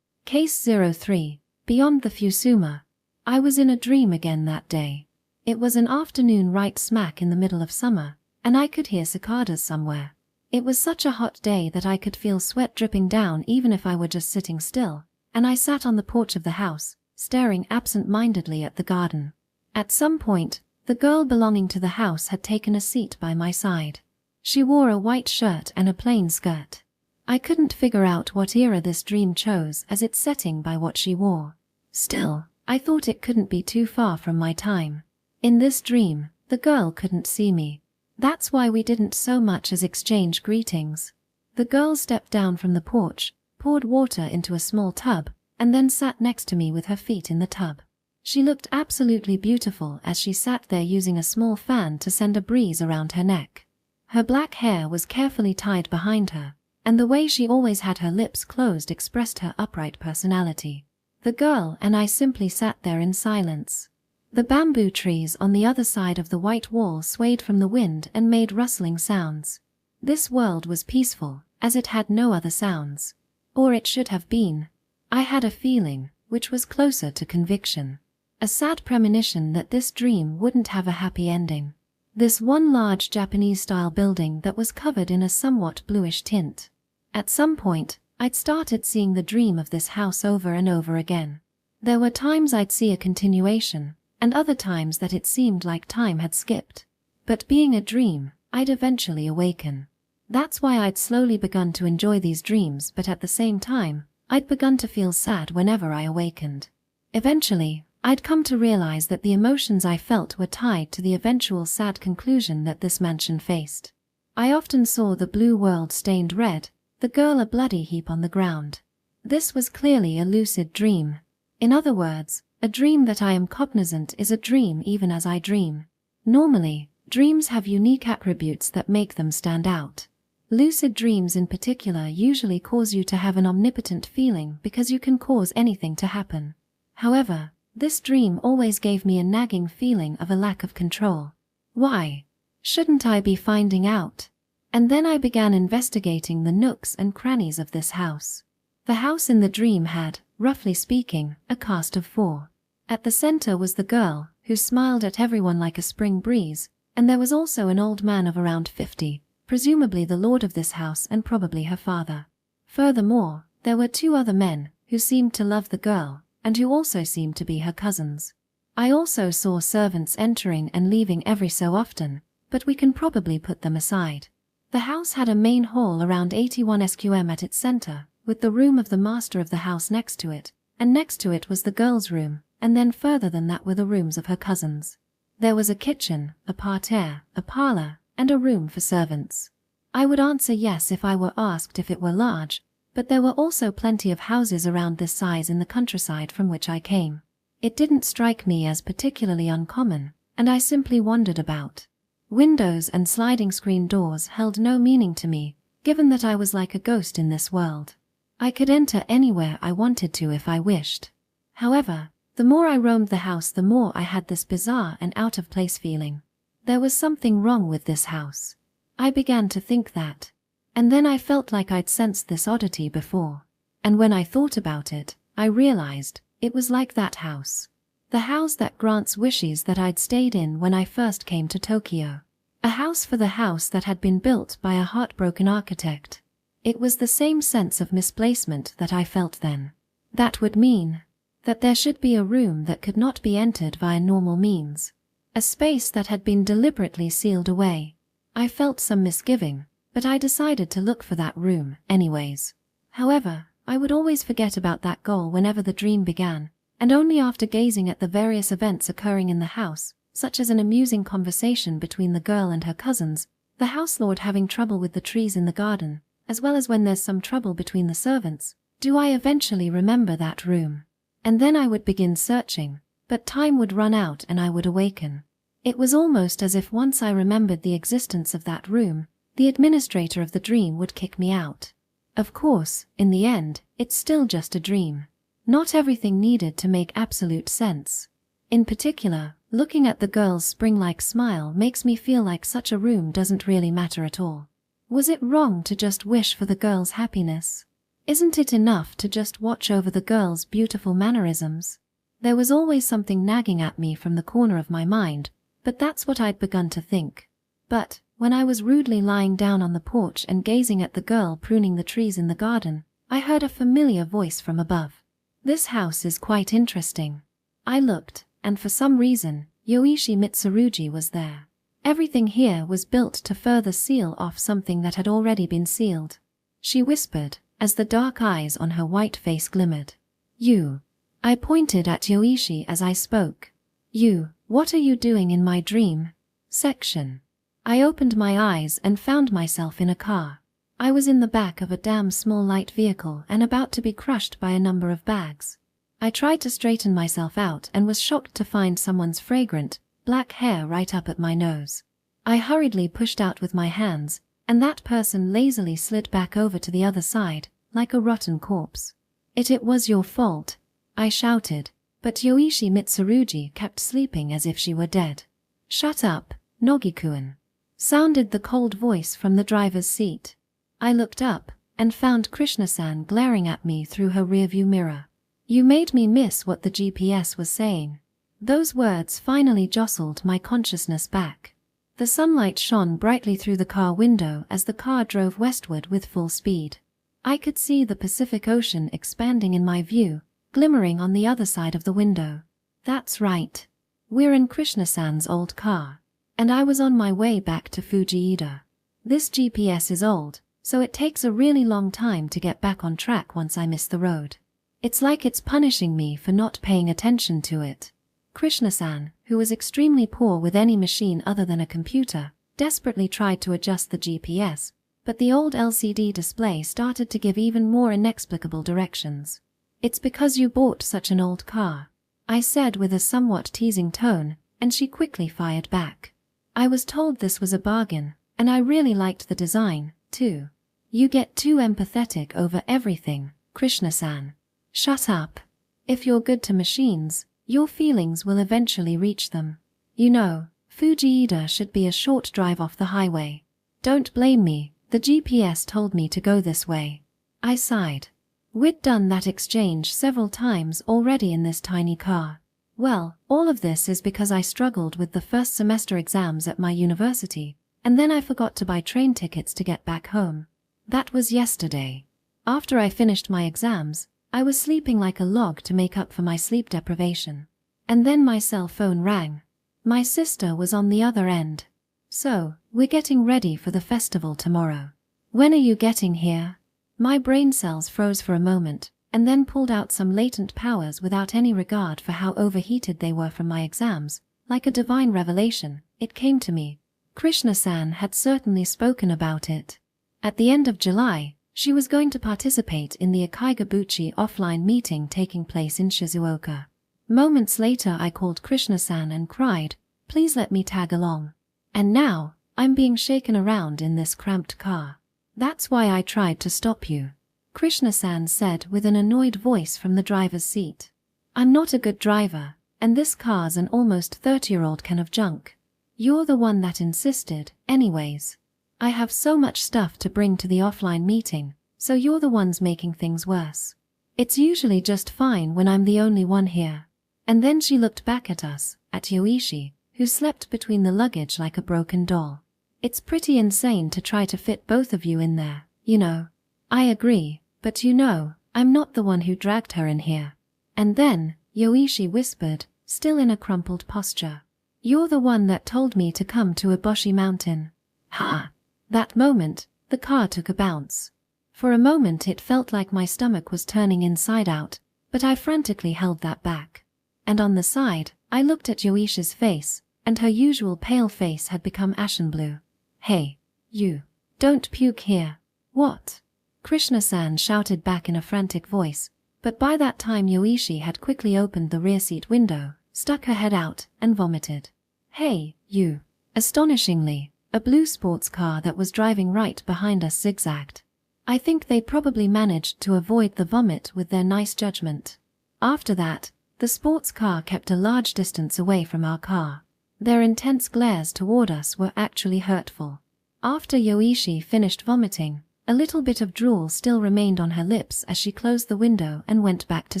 Case 03. Beyond the Fusama. I was in a dream again that day. It was an afternoon right smack in the middle of summer, and I could hear cicadas somewhere. It was such a hot day that I could feel sweat dripping down even if I were just sitting still, and I sat on the porch of the house, staring absent-mindedly at the garden. At some point, the girl belonging to the house had taken a seat by my side. She wore a white shirt and a plain skirt. I couldn't figure out what era this dream chose as its setting by what she wore. Still, I thought it couldn't be too far from my time. In this dream, the girl couldn't see me. That's why we didn't so much as exchange greetings. The girl stepped down from the porch, poured water into a small tub, and then sat next to me with her feet in the tub. She looked absolutely beautiful as she sat there using a small fan to send a breeze around her neck. Her black hair was carefully tied behind her, and the way she always had her lips closed expressed her upright personality. The girl and I simply sat there in silence. The bamboo trees on the other side of the white wall swayed from the wind and made rustling sounds. This world was peaceful, as it had no other sounds. Or it should have been. I had a feeling, which was closer to conviction. A sad premonition that this dream wouldn't have a happy ending. This one large Japanese-style building that was covered in a somewhat bluish tint. At some point, I'd started seeing the dream of this house over and over again. There were times I'd see a continuation, and other times that it seemed like time had skipped. But being a dream, I'd eventually awaken. That's why I'd slowly begun to enjoy these dreams, but at the same time, I'd begun to feel sad whenever I awakened. Eventually, I'd come to realize that the emotions I felt were tied to the eventual sad conclusion that this mansion faced. I often saw the blue world stained red, the girl a bloody heap on the ground. This was clearly a lucid dream. In other words, a dream that I am cognizant is a dream even as I dream. Normally, dreams have unique attributes that make them stand out. Lucid dreams in particular usually cause you to have an omnipotent feeling because you can cause anything to happen. However, this dream always gave me a nagging feeling of a lack of control. Why? Shouldn't I be finding out? And then I began investigating the nooks and crannies of this house. The house in the dream had, roughly speaking, a cast of 4. At the center was the girl, who smiled at everyone like a spring breeze, and there was also an old man of around 50, presumably the lord of this house and probably her father. Furthermore, there were 2 other men, who seemed to love the girl, and who also seemed to be her cousins. I also saw servants entering and leaving every so often, but we can probably put them aside. The house had a main hall around 81 sqm at its center, with the room of the master of the house next to it, and next to it was the girl's room, and then further than that were the rooms of her cousins. There was a kitchen, a parterre, a parlor, and a room for servants. I would answer yes if I were asked if it were large, but there were also plenty of houses around this size in the countryside from which I came. It didn't strike me as particularly uncommon, and I simply wandered about. Windows and sliding screen doors held no meaning to me, given that I was like a ghost in this world. I could enter anywhere I wanted to if I wished. However, the more I roamed the house, the more I had this bizarre and out-of-place feeling. There was something wrong with this house. I began to think that. And then I felt like I'd sensed this oddity before. And when I thought about it, I realized it was like that house. The house that grants wishes that I'd stayed in when I first came to Tokyo. A house for the house that had been built by a heartbroken architect. It was the same sense of misplacement that I felt then. That would mean that there should be a room that could not be entered via normal means. A space that had been deliberately sealed away. I felt some misgiving, but I decided to look for that room anyways. However, I would always forget about that goal whenever the dream began, and only after gazing at the various events occurring in the house, such as an amusing conversation between the girl and her cousins, the house lord having trouble with the trees in the garden, as well as when there's some trouble between the servants, do I eventually remember that room. And then I would begin searching, but time would run out and I would awaken. It was almost as if once I remembered the existence of that room, the administrator of the dream would kick me out. Of course, in the end, it's still just a dream. Not everything needed to make absolute sense. In particular, looking at the girl's spring-like smile makes me feel like such a room doesn't really matter at all. Was it wrong to just wish for the girl's happiness? Isn't it enough to just watch over the girl's beautiful mannerisms? There was always something nagging at me from the corner of my mind, but that's what I'd begun to think. But when I was rudely lying down on the porch and gazing at the girl pruning the trees in the garden, I heard a familiar voice from above. This house is quite interesting. I looked, and for some reason, Yoichi Mitsurugi was there. Everything here was built to further seal off something that had already been sealed. She whispered, as the dark eyes on her white face glimmered. You. I pointed at Yoichi as I spoke. You, what are you doing in my dream? Section. I opened my eyes and found myself in a car. I was in the back of a damn small light vehicle and about to be crushed by a number of bags. I tried to straighten myself out and was shocked to find someone's fragrant, black hair right up at my nose. I hurriedly pushed out with my hands, and that person lazily slid back over to the other side, like a rotten corpse. It was your fault, I shouted, but Yoichi Mitsurugi kept sleeping as if she were dead. Shut up, Nogikuan, sounded the cold voice from the driver's seat. I looked up, and found Krishna-san glaring at me through her rearview mirror. You made me miss what the GPS was saying. Those words finally jostled my consciousness back. The sunlight shone brightly through the car window as the car drove westward with full speed. I could see the Pacific Ocean expanding in my view, glimmering on the other side of the window. That's right. We're in Krishna-san's old car. And I was on my way back to Fujiida. This GPS is old, so it takes a really long time to get back on track once I miss the road. It's like it's punishing me for not paying attention to it. Krishna-san, who was extremely poor with any machine other than a computer, desperately tried to adjust the GPS, but the old LCD display started to give even more inexplicable directions. It's because you bought such an old car, I said with a somewhat teasing tone, and she quickly fired back. I was told this was a bargain, and I really liked the design, too. You get too empathetic over everything, Krishna-san. Shut up. If you're good to machines, your feelings will eventually reach them. You know, Fujiida should be a short drive off the highway. Don't blame me, the GPS told me to go this way. I sighed. We'd done that exchange several times already in this tiny car. Well, all of this is because I struggled with the first semester exams at my university, and then I forgot to buy train tickets to get back home. That was yesterday. After I finished my exams, I was sleeping like a log to make up for my sleep deprivation. And then my cell phone rang. My sister was on the other end. So, we're getting ready for the festival tomorrow. When are you getting here? My brain cells froze for a moment, and then pulled out some latent powers without any regard for how overheated they were from my exams. Like a divine revelation, it came to me. Krishna-san had certainly spoken about it. At the end of July, she was going to participate in the Akaigabuchi offline meeting taking place in Shizuoka. Moments later I called Krishna-san and cried, "Please let me tag along." And now, I'm being shaken around in this cramped car. That's why I tried to stop you, Krishna-san said with an annoyed voice from the driver's seat. I'm not a good driver, and this car's an almost 30-year-old can of junk. You're the one that insisted, anyways. I have so much stuff to bring to the offline meeting, so you're the ones making things worse. It's usually just fine when I'm the only one here." And then she looked back at us, at Yoichi, who slept between the luggage like a broken doll. "It's pretty insane to try to fit both of you in there, you know." "I agree, but you know, I'm not the one who dragged her in here." And then, Yoichi whispered, still in a crumpled posture, "You're the one that told me to come to Eboshi Mountain." Ha! That moment, the car took a bounce. For a moment it felt like my stomach was turning inside out, but I frantically held that back. And on the side, I looked at Yoishi's face, and her usual pale face had become ashen blue. "Hey, you. Don't puke here." "What?" Krishna-san shouted back in a frantic voice, but by that time Yoichi had quickly opened the rear seat window, stuck her head out, and vomited. "Hey, you." Astonishingly, a blue sports car that was driving right behind us zigzagged. I think they probably managed to avoid the vomit with their nice judgment. After that, the sports car kept a large distance away from our car. Their intense glares toward us were actually hurtful. After Yoichi finished vomiting, a little bit of drool still remained on her lips as she closed the window and went back to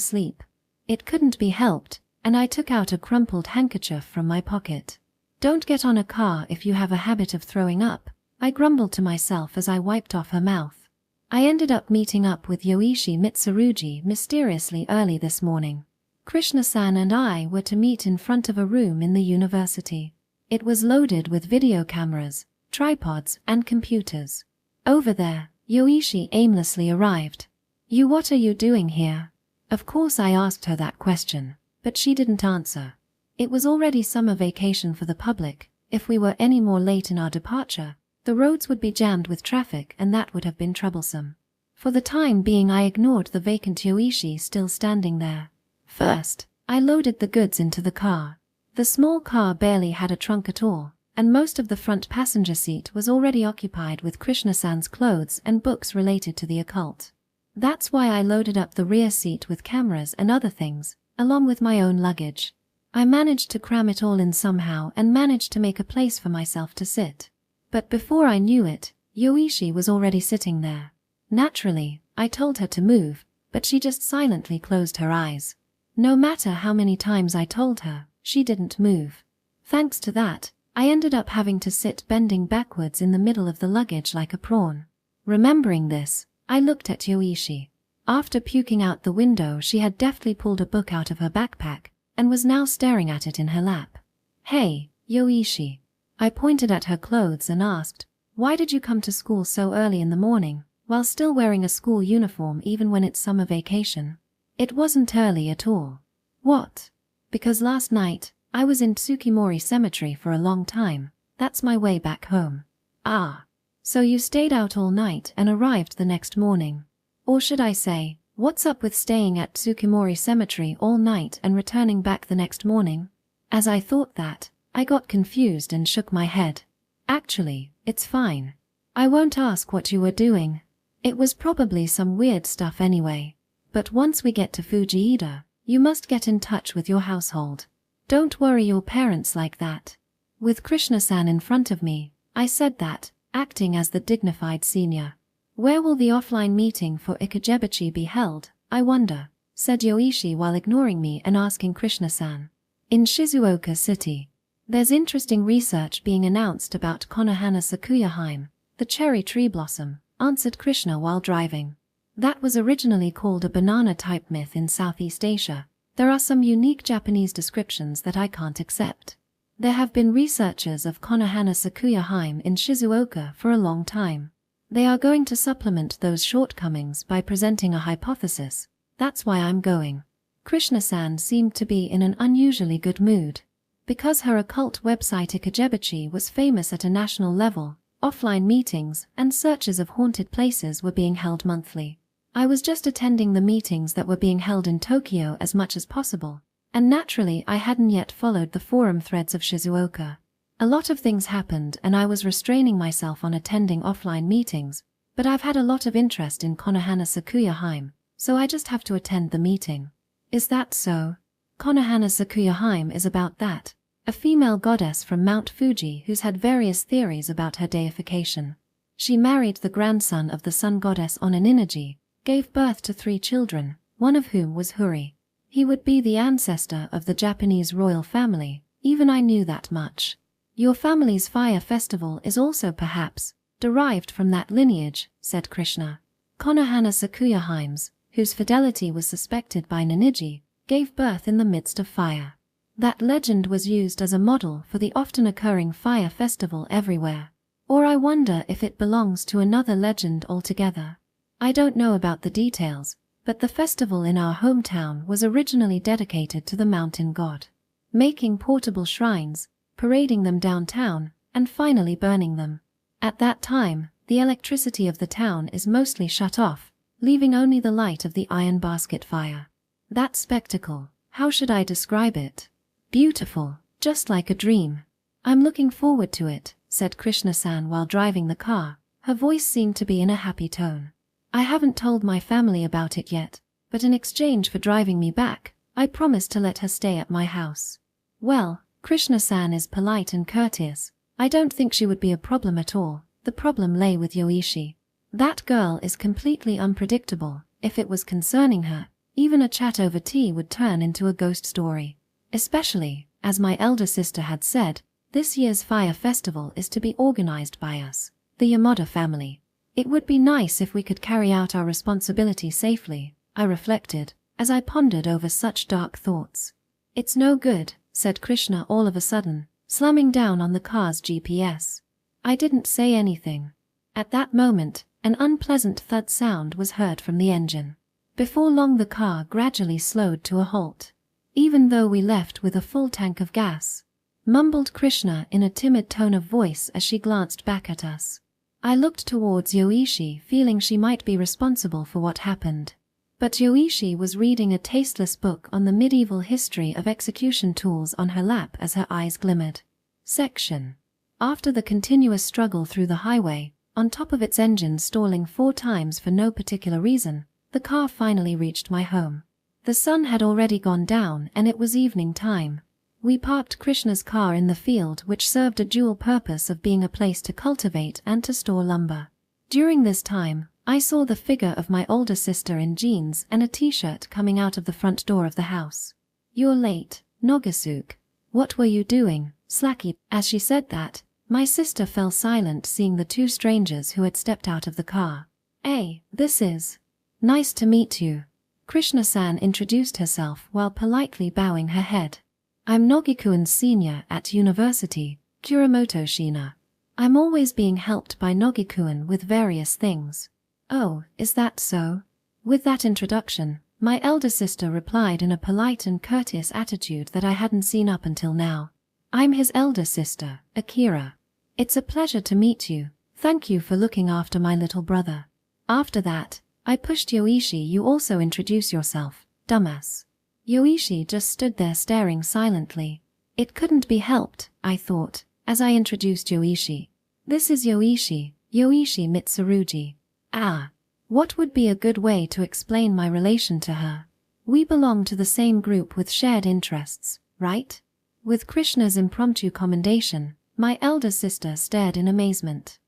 sleep. It couldn't be helped, and I took out a crumpled handkerchief from my pocket. "Don't get on a car if you have a habit of throwing up," I grumbled to myself as I wiped off her mouth. I ended up meeting up with Yoichi Mitsurugi mysteriously early this morning. Krishna-san and I were to meet in front of a room in the university. It was loaded with video cameras, tripods, and computers. Over there, Yoichi aimlessly arrived. "You, what are you doing here?" Of course I asked her that question, but she didn't answer. It was already summer vacation for the public. If we were any more late in our departure, the roads would be jammed with traffic and that would have been troublesome. For the time being I ignored the vacant Yoichi still standing there. First, I loaded the goods into the car. The small car barely had a trunk at all, and most of the front passenger seat was already occupied with Krishna-san's clothes and books related to the occult. That's why I loaded up the rear seat with cameras and other things, along with my own luggage. I managed to cram it all in somehow and managed to make a place for myself to sit. But before I knew it, Yoichi was already sitting there. Naturally, I told her to move, but she just silently closed her eyes. No matter how many times I told her, she didn't move. Thanks to that, I ended up having to sit bending backwards in the middle of the luggage like a prawn. Remembering this, I looked at Yoichi. After puking out the window, she had deftly pulled a book out of her backpack and was now staring at it in her lap. "Hey, Yoichi." I pointed at her clothes and asked, "Why did you come to school so early in the morning, while still wearing a school uniform even when it's summer vacation?" "It wasn't early at all." "What?" "Because last night, I was in Tsukimori Cemetery for a long time. That's my way back home." "Ah. So you stayed out all night and arrived the next morning. Or should I say, what's up with staying at Tsukimori Cemetery all night and returning back the next morning?" As I thought that, I got confused and shook my head. "Actually, it's fine. I won't ask what you were doing. It was probably some weird stuff anyway. But once we get to Fujiida, you must get in touch with your household. Don't worry your parents like that." With Krishna-san in front of me, I said that, acting as the dignified senior. "Where will the offline meeting for Ikejebuchi be held, I wonder?" said Yoichi while ignoring me and asking Krishna-san. "In Shizuoka City. There's interesting research being announced about Konohana Sakuya-hime, the cherry tree blossom," answered Krishna while driving. "That was originally called a banana-type myth in Southeast Asia. There are some unique Japanese descriptions that I can't accept. There have been researchers of Konohana Sakuya-hime in Shizuoka for a long time. They are going to supplement those shortcomings by presenting a hypothesis. That's why I'm going." Krishna-san seemed to be in an unusually good mood. Because her occult website Ikejebuchi was famous at a national level, offline meetings and searches of haunted places were being held monthly. I was just attending the meetings that were being held in Tokyo as much as possible, and naturally I hadn't yet followed the forum threads of Shizuoka. A lot of things happened and I was restraining myself on attending offline meetings, but I've had a lot of interest in Konohana Sakuya-hime, so I just have to attend the meeting. "Is that so?" Konohana Sakuya-hime is about that, a female goddess from Mount Fuji who's had various theories about her deification. She married the grandson of the sun goddess Onaninaji, gave birth to 3 children, one of whom was Huri. He would be the ancestor of the Japanese royal family, even I knew that much. Your family's fire festival is also perhaps derived from that lineage, said Krishna. Konohana Sakuya Himes, whose fidelity was suspected by Ninigi, gave birth in the midst of fire. That legend was used as a model for the often occurring fire festival everywhere. Or I wonder if it belongs to another legend altogether. I don't know about the details, but the festival in our hometown was originally dedicated to the mountain god. Making portable shrines, parading them downtown, and finally burning them. At that time, the electricity of the town is mostly shut off, leaving only the light of the iron basket fire. That spectacle, how should I describe it? Beautiful, just like a dream. I'm looking forward to it, said Krishna-san while driving the car. Her voice seemed to be in a happy tone. I haven't told my family about it yet, but in exchange for driving me back, I promised to let her stay at my house. Well, Krishna-san is polite and courteous. I don't think she would be a problem at all. The problem lay with Yoichi. That girl is completely unpredictable. If it was concerning her, even a chat over tea would turn into a ghost story. Especially, as my elder sister had said, this year's fire festival is to be organized by us, the Yamada family. It would be nice if we could carry out our responsibility safely, I reflected, as I pondered over such dark thoughts. It's no good, said Krishna all of a sudden, slamming down on the car's GPS. I didn't say anything. At that moment, an unpleasant thud sound was heard from the engine. Before long the car gradually slowed to a halt. Even though we left with a full tank of gas, mumbled Krishna in a timid tone of voice as she glanced back at us. I looked towards Yoichi, feeling she might be responsible for what happened. But Yoichi was reading a tasteless book on the medieval history of execution tools on her lap as her eyes glimmered. Section. After the continuous struggle through the highway, on top of its engine stalling 4 times for no particular reason, the car finally reached my home. The sun had already gone down and it was evening time. We parked Krishna's car in the field, which served a dual purpose of being a place to cultivate and to store lumber. During this time, I saw the figure of my older sister in jeans and a t-shirt coming out of the front door of the house. You're late, Nogasuke. What were you doing, Slacky? As she said that, my sister fell silent, seeing the 2 strangers who had stepped out of the car. Hey, this is... Nice to meet you. Krishna-san introduced herself while politely bowing her head. I'm Nogiku's senior at university, Kuramoto Shina. I'm always being helped by Nogikuin with various things. Oh, is that so? With that introduction, my elder sister replied in a polite and courteous attitude that I hadn't seen up until now. I'm his elder sister, Akira. It's a pleasure to meet you. Thank you for looking after my little brother. After that, I pushed Yoichi. You also introduce yourself, dumbass. Yoichi just stood there staring silently. It couldn't be helped, I thought, as I introduced Yoichi. This is Yoichi, Yoichi Mitsurugi. Ah. What would be a good way to explain my relation to her? We belong to the same group with shared interests, right? With Krishna's impromptu commendation, my elder sister stared in amazement.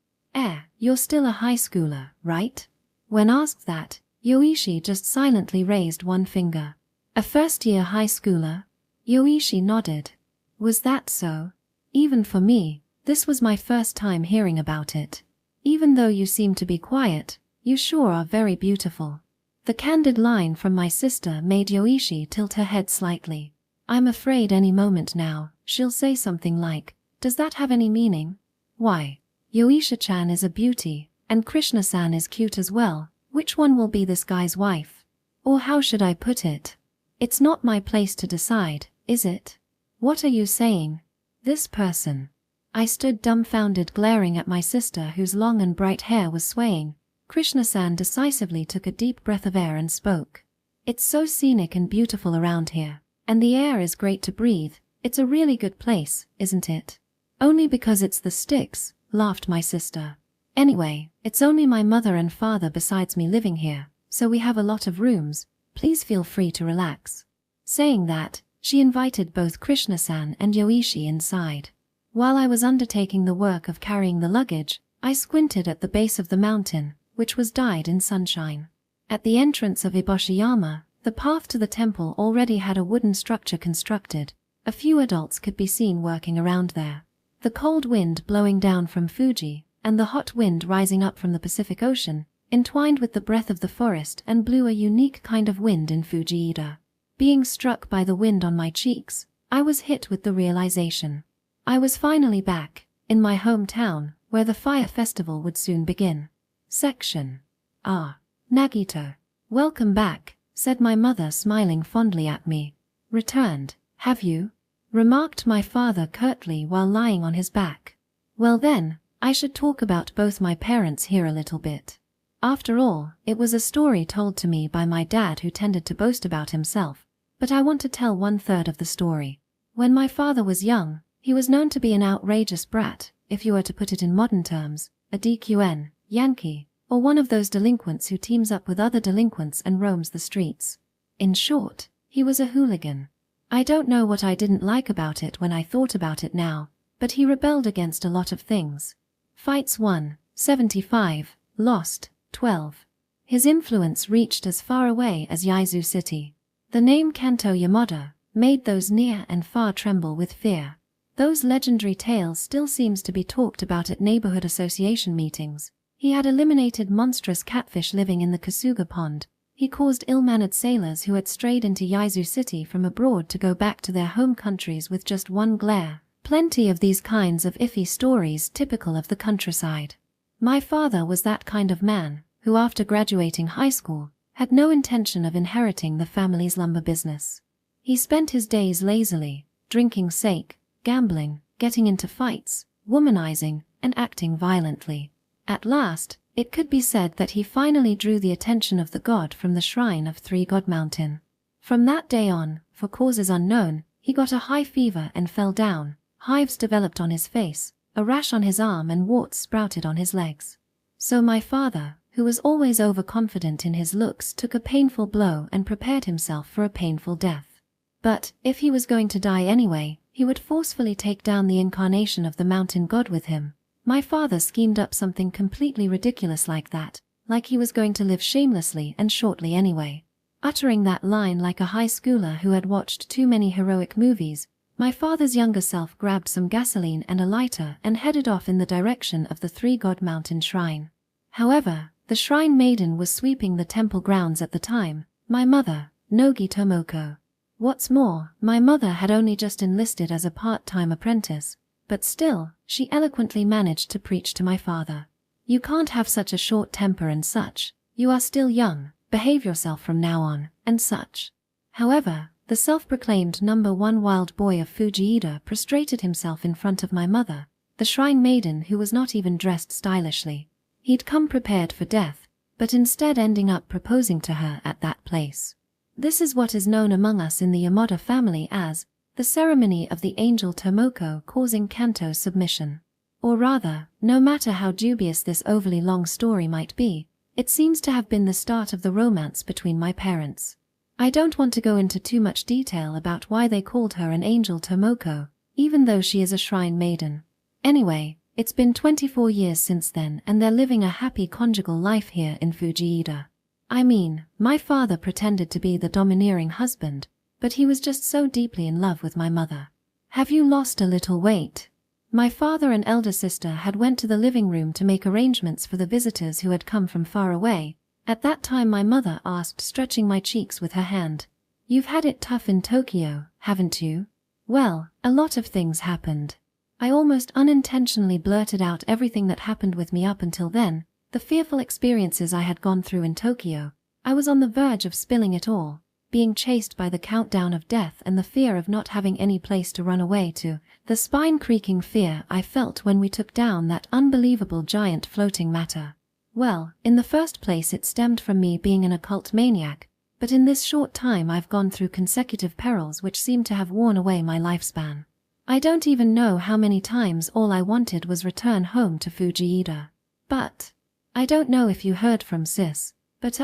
You're still a high schooler, right? When asked that, Yoichi just silently raised one finger. A first-year high schooler? Yoichi nodded. Was that so? Even for me, this was my first time hearing about it. Even though you seem to be quiet, you sure are very beautiful. The candid line from my sister made Yoichi tilt her head slightly. I'm afraid any moment now, she'll say something like, does that have any meaning? Why? Yoichi-chan is a beauty, and Krishna-san is cute as well. Which one will be this guy's wife? Or how should I put it? It's not my place to decide, is it? What are you saying? This person. I stood dumbfounded, glaring at my sister whose long and bright hair was swaying. Krishna-san decisively took a deep breath of air and spoke. It's so scenic and beautiful around here, and the air is great to breathe. It's a really good place, isn't it? Only because it's the sticks, laughed my sister. Anyway, it's only my mother and father besides me living here, so we have a lot of rooms. Please feel free to relax. Saying that, she invited both Krishna-san and Yoichi inside. While I was undertaking the work of carrying the luggage, I squinted at the base of the mountain, which was dyed in sunshine. At the entrance of Iboshiyama, the path to the temple already had a wooden structure constructed. A few adults could be seen working around there. The cold wind blowing down from Fuji, and the hot wind rising up from the Pacific Ocean, entwined with the breath of the forest and blew a unique kind of wind in Fujiida. Being struck by the wind on my cheeks, I was hit with the realization. I was finally back, in my hometown, where the fire festival would soon begin. Section. Ah, Nagito. Welcome back, said my mother smiling fondly at me. Returned, have you? Remarked my father curtly while lying on his back. Well then, I should talk about both my parents here a little bit. After all, it was a story told to me by my dad who tended to boast about himself, but I want to tell 1/3 of the story. When my father was young, he was known to be an outrageous brat, if you were to put it in modern terms, a DQN, Yankee, or one of those delinquents who teams up with other delinquents and roams the streets. In short, he was a hooligan. I don't know what I didn't like about it when I thought about it now, but he rebelled against a lot of things. Fights won, 75, lost, 12. His influence reached as far away as Yaizu City. The name Kanto Yamada made those near and far tremble with fear. Those legendary tales still seems to be talked about at neighborhood association meetings. He had eliminated monstrous catfish living in the Kasuga Pond. He caused ill-mannered sailors who had strayed into Yaizu City from abroad to go back to their home countries with just one glare. Plenty of these kinds of iffy stories typical of the countryside. My father was that kind of man, who after graduating high school, had no intention of inheriting the family's lumber business. He spent his days lazily, drinking sake, gambling, getting into fights, womanizing, and acting violently. At last, it could be said that he finally drew the attention of the god from the shrine of Three God Mountain. From that day on, for causes unknown, he got a high fever and fell down. Hives developed on his face, a rash on his arm and warts sprouted on his legs. So my father, who was always overconfident in his looks, took a painful blow and prepared himself for a painful death. But, if he was going to die anyway, he would forcefully take down the incarnation of the mountain god with him. My father schemed up something completely ridiculous like that, like he was going to live shamelessly and shortly anyway. Uttering that line like a high schooler who had watched too many heroic movies, my father's younger self grabbed some gasoline and a lighter and headed off in the direction of the Three God Mountain shrine. However, the shrine maiden was sweeping the temple grounds at the time, my mother, Nogi Tomoko. What's more, my mother had only just enlisted as a part-time apprentice, but still, she eloquently managed to preach to my father. You can't have such a short temper and such. You are still young, behave yourself from now on, and such. However, the self-proclaimed #1 wild boy of Fujiida prostrated himself in front of my mother, the shrine maiden who was not even dressed stylishly. He'd come prepared for death, but instead ending up proposing to her at that place. This is what is known among us in the Yamada family as the ceremony of the angel Tomoko causing Kanto's submission. Or rather, no matter how dubious this overly long story might be, it seems to have been the start of the romance between my parents. I don't want to go into too much detail about why they called her an angel Tomoko, even though she is a shrine maiden. Anyway, it's been 24 years since then and they're living a happy conjugal life here in Fujiida. I mean, my father pretended to be the domineering husband, but he was just so deeply in love with my mother. Have you lost a little weight? My father and elder sister had went to the living room to make arrangements for the visitors who had come from far away. At that time my mother asked, stretching my cheeks with her hand. You've had it tough in Tokyo, haven't you? Well, a lot of things happened. I almost unintentionally blurted out everything that happened with me up until then, the fearful experiences I had gone through in Tokyo. I was on the verge of spilling it all, being chased by the countdown of death and the fear of not having any place to run away to, the spine-creaking fear I felt when we took down that unbelievable giant floating matter. Well, in the first place it stemmed from me being an occult maniac, but in this short time I've gone through consecutive perils which seem to have worn away my lifespan. I don't even know how many times all I wanted was return home to Fujiida. But I don't know if you heard from Sis, but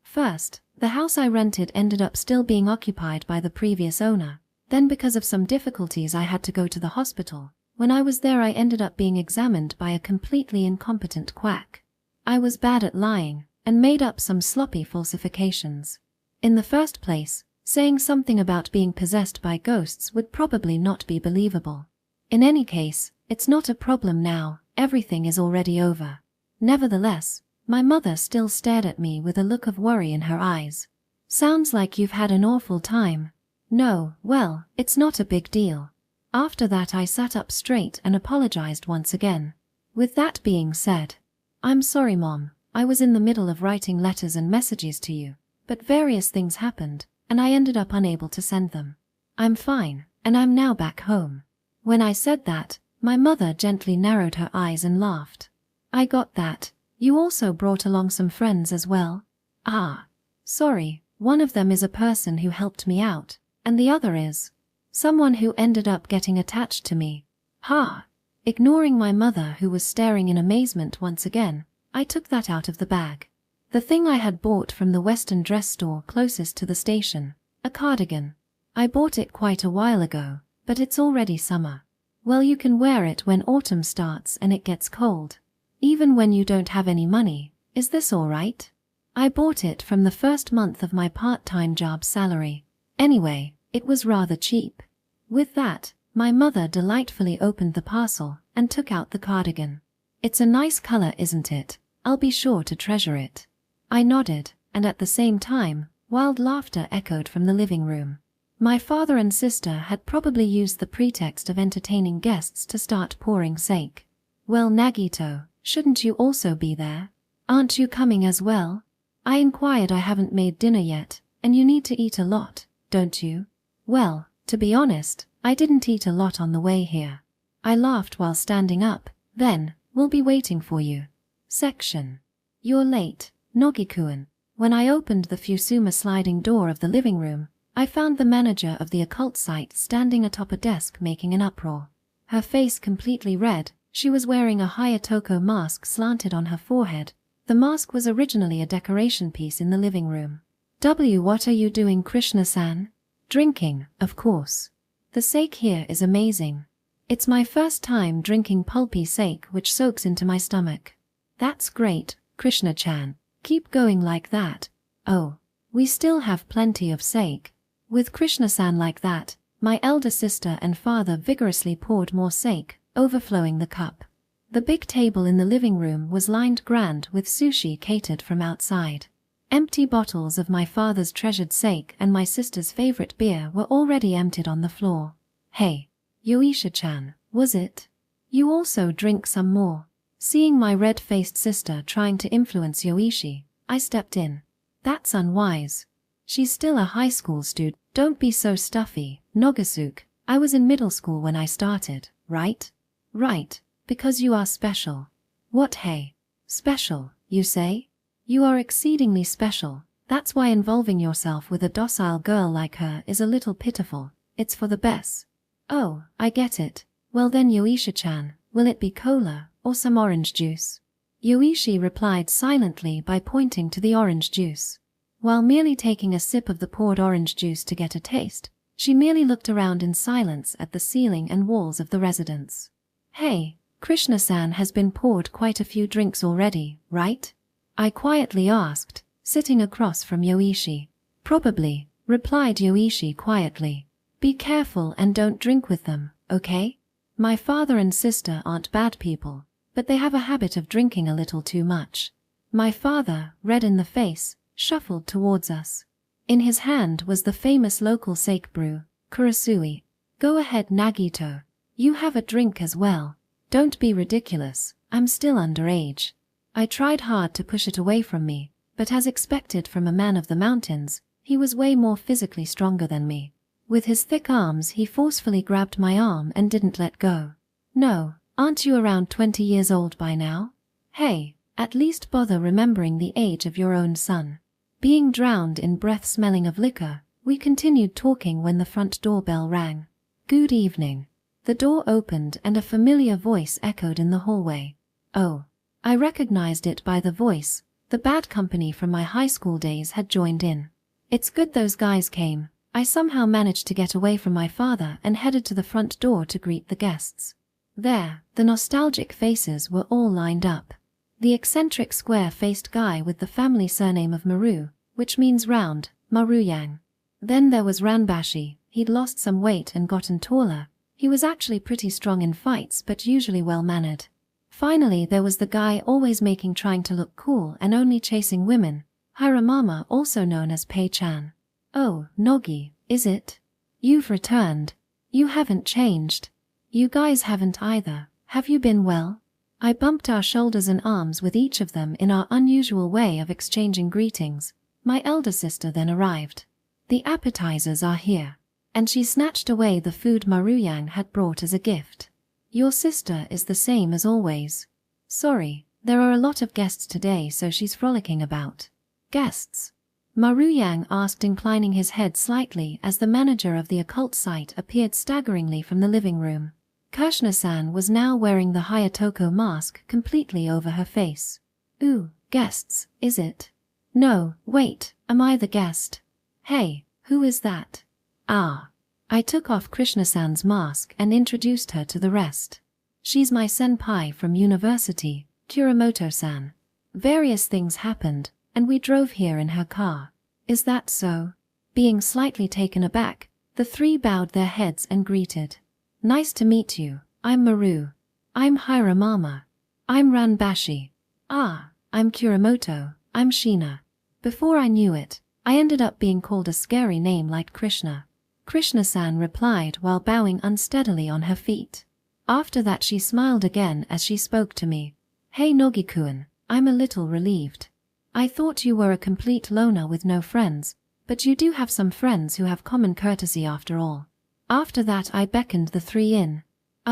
first, the house I rented ended up still being occupied by the previous owner. Then because of some difficulties I had to go to the hospital. When I was there I ended up being examined by a completely incompetent quack. I was bad at lying, and made up some sloppy falsifications. In the first place, saying something about being possessed by ghosts would probably not be believable. In any case, it's not a problem now, everything is already over. Nevertheless, my mother still stared at me with a look of worry in her eyes. Sounds like you've had an awful time. No, well, it's not a big deal. After that I sat up straight and apologized once again. With that being said, I'm sorry Mom, I was in the middle of writing letters and messages to you, but various things happened, and I ended up unable to send them. I'm fine, and I'm now back home. When I said that, my mother gently narrowed her eyes and laughed. I got that. You also brought along some friends as well? Ah. Sorry, one of them is a person who helped me out, and the other is someone who ended up getting attached to me. Ha! Ignoring my mother who was staring in amazement once again, I took that out of the bag. The thing I had bought from the Western dress store closest to the station, a cardigan. I bought it quite a while ago, but it's already summer. Well, you can wear it when autumn starts and it gets cold. Even when you don't have any money. Is this all right? I bought it from the first month of my part-time job salary. Anyway, it was rather cheap. With that, my mother delightfully opened the parcel and took out the cardigan. It's a nice color, isn't it? I'll be sure to treasure it. I nodded, and at the same time, wild laughter echoed from the living room. My father and sister had probably used the pretext of entertaining guests to start pouring sake. Well, Nagito, shouldn't you also be there? Aren't you coming as well? I inquired. I haven't made dinner yet, and you need to eat a lot, don't you? Well, to be honest, I didn't eat a lot on the way here. I laughed while standing up. Then, we'll be waiting for you. Section. You're late, Nogikuan. When I opened the Fusama sliding door of the living room, I found the manager of the occult site standing atop a desk making an uproar. Her face completely red, she was wearing a Hayatoko mask slanted on her forehead. The mask was originally a decoration piece in the living room. What are you doing, Krishna-san? Drinking, of course. The sake here is amazing. It's my first time drinking pulpy sake which soaks into my stomach. That's great, Krishna-chan. Keep going like that. Oh, we still have plenty of sake. With Krishna-san like that, my elder sister and father vigorously poured more sake, overflowing the cup. The big table in the living room was lined grand with sushi catered from outside. Empty bottles of my father's treasured sake and my sister's favorite beer were already emptied on the floor. Hey, Yoisha-chan, was it? You also drink some more. Seeing my red-faced sister trying to influence Yoichi, I stepped in. That's unwise. She's still a high school student. Don't be so stuffy, Nogasuke. I was in middle school when I started, right? Right, because you are special. What, hey? Special, you say? You are exceedingly special. That's why involving yourself with a docile girl like her is a little pitiful. It's for the best. Oh, I get it. Well then, Yoisha-chan, will it be cola or some orange juice? Yoichi replied silently by pointing to the orange juice. While merely taking a sip of the poured orange juice to get a taste, she merely looked around in silence at the ceiling and walls of the residence. Hey, Krishna-san has been poured quite a few drinks already, right? I quietly asked, sitting across from Yoichi. Probably, replied Yoichi quietly. Be careful and don't drink with them, okay? My father and sister aren't bad people, but they have a habit of drinking a little too much. My father, red in the face, shuffled towards us. In his hand was the famous local sake brew, Kurosui. Go ahead, Nagito. You have a drink as well. Don't be ridiculous, I'm still underage. I tried hard to push it away from me, but as expected from a man of the mountains, he was way more physically stronger than me. With his thick arms he forcefully grabbed my arm and didn't let go. No, aren't you around 20 years old by now? Hey, at least bother remembering the age of your own son. Being drowned in breath smelling of liquor, we continued talking when the front doorbell rang. Good evening. The door opened and a familiar voice echoed in the hallway. Oh, I recognized it by the voice. The bad company from my high school days had joined in. It's good those guys came. I somehow managed to get away from my father and headed to the front door to greet the guests. There, the nostalgic faces were all lined up. The eccentric square-faced guy with the family surname of Maru, which means round, Maruyang. Then there was Ranbashi. He'd lost some weight and gotten taller. He was actually pretty strong in fights but usually well-mannered. Finally there was the guy always trying to look cool and only chasing women, Hiramama, also known as Pei-chan. Oh, Nogi, is it? You've returned. You haven't changed. You guys haven't either. Have you been well? I bumped our shoulders and arms with each of them in our unusual way of exchanging greetings. My elder sister then arrived. The appetizers are here. And she snatched away the food Maruyang had brought as a gift. Your sister is the same as always. Sorry, there are a lot of guests today, so she's frolicking about. Guests? Maruyang asked, inclining his head slightly as the manager of the occult site appeared staggeringly from the living room. Kirshner-san was now wearing the Hayatoko mask completely over her face. Ooh, guests, is it? No, wait, am I the guest? Hey, who is that? Ah. I took off Krishna-san's mask and introduced her to the rest. She's my senpai from university, Kuramoto-san. Various things happened, and we drove here in her car. Is that so? Being slightly taken aback, the three bowed their heads and greeted. Nice to meet you. I'm Maru. I'm Hiramama. I'm Ranbashi. Ah, I'm Kuramoto. I'm Sheena. Before I knew it, I ended up being called a scary name like Krishna. Krishna-san replied while bowing unsteadily on her feet. After that she smiled again as she spoke to me. Hey Nogi-kun, I'm a little relieved. I thought you were a complete loner with no friends, but you do have some friends who have common courtesy after all. After that I beckoned the three in.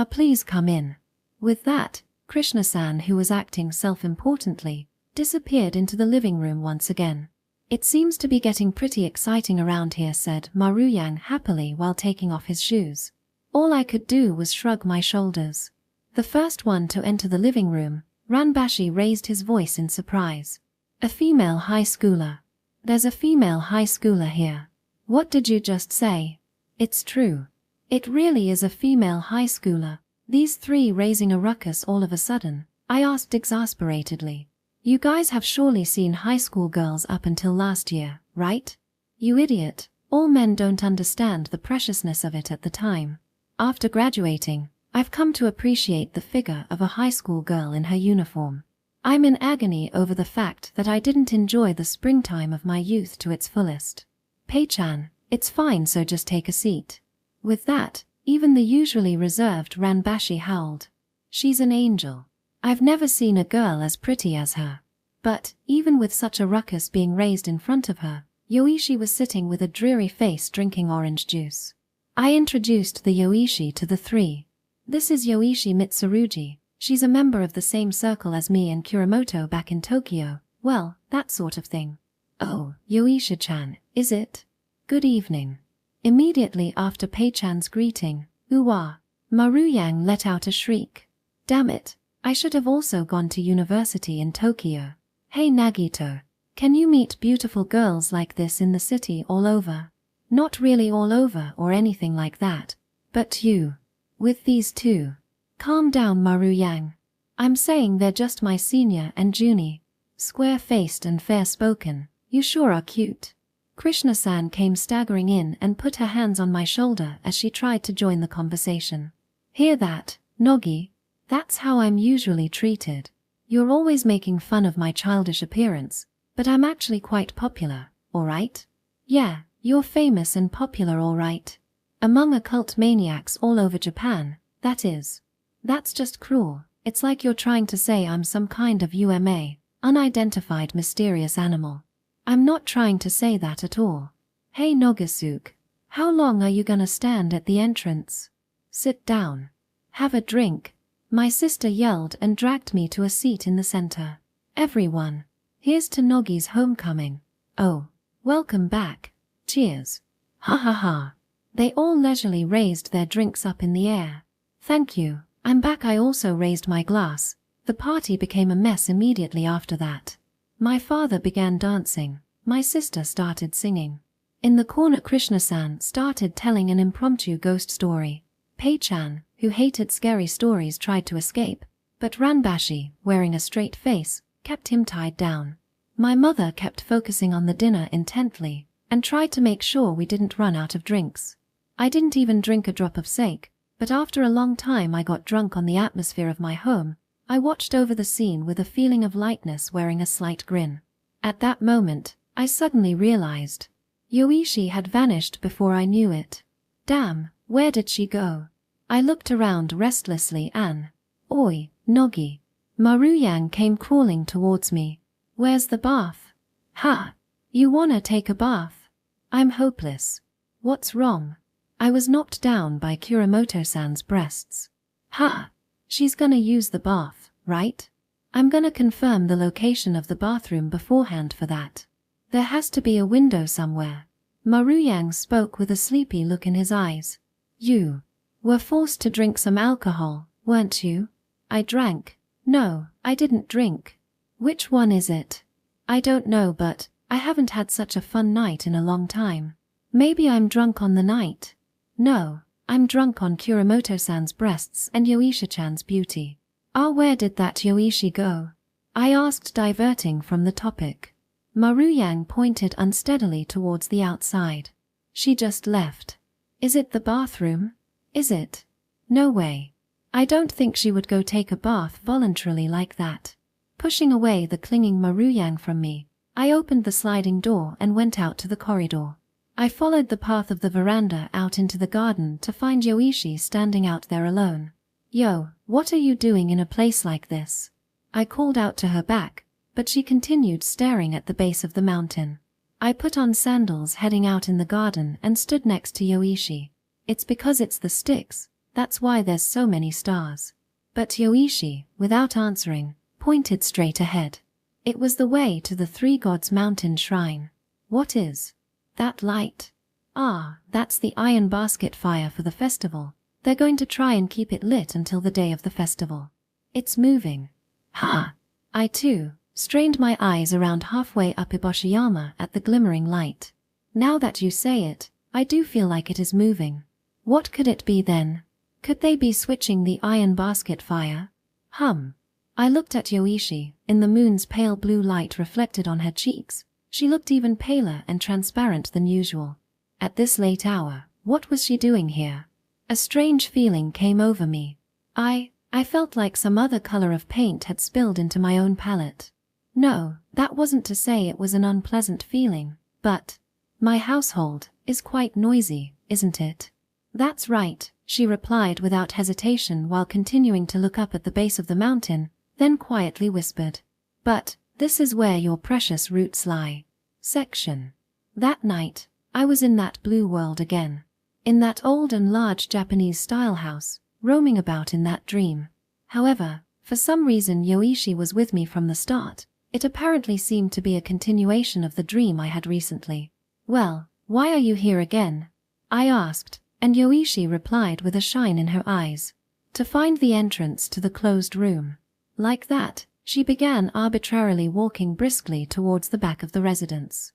Please come in. With that, Krishna-san, who was acting self-importantly, disappeared into the living room once again. It seems to be getting pretty exciting around here, said Maruyang happily while taking off his shoes. All I could do was shrug my shoulders. The first one to enter the living room, Ranbashi raised his voice in surprise. A female high schooler. There's a female high schooler here. What did you just say? It's true. It really is a female high schooler. These three raising a ruckus all of a sudden, I asked exasperatedly. You guys have surely seen high school girls up until last year, right? You idiot, all men don't understand the preciousness of it at the time. After graduating, I've come to appreciate the figure of a high school girl in her uniform. I'm in agony over the fact that I didn't enjoy the springtime of my youth to its fullest. Pei-chan, it's fine, so just take a seat. With that, even the usually reserved Ranbashi howled. She's an angel. I've never seen a girl as pretty as her. But, even with such a ruckus being raised in front of her, Yoichi was sitting with a dreary face drinking orange juice. I introduced the Yoichi to the three. This is Yoichi Mitsurugi. She's a member of the same circle as me and Kuramoto back in Tokyo. Well, that sort of thing. Oh, Yoichi-chan, is it? Good evening. Immediately after Pei-chan's greeting, "Ooh-ah," Maruyang let out a shriek. Damn it. I should have also gone to university in Tokyo. Hey Nagito, can you meet beautiful girls like this in the city all over? Not really all over or anything like that, but you. With these two. Calm down, Maruyang. I'm saying they're just my senior and Junie. Square-faced and fair-spoken. You sure are cute. Krishna-san came staggering in and put her hands on my shoulder as she tried to join the conversation. Hear that, Nogi? That's how I'm usually treated. You're always making fun of my childish appearance, but I'm actually quite popular, alright? Yeah, you're famous and popular, alright. Among occult maniacs all over Japan, that is. That's just cruel. It's like you're trying to say I'm some kind of UMA, unidentified mysterious animal. I'm not trying to say that at all. Hey Nogasuke, how long are you gonna stand at the entrance? Sit down. Have a drink. My sister yelled and dragged me to a seat in the center. Everyone, here's to Nogi's homecoming. Oh, welcome back. Cheers. Ha ha ha. They all leisurely raised their drinks up in the air. Thank you, I'm back. I also raised my glass. The party became a mess immediately after that. My father began dancing. My sister started singing. In the corner, Krishna-san started telling an impromptu ghost story. Pei-chan, who hated scary stories, tried to escape, but Ranbashi, wearing a straight face, kept him tied down. My mother kept focusing on the dinner intently and tried to make sure we didn't run out of drinks. I didn't even drink a drop of sake, but after a long time I got drunk on the atmosphere of my home. I watched over the scene with a feeling of lightness, wearing a slight grin. At that moment, I suddenly realized Yoichi had vanished before I knew it. Damn, where did she go? I looked around restlessly and, oi, Nogi. Maruyang came crawling towards me. Where's the bath? Ha! You wanna take a bath? I'm hopeless. What's wrong? I was knocked down by Kuramoto-san's breasts. Ha! She's gonna use the bath, right? I'm gonna confirm the location of the bathroom beforehand for that. There has to be a window somewhere. Maruyang spoke with a sleepy look in his eyes. You were forced to drink some alcohol, weren't you? I drank. No, I didn't drink. Which one is it? I don't know, but I haven't had such a fun night in a long time. Maybe I'm drunk on the night. No, I'm drunk on Kuramoto-san's breasts and Yoichi-chan's beauty. Where did that Yoichi go? I asked, diverting from the topic. Maruyang pointed unsteadily towards the outside. She just left. Is it the bathroom? Is it? No way. I don't think she would go take a bath voluntarily like that. Pushing away the clinging Maruyang from me, I opened the sliding door and went out to the corridor. I followed the path of the veranda out into the garden to find Yoichi standing out there alone. Yo, what are you doing in a place like this? I called out to her back, but she continued staring at the base of the mountain. I put on sandals heading out in the garden and stood next to Yoichi. It's because it's the sticks, that's why there's so many stars. But Yoichi, without answering, pointed straight ahead. It was the way to the Three Gods Mountain Shrine. What is that light? That's the iron basket fire for the festival. They're going to try and keep it lit until the day of the festival. It's moving. Ha! I too strained my eyes around halfway up Iboshiyama at the glimmering light. Now that you say it, I do feel like it is moving. What could it be then? Could they be switching the iron basket fire? I looked at Yoichi. In the moon's pale blue light reflected on her cheeks, she looked even paler and transparent than usual. At this late hour, what was she doing here? A strange feeling came over me. I felt like some other color of paint had spilled into my own palette. No, that wasn't to say it was an unpleasant feeling, but my household is quite noisy, isn't it? That's right, she replied without hesitation while continuing to look up at the base of the mountain, then quietly whispered, "But this is where your precious roots lie." Section. That night, I was in that blue world again. In that old and large Japanese-style house, roaming about in that dream. However, for some reason Yoichi was with me from the start. It apparently seemed to be a continuation of the dream I had recently. "Well, why are you here again?" I asked, and Yoichi replied with a shine in her eyes. "To find the entrance to the closed room." Like that, she began arbitrarily walking briskly towards the back of the residence.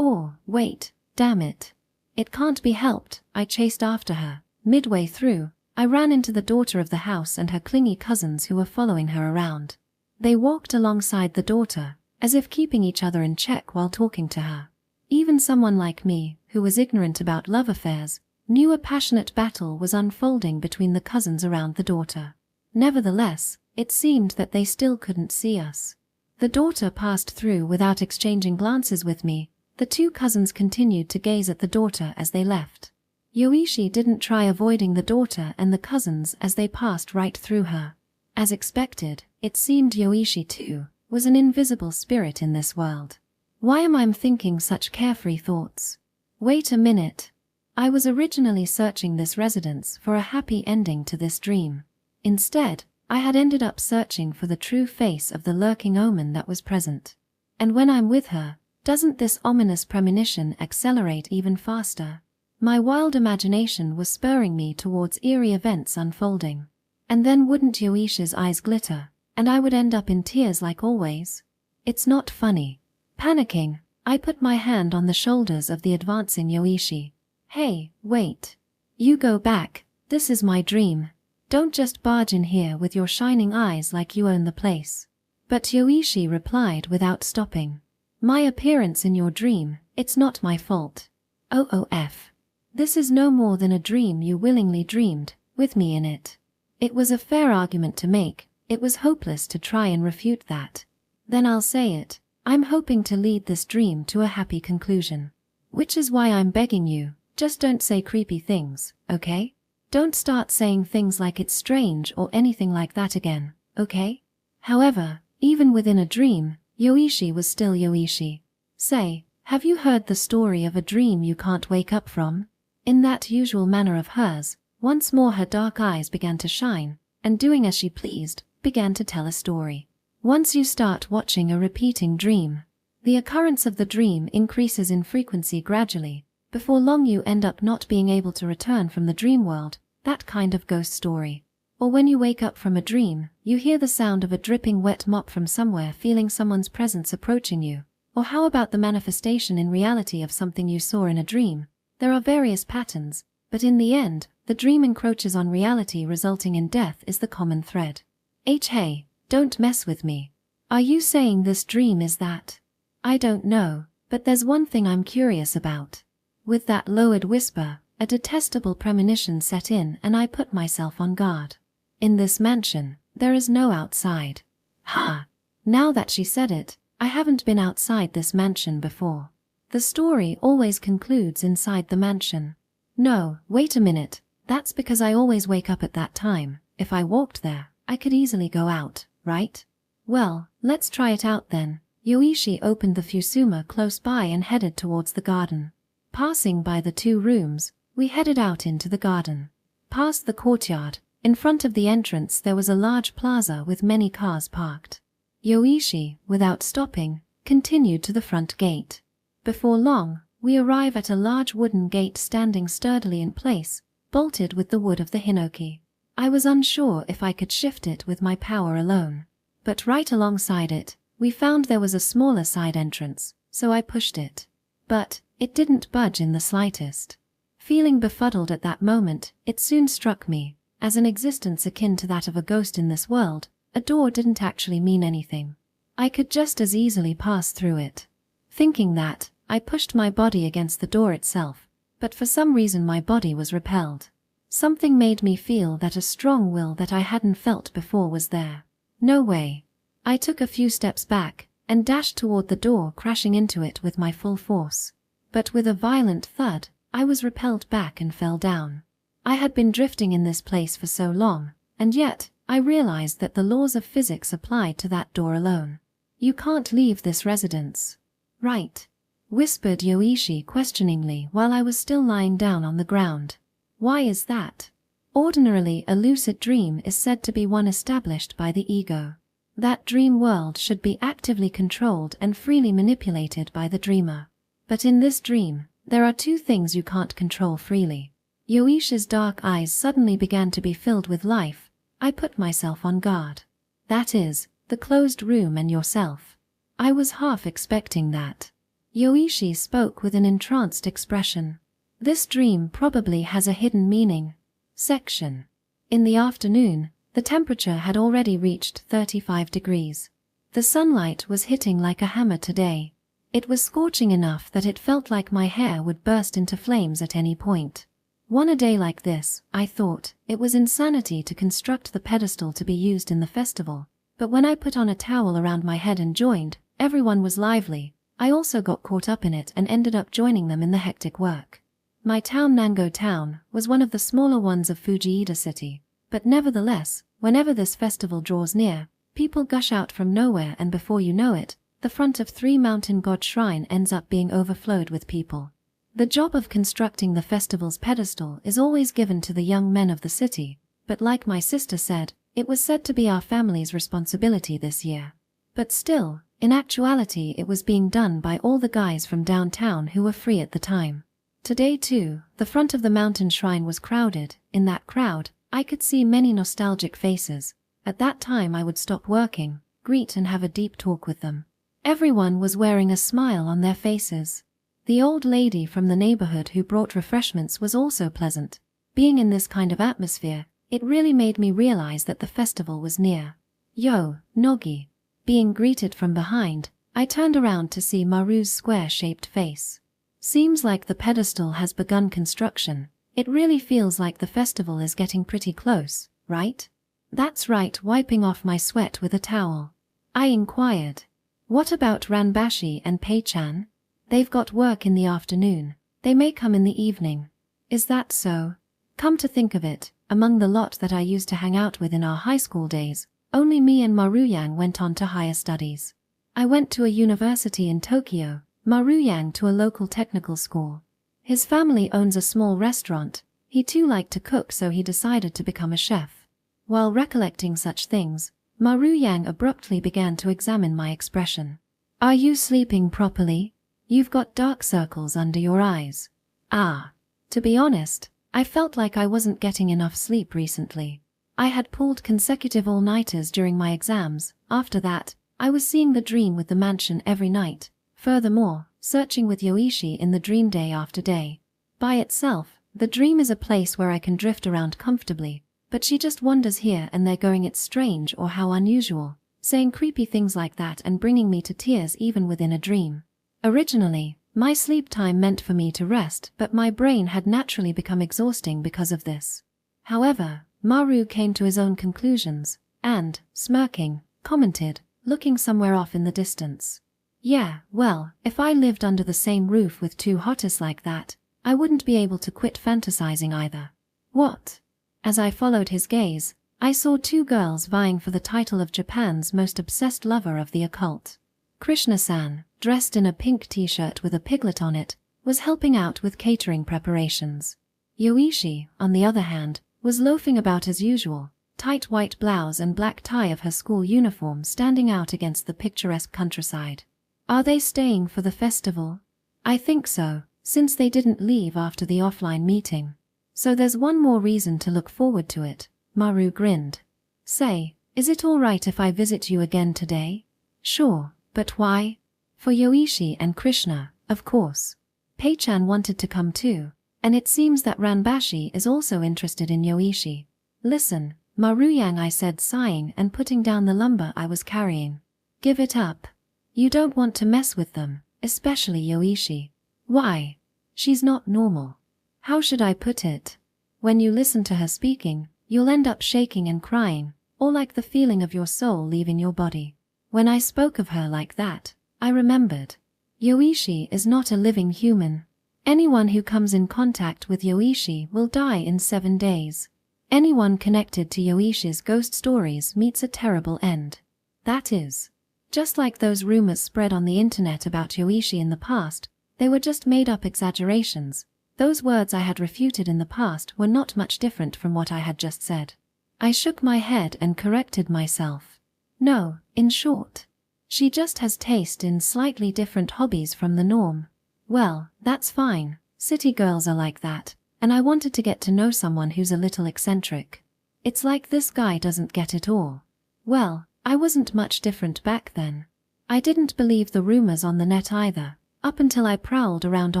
Wait, damn it. It can't be helped, I chased after her. Midway through, I ran into the daughter of the house and her clingy cousins who were following her around. They walked alongside the daughter, as if keeping each other in check while talking to her. Even someone like me, who was ignorant about love affairs, knew a passionate battle was unfolding between the cousins around the daughter. Nevertheless, it seemed that they still couldn't see us. The daughter passed through without exchanging glances with me. The two cousins continued to gaze at the daughter as they left. Yoichi didn't try avoiding the daughter and the cousins as they passed right through her. As expected, it seemed Yoichi too was an invisible spirit in this world. Why am I thinking such carefree thoughts? Wait a minute. I was originally searching this residence for a happy ending to this dream. Instead, I had ended up searching for the true face of the lurking omen that was present. And when I'm with her, doesn't this ominous premonition accelerate even faster? My wild imagination was spurring me towards eerie events unfolding. And then wouldn't Yoichi's eyes glitter, and I would end up in tears like always? It's not funny. Panicking, I put my hand on the shoulders of the advancing Yoichi. "Hey, wait. You go back, this is my dream." Don't just barge in here with your shining eyes like you own the place. But Yoichi replied without stopping. My appearance in your dream, it's not my fault. OOF. This is no more than a dream you willingly dreamed, with me in it. It was a fair argument to make, it was hopeless to try and refute that. Then I'll say it, I'm hoping to lead this dream to a happy conclusion. Which is why I'm begging you, just don't say creepy things, okay? Don't start saying things like it's strange or anything like that again, okay? However, even within a dream, Yoichi was still Yoichi. Say, have you heard the story of a dream you can't wake up from? In that usual manner of hers, once more her dark eyes began to shine, and doing as she pleased, began to tell a story. Once you start watching a repeating dream, the occurrence of the dream increases in frequency gradually. Before long you end up not being able to return from the dream world, that kind of ghost story. Or when you wake up from a dream, you hear the sound of a dripping wet mop from somewhere, feeling someone's presence approaching you. Or how about the manifestation in reality of something you saw in a dream? There are various patterns, but in the end, the dream encroaches on reality, resulting in death is the common thread. Hey, don't mess with me. Are you saying this dream is that? I don't know, but there's one thing I'm curious about. With that lowered whisper, a detestable premonition set in and I put myself on guard. In this mansion, there is no outside. Ha! Now that she said it, I haven't been outside this mansion before. The story always concludes inside the mansion. No, wait a minute, that's because I always wake up at that time. If I walked there, I could easily go out, right? Well, let's try it out then. Yoichi opened the Fusama close by and headed towards the garden. Passing by the 2 rooms, we headed out into the garden. Past the courtyard, in front of the entrance there was a large plaza with many cars parked. Yoichi, without stopping, continued to the front gate. Before long, we arrive at a large wooden gate standing sturdily in place, bolted with the wood of the hinoki. I was unsure if I could shift it with my power alone. But right alongside it, we found there was a smaller side entrance, so I pushed it. But it didn't budge in the slightest. Feeling befuddled at that moment, it soon struck me, as an existence akin to that of a ghost in this world, a door didn't actually mean anything. I could just as easily pass through it. Thinking that, I pushed my body against the door itself, but for some reason my body was repelled. Something made me feel that a strong will that I hadn't felt before was there. No way. I took a few steps back, and dashed toward the door, crashing into it with my full force. But with a violent thud, I was repelled back and fell down. I had been drifting in this place for so long, and yet, I realized that the laws of physics applied to that door alone. You can't leave this residence. Right? Whispered Yoichi questioningly while I was still lying down on the ground. Why is that? Ordinarily, a lucid dream is said to be one established by the ego. That dream world should be actively controlled and freely manipulated by the dreamer. But in this dream, there are 2 things you can't control freely. Yoichi's dark eyes suddenly began to be filled with life. I put myself on guard. That is, the closed room and yourself. I was half expecting that. Yoichi spoke with an entranced expression. This dream probably has a hidden meaning. Section. In the afternoon, the temperature had already reached 35 degrees. The sunlight was hitting like a hammer today. It was scorching enough that it felt like my hair would burst into flames at any point. On a day like this, I thought, it was insanity to construct the pedestal to be used in the festival. But when I put on a towel around my head and joined, everyone was lively. I also got caught up in it and ended up joining them in the hectic work. My town, Nango Town, was one of the smaller ones of Fujieda City. But nevertheless, whenever this festival draws near, people gush out from nowhere, and before you know it, the front of 3 Mountain God Shrine ends up being overflowed with people. The job of constructing the festival's pedestal is always given to the young men of the city, but like my sister said, it was said to be our family's responsibility this year. But still, in actuality it was being done by all the guys from downtown who were free at the time. Today too, the front of the mountain shrine was crowded. In that crowd, I could see many nostalgic faces. At that time I would stop working, greet and have a deep talk with them. Everyone was wearing a smile on their faces. The old lady from the neighborhood who brought refreshments was also pleasant. Being in this kind of atmosphere, It really made me realize that the festival was near. Yo, Nogi. Being greeted from behind, I turned around to see Maru's square-shaped face. Seems like the pedestal has begun construction. It really feels like the festival is getting pretty close, right? That's right, wiping off my sweat with a towel. I inquired. What about Ranbashi and Pei-chan? They've got work in the afternoon. They may come in the evening. Is that so? Come to think of it, among the lot that I used to hang out with in our high school days, only me and Maruyang went on to higher studies. I went to a university in Tokyo, Maruyang to a local technical school. His family owns a small restaurant. He too liked to cook, so he decided to become a chef. While recollecting such things, Maruyang abruptly began to examine my expression. Are you sleeping properly? You've got dark circles under your eyes. Ah. To be honest, I felt like I wasn't getting enough sleep recently. I had pulled consecutive all-nighters during my exams. After that, I was seeing the dream with the mansion every night. Furthermore, searching with Yoichi in the dream day after day. By itself, the dream is a place where I can drift around comfortably, but she just wanders here and there going it's strange or how unusual, saying creepy things like that and bringing me to tears even within a dream. Originally, my sleep time meant for me to rest, but my brain had naturally become exhausting because of this. However, Maru came to his own conclusions, and, smirking, commented, looking somewhere off in the distance. Yeah, well, if I lived under the same roof with two hotties like that, I wouldn't be able to quit fantasizing either. What? As I followed his gaze, I saw two girls vying for the title of Japan's most obsessed lover of the occult. Krishna-san, dressed in a pink t-shirt with a piglet on it, was helping out with catering preparations. Yoichi, on the other hand, was loafing about as usual, tight white blouse and black tie of her school uniform standing out against the picturesque countryside. Are they staying for the festival? I think so, since they didn't leave after the offline meeting. So there's one more reason to look forward to it, Maru grinned. Say, is it all right if I visit you again today? Sure, but why? For Yoichi and Krishna, of course. Pei-chan wanted to come too, and it seems that Ranbashi is also interested in Yoichi. Listen, Maruyang, I said, sighing and putting down the lumber I was carrying. Give it up. You don't want to mess with them, especially Yoichi. Why? She's not normal. How should I put it? When you listen to her speaking, you'll end up shaking and crying, or like the feeling of your soul leaving your body. When I spoke of her like that, I remembered. Yoichi is not a living human. Anyone who comes in contact with Yoichi will die in 7 days. Anyone connected to Yoichi's ghost stories meets a terrible end. That is. Just like those rumors spread on the internet about Yoichi in the past, they were just made-up exaggerations. Those words I had refuted in the past were not much different from what I had just said. I shook my head and corrected myself. No, in short, she just has taste in slightly different hobbies from the norm. Well, that's fine. City girls are like that, and I wanted to get to know someone who's a little eccentric. It's like this guy doesn't get it all. Well, I wasn't much different back then. I didn't believe the rumors on the net either, up until I prowled around a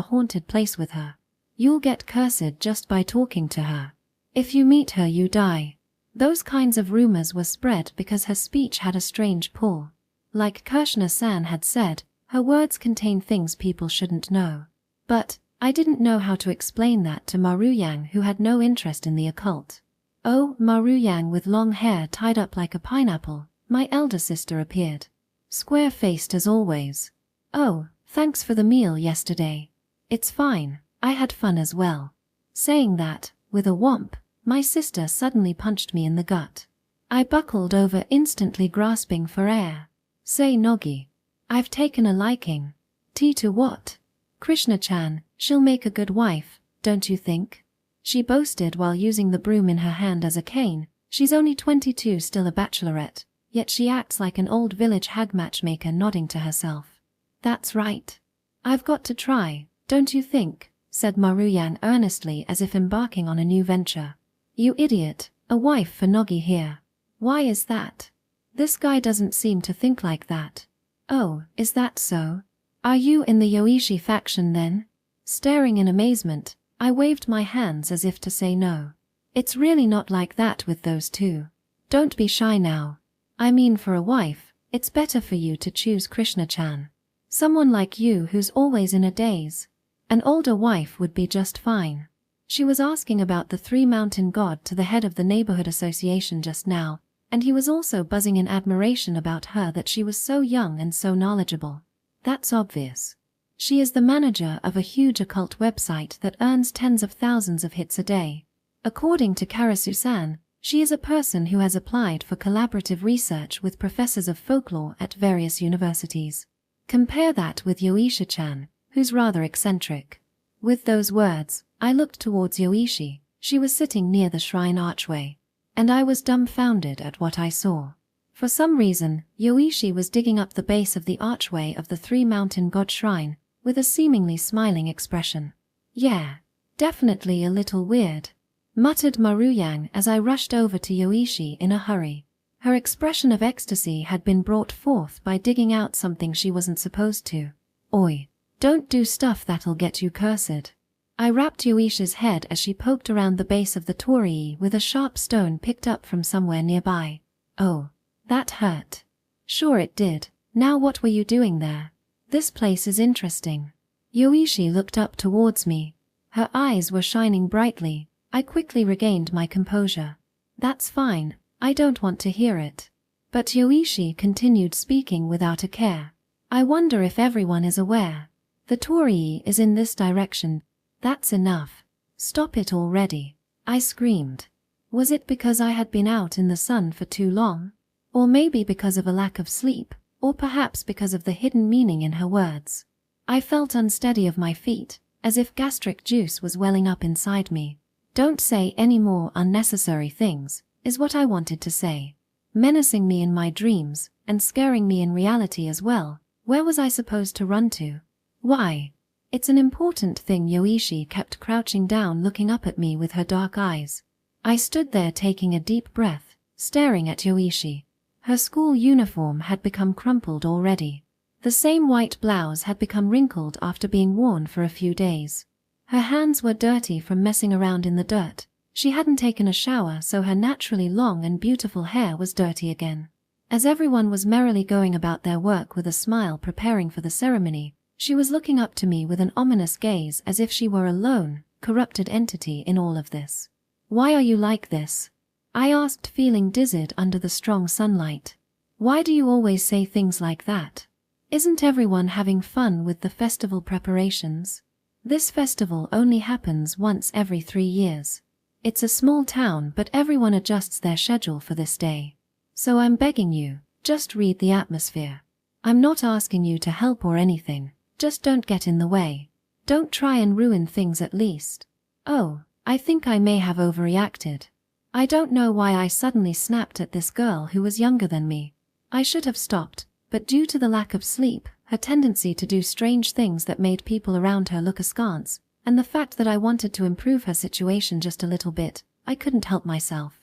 haunted place with her. You'll get cursed just by talking to her. If you meet her, you die. Those kinds of rumors were spread because her speech had a strange pull. Like Kirshner-san had said, her words contain things people shouldn't know. But I didn't know how to explain that to Maruyang, who had no interest in the occult. Oh, Maruyang with long hair tied up like a pineapple, my elder sister appeared. Square-faced as always. Oh, thanks for the meal yesterday. It's fine, I had fun as well. Saying that, with a whomp, my sister suddenly punched me in the gut. I buckled over, instantly grasping for air. Say, Nogi. I've taken a liking. To what? Krishna-chan, she'll make a good wife, don't you think? She boasted while using the broom in her hand as a cane. She's only 22, still a bachelorette, yet she acts like an old village hag matchmaker, nodding to herself. That's right. I've got to try, don't you think? Said Maruyang earnestly, as if embarking on a new venture. You idiot, a wife for Nogi here. Why is that? This guy doesn't seem to think like that. Oh, is that so? Are you in the Yoichi faction then? Staring in amazement, I waved my hands as if to say no. It's really not like that with those two. Don't be shy now. I mean, for a wife, it's better for you to choose Krishna-chan. Someone like you who's always in a daze. An older wife would be just fine. She was asking about the three-mountain god to the head of the neighborhood association just now, and he was also buzzing in admiration about her that she was so young and so knowledgeable. That's obvious. She is the manager of a huge occult website that earns tens of thousands of hits a day. According to Karasu-san, she is a person who has applied for collaborative research with professors of folklore at various universities. Compare that with Yoisha-chan, who's rather eccentric. With those words, I looked towards Yoishi. She was sitting near the shrine archway, and I was dumbfounded at what I saw. For some reason, Yoishi was digging up the base of the archway of the three-mountain god shrine, with a seemingly smiling expression. Yeah, definitely a little weird, muttered Maruyang as I rushed over to Yoishi in a hurry. Her expression of ecstasy had been brought forth by digging out something she wasn't supposed to. Oi, don't do stuff that'll get you cursed. I rapped Yoishi's head as she poked around the base of the torii with a sharp stone picked up from somewhere nearby. Oh, that hurt. Sure it did. Now what were you doing there? This place is interesting. Yoishi looked up towards me. Her eyes were shining brightly. I quickly regained my composure. That's fine, I don't want to hear it. But Yoishi continued speaking without a care. I wonder if everyone is aware. The torii is in this direction. That's enough. Stop it already. I screamed. Was it because I had been out in the sun for too long? Or maybe because of a lack of sleep, or perhaps because of the hidden meaning in her words. I felt unsteady of my feet, as if gastric juice was welling up inside me. Don't say any more unnecessary things, is what I wanted to say. Menacing me in my dreams, and scaring me in reality as well. Where was I supposed to run to? Why? It's an important thing. Yoishi kept crouching down, looking up at me with her dark eyes. I stood there taking a deep breath, staring at Yoishi. Her school uniform had become crumpled already. The same white blouse had become wrinkled after being worn for a few days. Her hands were dirty from messing around in the dirt. She hadn't taken a shower, so her naturally long and beautiful hair was dirty again. As everyone was merrily going about their work with a smile preparing for the ceremony, she was looking up to me with an ominous gaze as if she were a lone, corrupted entity in all of this. Why are you like this? I asked, feeling dizzied under the strong sunlight. Why do you always say things like that? Isn't everyone having fun with the festival preparations? This festival only happens once every 3 years. It's a small town, but everyone adjusts their schedule for this day. So I'm begging you, just read the atmosphere. I'm not asking you to help or anything, just don't get in the way. Don't try and ruin things at least. Oh, I think I may have overreacted. I don't know why I suddenly snapped at this girl who was younger than me. I should have stopped, but due to the lack of sleep, her tendency to do strange things that made people around her look askance, and the fact that I wanted to improve her situation just a little bit, I couldn't help myself.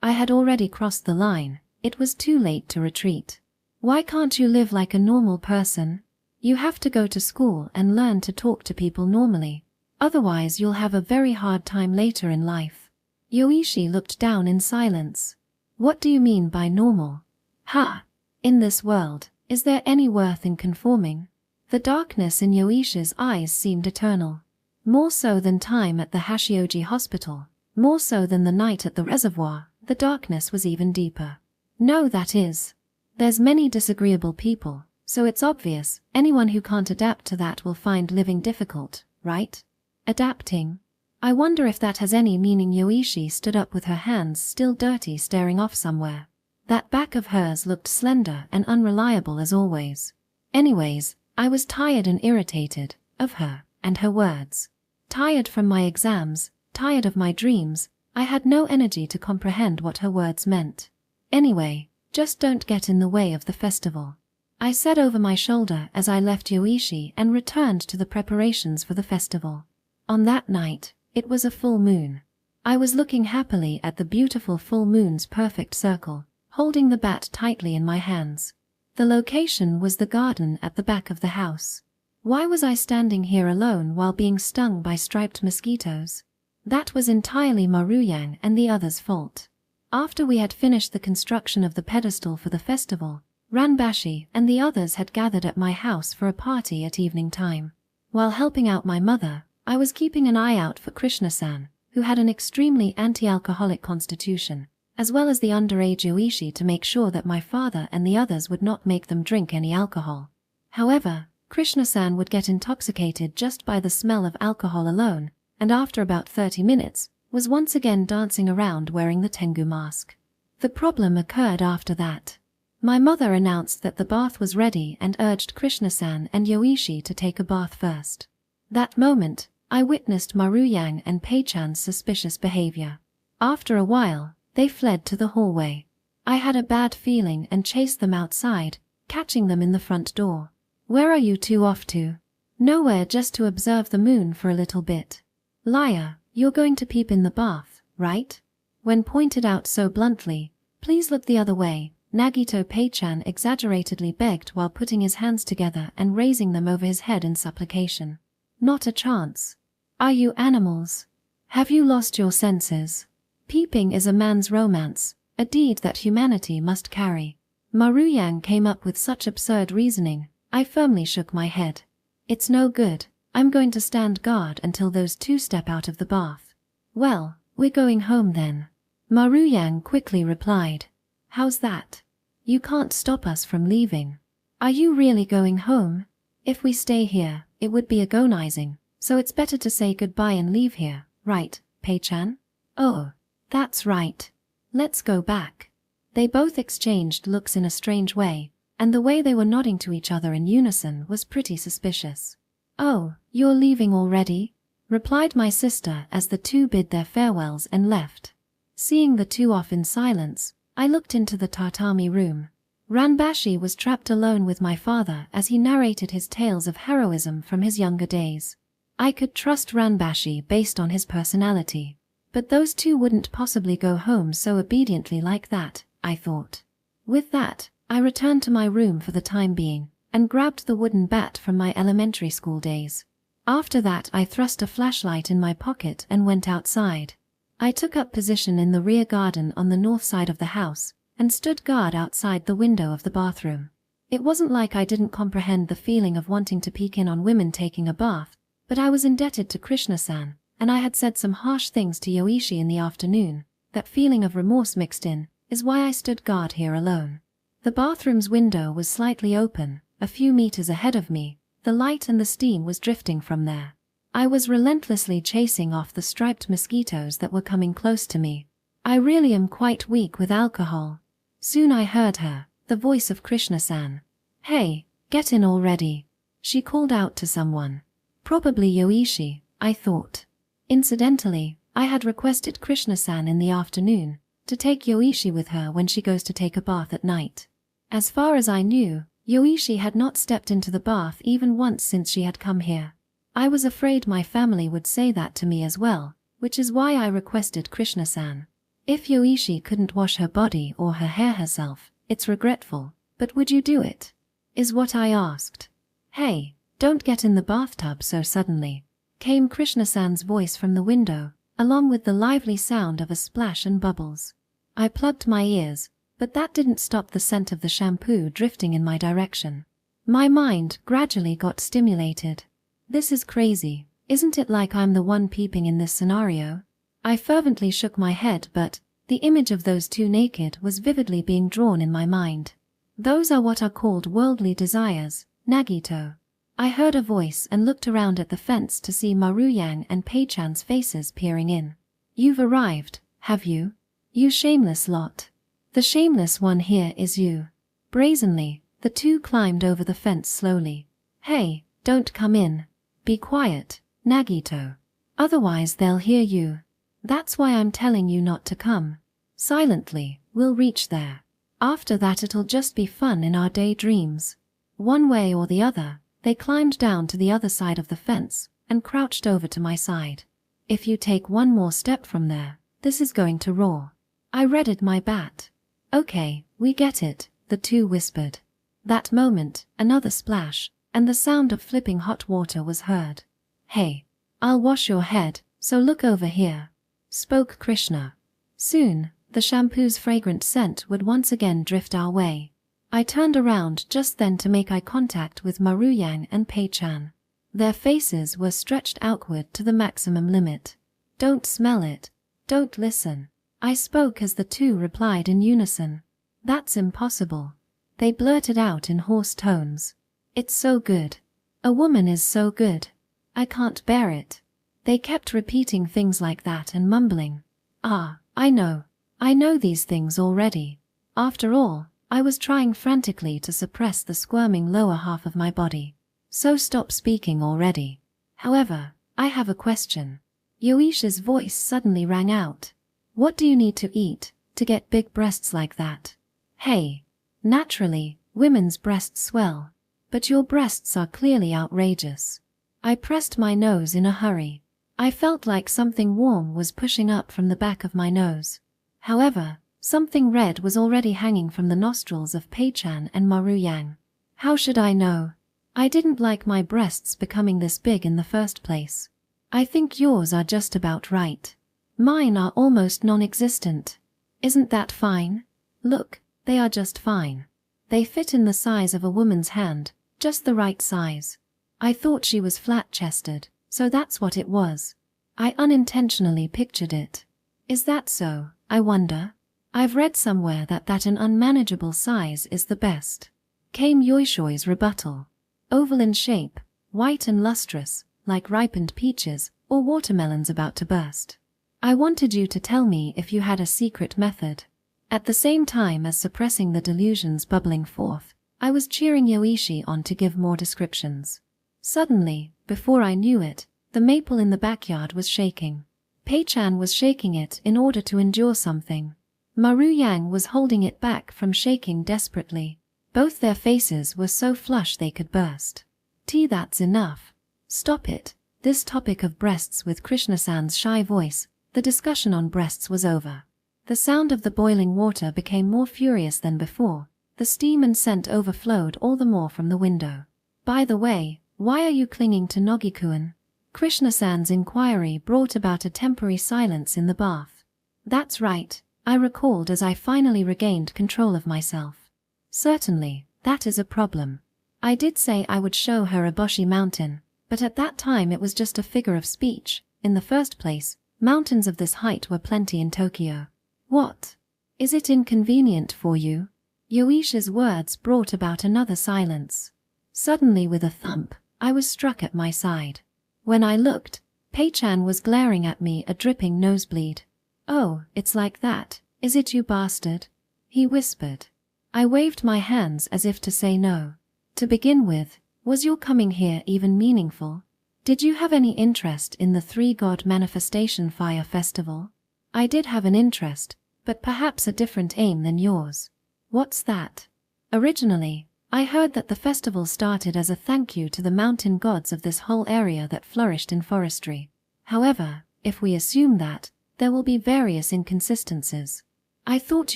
I had already crossed the line. It was too late to retreat. Why can't you live like a normal person? You have to go to school and learn to talk to people normally. Otherwise you'll have a very hard time later in life. Yoishi looked down in silence. What do you mean by normal? Ha! In this world, is there any worth in conforming? The darkness in Yoishi's eyes seemed eternal. More so than time at the Hashioji hospital. More so than the night at the reservoir, the darkness was even deeper. No, that is. There's many disagreeable people, so it's obvious anyone who can't adapt to that will find living difficult, right? Adapting? I wonder if that has any meaning. Yoishi stood up with her hands still dirty, staring off somewhere. That back of hers looked slender and unreliable as always. Anyways, I was tired and irritated of her and her words. Tired from my exams, tired of my dreams. I had no energy to comprehend what her words meant. Anyway, just don't get in the way of the festival, I said over my shoulder as I left Yoishi and returned to the preparations for the festival. On that night, it was a full moon. I was looking happily at the beautiful full moon's perfect circle, holding the bat tightly in my hands. The location was the garden at the back of the house. Why was I standing here alone while being stung by striped mosquitoes? That was entirely Maruyang and the others' fault. After we had finished the construction of the pedestal for the festival, Ranbashi and the others had gathered at my house for a party at evening time. While helping out my mother, I was keeping an eye out for Krishna-san, who had an extremely anti-alcoholic constitution, as well as the underage Yoichi to make sure that my father and the others would not make them drink any alcohol. However, Krishna-san would get intoxicated just by the smell of alcohol alone, and after about 30 minutes, was once again dancing around wearing the Tengu mask. The problem occurred after that. My mother announced that the bath was ready and urged Krishna-san and Yoichi to take a bath first. That moment, I witnessed Maruyang and Pei-chan's suspicious behavior. After a while, they fled to the hallway. I had a bad feeling and chased them outside, catching them in the front door. "Where are you two off to?" "Nowhere, just to observe the moon for a little bit." "Liar, you're going to peep in the bath, right?" When pointed out so bluntly, "Please look the other way," Nagito Pei-chan exaggeratedly begged while putting his hands together and raising them over his head in supplication. "Not a chance. Are you animals? Have you lost your senses? Peeping is a man's romance, a deed that humanity must carry." Maruyang came up with such absurd reasoning. I firmly shook my head. "It's no good. I'm going to stand guard until those two step out of the bath." "Well, we're going home then," Maruyang quickly replied. "How's that? You can't stop us from leaving." "Are you really going home? If we stay here, it would be agonizing, so it's better to say goodbye and leave here, right, Pei-chan?" "Oh, that's right. Let's go back." They both exchanged looks in a strange way, and the way they were nodding to each other in unison was pretty suspicious. "Oh, you're leaving already?" replied my sister as the two bid their farewells and left. Seeing the two off in silence, I looked into the tatami room. Ranbashi was trapped alone with my father as he narrated his tales of heroism from his younger days. I could trust Ranbashi based on his personality, but those two wouldn't possibly go home so obediently like that, I thought. With that, I returned to my room for the time being, and grabbed the wooden bat from my elementary school days. After that I thrust a flashlight in my pocket and went outside. I took up position in the rear garden on the north side of the house, and stood guard outside the window of the bathroom. It wasn't like I didn't comprehend the feeling of wanting to peek in on women taking a bath, but I was indebted to Krishna-san, and I had said some harsh things to Yoichi in the afternoon. That feeling of remorse mixed in, is why I stood guard here alone. The bathroom's window was slightly open, a few meters ahead of me. The light and the steam was drifting from there. I was relentlessly chasing off the striped mosquitoes that were coming close to me. I really am quite weak with alcohol. Soon I heard her, the voice of Krishna-san. "Hey, get in already," she called out to someone. Probably Yoichi, I thought. Incidentally, I had requested Krishna-san in the afternoon to take Yoichi with her when she goes to take a bath at night. As far as I knew, Yoichi had not stepped into the bath even once since she had come here. I was afraid my family would say that to me as well, which is why I requested Krishna-san. If Yoichi couldn't wash her body or her hair herself, it's regretful, but would you do it? Is what I asked. "Hey, don't get in the bathtub so suddenly," came Krishna-san's voice from the window, along with the lively sound of a splash and bubbles. I plugged my ears, but that didn't stop the scent of the shampoo drifting in my direction. My mind gradually got stimulated. This is crazy, isn't it? Like I'm the one peeping in this scenario? I fervently shook my head, but the image of those two naked was vividly being drawn in my mind. "Those are what are called worldly desires, Nagito." I heard a voice and looked around at the fence to see Maruyang and Pei-chan's faces peering in. "You've arrived, have you? You shameless lot. The shameless one here is you." Brazenly, the two climbed over the fence slowly. "Hey, don't come in. Be quiet, Nagito. Otherwise they'll hear you. That's why I'm telling you not to come. Silently, we'll reach there. After that it'll just be fun in our daydreams." One way or the other, they climbed down to the other side of the fence and crouched over to my side. "If you take one more step from there, this is going to roar." I readied my bat. "Okay, we get it," the two whispered. That moment, another splash, and the sound of flipping hot water was heard. "Hey, I'll wash your head, So look over here, spoke Krishna. Soon, the shampoo's fragrant scent would once again drift our way. I turned around just then to make eye contact with Maruyang and Pei-chan. Their faces were stretched outward to the maximum limit. Don't smell it. Don't listen. I spoke as the two replied in unison. That's impossible. They blurted out in hoarse tones. It's so good. A woman is so good. I can't bear it. They kept repeating things like that and mumbling. Ah, I know these things already. After all, I was trying frantically to suppress the squirming lower half of my body. So stop speaking already. However, I have a question. Yoishi's voice suddenly rang out. What do you need to eat to get big breasts like that? Hey. Naturally, women's breasts swell. But your breasts are clearly outrageous. I pressed my nose in a hurry. I felt like something warm was pushing up from the back of my nose. However, something red was already hanging from the nostrils of Pei-chan and Maruyang. How should I know? I didn't like my breasts becoming this big in the first place. I think yours are just about right. Mine are almost non-existent. Isn't that fine? Look, they are just fine. They fit in the size of a woman's hand, just the right size. I thought she was flat-chested, so that's what it was. I unintentionally pictured it. Is that so, I wonder? I've read somewhere that an unmanageable size is the best. Came Yoishoi's rebuttal. Oval in shape, white and lustrous, like ripened peaches or watermelons about to burst. I wanted you to tell me if you had a secret method. At the same time as suppressing the delusions bubbling forth, I was cheering Yoichi on to give more descriptions. Suddenly, before I knew it, the maple in the backyard was shaking. Pei-chan was shaking it in order to endure something. Maruyang was holding it back from shaking desperately. Both their faces were so flush they could burst. That's enough. Stop it. This topic of breasts with Krishna-san's shy voice, the discussion on breasts was over. The sound of the boiling water became more furious than before. The steam and scent overflowed all the more from the window. By the way, why are you clinging to Nogikuan? Krishna-san's inquiry brought about a temporary silence in the bath. That's right, I recalled as I finally regained control of myself. Certainly, that is a problem. I did say I would show her Eboshi Mountain, but at that time it was just a figure of speech. In the first place, mountains of this height were plenty in Tokyo. What? Is it inconvenient for you? Yoishi's words brought about another silence. Suddenly with a thump, I was struck at my side. When I looked, Pei-chan was glaring at me a dripping nosebleed. Oh, it's like that, is it you bastard? He whispered. I waved my hands as if to say no. To begin with, was your coming here even meaningful? Did you have any interest in the three-god manifestation fire festival? I did have an interest, but perhaps a different aim than yours. What's that? Originally, I heard that the festival started as a thank you to the mountain gods of this whole area that flourished in forestry. However, if we assume that, there will be various inconsistencies. I thought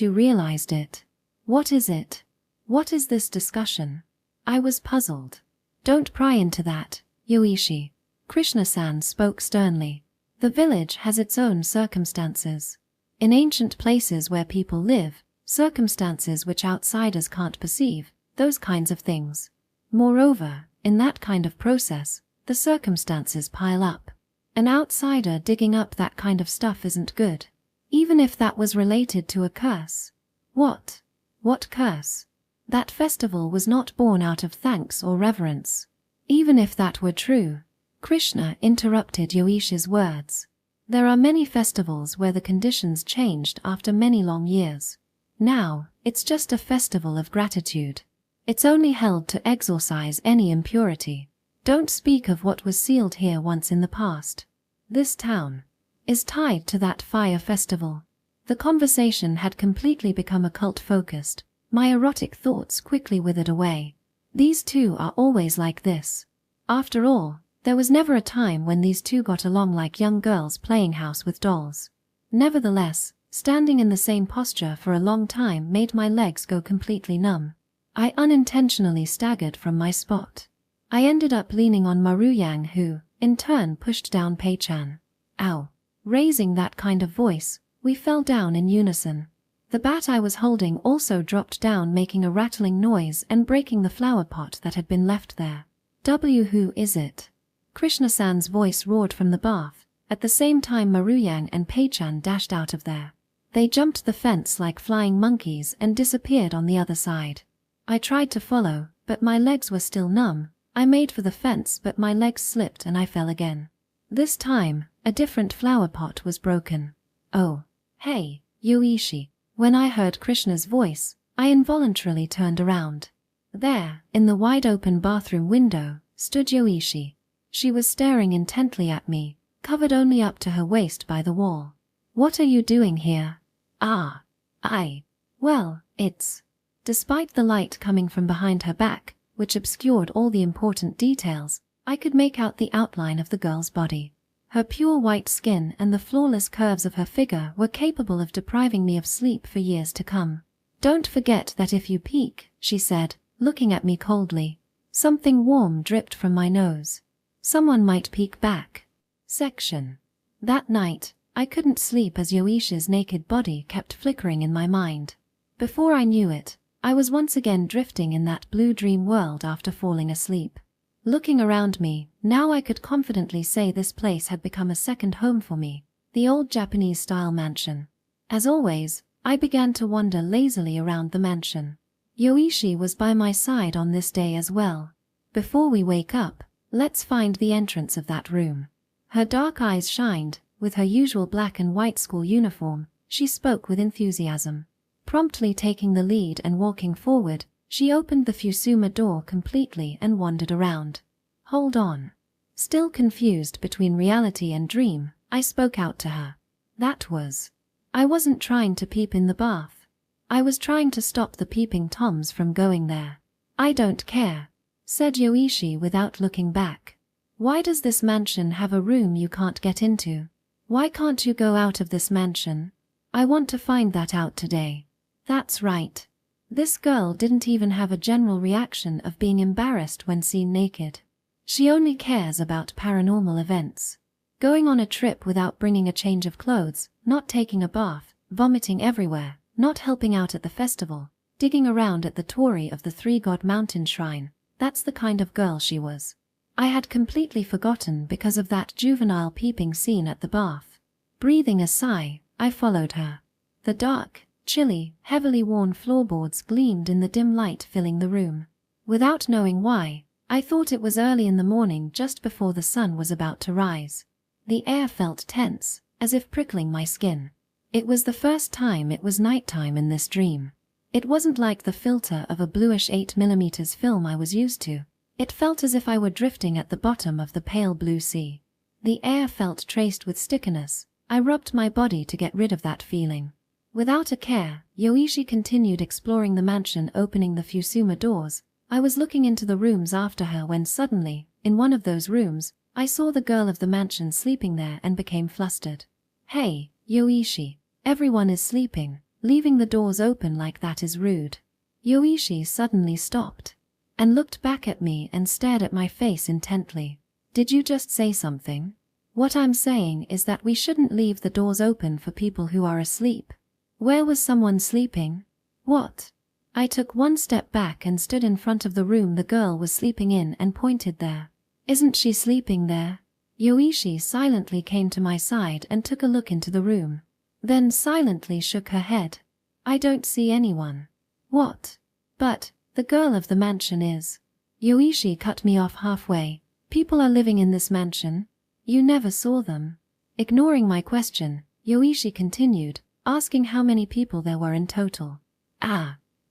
you realized it. What is it? What is this discussion? I was puzzled. Don't pry into that, Yoichi. Krishna-san spoke sternly. The village has its own circumstances. In ancient places where people live, circumstances which outsiders can't perceive, those kinds of things. Moreover, in that kind of process, the circumstances pile up. An outsider digging up that kind of stuff isn't good. Even if that was related to a curse. What? What curse? That festival was not born out of thanks or reverence. Even if that were true, Krishna interrupted Yoishi's words. There are many festivals where the conditions changed after many long years. Now, it's just a festival of gratitude. It's only held to exorcise any impurity. Don't speak of what was sealed here once in the past. This town is tied to that fire festival. The conversation had completely become occult-focused. My erotic thoughts quickly withered away. These two are always like this. After all, there was never a time when these two got along like young girls playing house with dolls. Nevertheless, standing in the same posture for a long time made my legs go completely numb. I unintentionally staggered from my spot. I ended up leaning on Maruyang who, in turn, pushed down Pei-chan. Ow. Raising that kind of voice, we fell down in unison. The bat I was holding also dropped down, making a rattling noise and breaking the flower pot that had been left there. Who is it? Krishna-san's voice roared from the bath. At the same time Maruyang and Peichan dashed out of there. They jumped the fence like flying monkeys and disappeared on the other side. I tried to follow, but my legs were still numb. I made for the fence, but my legs slipped and I fell again. This time, a different flower pot was broken. Oh, hey, Yoichi. When I heard Krishna's voice, I involuntarily turned around. There, in the wide-open bathroom window, stood Yoichi. She was staring intently at me, covered only up to her waist by the wall. What are you doing here? Well, it's... Despite the light coming from behind her back, which obscured all the important details, I could make out the outline of the girl's body. Her pure white skin and the flawless curves of her figure were capable of depriving me of sleep for years to come. Don't forget that if you peek, she said, looking at me coldly. Something warm dripped from my nose. Someone might peek back. Section. That night, I couldn't sleep as Yoishi's naked body kept flickering in my mind. Before I knew it, I was once again drifting in that blue dream world after falling asleep. Looking around me, now I could confidently say this place had become a second home for me, the old Japanese-style mansion. As always, I began to wander lazily around the mansion. Yoichi was by my side on this day as well. Before we wake up, let's find the entrance of that room. Her dark eyes shined. With her usual black and white school uniform, she spoke with enthusiasm. Promptly taking the lead and walking forward, she opened the Fusama door completely and wandered around. Hold on. Still confused between reality and dream, I spoke out to her. I wasn't trying to peep in the bath. I was trying to stop the peeping toms from going there. I don't care, said Yoichi without looking back. Why does this mansion have a room you can't get into? Why can't you go out of this mansion? I want to find that out today. That's right. This girl didn't even have a general reaction of being embarrassed when seen naked. She only cares about paranormal events. Going on a trip without bringing a change of clothes, not taking a bath, vomiting everywhere, not helping out at the festival, digging around at the torii of the Three-God Mountain Shrine, that's the kind of girl she was. I had completely forgotten because of that juvenile peeping scene at the bath. Breathing a sigh, I followed her. The dark, chilly, heavily worn floorboards gleamed in the dim light filling the room. Without knowing why, I thought it was early in the morning just before the sun was about to rise. The air felt tense, as if prickling my skin. It was the first time it was nighttime in this dream. It wasn't like the filter of a bluish 8mm film I was used to. It felt as if I were drifting at the bottom of the pale blue sea. The air felt traced with stickiness. I rubbed my body to get rid of that feeling. Without a care, Yoichi continued exploring the mansion, opening the Fusama doors. I was looking into the rooms after her when suddenly, in one of those rooms, I saw the girl of the mansion sleeping there and became flustered. Hey, Yoichi, everyone is sleeping. Leaving the doors open like that is rude. Yoichi suddenly stopped and looked back at me and stared at my face intently. Did you just say something? What I'm saying is that we shouldn't leave the doors open for people who are asleep. Where was someone sleeping? What? I took one step back and stood in front of the room the girl was sleeping in and pointed there. Isn't she sleeping there? Yoichi silently came to my side and took a look into the room. Then silently shook her head. I don't see anyone. What? But the girl of the mansion is. Yoichi cut me off halfway. People are living in this mansion. You never saw them. Ignoring my question, Yoichi continued, asking how many people there were in total.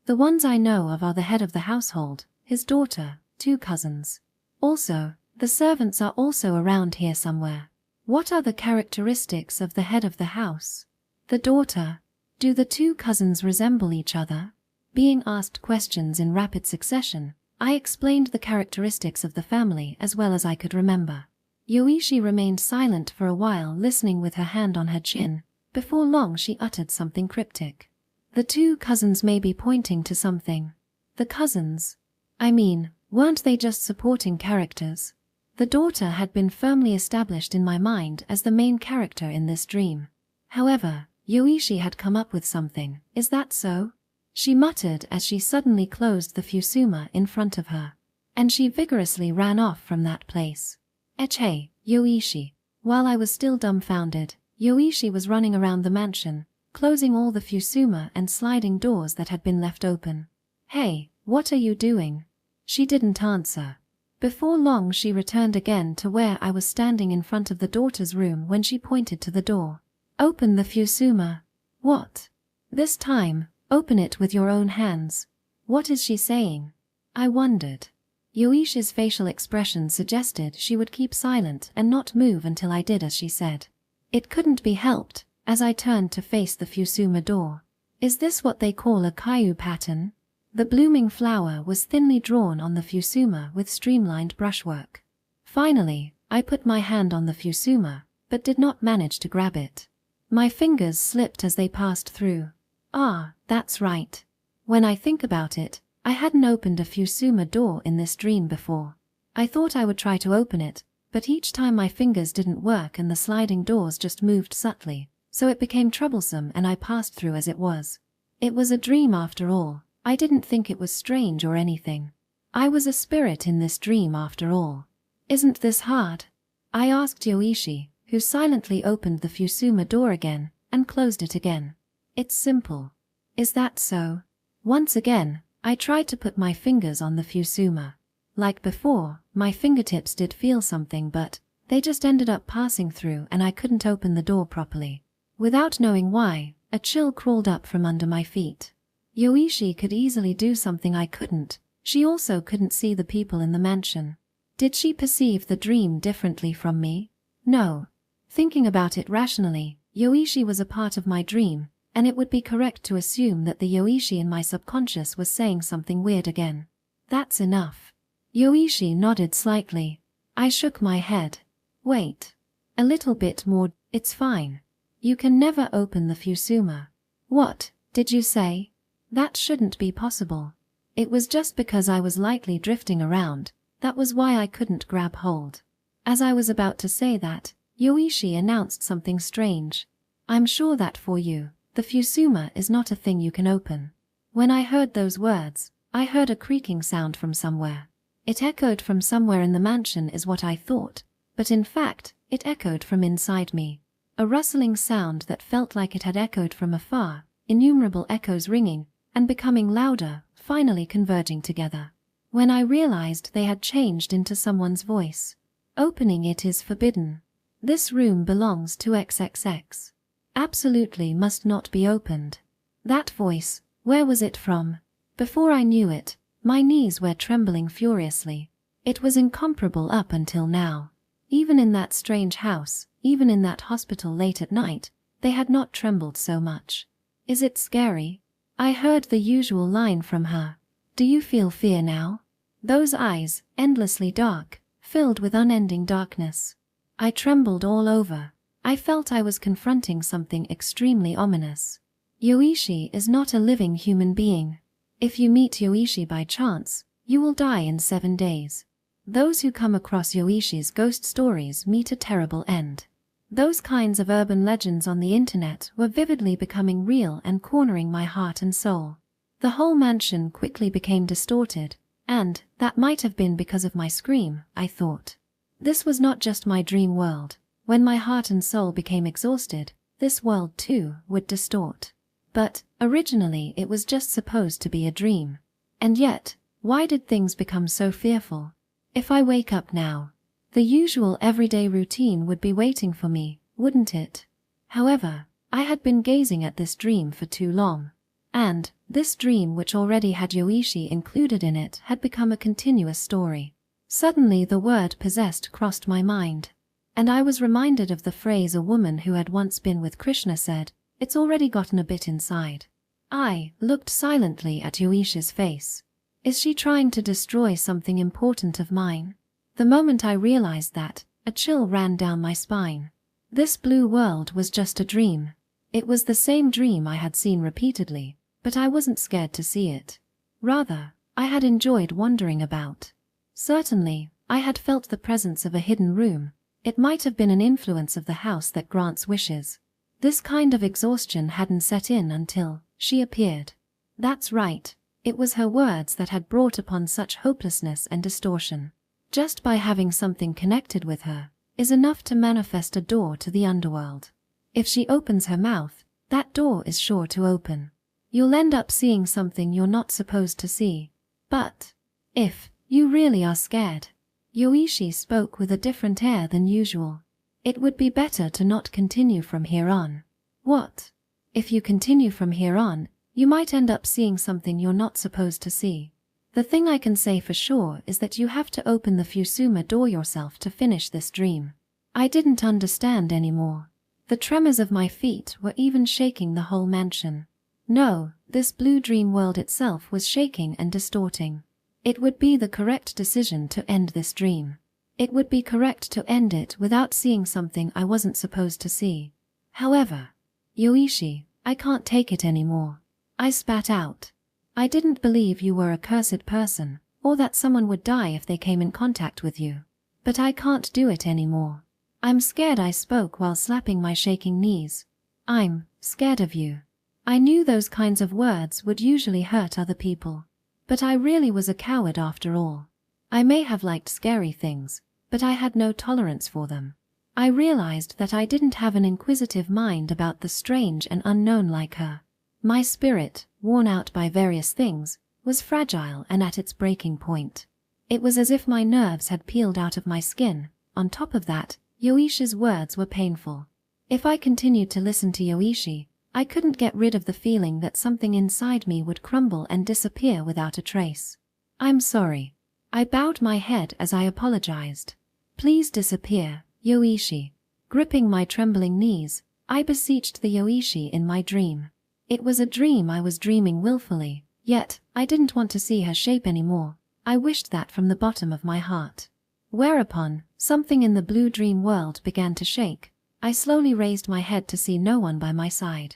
The ones I know of are the head of the household, his daughter, 2 cousins. Also, the servants are also around here somewhere. What are the characteristics of the head of the house? The daughter. Do the 2 cousins resemble each other? Being asked questions in rapid succession, I explained the characteristics of the family as well as I could remember. Yoichi remained silent for a while, listening with her hand on her chin. Before long she uttered something cryptic. The 2 cousins may be pointing to something. The cousins? I mean, weren't they just supporting characters? The daughter had been firmly established in my mind as the main character in this dream. However, Yoichi had come up with something, is that so? She muttered as she suddenly closed the Fusama in front of her. And she vigorously ran off from that place. Hey, Yoichi. While I was still dumbfounded, Yoichi was running around the mansion, closing all the Fusama and sliding doors that had been left open. Hey, what are you doing? She didn't answer. Before long she returned again to where I was standing in front of the daughter's room when she pointed to the door. Open the Fusama. What? This time, open it with your own hands. What is she saying? I wondered. Yoichi's facial expression suggested she would keep silent and not move until I did as she said. It couldn't be helped, as I turned to face the Fusama door. Is this what they call a Kaiu pattern? The blooming flower was thinly drawn on the Fusama with streamlined brushwork. Finally, I put my hand on the Fusama, but did not manage to grab it. My fingers slipped as they passed through. Ah, that's right. When I think about it, I hadn't opened a Fusama door in this dream before. I thought I would try to open it, but each time my fingers didn't work and the sliding doors just moved subtly, so it became troublesome and I passed through as it was. It was a dream after all. I didn't think it was strange or anything. I was a spirit in this dream after all. Isn't this hard? I asked Yoichi, who silently opened the Fusama door again and closed it again. It's simple. Is that so? Once again, I tried to put my fingers on the Fusama. Like before, my fingertips did feel something, but they just ended up passing through and I couldn't open the door properly. Without knowing why, a chill crawled up from under my feet. Yoichi could easily do something I couldn't. She also couldn't see the people in the mansion. Did she perceive the dream differently from me? No. Thinking about it rationally, Yoichi was a part of my dream, and it would be correct to assume that the Yoichi in my subconscious was saying something weird again. That's enough. Yoichi nodded slightly. I shook my head. Wait. A little bit more. It's fine. You can never open the Fusama. What did you say? That shouldn't be possible. It was just because I was lightly drifting around, that was why I couldn't grab hold. As I was about to say that, Yoichi announced something strange. I'm sure that for you, the Fusama is not a thing you can open. When I heard those words, I heard a creaking sound from somewhere. It echoed from somewhere in the mansion is what I thought, but in fact, it echoed from inside me. A rustling sound that felt like it had echoed from afar, innumerable echoes ringing, and becoming louder, finally converging together. When I realized they had changed into someone's voice. Opening it is forbidden. This room belongs to XXX. Absolutely must not be opened. That voice, where was it from? Before I knew it, my knees were trembling furiously. It was incomparable up until now. Even in that strange house, even in that hospital late at night, they had not trembled so much. Is it scary? I heard the usual line from her. Do you feel fear now? Those eyes, endlessly dark, filled with unending darkness. I trembled all over. I felt I was confronting something extremely ominous. Yoichi is not a living human being. If you meet Yoichi by chance, you will die in 7 days. Those who come across Yoichi's ghost stories meet a terrible end. Those kinds of urban legends on the internet were vividly becoming real and cornering my heart and soul. The whole mansion quickly became distorted, and that might have been because of my scream, I thought. This was not just my dream world. When my heart and soul became exhausted, this world too would distort. But, originally it was just supposed to be a dream. And yet, why did things become so fearful? If I wake up now, the usual everyday routine would be waiting for me, wouldn't it? However, I had been gazing at this dream for too long. And, this dream which already had Yoichi included in it had become a continuous story. Suddenly the word possessed crossed my mind. And I was reminded of the phrase a woman who had once been with Krishna said, "It's already gotten a bit inside." I looked silently at Yoichi's face. Is she trying to destroy something important of mine? The moment I realized that, a chill ran down my spine. This blue world was just a dream. It was the same dream I had seen repeatedly, but I wasn't scared to see it. Rather, I had enjoyed wandering about. Certainly, I had felt the presence of a hidden room. It might have been an influence of the house that grants wishes. This kind of exhaustion hadn't set in until she appeared. That's right, it was her words that had brought upon such hopelessness and distortion. Just by having something connected with her is enough to manifest a door to the underworld. If she opens her mouth, that door is sure to open. You'll end up seeing something you're not supposed to see. But if you really are scared, Yoichi spoke with a different air than usual. It would be better to not continue from here on. What? If you continue from here on, you might end up seeing something you're not supposed to see. The thing I can say for sure is that you have to open the Fusama door yourself to finish this dream. I didn't understand anymore. The tremors of my feet were even shaking the whole mansion. No, this blue dream world itself was shaking and distorting. It would be the correct decision to end this dream. It would be correct to end it without seeing something I wasn't supposed to see. However, Yoichi, I can't take it anymore. I spat out. I didn't believe you were a cursed person, or that someone would die if they came in contact with you. But I can't do it anymore. I'm scared, I spoke while slapping my shaking knees. I'm scared of you. I knew those kinds of words would usually hurt other people. But I really was a coward after all. I may have liked scary things, but I had no tolerance for them. I realized that I didn't have an inquisitive mind about the strange and unknown like her. My spirit, worn out by various things, was fragile and at its breaking point. It was as if my nerves had peeled out of my skin. On top of that, Yoichi's words were painful. If I continued to listen to Yoichi, I couldn't get rid of the feeling that something inside me would crumble and disappear without a trace. I'm sorry. I bowed my head as I apologized. Please disappear, Yoichi. Gripping my trembling knees, I beseeched the Yoichi in my dream. It was a dream I was dreaming willfully, yet I didn't want to see her shape anymore. I wished that from the bottom of my heart. Whereupon, something in the blue dream world began to shake. I slowly raised my head to see no one by my side.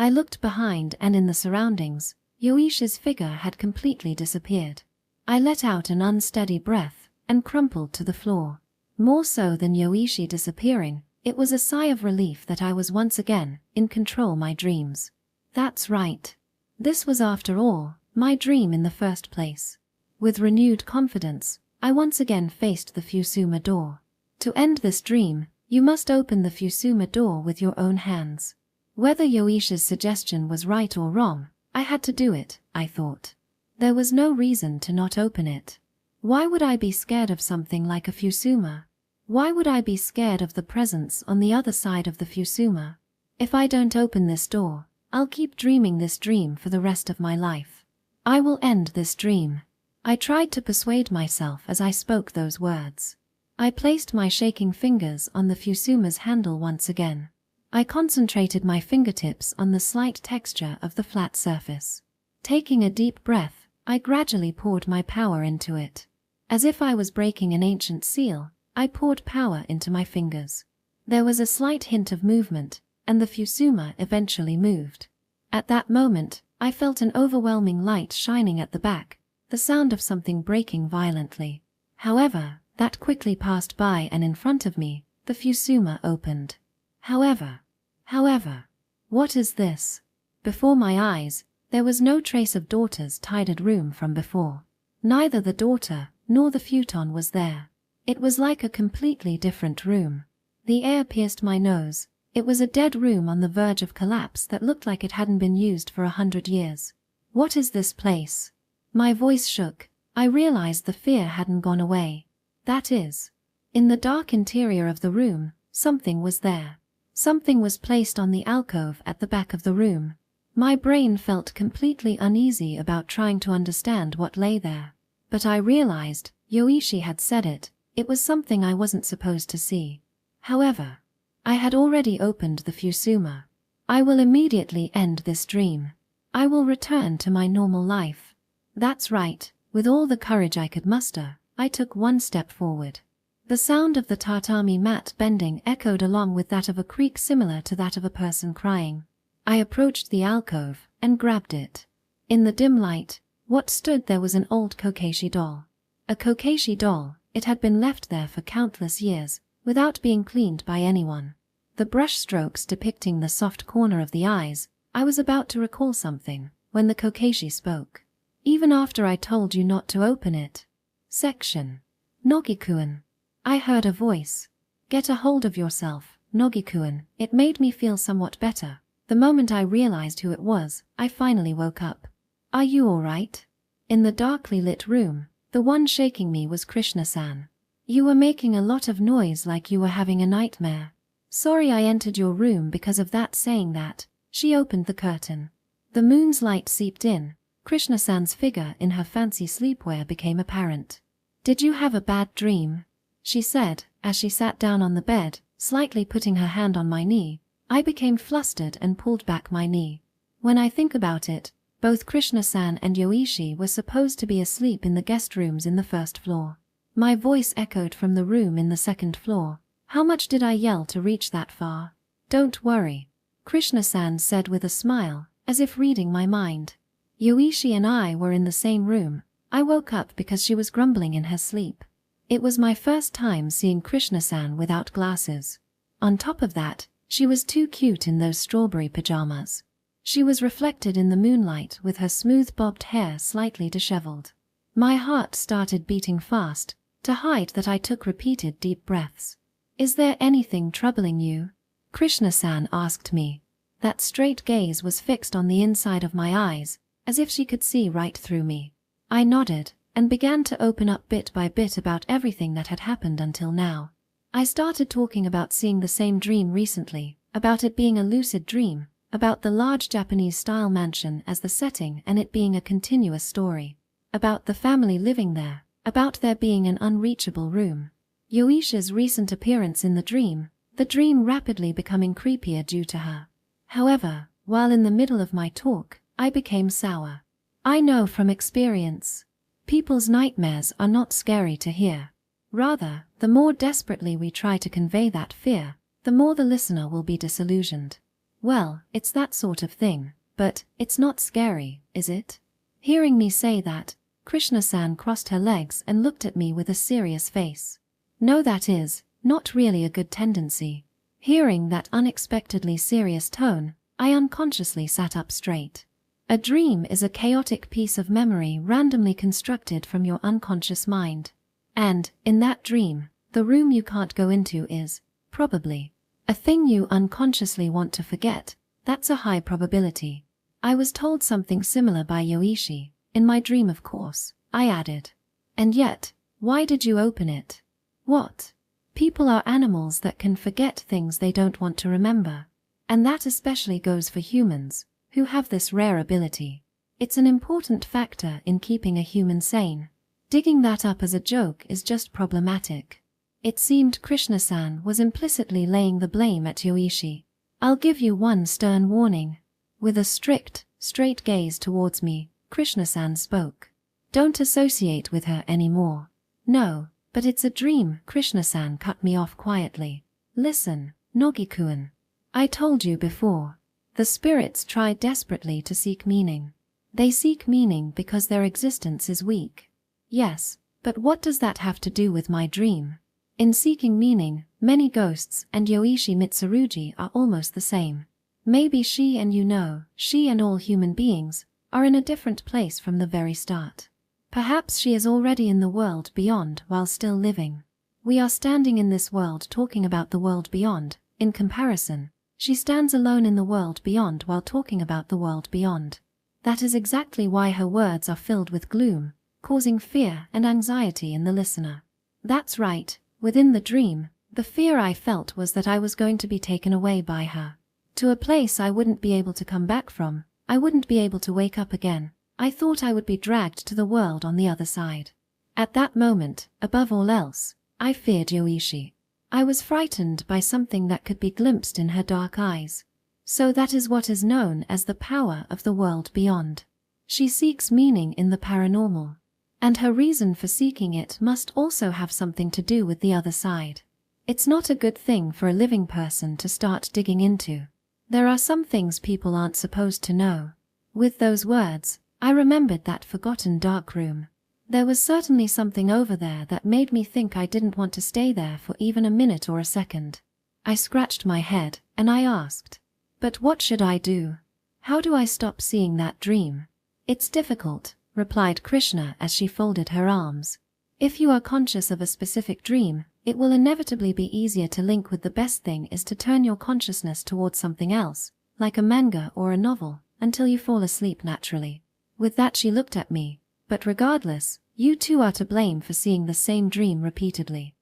I looked behind, and in the surroundings, Yoichi's figure had completely disappeared. I let out an unsteady breath and crumpled to the floor. More so than Yoichi disappearing, it was a sigh of relief that I was once again in control of my dreams. That's right. This was, after all, my dream in the first place. With renewed confidence, I once again faced the Fusama door. To end this dream, you must open the Fusama door with your own hands. Whether Yoichi's suggestion was right or wrong, I had to do it, I thought. There was no reason to not open it. Why would I be scared of something like a Fusama? Why would I be scared of the presence on the other side of the Fusama? If I don't open this door, I'll keep dreaming this dream for the rest of my life. I will end this dream. I tried to persuade myself as I spoke those words. I placed my shaking fingers on the Fusama's handle once again. I concentrated my fingertips on the slight texture of the flat surface. Taking a deep breath, I gradually poured my power into it. As if I was breaking an ancient seal, I poured power into my fingers. There was a slight hint of movement, and the Fusama eventually moved. At that moment, I felt an overwhelming light shining at the back, the sound of something breaking violently. However, that quickly passed by, and in front of me, the Fusama opened. However, what is this? Before my eyes, there was no trace of daughter's tidied room from before. Neither the daughter nor the futon was there. It was like a completely different room. The air pierced my nose. It was a dead room on the verge of collapse that looked like it hadn't been used for 100 years. What is this place? My voice shook. I realized the fear hadn't gone away. That is, in the dark interior of the room, something was there. Something was placed on the alcove at the back of the room. My brain felt completely uneasy about trying to understand what lay there. But I realized, Yoichi had said it, it was something I wasn't supposed to see. However, I had already opened the Fusama. I will immediately end this dream. I will return to my normal life. That's right, with all the courage I could muster, I took one step forward. The sound of the tatami mat bending echoed along with that of a creak similar to that of a person crying. I approached the alcove and grabbed it. In the dim light, what stood there was an old kokeshi doll. A kokeshi doll, It had been left there for countless years, without being cleaned by anyone. The brush strokes depicting the soft corner of the eyes. I was about to recall something, when the Kokeshi spoke. Even after I told you not to open it. Section. Nogikuan. I heard a voice. Get a hold of yourself, Nogikuan. It made me feel somewhat better. The moment I realized who it was, I finally woke up. Are you alright? In the darkly lit room, the one shaking me was Krishna-san. You were making a lot of noise like you were having a nightmare. Sorry I entered your room because of that. Saying that, she opened the curtain. The moon's light seeped in. Krishna-san's figure in her fancy sleepwear became apparent. Did you have a bad dream? She said, as she sat down on the bed, slightly putting her hand on my knee. I became flustered and pulled back my knee. When I think about it, both Krishna-san and Yoichi were supposed to be asleep in the guest rooms in the first floor. My voice echoed from the room in the second floor. How much did I yell to reach that far? Don't worry, Krishna-san said with a smile, as if reading my mind. Yoichi and I were in the same room. I woke up because she was grumbling in her sleep. It was my first time seeing Krishna-san without glasses. On top of that, she was too cute in those strawberry pajamas. She was reflected in the moonlight with her smooth bobbed hair slightly disheveled. My heart started beating fast. To hide that, I took repeated deep breaths. Is there anything troubling you? Krishna-san asked me. That straight gaze was fixed on the inside of my eyes, as if she could see right through me. I nodded, and began to open up bit by bit about everything that had happened until now. I started talking about seeing the same dream recently, about it being a lucid dream, about the large Japanese-style mansion as the setting and it being a continuous story, about the family living there, about there being an unreachable room. Yoishi's recent appearance in the dream rapidly becoming creepier due to her. However, while in the middle of my talk, I became sour. I know from experience, people's nightmares are not scary to hear. Rather, the more desperately we try to convey that fear, the more the listener will be disillusioned. Well, it's that sort of thing, but it's not scary, is it? Hearing me say that, Krishna-san crossed her legs and looked at me with a serious face. No, that is not really a good tendency. Hearing that unexpectedly serious tone, I unconsciously sat up straight. A dream is a chaotic piece of memory randomly constructed from your unconscious mind. And, in that dream, the room you can't go into is, probably, a thing you unconsciously want to forget. That's a high probability. I was told something similar by Yoichi, in my dream of course, I added. And yet, why did you open it? What? People are animals that can forget things they don't want to remember. And that especially goes for humans, who have this rare ability. It's an important factor in keeping a human sane. Digging that up as a joke is just problematic. It seemed Krishna-san was implicitly laying the blame at Yoichi. I'll give you one stern warning. With a strict, straight gaze towards me, Krishna-san spoke. Don't associate with her anymore. No, but it's a dream. Krishna-san cut me off quietly. Listen, Nogikuan. I told you before. The spirits try desperately to seek meaning. They seek meaning because their existence is weak. Yes, but what does that have to do with my dream? In seeking meaning, many ghosts and Yoichi Mitsurugi are almost the same. Maybe she and all human beings, are in a different place from the very start. Perhaps she is already in the world beyond while still living. We are standing in this world talking about the world beyond. In comparison, she stands alone in the world beyond while talking about the world beyond. That is exactly why her words are filled with gloom, causing fear and anxiety in the listener. That's right, within the dream, the fear I felt was that I was going to be taken away by her. To a place I wouldn't be able to come back from. I wouldn't be able to wake up again. I thought I would be dragged to the world on the other side. At that moment, above all else, I feared Yoichi. I was frightened by something that could be glimpsed in her dark eyes. So that is what is known as the power of the world beyond. She seeks meaning in the paranormal. And her reason for seeking it must also have something to do with the other side. It's not a good thing for a living person to start digging into. There are some things people aren't supposed to know. With those words, I remembered that forgotten dark room. There was certainly something over there that made me think I didn't want to stay there for even a minute or a second. I scratched my head, and I asked, "But what should I do? How do I stop seeing that dream?" "It's difficult," replied Krishna as she folded her arms. "If you are conscious of a specific dream, it will inevitably be easier to link with. The best thing is to turn your consciousness towards something else, like a manga or a novel, until you fall asleep naturally." With that she looked at me. "But regardless, you too are to blame for seeing the same dream repeatedly."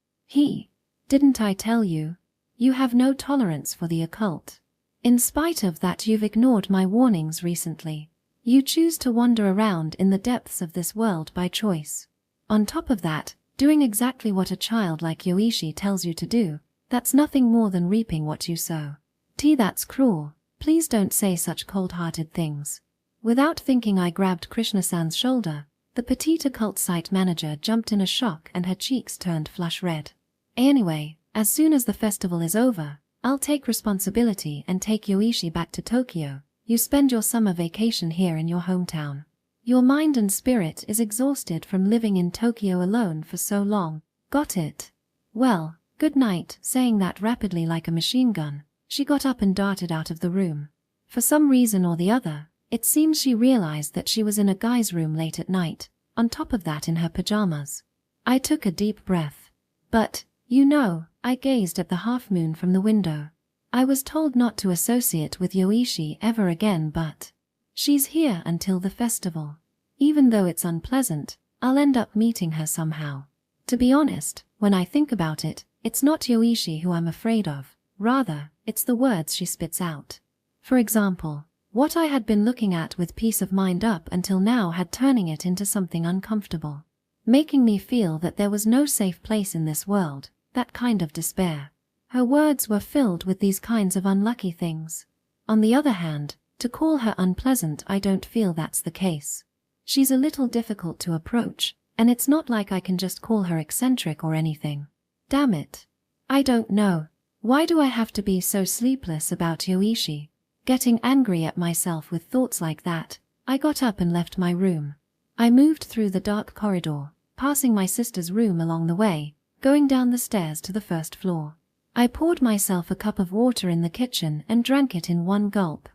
Didn't I tell you? You have no tolerance for the occult. In spite of that, you've ignored my warnings recently. You choose to wander around in the depths of this world by choice. On top of that, doing exactly what a child like Yoichi tells you to do, that's nothing more than reaping what you sow. That's cruel. Please don't say such cold-hearted things. Without thinking, I grabbed Krishna-san's shoulder. The petite occult site manager jumped in a shock and her cheeks turned flush red. "Anyway, as soon as the festival is over, I'll take responsibility and take Yoichi back to Tokyo. You spend your summer vacation here in your hometown. Your mind and spirit is exhausted from living in Tokyo alone for so long. Got it? Well, good night." Saying that rapidly like a machine gun, she got up and darted out of the room. For some reason or the other, it seems she realized that she was in a guy's room late at night, on top of that in her pajamas. I took a deep breath. "But, I gazed at the half-moon from the window. I was told not to associate with Yoichi ever again, but she's here until the festival. Even though it's unpleasant, I'll end up meeting her somehow. To be honest, when I think about it, it's not Yoichi who I'm afraid of. Rather, it's the words she spits out. For example, what I had been looking at with peace of mind up until now had turning it into something uncomfortable, making me feel that there was no safe place in this world, that kind of despair. Her words were filled with these kinds of unlucky things. On the other hand, to call her unpleasant, I don't feel that's the case. She's a little difficult to approach, and it's not like I can just call her eccentric or anything. Damn it. I don't know. Why do I have to be so sleepless about Yoichi? Getting angry at myself with thoughts like that, I got up and left my room. I moved through the dark corridor, passing my sister's room along the way, going down the stairs to the first floor. I poured myself a cup of water in the kitchen and drank it in one gulp.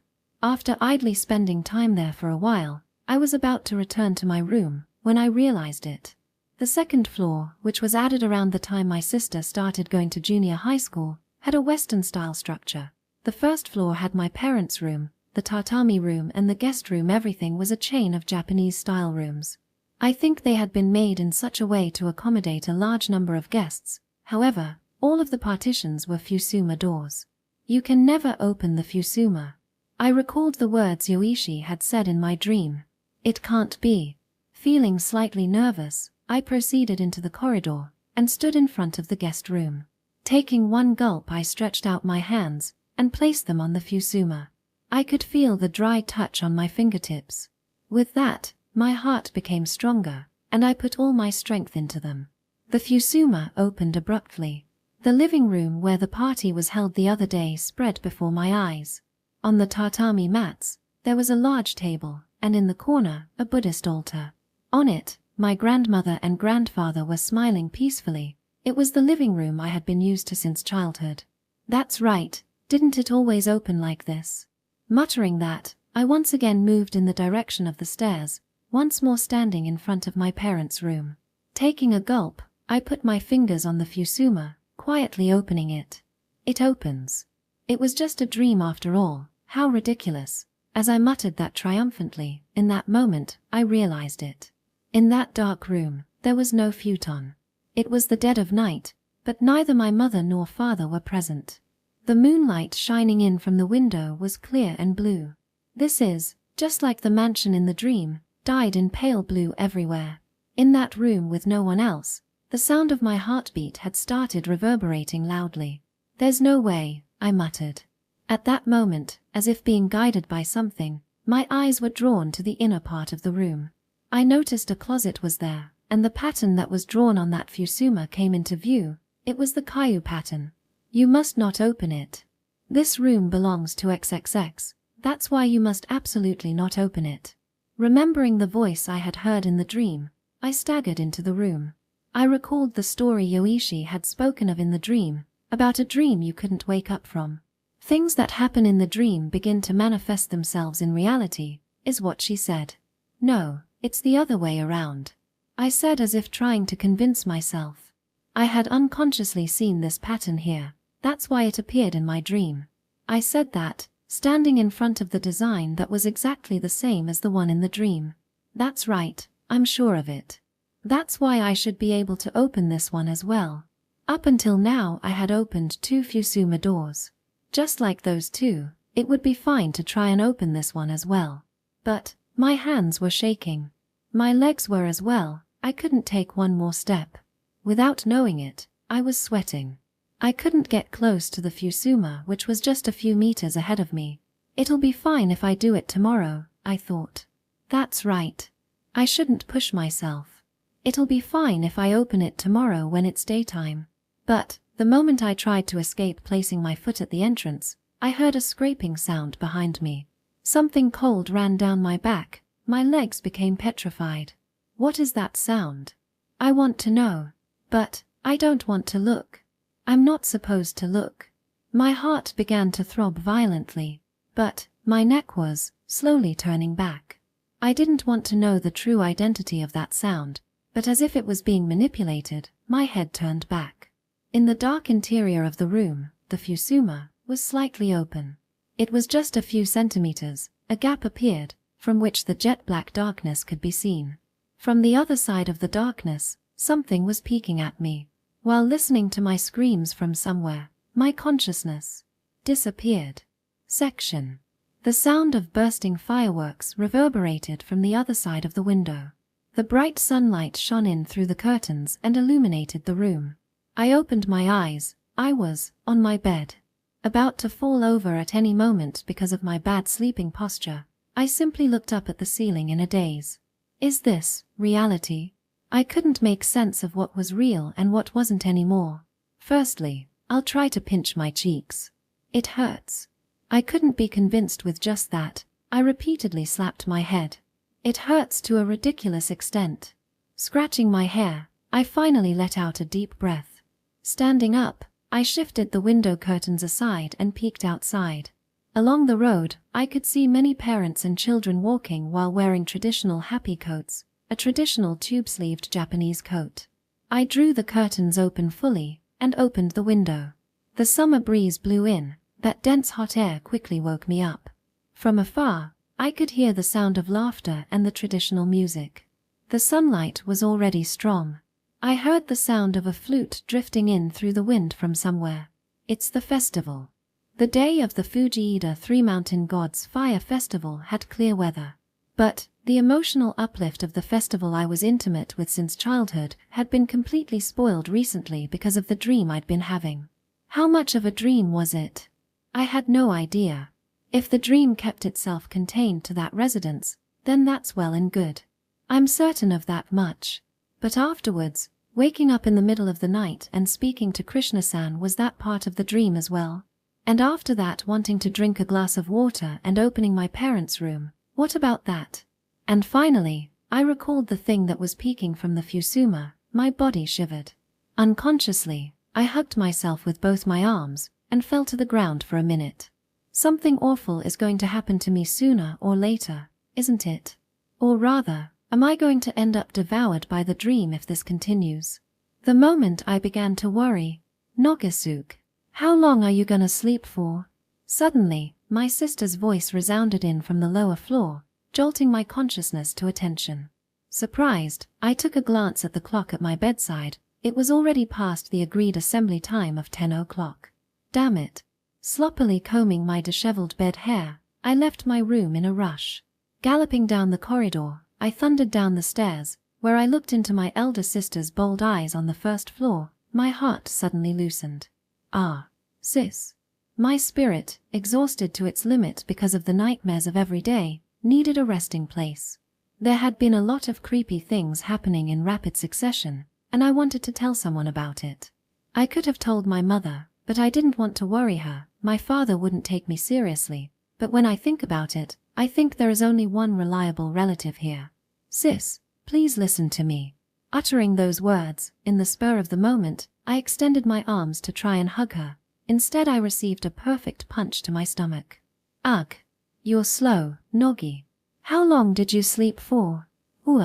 After idly spending time there for a while, I was about to return to my room when I realized it. The second floor, which was added around the time my sister started going to junior high school, had a Western-style structure. The first floor had my parents' room, the tatami room and the guest room. Everything was a chain of Japanese-style rooms. I think they had been made in such a way to accommodate a large number of guests. However, all of the partitions were Fusama doors. You can never open the Fusama. I recalled the words Yoichi had said in my dream. It can't be. Feeling slightly nervous, I proceeded into the corridor and stood in front of the guest room. Taking one gulp, I stretched out my hands and placed them on the Fusama. I could feel the dry touch on my fingertips. With that, my heart became stronger, and I put all my strength into them. The Fusama opened abruptly. The living room where the party was held the other day spread before my eyes. On the tatami mats, there was a large table, and in the corner, a Buddhist altar. On it, my grandmother and grandfather were smiling peacefully. It was the living room I had been used to since childhood. That's right, didn't it always open like this? Muttering that, I once again moved in the direction of the stairs, once more standing in front of my parents' room. Taking a gulp, I put my fingers on the Fusama, quietly opening it. It opens. It was just a dream after all. How ridiculous. As I muttered that triumphantly, in that moment, I realized it. In that dark room, there was no futon. It was the dead of night, but neither my mother nor father were present. The moonlight shining in from the window was clear and blue. This is, just like the mansion in the dream, dyed in pale blue everywhere. In that room with no one else, the sound of my heartbeat had started reverberating loudly. There's no way, I muttered. At that moment, as if being guided by something, my eyes were drawn to the inner part of the room. I noticed a closet was there, and the pattern that was drawn on that Fusama came into view. It was the Caillou pattern. You must not open it. This room belongs to XXX, that's why you must absolutely not open it. Remembering the voice I had heard in the dream, I staggered into the room. I recalled the story Yoichi had spoken of in the dream, about a dream you couldn't wake up from. Things that happen in the dream begin to manifest themselves in reality, is what she said. No, it's the other way around, I said, as if trying to convince myself. I had unconsciously seen this pattern here, that's why it appeared in my dream. I said that, standing in front of the design that was exactly the same as the one in the dream. That's right, I'm sure of it. That's why I should be able to open this one as well. Up until now I had opened 2 Fusama doors. Just like those 2, it would be fine to try and open this one as well. But my hands were shaking. My legs were as well. I couldn't take one more step. Without knowing it, I was sweating. I couldn't get close to the Fusama, which was just a few meters ahead of me. It'll be fine if I do it tomorrow, I thought. That's right. I shouldn't push myself. It'll be fine if I open it tomorrow when it's daytime. But the moment I tried to escape placing my foot at the entrance, I heard a scraping sound behind me. Something cold ran down my back. My legs became petrified. What is that sound? I want to know. But I don't want to look. I'm not supposed to look. My heart began to throb violently, but my neck was slowly turning back. I didn't want to know the true identity of that sound, but as if it was being manipulated, my head turned back. In the dark interior of the room, the Fusama was slightly open. It was just a few centimeters. A gap appeared, from which the jet black darkness could be seen. From the other side of the darkness, something was peeking at me. While listening to my screams from somewhere, my consciousness disappeared. Section. The sound of bursting fireworks reverberated from the other side of the window. The bright sunlight shone in through the curtains and illuminated the room. I opened my eyes. I was on my bed, about to fall over at any moment because of my bad sleeping posture. I simply looked up at the ceiling in a daze. Is this reality? I couldn't make sense of what was real and what wasn't anymore. Firstly, I'll try to pinch my cheeks. It hurts. I couldn't be convinced with just that. I repeatedly slapped my head. It hurts to a ridiculous extent. Scratching my hair, I finally let out a deep breath. Standing up, I shifted the window curtains aside and peeked outside. Along the road, I could see many parents and children walking while wearing traditional happy coats, a traditional tube-sleeved Japanese coat. I drew the curtains open fully and opened the window. The summer breeze blew in. That dense hot air quickly woke me up. From afar, I could hear the sound of laughter and the traditional music. The sunlight was already strong. I heard the sound of a flute drifting in through the wind from somewhere. It's the festival. The day of the Fujiida Three Mountain Gods Fire Festival had clear weather. But the emotional uplift of the festival I was intimate with since childhood had been completely spoiled recently because of the dream I'd been having. How much of a dream was it? I had no idea. If the dream kept itself contained to that residence, then that's well and good. I'm certain of that much. But afterwards, waking up in the middle of the night and speaking to Krishna-san, was that part of the dream as well? And after that, wanting to drink a glass of water and opening my parents' room, what about that? And finally, I recalled the thing that was peeking from the Fusama. My body shivered. Unconsciously, I hugged myself with both my arms and fell to the ground for a minute. Something awful is going to happen to me sooner or later, isn't it? Or rather, am I going to end up devoured by the dream if this continues? The moment I began to worry. Nogasuke, how long are you gonna sleep for? Suddenly, my sister's voice resounded in from the lower floor, jolting my consciousness to attention. Surprised, I took a glance at the clock at my bedside. It was already past the agreed assembly time of 10 o'clock. Damn it. Sloppily combing my disheveled bed hair, I left my room in a rush. Galloping down the corridor, I thundered down the stairs, where I looked into my elder sister's bold eyes on the first floor. My heart suddenly loosened. Ah, sis. My spirit, exhausted to its limit because of the nightmares of every day, needed a resting place. There had been a lot of creepy things happening in rapid succession, and I wanted to tell someone about it. I could have told my mother, but I didn't want to worry her. My father wouldn't take me seriously. But when I think about it, I think there is only one reliable relative here. Sis, Please listen to me." Uttering those words, in the spur of the moment, I extended my arms to try and hug her. Instead, I received a perfect punch to my stomach. "Ugh. You're slow, Noggy. How long did you sleep for?" "Ooh.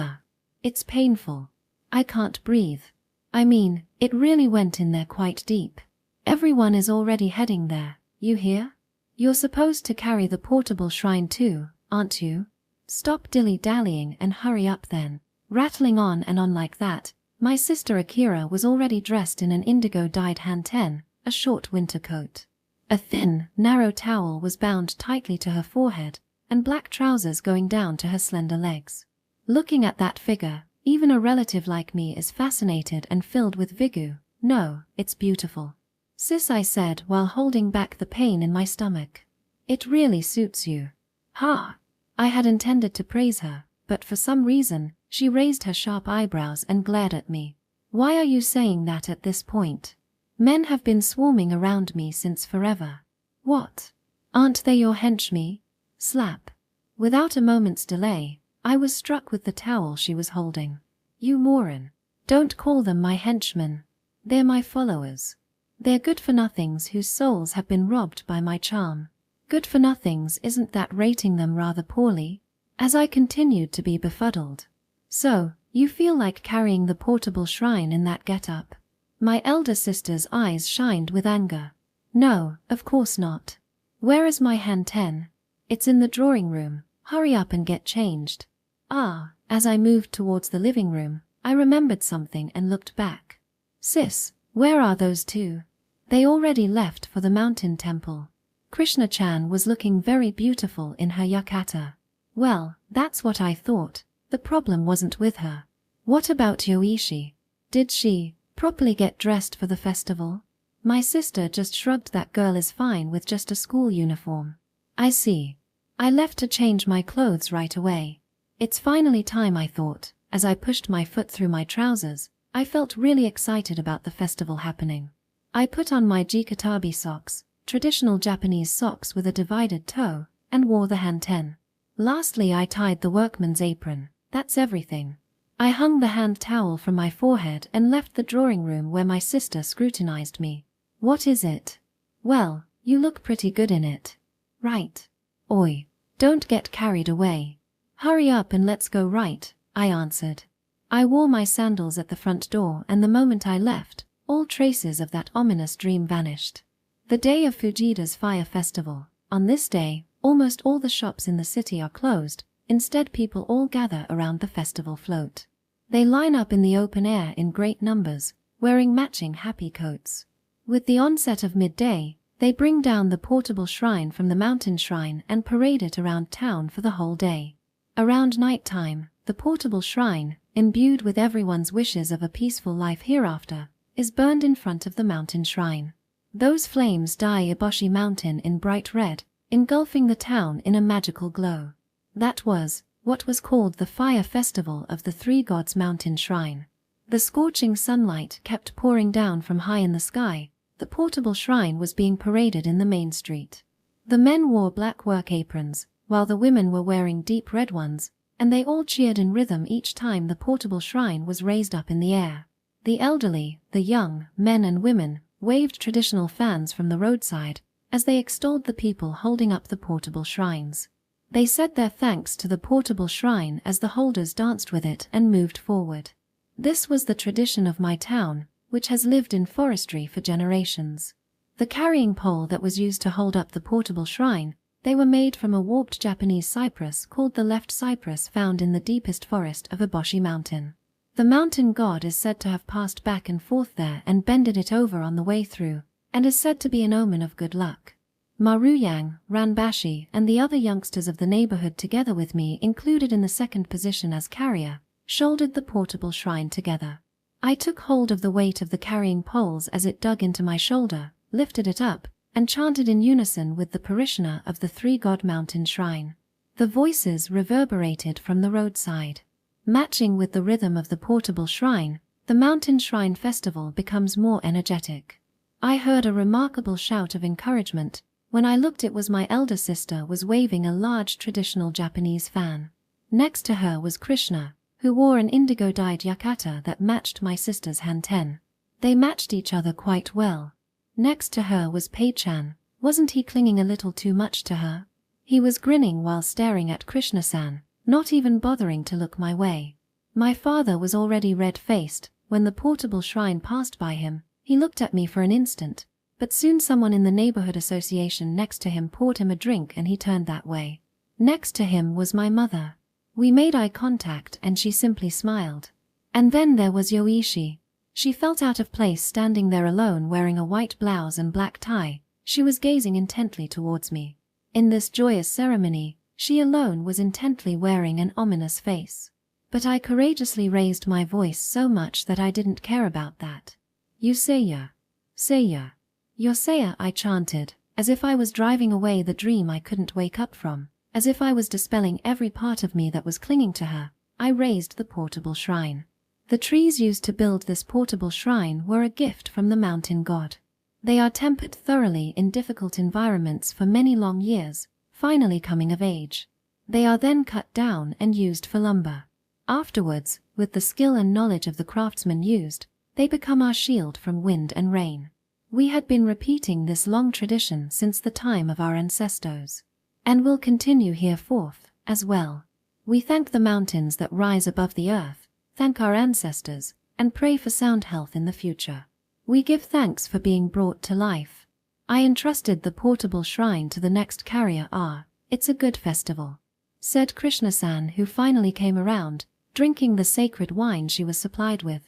It's painful. I can't breathe. I mean, it really went in there quite deep. Everyone is already heading there, you hear? You're supposed to carry the portable shrine too, aren't you? Stop dilly-dallying and hurry up then." Rattling on and on like that, my sister Akira was already dressed in an indigo-dyed hanten, a short winter coat. A thin, narrow towel was bound tightly to her forehead, and black trousers going down to her slender legs. Looking at that figure, even a relative like me is fascinated and filled with vigor. "No, it's beautiful, sis," I said while holding back the pain in my stomach. "It really suits you." "Ha!" I had intended to praise her, but for some reason, she raised her sharp eyebrows and glared at me. "Why are you saying that at this point? Men have been swarming around me since forever." "What? Aren't they your henchmen?" Slap. Without a moment's delay, I was struck with the towel she was holding. "You moron. Don't call them my henchmen. They're my followers. They're good-for-nothings whose souls have been robbed by my charm." "Good-for-nothings, isn't that rating them rather poorly?" As I continued to be befuddled. "So, you feel like carrying the portable shrine in that get-up?" My elder sister's eyes shined with anger. "No, of course not. Where is my hanten?" "It's in the drawing room. Hurry up and get changed." As I moved towards the living room, I remembered something and looked back. "Sis, where are those two?" "They already left for the mountain temple." Krishna-chan was looking very beautiful in her yukata. Well, that's what I thought. The problem wasn't with her. What about Yoichi? Did she properly get dressed for the festival? My sister just shrugged. "That girl is fine with just a school uniform." "I see. I left to change my clothes right away." "It's finally time," I thought. As I pushed my foot through my trousers, I felt really excited about the festival happening. I put on my jikatabi socks, traditional Japanese socks with a divided toe, and wore the hanten. Lastly, I tied the workman's apron. That's everything. I hung the hand towel from my forehead and left the drawing room where my sister scrutinized me. "What is it?" "Well, you look pretty good in it." "Right. Oi, don't get carried away. Hurry up and let's go." "Right," I answered. I wore my sandals at the front door, and the moment I left, all traces of that ominous dream vanished. The day of Fujida's fire festival. On this day, almost all the shops in the city are closed. Instead, people all gather around the festival float. They line up in the open air in great numbers, wearing matching happy coats. With the onset of midday, they bring down the portable shrine from the mountain shrine and parade it around town for the whole day. Around night time, the portable shrine, imbued with everyone's wishes of a peaceful life hereafter, is burned in front of the mountain shrine. Those flames dye Eboshi Mountain in bright red, engulfing the town in a magical glow. That was what was called the Fire Festival of the Three Gods Mountain Shrine. The scorching sunlight kept pouring down from high in the sky. The portable shrine was being paraded in the main street. The men wore black work aprons, while the women were wearing deep red ones, and they all cheered in rhythm each time the portable shrine was raised up in the air. The elderly, the young, men and women, waved traditional fans from the roadside as they extolled the people holding up the portable shrines. They said their thanks to the portable shrine as the holders danced with it and moved forward. This was the tradition of my town, which has lived in forestry for generations. The carrying pole that was used to hold up the portable shrine, they were made from a warped Japanese cypress called the left cypress, found in the deepest forest of Eboshi Mountain. The mountain god is said to have passed back and forth there and bended it over on the way through, and is said to be an omen of good luck. Maruyang, Ranbashi, and the other youngsters of the neighborhood, together with me included in the second position as carrier, shouldered the portable shrine together. I took hold of the weight of the carrying poles as it dug into my shoulder, lifted it up, and chanted in unison with the parishioner of the three-god mountain shrine. The voices reverberated from the roadside. Matching with the rhythm of the portable shrine, the mountain shrine festival becomes more energetic. I heard a remarkable shout of encouragement. When I looked, it was my elder sister was waving a large traditional Japanese fan. Next to her was Krishna, who wore an indigo-dyed yukata that matched my sister's hanten. They matched each other quite well. Next to her was Pei-chan. Wasn't he clinging a little too much to her? He was grinning while staring at Krishna-san, not even bothering to look my way. My father was already red-faced. When the portable shrine passed by him, he looked at me for an instant, but soon someone in the neighborhood association next to him poured him a drink and he turned that way. Next to him was my mother. We made eye contact and she simply smiled. And then there was Yoichi. She felt out of place standing there alone wearing a white blouse and black tie. She was gazing intently towards me. In this joyous ceremony, she alone was intently wearing an ominous face. But I courageously raised my voice so much that I didn't care about that. Seiya. Seiya. Seiya, I chanted, as if I was driving away the dream I couldn't wake up from, as if I was dispelling every part of me that was clinging to her. I raised the portable shrine. The trees used to build this portable shrine were a gift from the mountain god. They are tempered thoroughly in difficult environments for many long years, finally coming of age. They are then cut down and used for lumber. Afterwards, with the skill and knowledge of the craftsmen used, they become our shield from wind and rain. We had been repeating this long tradition since the time of our ancestors, and will continue hereforth as well. We thank the mountains that rise above the earth, thank our ancestors, and pray for sound health in the future. We give thanks for being brought to life. I entrusted the portable shrine to the next carrier. It's a good festival, said Krishna-san, who finally came around, drinking the sacred wine she was supplied with.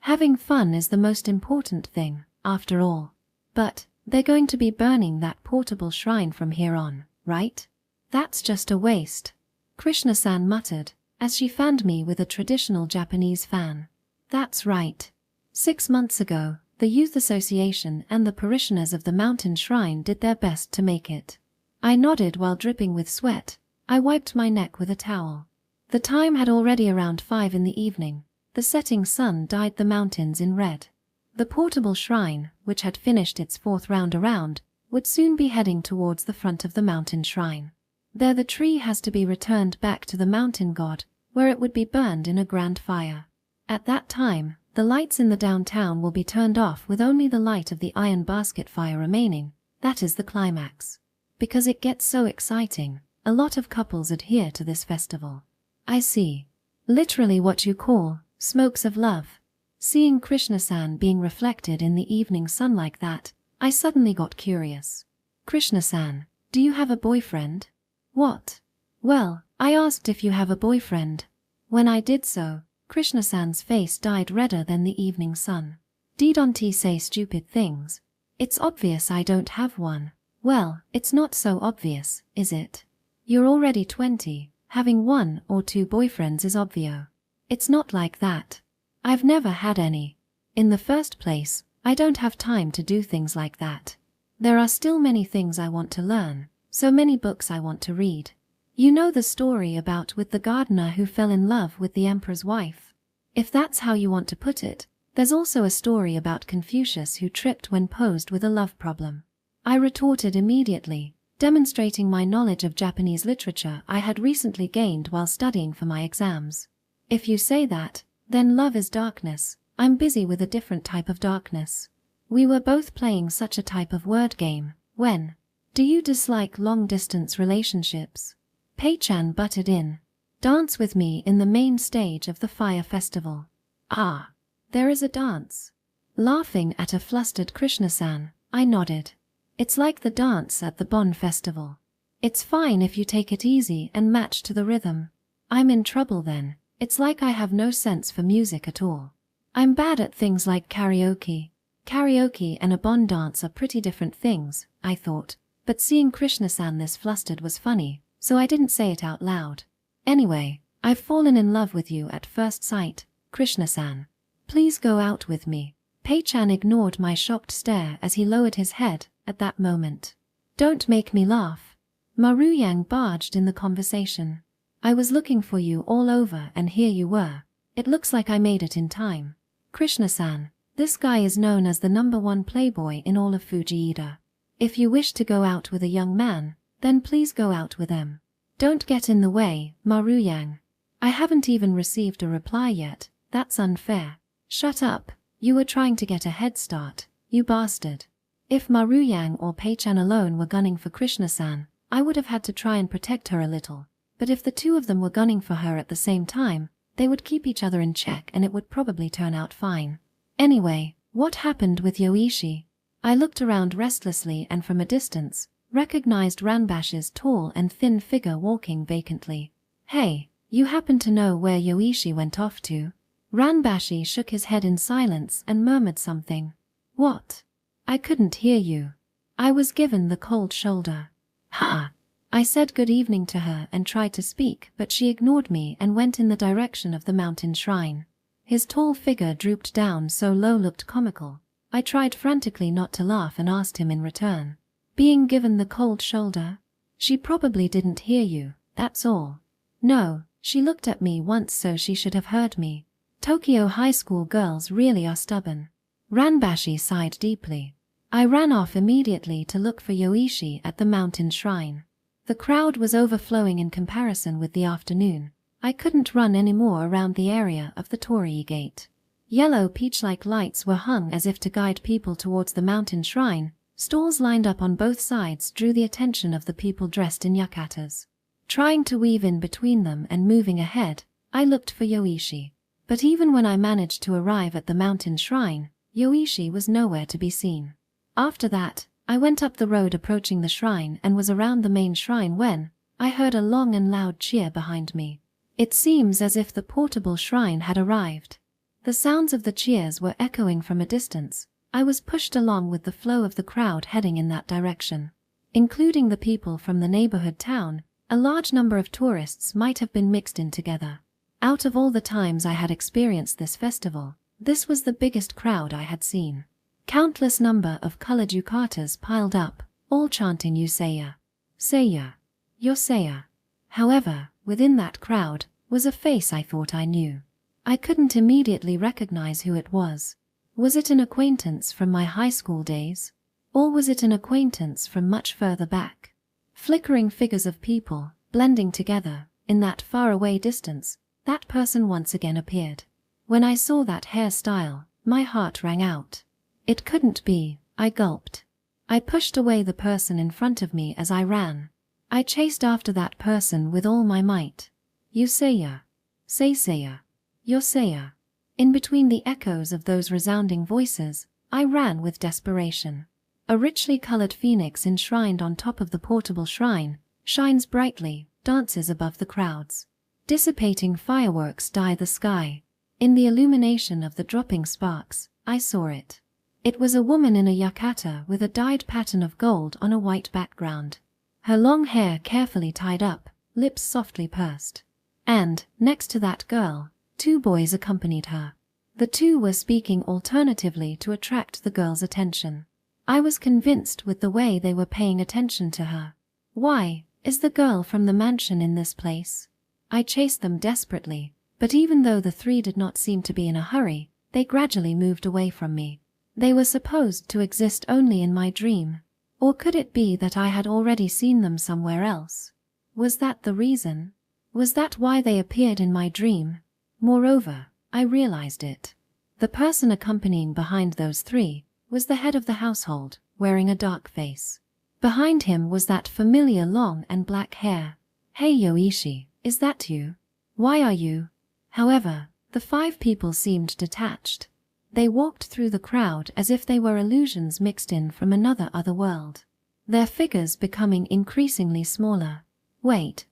Having fun is the most important thing, after all. But they're going to be burning that portable shrine from here on, right? That's just a waste, Krishna-san muttered, as she fanned me with a traditional Japanese fan. That's right. 6 months ago, the Youth Association and the parishioners of the mountain shrine did their best to make it. I nodded while dripping with sweat. I wiped my neck with a towel. The time had already around 5 in the evening. The setting sun dyed the mountains in red. The portable shrine, which had finished its 4th round around, would soon be heading towards the front of the mountain shrine. There the tree has to be returned back to the mountain god, where it would be burned in a grand fire. At that time, the lights in the downtown will be turned off with only the light of the iron basket fire remaining. That is the climax. Because it gets so exciting, a lot of couples adhere to this festival. I see. Literally what you call smokes of love. Seeing Krishna-san being reflected in the evening sun like that, I suddenly got curious. Krishna-san, do you have a boyfriend? What? Well, I asked if you have a boyfriend. When I did so, Krishna-san's face dyed redder than the evening sun. Don't say stupid things. It's obvious I don't have one. Well, it's not so obvious, is it? You're already 20. Having 1 or 2 boyfriends is obvio. It's not like that. I've never had any. In the first place, I don't have time to do things like that. There are still many things I want to learn, so many books I want to read. You know the story about with the gardener who fell in love with the emperor's wife? If that's how you want to put it, there's also a story about Confucius who tripped when posed with a love problem. I retorted immediately, demonstrating my knowledge of Japanese literature I had recently gained while studying for my exams. If you say that, then love is darkness. I'm busy with a different type of darkness. We were both playing such a type of word game. When? Do you dislike long-distance relationships? Pei-chan butted in. Dance with me in the main stage of the fire festival. Ah, there is a dance. Laughing at a flustered Krishna-san, I nodded. It's like the dance at the Bon festival. It's fine if you take it easy and match to the rhythm. I'm in trouble then. It's like I have no sense for music at all. I'm bad at things like karaoke. Karaoke and a Bon dance are pretty different things, I thought, but seeing Krishna-san this flustered was funny, so I didn't say it out loud. Anyway, I've fallen in love with you at first sight, Krishna-san. Please go out with me. Pei-chan ignored my shocked stare as he lowered his head at that moment. Don't make me laugh. Maruyang barged in the conversation. I was looking for you all over and here you were. It looks like I made it in time. Krishna-san, this guy is known as the #1 playboy in all of Fujieda. If you wish to go out with a young man, then please go out with them. Don't get in the way, Maruyang. I haven't even received a reply yet. That's unfair. Shut up. You were trying to get a head start, you bastard. If Maruyang or Pei-chan alone were gunning for Krishna-san, I would have had to try and protect her a little. But if the two of them were gunning for her at the same time, they would keep each other in check and it would probably turn out fine. Anyway, what happened with Yoichi? I looked around restlessly and from a distance, recognized Ranbash's tall and thin figure walking vacantly. Hey, you happen to know where Yoichi went off to? Ranbashi shook his head in silence and murmured something. What? I couldn't hear you. I was given the cold shoulder. Ha! I said good evening to her and tried to speak, but she ignored me and went in the direction of the mountain shrine. His tall figure drooped down so low looked comical. I tried frantically not to laugh and asked him in return. Being given the cold shoulder? She probably didn't hear you, that's all. No, she looked at me once so she should have heard me. Tokyo high school girls really are stubborn. Ranbashi sighed deeply. I ran off immediately to look for Yoichi at the mountain shrine. The crowd was overflowing in comparison with the afternoon. I couldn't run any more around the area of the Torii Gate. Yellow peach-like lights were hung as if to guide people towards the mountain shrine. Stalls lined up on both sides drew the attention of the people dressed in yukatas. Trying to weave in between them and moving ahead, I looked for Yoichi. But even when I managed to arrive at the mountain shrine, Yoichi was nowhere to be seen. After that, I went up the road approaching the shrine and was around the main shrine when I heard a long and loud cheer behind me. It seems as if the portable shrine had arrived. The sounds of the cheers were echoing from a distance. I was pushed along with the flow of the crowd heading in that direction. Including the people from the neighborhood town, a large number of tourists might have been mixed in together. Out of all the times I had experienced this festival, this was the biggest crowd I had seen. Countless number of colored yukatas piled up, all chanting Yuseiya. Seiya. Yoseiya. However, within that crowd was a face I thought I knew. I couldn't immediately recognize who it was. Was it an acquaintance from my high school days? Or was it an acquaintance from much further back? Flickering figures of people, blending together, in that faraway distance, that person once again appeared. When I saw that hairstyle, my heart rang out. It couldn't be, I gulped. I pushed away the person in front of me as I ran. I chased after that person with all my might. Yuseiya. Seiseiya. Yoseiya. In between the echoes of those resounding voices, I ran with desperation. A richly colored phoenix enshrined on top of the portable shrine, shines brightly, dances above the crowds. Dissipating fireworks dye the sky. In the illumination of the dropping sparks, I saw it. It was a woman in a yukata with a dyed pattern of gold on a white background. Her long hair carefully tied up, lips softly pursed. And, next to that girl, two boys accompanied her. The two were speaking alternatively to attract the girl's attention. I was convinced with the way they were paying attention to her. Why, is the girl from the mansion in this place? I chased them desperately, but even though the three did not seem to be in a hurry, they gradually moved away from me. They were supposed to exist only in my dream. Or could it be that I had already seen them somewhere else? Was that the reason? Was that why they appeared in my dream? Moreover, I realized it. The person accompanying behind those three was the head of the household, wearing a dark face. Behind him was that familiar long and black hair. Hey Yoichi, is that you? Why are you? However, the five people seemed detached. They walked through the crowd as if they were illusions mixed in from another otherworld. Their figures becoming increasingly smaller. Wait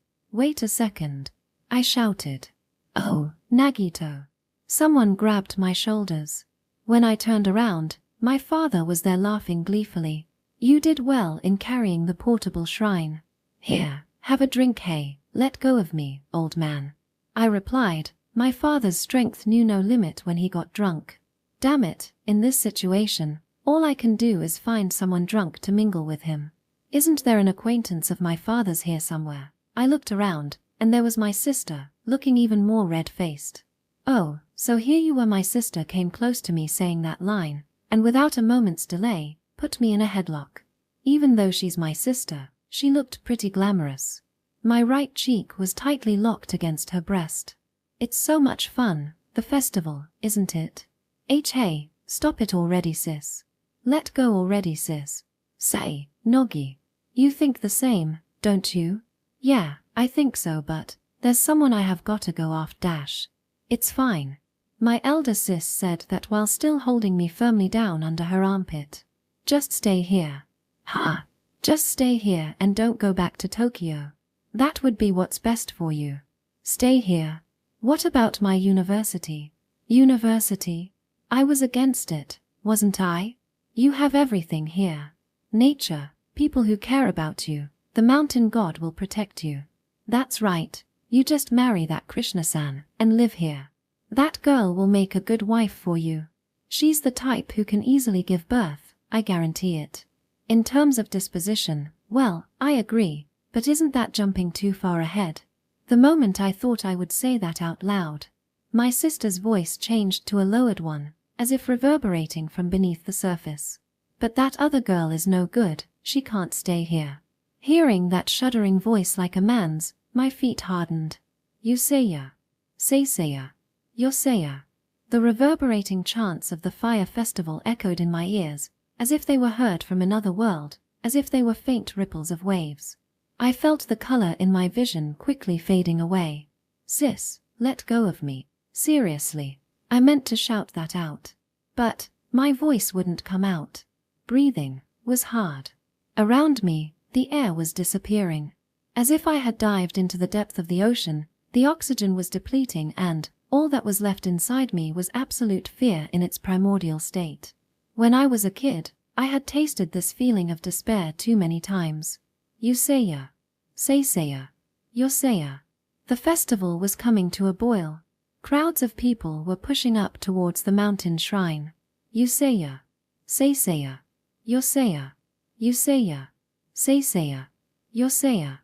a second. I shouted. Oh, Nagito. Someone grabbed my shoulders. When I turned around, my father was there laughing gleefully. You did well in carrying the portable shrine. Here, have a drink, hey, let go of me, old man. I replied. My father's strength knew no limit when he got drunk. Damn it, in this situation, all I can do is find someone drunk to mingle with him. Isn't there an acquaintance of my father's here somewhere? I looked around, and there was my sister, looking even more red-faced. Oh, so here you were. My sister came close to me saying that line, and without a moment's delay, put me in a headlock. Even though she's my sister, she looked pretty glamorous. My right cheek was tightly locked against her breast. It's so much fun, the festival, isn't it? Hey, stop it already, sis. Let go already, sis. Say, Noggy. You think the same, don't you? Yeah, I think so, but there's someone I have got to go off dash. It's fine. My elder sis said that while still holding me firmly down under her armpit. Just stay here. Ha! Just stay here and don't go back to Tokyo. That would be what's best for you. Stay here. What about my university? University? I was against it, wasn't I? You have everything here. Nature, people who care about you, the mountain god will protect you. That's right, you just marry that Krishna-san and live here. That girl will make a good wife for you. She's the type who can easily give birth, I guarantee it. In terms of disposition, well, I agree, but isn't that jumping too far ahead? The moment I thought I would say that out loud, my sister's voice changed to a lowered one, as if reverberating from beneath the surface. But that other girl is no good, she can't stay here. Hearing that shuddering voice like a man's, my feet hardened. Yuseiya. Seiseya. Yoseiya. The reverberating chants of the fire festival echoed in my ears, as if they were heard from another world, as if they were faint ripples of waves. I felt the color in my vision quickly fading away. Sis, let go of me. Seriously. I meant to shout that out. But my voice wouldn't come out. Breathing was hard. Around me, the air was disappearing. As if I had dived into the depth of the ocean, the oxygen was depleting and all that was left inside me was absolute fear in its primordial state. When I was a kid, I had tasted this feeling of despair too many times. Yuseiya. Seiseya. Yoseiya. The festival was coming to a boil. Crowds of people were pushing up towards the mountain shrine. Yuseiya. Seiseya. Yoseiya. Yuseiya. Seiseya. Yoseiya.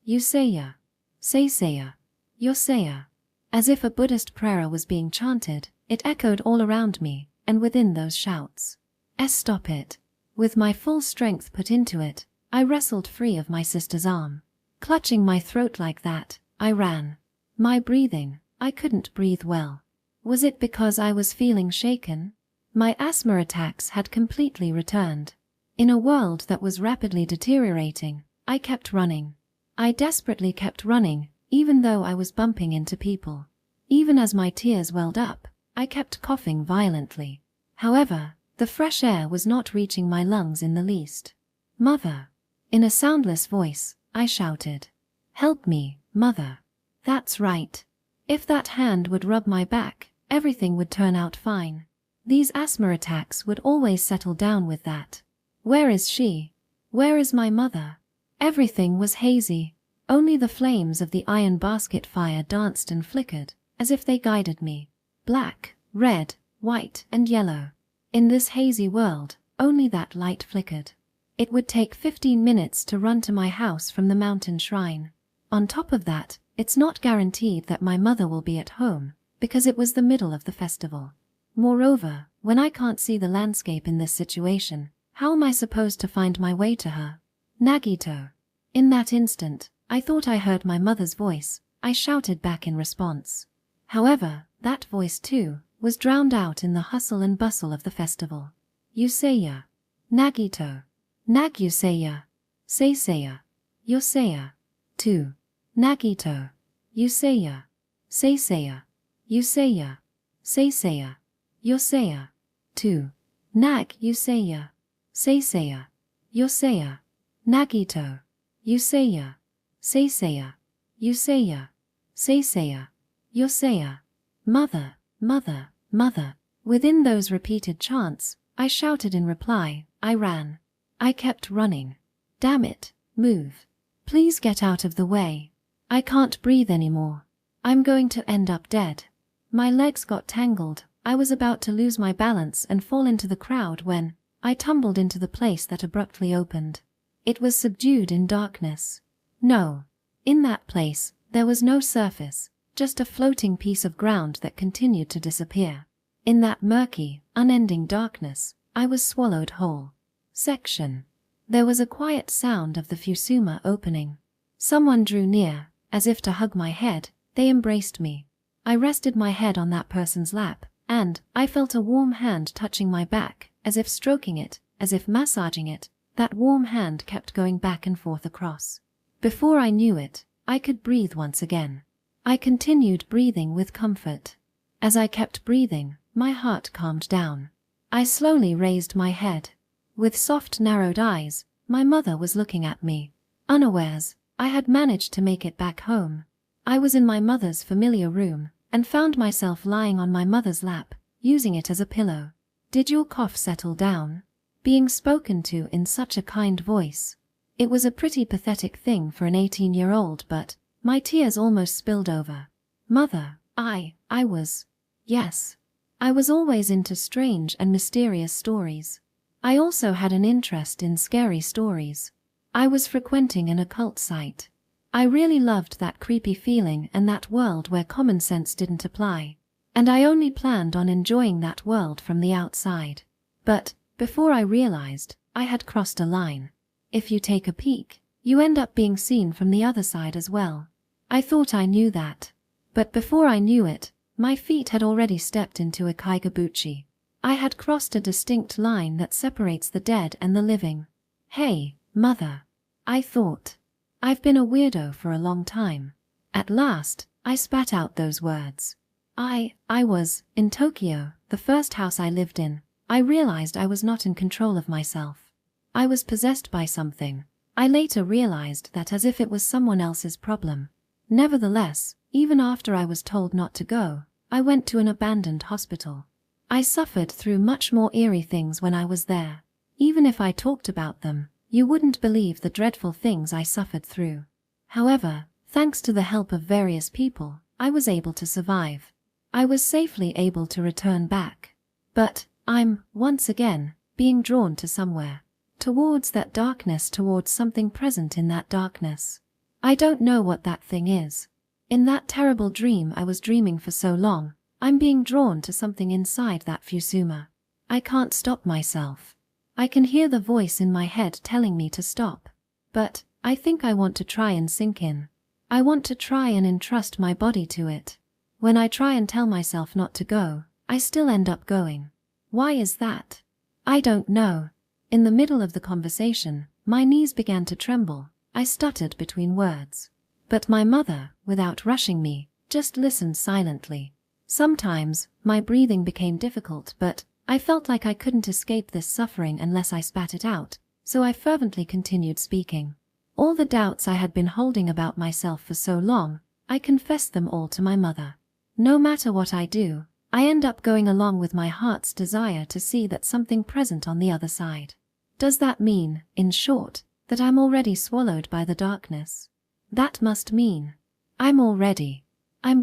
Yuseiya. Seiseya. Yoseiya. As if a Buddhist prayer was being chanted, it echoed all around me, and within those shouts. Stop it. With my full strength put into it, I wrestled free of my sister's arm. Clutching my throat like that, I ran. My breathing, I couldn't breathe well. Was it because I was feeling shaken? My asthma attacks had completely returned. In a world that was rapidly deteriorating, I kept running. I desperately kept running, even though I was bumping into people. Even as my tears welled up, I kept coughing violently. However, the fresh air was not reaching my lungs in the least. Mother! In a soundless voice, I shouted. Help me, Mother. That's right. If that hand would rub my back, everything would turn out fine. These asthma attacks would always settle down with that. Where is she? Where is my mother? Everything was hazy. Only the flames of the iron basket fire danced and flickered, as if they guided me. Black, red, white, and yellow. In this hazy world, only that light flickered. It would take 15 minutes to run to my house from the mountain shrine. On top of that, it's not guaranteed that my mother will be at home, because it was the middle of the festival. Moreover, when I can't see the landscape in this situation, how am I supposed to find my way to her? Nagito. In that instant, I thought I heard my mother's voice. I shouted back in response. However, that voice too was drowned out in the hustle and bustle of the festival. Yuseiya. Nagito. Nagyuseiya. Seiseya. Yoseiya. 2. Nagito. Yuseiya. Seiseya. Yuseiya. Seiseya. Yoseiya. 2. Nag Yuseiya. Seiseya. Yoseiya. Nagito. Yuseiya. Seiseya. Yuseiya. Seiseya. Yoseiya. Mother, mother, mother. Within those repeated chants, I shouted in reply. I ran. I kept running. Damn it, move. Please get out of the way. I can't breathe anymore. I'm going to end up dead. My legs got tangled. I was about to lose my balance and fall into the crowd when I tumbled into the place that abruptly opened. It was subdued in darkness. No. In that place, there was no surface, just a floating piece of ground that continued to disappear. In that murky, unending darkness, I was swallowed whole. Section. There was a quiet sound of the Fusama opening. Someone drew near, as if to hug my head. They embraced me. I rested my head on that person's lap, and I felt a warm hand touching my back, as if stroking it, as if massaging it. That warm hand kept going back and forth across. Before I knew it, I could breathe once again. I continued breathing with comfort. As I kept breathing, my heart calmed down. I slowly raised my head. With soft, narrowed eyes, my mother was looking at me. Unawares, I had managed to make it back home. I was in my mother's familiar room, and found myself lying on my mother's lap, using it as a pillow. "Did your cough settle down?" Being spoken to in such a kind voice. It was a pretty pathetic thing for an 18-year-old, but my tears almost spilled over. "Mother, Yes. I was always into strange and mysterious stories. I also had an interest in scary stories. I was frequenting an occult site. I really loved that creepy feeling and that world where common sense didn't apply. And I only planned on enjoying that world from the outside. But before I realized, I had crossed a line. If you take a peek, you end up being seen from the other side as well. I thought I knew that. But before I knew it, my feet had already stepped into a kaigabuchi. I had crossed a distinct line that separates the dead and the living. "Hey, Mother," I thought. I've been a weirdo for a long time. At last, I spat out those words. I was, in Tokyo, the first house I lived in. I realized I was not in control of myself. I was possessed by something. I later realized that as if it was someone else's problem. Nevertheless, even after I was told not to go, I went to an abandoned hospital. I suffered through much more eerie things when I was there. Even if I talked about them, you wouldn't believe the dreadful things I suffered through. However, thanks to the help of various people, I was able to survive. I was safely able to return back. But I'm, once again, being drawn to somewhere. Towards that darkness, towards something present in that darkness. I don't know what that thing is. In that terrible dream I was dreaming for so long, I'm being drawn to something inside that Fusama. I can't stop myself. I can hear the voice in my head telling me to stop. But I think I want to try and sink in. I want to try and entrust my body to it. When I try and tell myself not to go, I still end up going. Why is that? I don't know. In the middle of the conversation, my knees began to tremble. I stuttered between words. But my mother, without rushing me, just listened silently. Sometimes, my breathing became difficult, but I felt like I couldn't escape this suffering unless I spat it out, so I fervently continued speaking. All the doubts I had been holding about myself for so long, I confessed them all to my mother. No matter what I do, I end up going along with my heart's desire to see that something present on the other side. Does that mean, in short, that I'm already swallowed by the darkness? That must mean I'm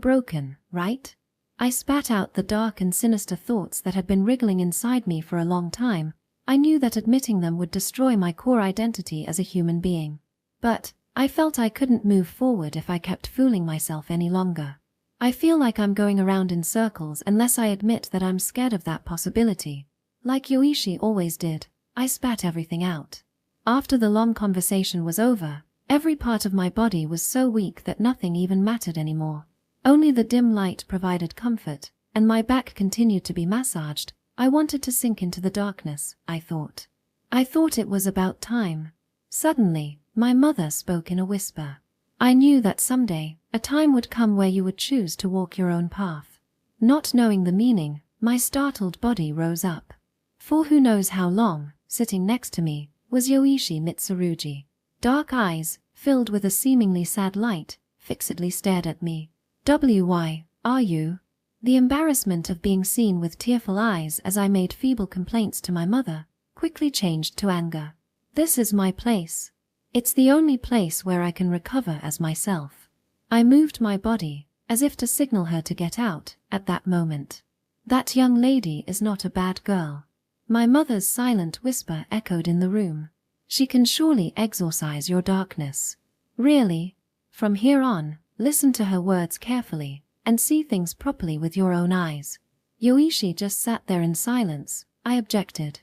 broken, right? I spat out the dark and sinister thoughts that had been wriggling inside me for a long time. I knew that admitting them would destroy my core identity as a human being. But I felt I couldn't move forward if I kept fooling myself any longer. I feel like I'm going around in circles unless I admit that I'm scared of that possibility. Like Yoichi always did, I spat everything out. After the long conversation was over, every part of my body was so weak that nothing even mattered anymore. Only the dim light provided comfort, and my back continued to be massaged. I wanted to sink into the darkness, I thought. I thought it was about time. Suddenly, my mother spoke in a whisper. I knew that someday, a time would come where you would choose to walk your own path. Not knowing the meaning, my startled body rose up. For who knows how long, sitting next to me, was Yoichi Mitsurugi. Dark eyes, filled with a seemingly sad light, fixedly stared at me. "Why are you?" The embarrassment of being seen with tearful eyes as I made feeble complaints to my mother, quickly changed to anger. This is my place. It's the only place where I can recover as myself. I moved my body, as if to signal her to get out, at that moment. That young lady is not a bad girl. My mother's silent whisper echoed in the room. She can surely exorcise your darkness. Really? From here on, listen to her words carefully, and see things properly with your own eyes. Yoichi just sat there in silence. I objected.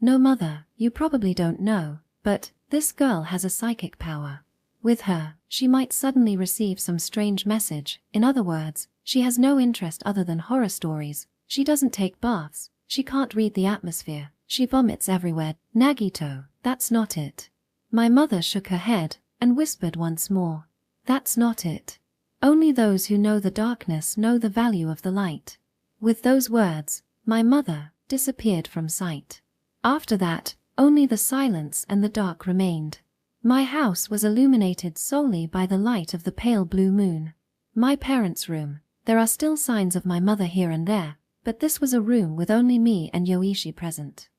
No, Mother, you probably don't know, but this girl has a psychic power. With her, she might suddenly receive some strange message. In other words, she has no interest other than horror stories. She doesn't take baths. She can't read the atmosphere. She vomits everywhere. Nagito, that's not it. My mother shook her head and whispered once more. That's not it. Only those who know the darkness know the value of the light. With those words, my mother disappeared from sight. After that, only the silence and the dark remained. My house was illuminated solely by the light of the pale blue moon. My parents' room, there are still signs of my mother here and there, but this was a room with only me and Yoichi present.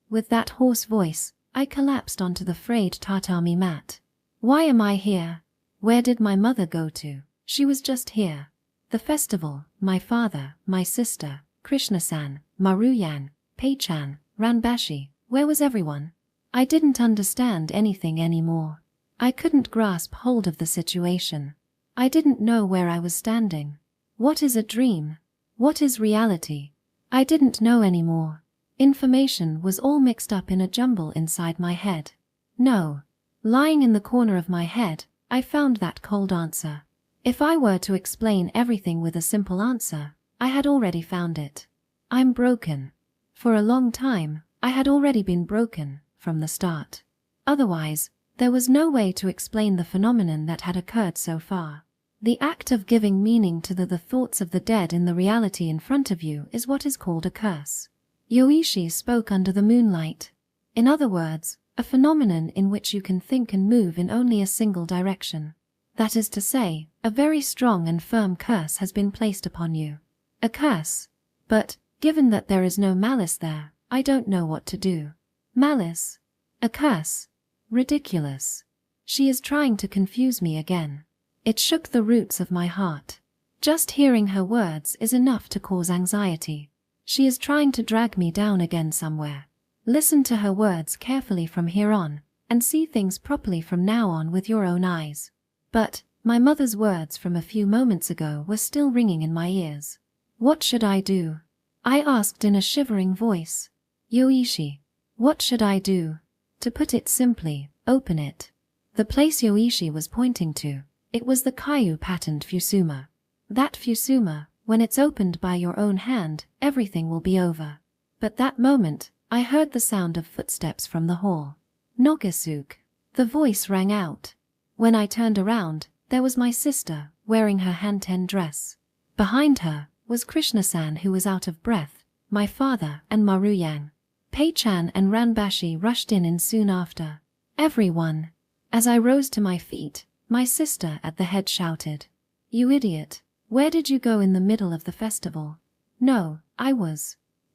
With that hoarse voice, I collapsed onto the frayed tatami mat. Why am I here? Where did my mother go to? She was just here. The festival, my father, my sister, Krishna-san, Maruyan, Pei-chan, Ranbashi, where was everyone? I didn't understand anything anymore. I couldn't grasp hold of the situation. I didn't know where I was standing. What is a dream? What is reality? I didn't know anymore. Information was all mixed up in a jumble inside my head. No. Lying in the corner of my head, I found that cold answer. If I were to explain everything with a simple answer, I had already found it. I'm broken. For a long time, I had already been broken, from the start. Otherwise, there was no way to explain the phenomenon that had occurred so far. The act of giving meaning to the thoughts of the dead in the reality in front of you is what is called a curse. Yoichi spoke under the moonlight. In other words, a phenomenon in which you can think and move in only a single direction. That is to say, a very strong and firm curse has been placed upon you. A curse. But, given that there is no malice there, I don't know what to do. Malice? A curse? Ridiculous. She is trying to confuse me again. It shook the roots of my heart. Just hearing her words is enough to cause anxiety. She is trying to drag me down again somewhere. Listen to her words carefully from here on, and see things properly from now on with your own eyes. But, my mother's words from a few moments ago were still ringing in my ears. What should I do? I asked in a shivering voice. Yoichi, what should I do? To put it simply, open it. The place Yoichi was pointing to, it was the Kaiju patterned Fusama. That Fusama, when it's opened by your own hand, everything will be over. But that moment, I heard the sound of footsteps from the hall. Nogasuke. The voice rang out. When I turned around, there was my sister, wearing her hanten dress. Behind her was Krishna-san, who was out of breath, my father and Maruyan. Pei-chan and Ranbashi rushed in soon after. Everyone. As I rose to my feet, my sister at the head shouted, "You idiot, where did you go in the middle of the festival?" No,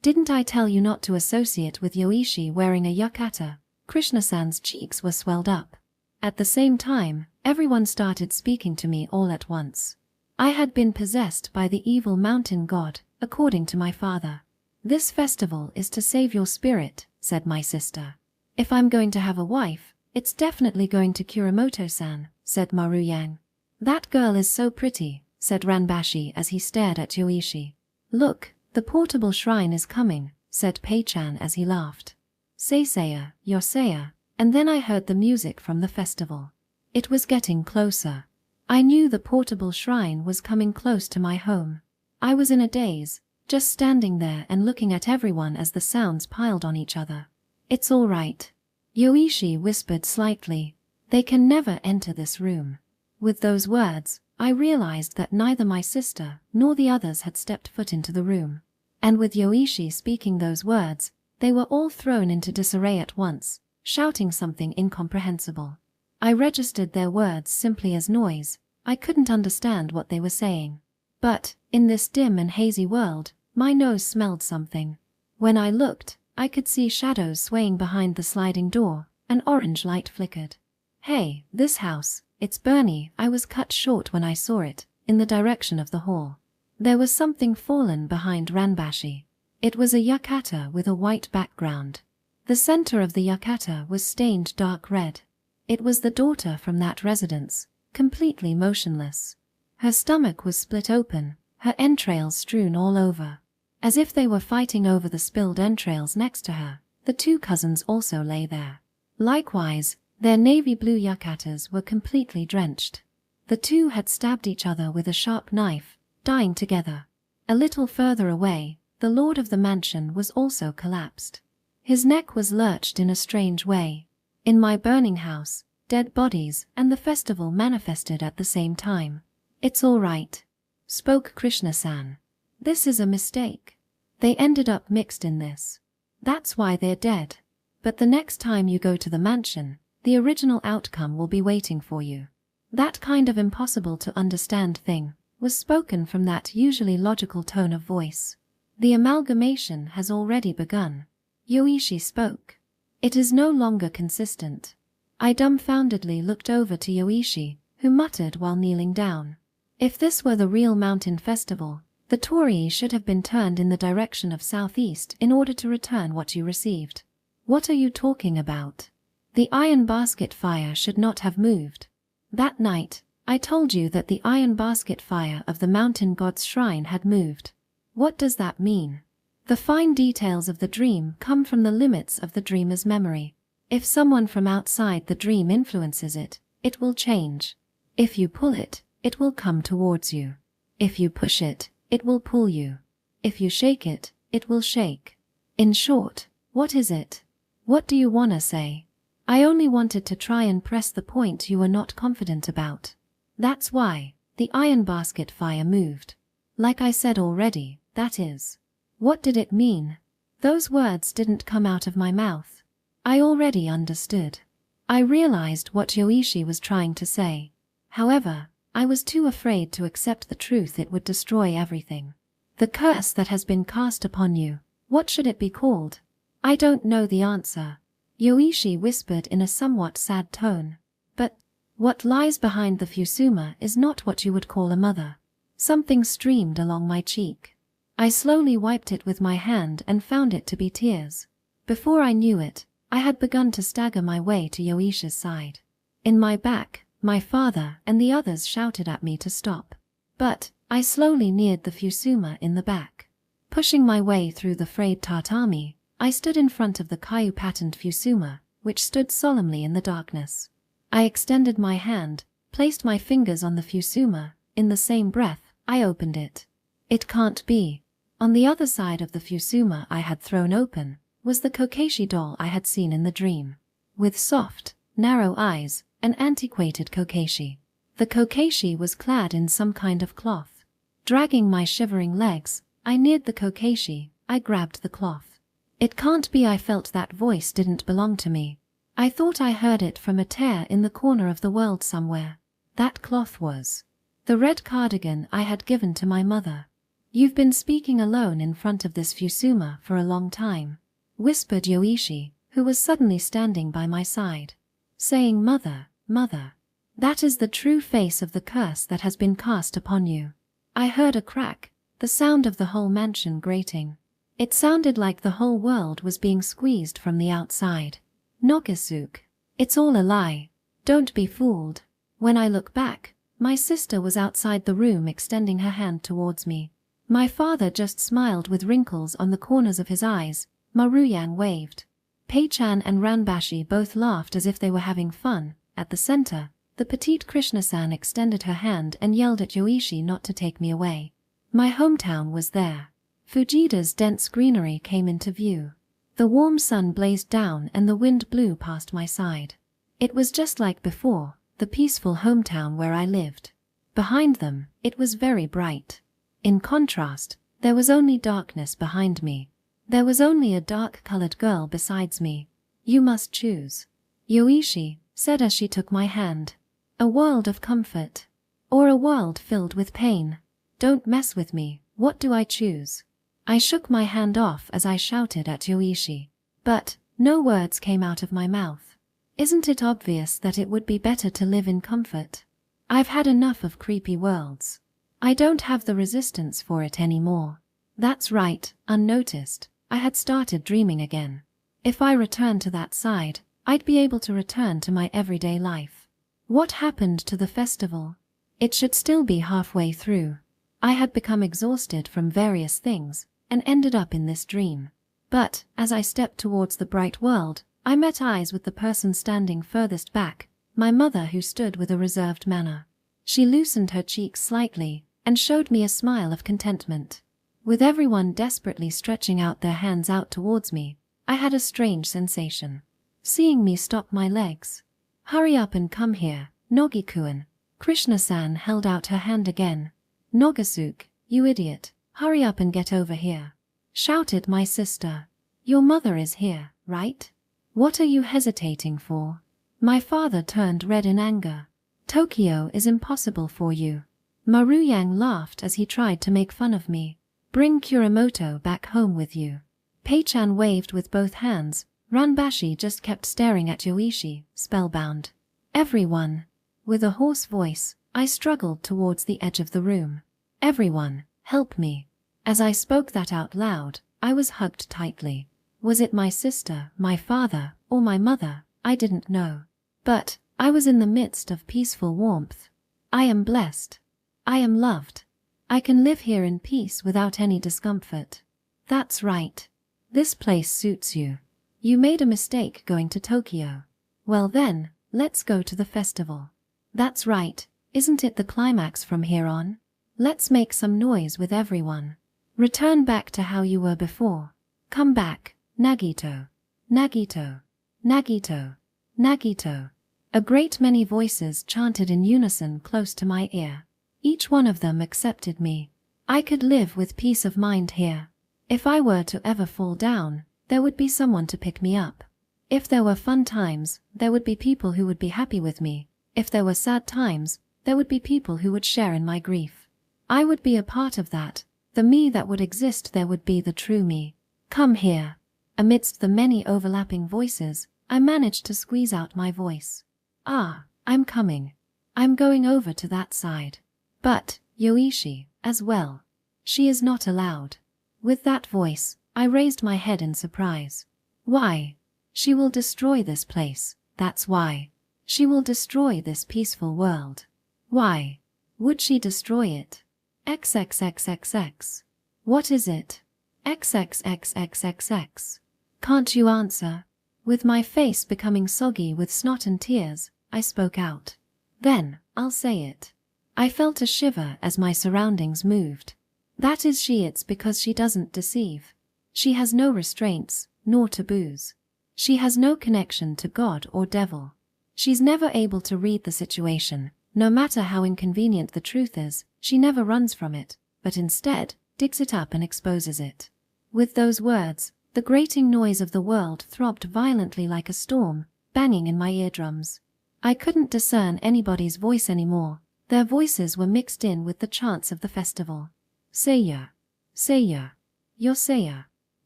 Didn't I tell you not to associate with Yoichi wearing a yukata? Krishna-san's cheeks were swelled up. At the same time, everyone started speaking to me all at once. I had been possessed by the evil mountain god, according to my father. This festival is to save your spirit, said my sister. If I'm going to have a wife, it's definitely going to Kuramoto-san, said Maruyan. That girl is so pretty, said Ranbashi as he stared at Yoichi. Look, the portable shrine is coming, said Pei-chan as he laughed. Seiseya, Yoseya, and then I heard the music from the festival. It was getting closer. I knew the portable shrine was coming close to my home. I was in a daze, just standing there and looking at everyone as the sounds piled on each other. It's all right. Yoichi whispered slightly. They can never enter this room. With those words, I realized that neither my sister nor the others had stepped foot into the room. And with Yoichi speaking those words, they were all thrown into disarray at once, shouting something incomprehensible. I registered their words simply as noise. I couldn't understand what they were saying. But, in this dim and hazy world, my nose smelled something. When I looked, I could see shadows swaying behind the sliding door. An orange light flickered. Hey, this house, it's Bernie. I was cut short when I saw it, in the direction of the hall. There was something fallen behind Ranbashi. It was a yukata with a white background. The center of the yukata was stained dark red. It was the daughter from that residence, completely motionless. Her stomach was split open, her entrails strewn all over. As if they were fighting over the spilled entrails next to her, the two cousins also lay there. Likewise, Their navy blue yukatas were completely drenched. The two had stabbed each other with a sharp knife, dying together. A little further away, the lord of the mansion was also collapsed. His neck was lurched in a strange way. In my burning house, dead bodies and the festival manifested at the same time. "It's all right," spoke Krishna-san. "This is a mistake. They ended up mixed in this. That's why they're dead. But the next time you go to the mansion, the original outcome will be waiting for you." That kind of impossible to understand thing was spoken from that usually logical tone of voice. "The amalgamation has already begun," Yoichi spoke. "It is no longer consistent." I dumbfoundedly looked over to Yoichi, who muttered while kneeling down. If this were the real mountain festival, the torii should have been turned in the direction of southeast in order to return what you received. "What are you talking about? The iron basket fire should not have moved. That night, I told you that the iron basket fire of the mountain god's shrine had moved. What does that mean? The fine details of the dream come from the limits of the dreamer's memory. If someone from outside the dream influences it, it will change. If you pull it, it will come towards you. If you push it, it will pull you. If you shake it, it will shake. In short, what is it? What do you wanna say?" I only wanted to try and press the point you were not confident about. "That's why the iron basket fire moved. Like I said already, that is." What did it mean? Those words didn't come out of my mouth. I already understood. I realized what Yoichi was trying to say. However, I was too afraid to accept the truth. It would destroy everything. "The curse that has been cast upon you, what should it be called?" "I don't know the answer," Yoichi whispered in a somewhat sad tone. "But what lies behind the Fusama is not what you would call a mother." Something streamed along my cheek. I slowly wiped it with my hand and found it to be tears. Before I knew it, I had begun to stagger my way to Yoichi's side. In my back, my father and the others shouted at me to stop. But I slowly neared the Fusama in the back. Pushing my way through the frayed tatami, I stood in front of the Kayu-patterned Fusama, which stood solemnly in the darkness. I extended my hand, placed my fingers on the Fusama. In the same breath, I opened it. It can't be. On the other side of the Fusama I had thrown open was the Kokeshi doll I had seen in the dream. With soft, narrow eyes, an antiquated Kokeshi. The Kokeshi was clad in some kind of cloth. Dragging my shivering legs, I neared the Kokeshi. I grabbed the cloth. It can't be. I felt that voice didn't belong to me. I thought I heard it from a tear in the corner of the world somewhere. That cloth was the red cardigan I had given to my mother. "You've been speaking alone in front of this Fusama for a long time," whispered Yoichi, who was suddenly standing by my side. "Saying mother, mother. That is the true face of the curse that has been cast upon you." I heard a crack, the sound of the whole mansion grating. It sounded like the whole world was being squeezed from the outside. "Nogisuke, it's all a lie. Don't be fooled." When I look back, my sister was outside the room extending her hand towards me. My father just smiled with wrinkles on the corners of his eyes. Maruyang waved. Pei-chan and Ranbashi both laughed as if they were having fun. At the center, the petite Krishna-san extended her hand and yelled at Yoichi not to take me away. My hometown was there. Fujida's dense greenery came into view. The warm sun blazed down and the wind blew past my side. It was just like before, the peaceful hometown where I lived. Behind them, it was very bright. In contrast, there was only darkness behind me. There was only a dark-colored girl besides me. "You must choose," Yoichi said as she took my hand. "A world of comfort, or a world filled with pain. Don't mess with me. What do I choose?" I shook my hand off as I shouted at Yoichi. But no words came out of my mouth. Isn't it obvious that it would be better to live in comfort? I've had enough of creepy worlds. I don't have the resistance for it anymore. That's right, unnoticed, I had started dreaming again. If I returned to that side, I'd be able to return to my everyday life. What happened to the festival? It should still be halfway through. I had become exhausted from various things and ended up in this dream. But as I stepped towards the bright world, I met eyes with the person standing furthest back, my mother, who stood with a reserved manner. She loosened her cheeks slightly and showed me a smile of contentment. With everyone desperately stretching out their hands out towards me, I had a strange sensation. Seeing me stop my legs. "Hurry up and come here, Nogikuan." Krishna-san held out her hand again. "Nogasuke, you idiot, hurry up and get over here," shouted my sister. "Your mother is here, right? What are you hesitating for?" My father turned red in anger. "Tokyo is impossible for you." Maruyang laughed as he tried to make fun of me. "Bring Kuramoto back home with you." Pei-chan waved with both hands. Ranbashi just kept staring at Yoichi, spellbound. "Everyone." With a hoarse voice, I struggled towards the edge of the room. "Everyone, help me." As I spoke that out loud, I was hugged tightly. Was it my sister, my father, or my mother? I didn't know. But I was in the midst of peaceful warmth. I am blessed. I am loved. I can live here in peace without any discomfort. That's right. This place suits you. You made a mistake going to Tokyo. Well then, let's go to the festival. That's right, isn't it the climax from here on? Let's make some noise with everyone. Return back to how you were before. Come back, Nagito. Nagito. Nagito. Nagito. A great many voices chanted in unison close to my ear. Each one of them accepted me. I could live with peace of mind here. If I were to ever fall down, there would be someone to pick me up. If there were fun times, there would be people who would be happy with me. If there were sad times, there would be people who would share in my grief. I would be a part of that. The me that would exist there would be the true me. Come here. Amidst the many overlapping voices, I managed to squeeze out my voice. "Ah, I'm coming. I'm going over to that side. But, Yoichi, as well. She is not allowed." With that voice, I raised my head in surprise. "Why? She will destroy this place, that's why. She will destroy this peaceful world." "Why? Would she destroy it?" XXXXX. "What is it?" XXXXXX. "Can't you answer?" With my face becoming soggy with snot and tears, I spoke out. "Then, I'll say it." I felt a shiver as my surroundings moved. That is she. It's because she doesn't deceive. She has no restraints, nor taboos. She has no connection to God or devil. She's never able to read the situation. No matter how inconvenient the truth is, she never runs from it, but instead, digs it up and exposes it. With those words, the grating noise of the world throbbed violently like a storm, banging in my eardrums. I couldn't discern anybody's voice anymore. Their voices were mixed in with the chants of the festival. Seiya, Seiya, Yoseiya,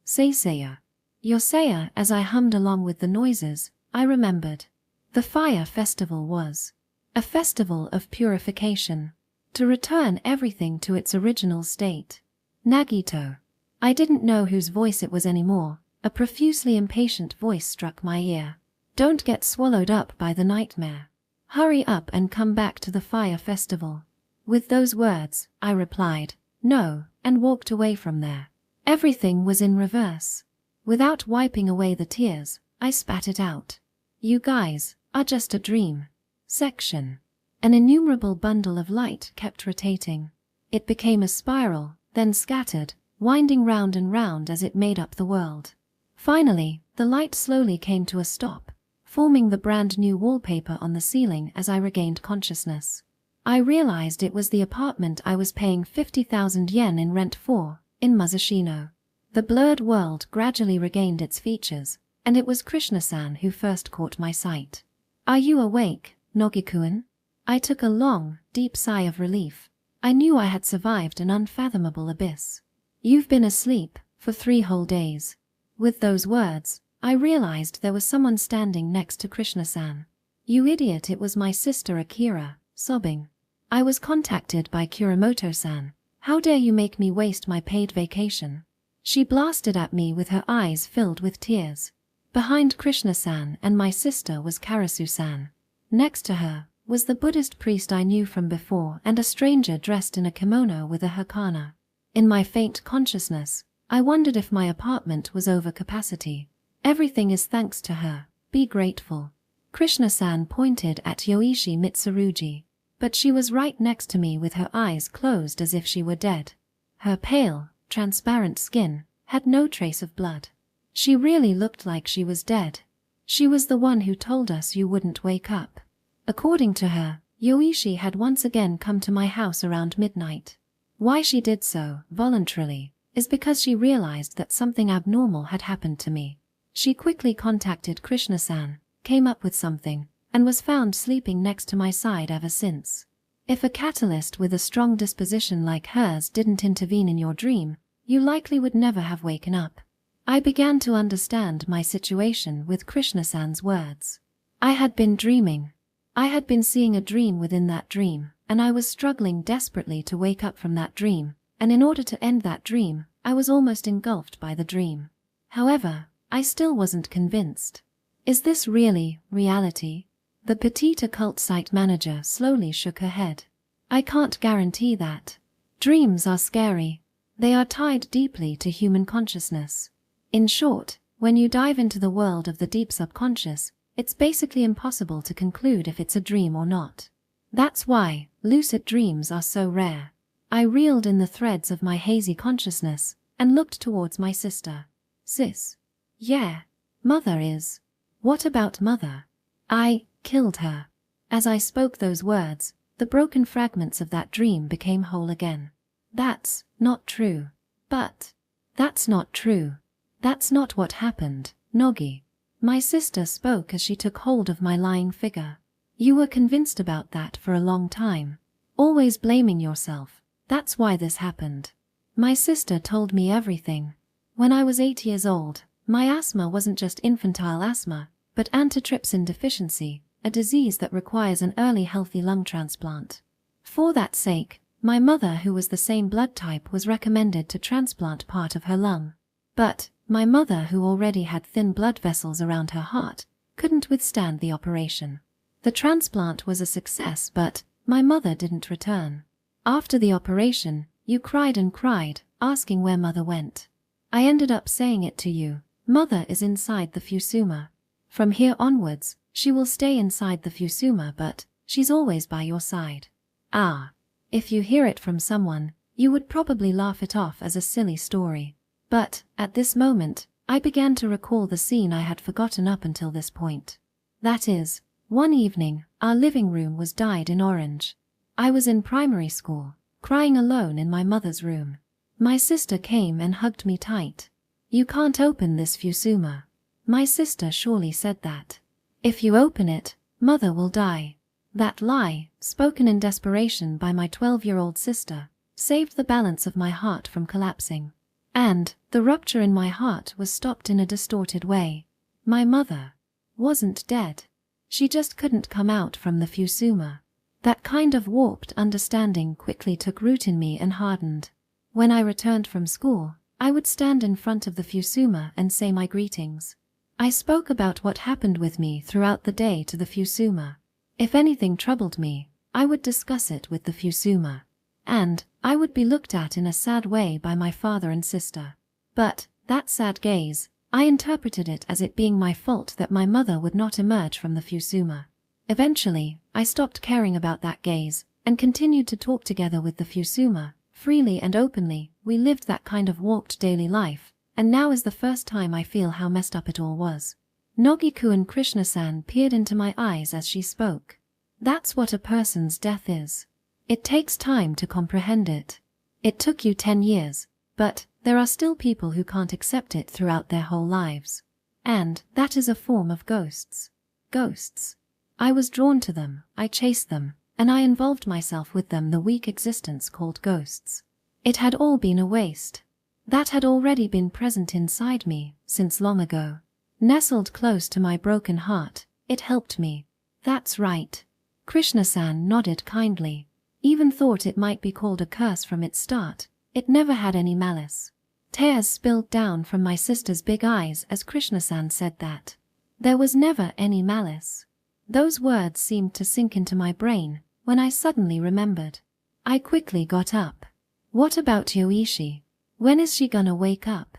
Seiseya, Yoseiya. As I hummed along with the noises, I remembered. The fire festival was a festival of purification, to return everything to its original state. Nagito. I didn't know whose voice it was anymore. A profusely impatient voice struck my ear. "Don't get swallowed up by the nightmare. Hurry up and come back to the fire festival." With those words, I replied, "No," and walked away from there. Everything was in reverse. Without wiping away the tears, I spat it out. "You guys are just a dream." Section. An innumerable bundle of light kept rotating. It became a spiral, then scattered, winding round and round as it made up the world. Finally, the light slowly came to a stop, forming the brand new wallpaper on the ceiling. As I regained consciousness, I realized it was the apartment I was paying 50,000 yen in rent for, in Musashino. The blurred world gradually regained its features, and it was Krishna-san who first caught my sight. "Are you awake, Nogikuan?" I took a long, deep sigh of relief. I knew I had survived an unfathomable abyss. "You've been asleep for 3 whole days." With those words, I realized there was someone standing next to Krishna-san. "You idiot," it was my sister Akira, sobbing. "I was contacted by Kuramoto-san. How dare you make me waste my paid vacation?" She blasted at me with her eyes filled with tears. Behind Krishna-san and my sister was Karasu-san. Next to her was the Buddhist priest I knew from before and a stranger dressed in a kimono with a hakana. In my faint consciousness, I wondered if my apartment was over capacity. "Everything is thanks to her," Be grateful. Krishna-san pointed at Yoichi Mitsurugi, but she was right next to me with her eyes closed as if she were dead. Her pale, transparent skin had no trace of blood. She really looked like she was dead. She was the one who told us you wouldn't wake up. According to her, Yoichi had once again come to my house around midnight. Why she did so, voluntarily, is because she realized that something abnormal had happened to me. She quickly contacted Krishna-san, came up with something, and was found sleeping next to my side ever since. If a catalyst with a strong disposition like hers didn't intervene in your dream, you likely would never have waken up. I began to understand my situation with Krishna-san's words. I had been dreaming. I had been seeing a dream within that dream, and I was struggling desperately to wake up from that dream, and in order to end that dream, I was almost engulfed by the dream. However, I still wasn't convinced. Is this really reality? The petite occult site manager slowly shook her head. I can't guarantee that. Dreams are scary. They are tied deeply to human consciousness. In short, when you dive into the world of the deep subconscious, it's basically impossible to conclude if it's a dream or not. That's why lucid dreams are so rare. I reeled in the threads of my hazy consciousness and looked towards my sister. Sis. Yeah. Mother is. What about mother? I killed her. As I spoke those words, the broken fragments of that dream became whole again. That's not true. But that's not true. That's not what happened, Nogi. My sister spoke as she took hold of my lying figure. You were convinced about that for a long time. Always blaming yourself. That's why this happened. My sister told me everything. When I was 8 years old, my asthma wasn't just infantile asthma, but antitrypsin deficiency, a disease that requires an early healthy lung transplant. For that sake, my mother, who was the same blood type, was recommended to transplant part of her lung. But my mother, who already had thin blood vessels around her heart, couldn't withstand the operation. The transplant was a success, but my mother didn't return. After the operation, you cried and cried, asking where mother went. I ended up saying it to you. Mother is inside the Fusama. From here onwards, she will stay inside the Fusama, but she's always by your side. Ah. If you hear it from someone, you would probably laugh it off as a silly story. But, at this moment, I began to recall the scene I had forgotten up until this point. That is, one evening, our living room was dyed in orange. I was in primary school, crying alone in my mother's room. My sister came and hugged me tight. You can't open this Fusama. My sister surely said that. If you open it, mother will die. That lie, spoken in desperation by my 12-year-old sister, saved the balance of my heart from collapsing. And the rupture in my heart was stopped in a distorted way. My mother wasn't dead. She just couldn't come out from the Fusama. That kind of warped understanding quickly took root in me and hardened. When I returned from school, I would stand in front of the Fusama and say my greetings. I spoke about what happened with me throughout the day to the Fusama. If anything troubled me, I would discuss it with the Fusama. And I would be looked at in a sad way by my father and sister. But that sad gaze, I interpreted it as it being my fault that my mother would not emerge from the Fusama. Eventually, I stopped caring about that gaze and continued to talk together with the Fusama. Freely and openly, we lived that kind of warped daily life, and now is the first time I feel how messed up it all was. Nogiku and Krishna-san peered into my eyes as she spoke. That's what a person's death is. It takes time to comprehend it. It took you 10 years, but there are still people who can't accept it throughout their whole lives. And that is a form of ghosts. Ghosts. I was drawn to them, I chased them, and I involved myself with them, the weak existence called ghosts. It had all been a waste. That had already been present inside me since long ago. Nestled close to my broken heart, it helped me. That's right. Krishna-san nodded kindly. Even thought it might be called a curse from its start. It never had any malice. Tears spilled down from my sister's big eyes as Krishna-san said that. There was never any malice. Those words seemed to sink into my brain when I suddenly remembered. I quickly got up. What about Yoichi? When is she gonna wake up?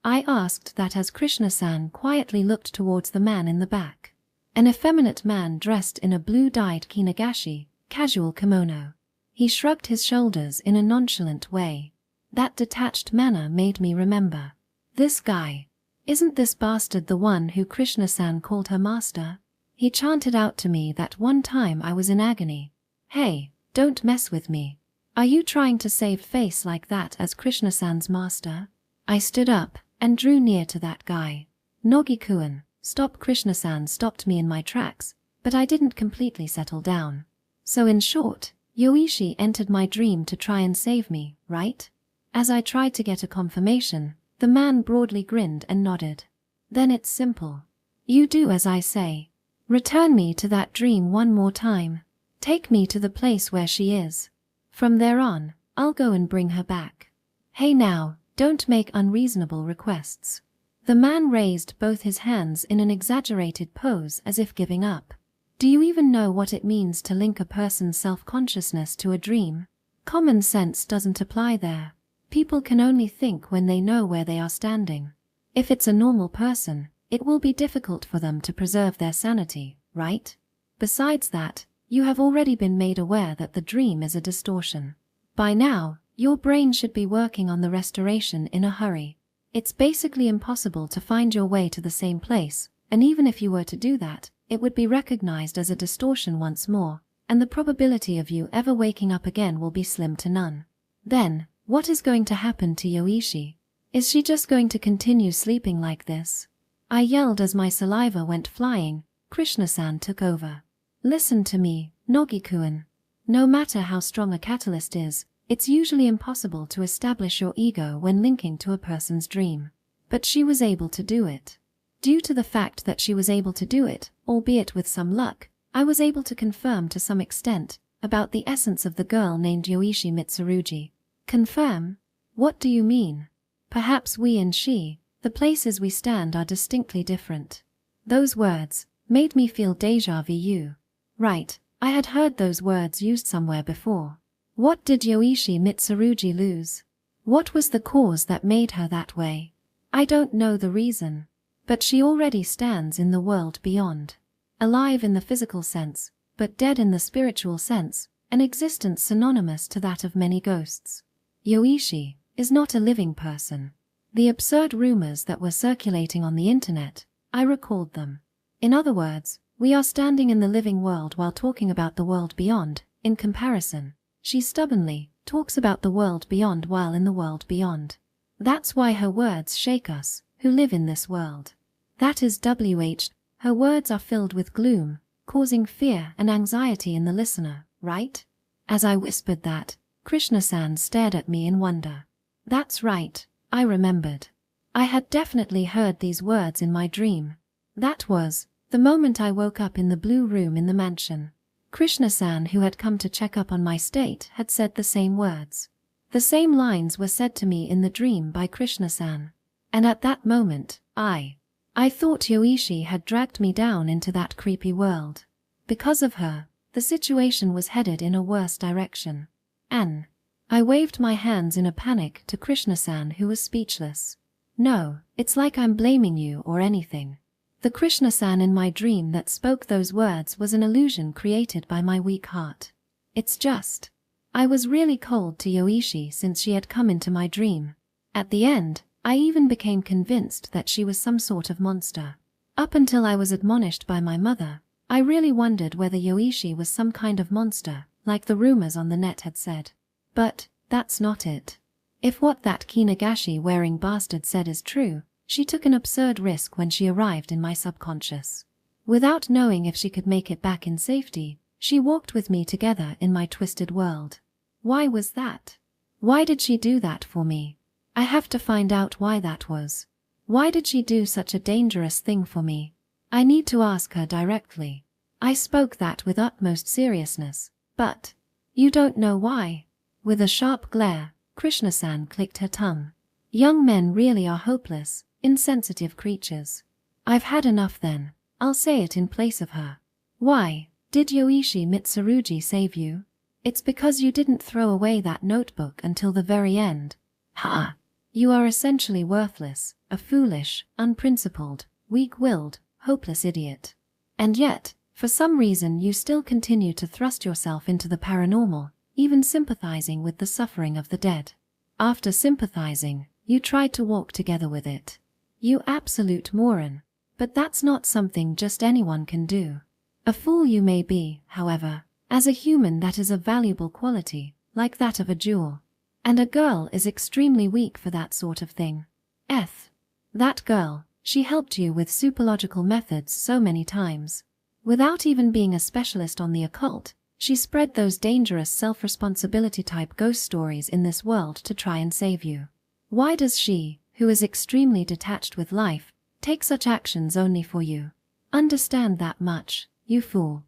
I asked that as Krishna-san quietly looked towards the man in the back. An effeminate man dressed in a blue-dyed kinagashi, casual kimono. He shrugged his shoulders in a nonchalant way. That detached manner made me remember. This guy. Isn't this bastard the one who Krishna-san called her master? He chanted out to me that one time I was in agony. Hey, don't mess with me. Are you trying to save face like that as Krishna-san's master? I stood up and drew near to that guy. Nogi-kun, stop. Krishna-san stopped me in my tracks, but I didn't completely settle down. So in short, Yoichi entered my dream to try and save me, right? As I tried to get a confirmation, the man broadly grinned and nodded. Then it's simple. You do as I say. Return me to that dream one more time. Take me to the place where she is. From there on, I'll go and bring her back. Hey now, don't make unreasonable requests. The man raised both his hands in an exaggerated pose as if giving up. Do you even know what it means to link a person's self-consciousness to a dream? Common sense doesn't apply there. People can only think when they know where they are standing. If it's a normal person, it will be difficult for them to preserve their sanity, right? Besides that, you have already been made aware that the dream is a distortion. By now, your brain should be working on the restoration in a hurry. It's basically impossible to find your way to the same place, and even if you were to do that, it would be recognized as a distortion once more, and the probability of you ever waking up again will be slim to none. Then, what is going to happen to Yoichi? Is she just going to continue sleeping like this? I yelled as my saliva went flying. Krishna-san took over. Listen to me, Nogi-kun. No matter how strong a catalyst is, it's usually impossible to establish your ego when linking to a person's dream. But she was able to do it. Due to the fact that she was able to do it, albeit with some luck, I was able to confirm to some extent about the essence of the girl named Yoichi Mitsurugi. Confirm? What do you mean? Perhaps we and she, the places we stand, are distinctly different. Those words made me feel déjà vu. Right, I had heard those words used somewhere before. What did Yoichi Mitsurugi lose? What was the cause that made her that way? I don't know the reason. But she already stands in the world beyond. Alive in the physical sense, but dead in the spiritual sense, an existence synonymous to that of many ghosts. Yoichi is not a living person. The absurd rumors that were circulating on the internet, I recalled them. In other words, we are standing in the living world while talking about the world beyond. In comparison, she stubbornly talks about the world beyond while in the world beyond. That's why her words shake us, who live in this world. That is her words are filled with gloom, causing fear and anxiety in the listener, right? As I whispered that, Krishna-san stared at me in wonder. That's right, I remembered. I had definitely heard these words in my dream. That was the moment I woke up in the blue room in the mansion. Krishna-san, who had come to check up on my state, had said the same words. The same lines were said to me in the dream by Krishna-san. And at that moment, I thought Yoichi had dragged me down into that creepy world. Because of her, the situation was headed in a worse direction. I waved my hands in a panic to Krishna-san, who was speechless. No, it's like I'm blaming you or anything. The Krishna-san in my dream that spoke those words was an illusion created by my weak heart. It's just, I was really cold to Yoichi since she had come into my dream. At the end, I even became convinced that she was some sort of monster. Up until I was admonished by my mother, I really wondered whether Yoichi was some kind of monster, like the rumors on the net had said. But that's not it. If what that kinagashi-wearing bastard said is true, she took an absurd risk when she arrived in my subconscious. Without knowing if she could make it back in safety, she walked with me together in my twisted world. Why was that? Why did she do that for me? I have to find out why that was. Why did she do such a dangerous thing for me? I need to ask her directly. I spoke that with utmost seriousness. But you don't know why? With a sharp glare, Krishna-san clicked her tongue. Young men really are hopeless, insensitive creatures. I've had enough then. I'll say it in place of her. Why did Yoichi Mitsurugi save you? It's because you didn't throw away that notebook until the very end. Ha! You are essentially worthless, a foolish, unprincipled, weak-willed, hopeless idiot. And yet, for some reason you still continue to thrust yourself into the paranormal, even sympathizing with the suffering of the dead. After sympathizing, you tried to walk together with it. You absolute moron. But that's not something just anyone can do. A fool you may be, however, as a human that is a valuable quality, like that of a jewel. And a girl is extremely weak for that sort of thing. That girl, she helped you with superlogical methods so many times. Without even being a specialist on the occult, she spread those dangerous self-responsibility type ghost stories in this world to try and save you. Why does she, who is extremely detached with life, take such actions only for you? Understand that much, you fool.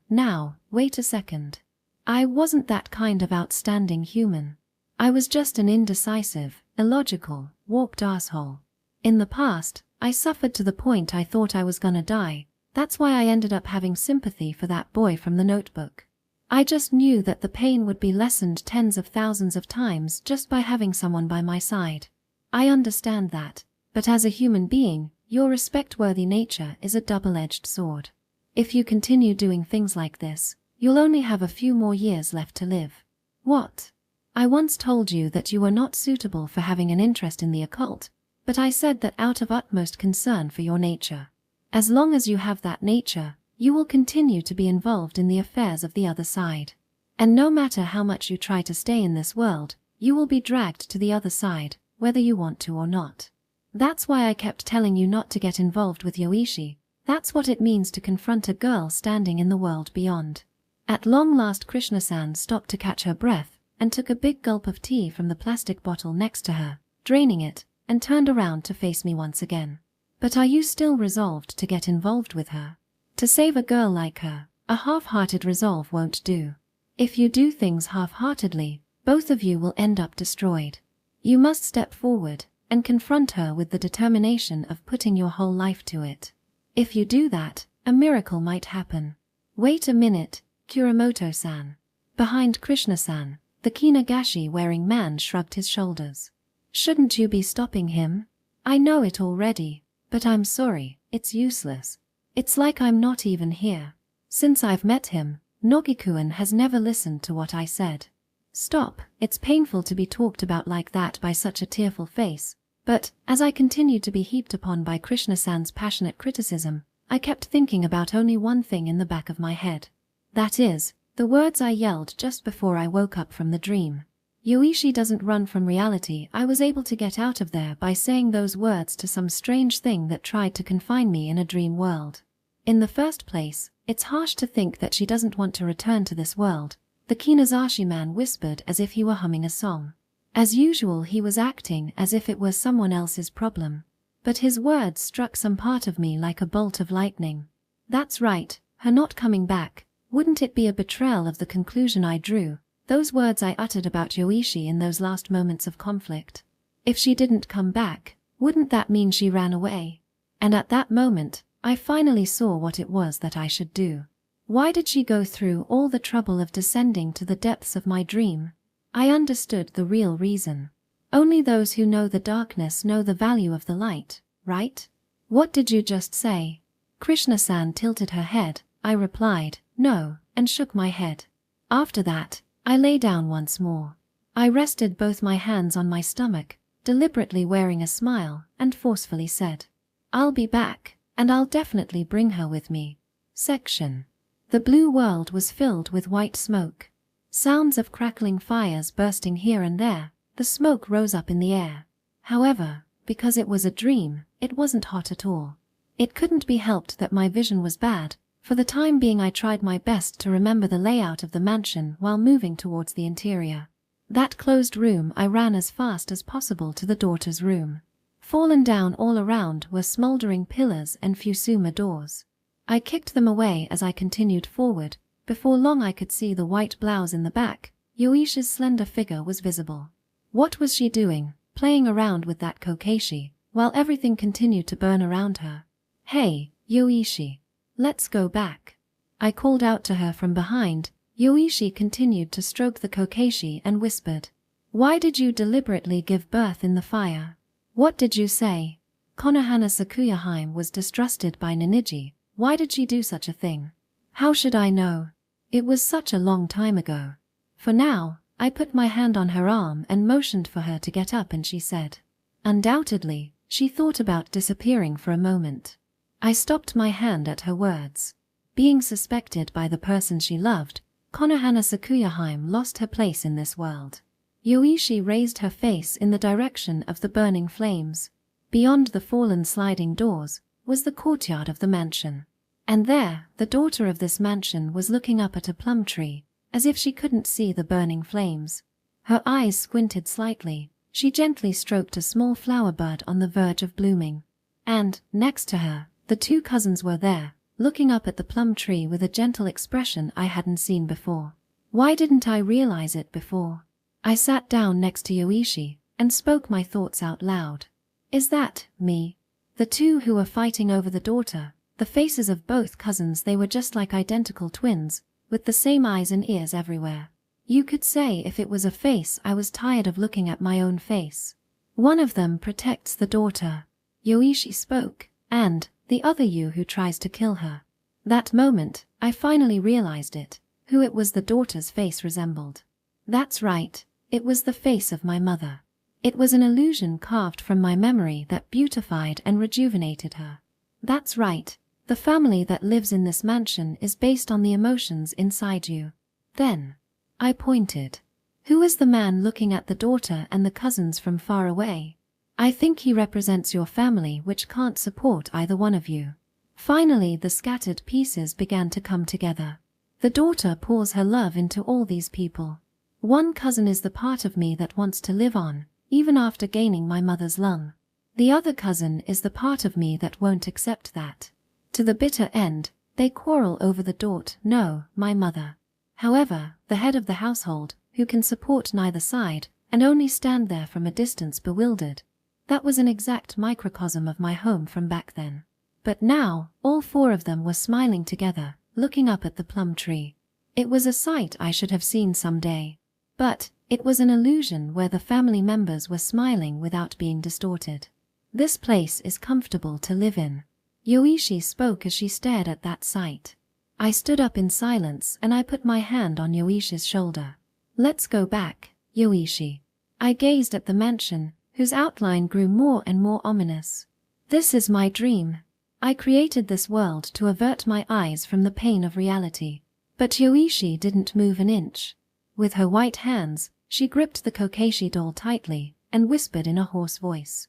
Now, wait a second. I wasn't that kind of outstanding human. I was just an indecisive, illogical, warped asshole. In the past, I suffered to the point I thought I was gonna die. That's why I ended up having sympathy for that boy from the notebook. I just knew that the pain would be lessened tens of thousands of times just by having someone by my side. I understand that, but as a human being, your respect-worthy nature is a double-edged sword. If you continue doing things like this, you'll only have a few more years left to live. What? I once told you that you were not suitable for having an interest in the occult, but I said that out of utmost concern for your nature. As long as you have that nature, you will continue to be involved in the affairs of the other side. And no matter how much you try to stay in this world, you will be dragged to the other side, whether you want to or not. That's why I kept telling you not to get involved with Yoichi. That's what it means to confront a girl standing in the world beyond. At long last Krishna-san stopped to catch her breath, and took a big gulp of tea from the plastic bottle next to her, draining it, and turned around to face me once again. But are you still resolved to get involved with her? To save a girl like her, a half-hearted resolve won't do. If you do things half-heartedly, both of you will end up destroyed. You must step forward and confront her with the determination of putting your whole life to it. If you do that, a miracle might happen. Wait a minute, Kuramoto-san. Behind Krishna-san, the Kinagashi-wearing man shrugged his shoulders. Shouldn't you be stopping him? I know it already. But I'm sorry, it's useless. It's like I'm not even here. Since I've met him, Nogikuan has never listened to what I said. Stop, it's painful to be talked about like that by such a tearful face. But, as I continued to be heaped upon by Krishna-san's passionate criticism, I kept thinking about only one thing in the back of my head. That is, the words I yelled just before I woke up from the dream. Yoichi doesn't run from reality. I was able to get out of there by saying those words to some strange thing that tried to confine me in a dream world. In the first place, it's harsh to think that she doesn't want to return to this world, the Kinazashi man whispered as if he were humming a song. As usual, he was acting as if it was someone else's problem. But his words struck some part of me like a bolt of lightning. That's right, her not coming back. Wouldn't it be a betrayal of the conclusion I drew? Those words I uttered about Yoichi in those last moments of conflict. If she didn't come back, wouldn't that mean she ran away? And at that moment, I finally saw what it was that I should do. Why did she go through all the trouble of descending to the depths of my dream? I understood the real reason. Only those who know the darkness know the value of the light, right? What did you just say? Krishna-san tilted her head. I replied, no, and shook my head. After that, I lay down once more. I rested both my hands on my stomach, deliberately wearing a smile, and forcefully said, I'll be back, and I'll definitely bring her with me. Section. The blue world was filled with white smoke. Sounds of crackling fires bursting here and there, the smoke rose up in the air. However, because it was a dream, it wasn't hot at all. It couldn't be helped that my vision was bad. For the time being I tried my best to remember the layout of the mansion while moving towards the interior. That closed room, I ran as fast as possible to the daughter's room. Fallen down all around were smoldering pillars and Fusama doors. I kicked them away as I continued forward. Before long I could see the white blouse in the back. Yoishi's slender figure was visible. What was she doing, playing around with that kokeshi, while everything continued to burn around her? Hey, Yoichi. Let's go back. I called out to her from behind. Yoichi continued to stroke the kokeshi and whispered, Why did you deliberately give birth in the fire? What did you say? Konohana Sakuyaheim was distrusted by Ninigi. Why did she do such a thing? How should I know? It was such a long time ago. For now, I put my hand on her arm and motioned for her to get up, and she said. Undoubtedly, she thought about disappearing for a moment. I stopped my hand at her words. Being suspected by the person she loved, Konohana Sakuyaheim lost her place in this world. Yoichi raised her face in the direction of the burning flames. Beyond the fallen sliding doors was the courtyard of the mansion. And there, the daughter of this mansion was looking up at a plum tree, as if she couldn't see the burning flames. Her eyes squinted slightly. She gently stroked a small flower bud on the verge of blooming. And, next to her, the two cousins were there, looking up at the plum tree with a gentle expression I hadn't seen before. Why didn't I realize it before? I sat down next to Yoichi and spoke my thoughts out loud. Is that me? The two who were fighting over the daughter, the faces of both cousins, they were just like identical twins, with the same eyes and ears everywhere. You could say if it was a face, I was tired of looking at my own face. One of them protects the daughter, Yoichi spoke, and the other you who tries to kill her. That moment, I finally realized it, who it was the daughter's face resembled. That's right, it was the face of my mother. It was an illusion carved from my memory that beautified and rejuvenated her. That's right, the family that lives in this mansion is based on the emotions inside you. Then, I pointed. Who is the man looking at the daughter and the cousins from far away? I think he represents your family, which can't support either one of you. Finally, the scattered pieces began to come together. The daughter pours her love into all these people. One cousin is the part of me that wants to live on, even after gaining my mother's lung. The other cousin is the part of me that won't accept that. To the bitter end, they quarrel over the daughter, no, my mother. However, the head of the household, who can support neither side, and only stand there from a distance bewildered. That was an exact microcosm of my home from back then. But now, all four of them were smiling together, looking up at the plum tree. It was a sight I should have seen someday. But it was an illusion where the family members were smiling without being distorted. This place is comfortable to live in. Yoichi spoke as she stared at that sight. I stood up in silence and I put my hand on Yoichi's shoulder. Let's go back, Yoichi. I gazed at the mansion, whose outline grew more and more ominous. This is my dream. I created this world to avert my eyes from the pain of reality. But Yoichi didn't move an inch. With her white hands, she gripped the Kokeshi doll tightly and whispered in a hoarse voice.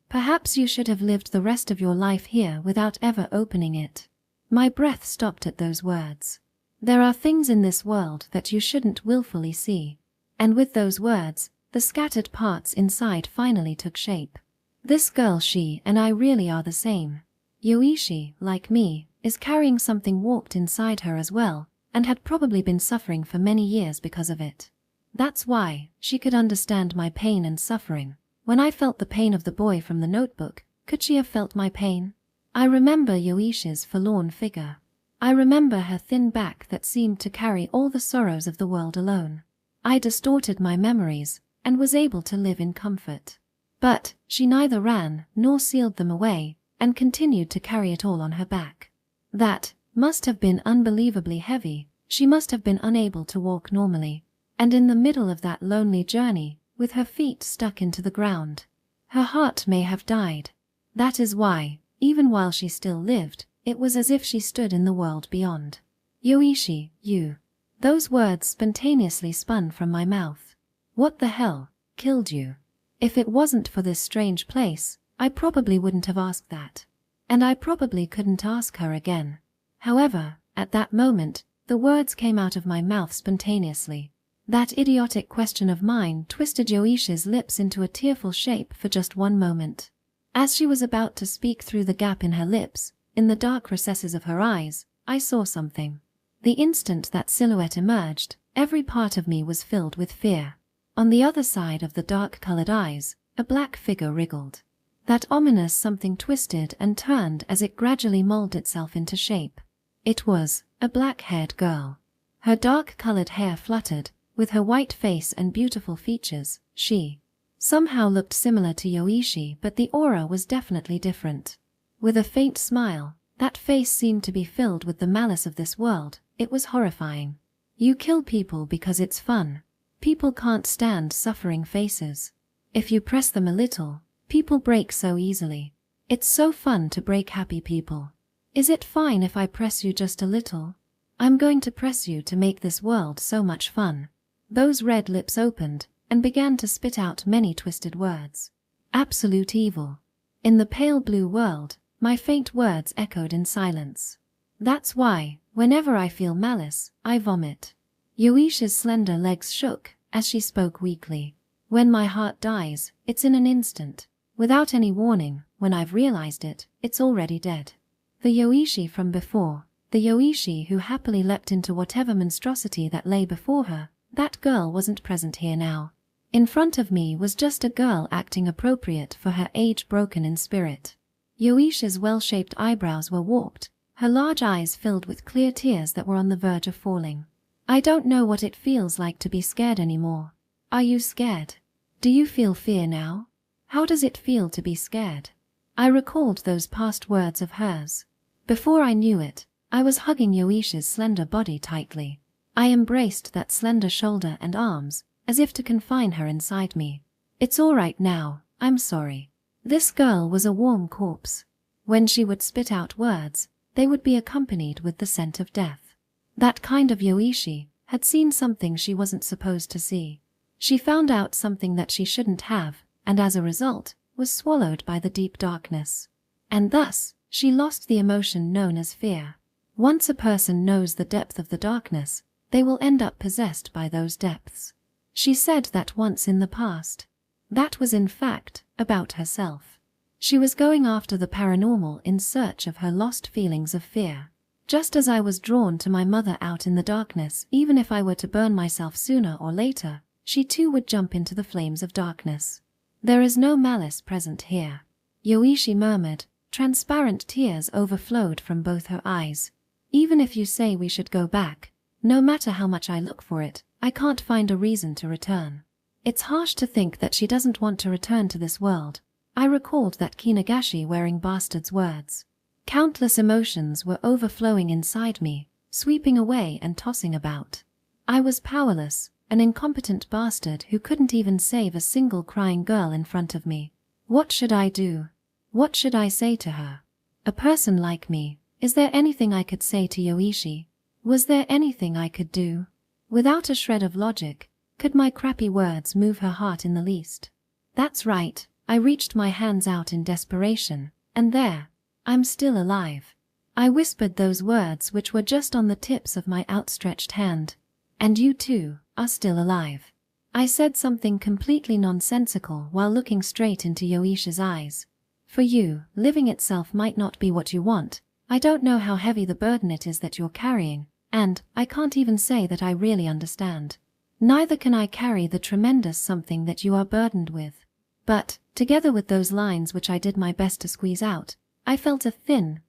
Perhaps you should have lived the rest of your life here without ever opening it. My breath stopped at those words. There are things in this world that you shouldn't willfully see. And with those words, the scattered parts inside finally took shape. This girl, she and I really are the same. Yoichi, like me, is carrying something warped inside her as well, and had probably been suffering for many years because of it. That's why she could understand my pain and suffering. When I felt the pain of the boy from the notebook, could she have felt my pain? I remember Yoichi's forlorn figure. I remember her thin back that seemed to carry all the sorrows of the world alone. I distorted my memories and was able to live in comfort. But she neither ran nor sealed them away and continued to carry it all on her back. That must have been unbelievably heavy. She must have been unable to walk normally. And in the middle of that lonely journey, with her feet stuck into the ground, her heart may have died. That is why, even while she still lived, it was as if she stood in the world beyond. Yoichi, you. Those words spontaneously spun from my mouth. What the hell killed you? If it wasn't for this strange place, I probably wouldn't have asked that. And I probably couldn't ask her again. However, at that moment, the words came out of my mouth spontaneously. That idiotic question of mine twisted Yoichi's lips into a tearful shape for just one moment. As she was about to speak through the gap in her lips, in the dark recesses of her eyes, I saw something. The instant that silhouette emerged, every part of me was filled with fear. On the other side of the dark-colored eyes, a black figure wriggled. That ominous something twisted and turned as it gradually molded itself into shape. It was a black-haired girl. Her dark-colored hair fluttered, With her white face and beautiful features, she somehow looked similar to Yoichi, but the aura was definitely different. With a faint smile, that face seemed to be filled with the malice of this world. It was horrifying. You kill people because it's fun. People can't stand suffering faces. If you press them a little, people break so easily. It's so fun to break happy people. Is it fine if I press you just a little? I'm going to press you to make this world so much fun. Those red lips opened and began to spit out many twisted words. Absolute evil. In the pale blue world, my faint words echoed in silence. That's why, whenever I feel malice, I vomit. Yoishi's slender legs shook as she spoke weakly. When my heart dies, it's in an instant. Without any warning, when I've realized it, it's already dead. The Yoichi from before, the Yoichi who happily leapt into whatever monstrosity that lay before her, that girl wasn't present here now. In front of me was just a girl acting appropriate for her age, broken in spirit. Yoishi's well-shaped eyebrows were warped, her large eyes filled with clear tears that were on the verge of falling. I don't know what it feels like to be scared anymore. Are you scared? Do you feel fear now? How does it feel to be scared? I recalled those past words of hers. Before I knew it, I was hugging Yoishi's slender body tightly. I embraced that slender shoulder and arms, as if to confine her inside me. It's all right now, I'm sorry. This girl was a warm corpse. When she would spit out words, they would be accompanied with the scent of death. That kind of Yoichi had seen something she wasn't supposed to see. She found out something that she shouldn't have, and as a result, was swallowed by the deep darkness. And thus, she lost the emotion known as fear. Once a person knows the depth of the darkness, they will end up possessed by those depths. She said that once in the past. That was in fact about herself. She was going after the paranormal in search of her lost feelings of fear. Just as I was drawn to my mother out in the darkness, even if I were to burn myself sooner or later, she too would jump into the flames of darkness. There is no malice present here. Yoichi murmured. Transparent tears overflowed from both her eyes. Even if you say we should go back, no matter how much I look for it, I can't find a reason to return. It's harsh to think that she doesn't want to return to this world. I recalled that Kinagashi wearing bastard's words. Countless emotions were overflowing inside me, sweeping away and tossing about. I was powerless, an incompetent bastard who couldn't even save a single crying girl in front of me. What should I do? What should I say to her? A person like me, is there anything I could say to Yoichi? Was there anything I could do? Without a shred of logic, could my crappy words move her heart in the least? That's right, I reached my hands out in desperation, and there, I'm still alive. I whispered those words which were just on the tips of my outstretched hand. And you too, are still alive. I said something completely nonsensical while looking straight into Yoishi's eyes. For you, living itself might not be what you want. I don't know how heavy the burden it is that you're carrying, and I can't even say that I really understand. Neither can I carry the tremendous something that you are burdened with. But, together with those lines which I did my best to squeeze out, I felt a thin,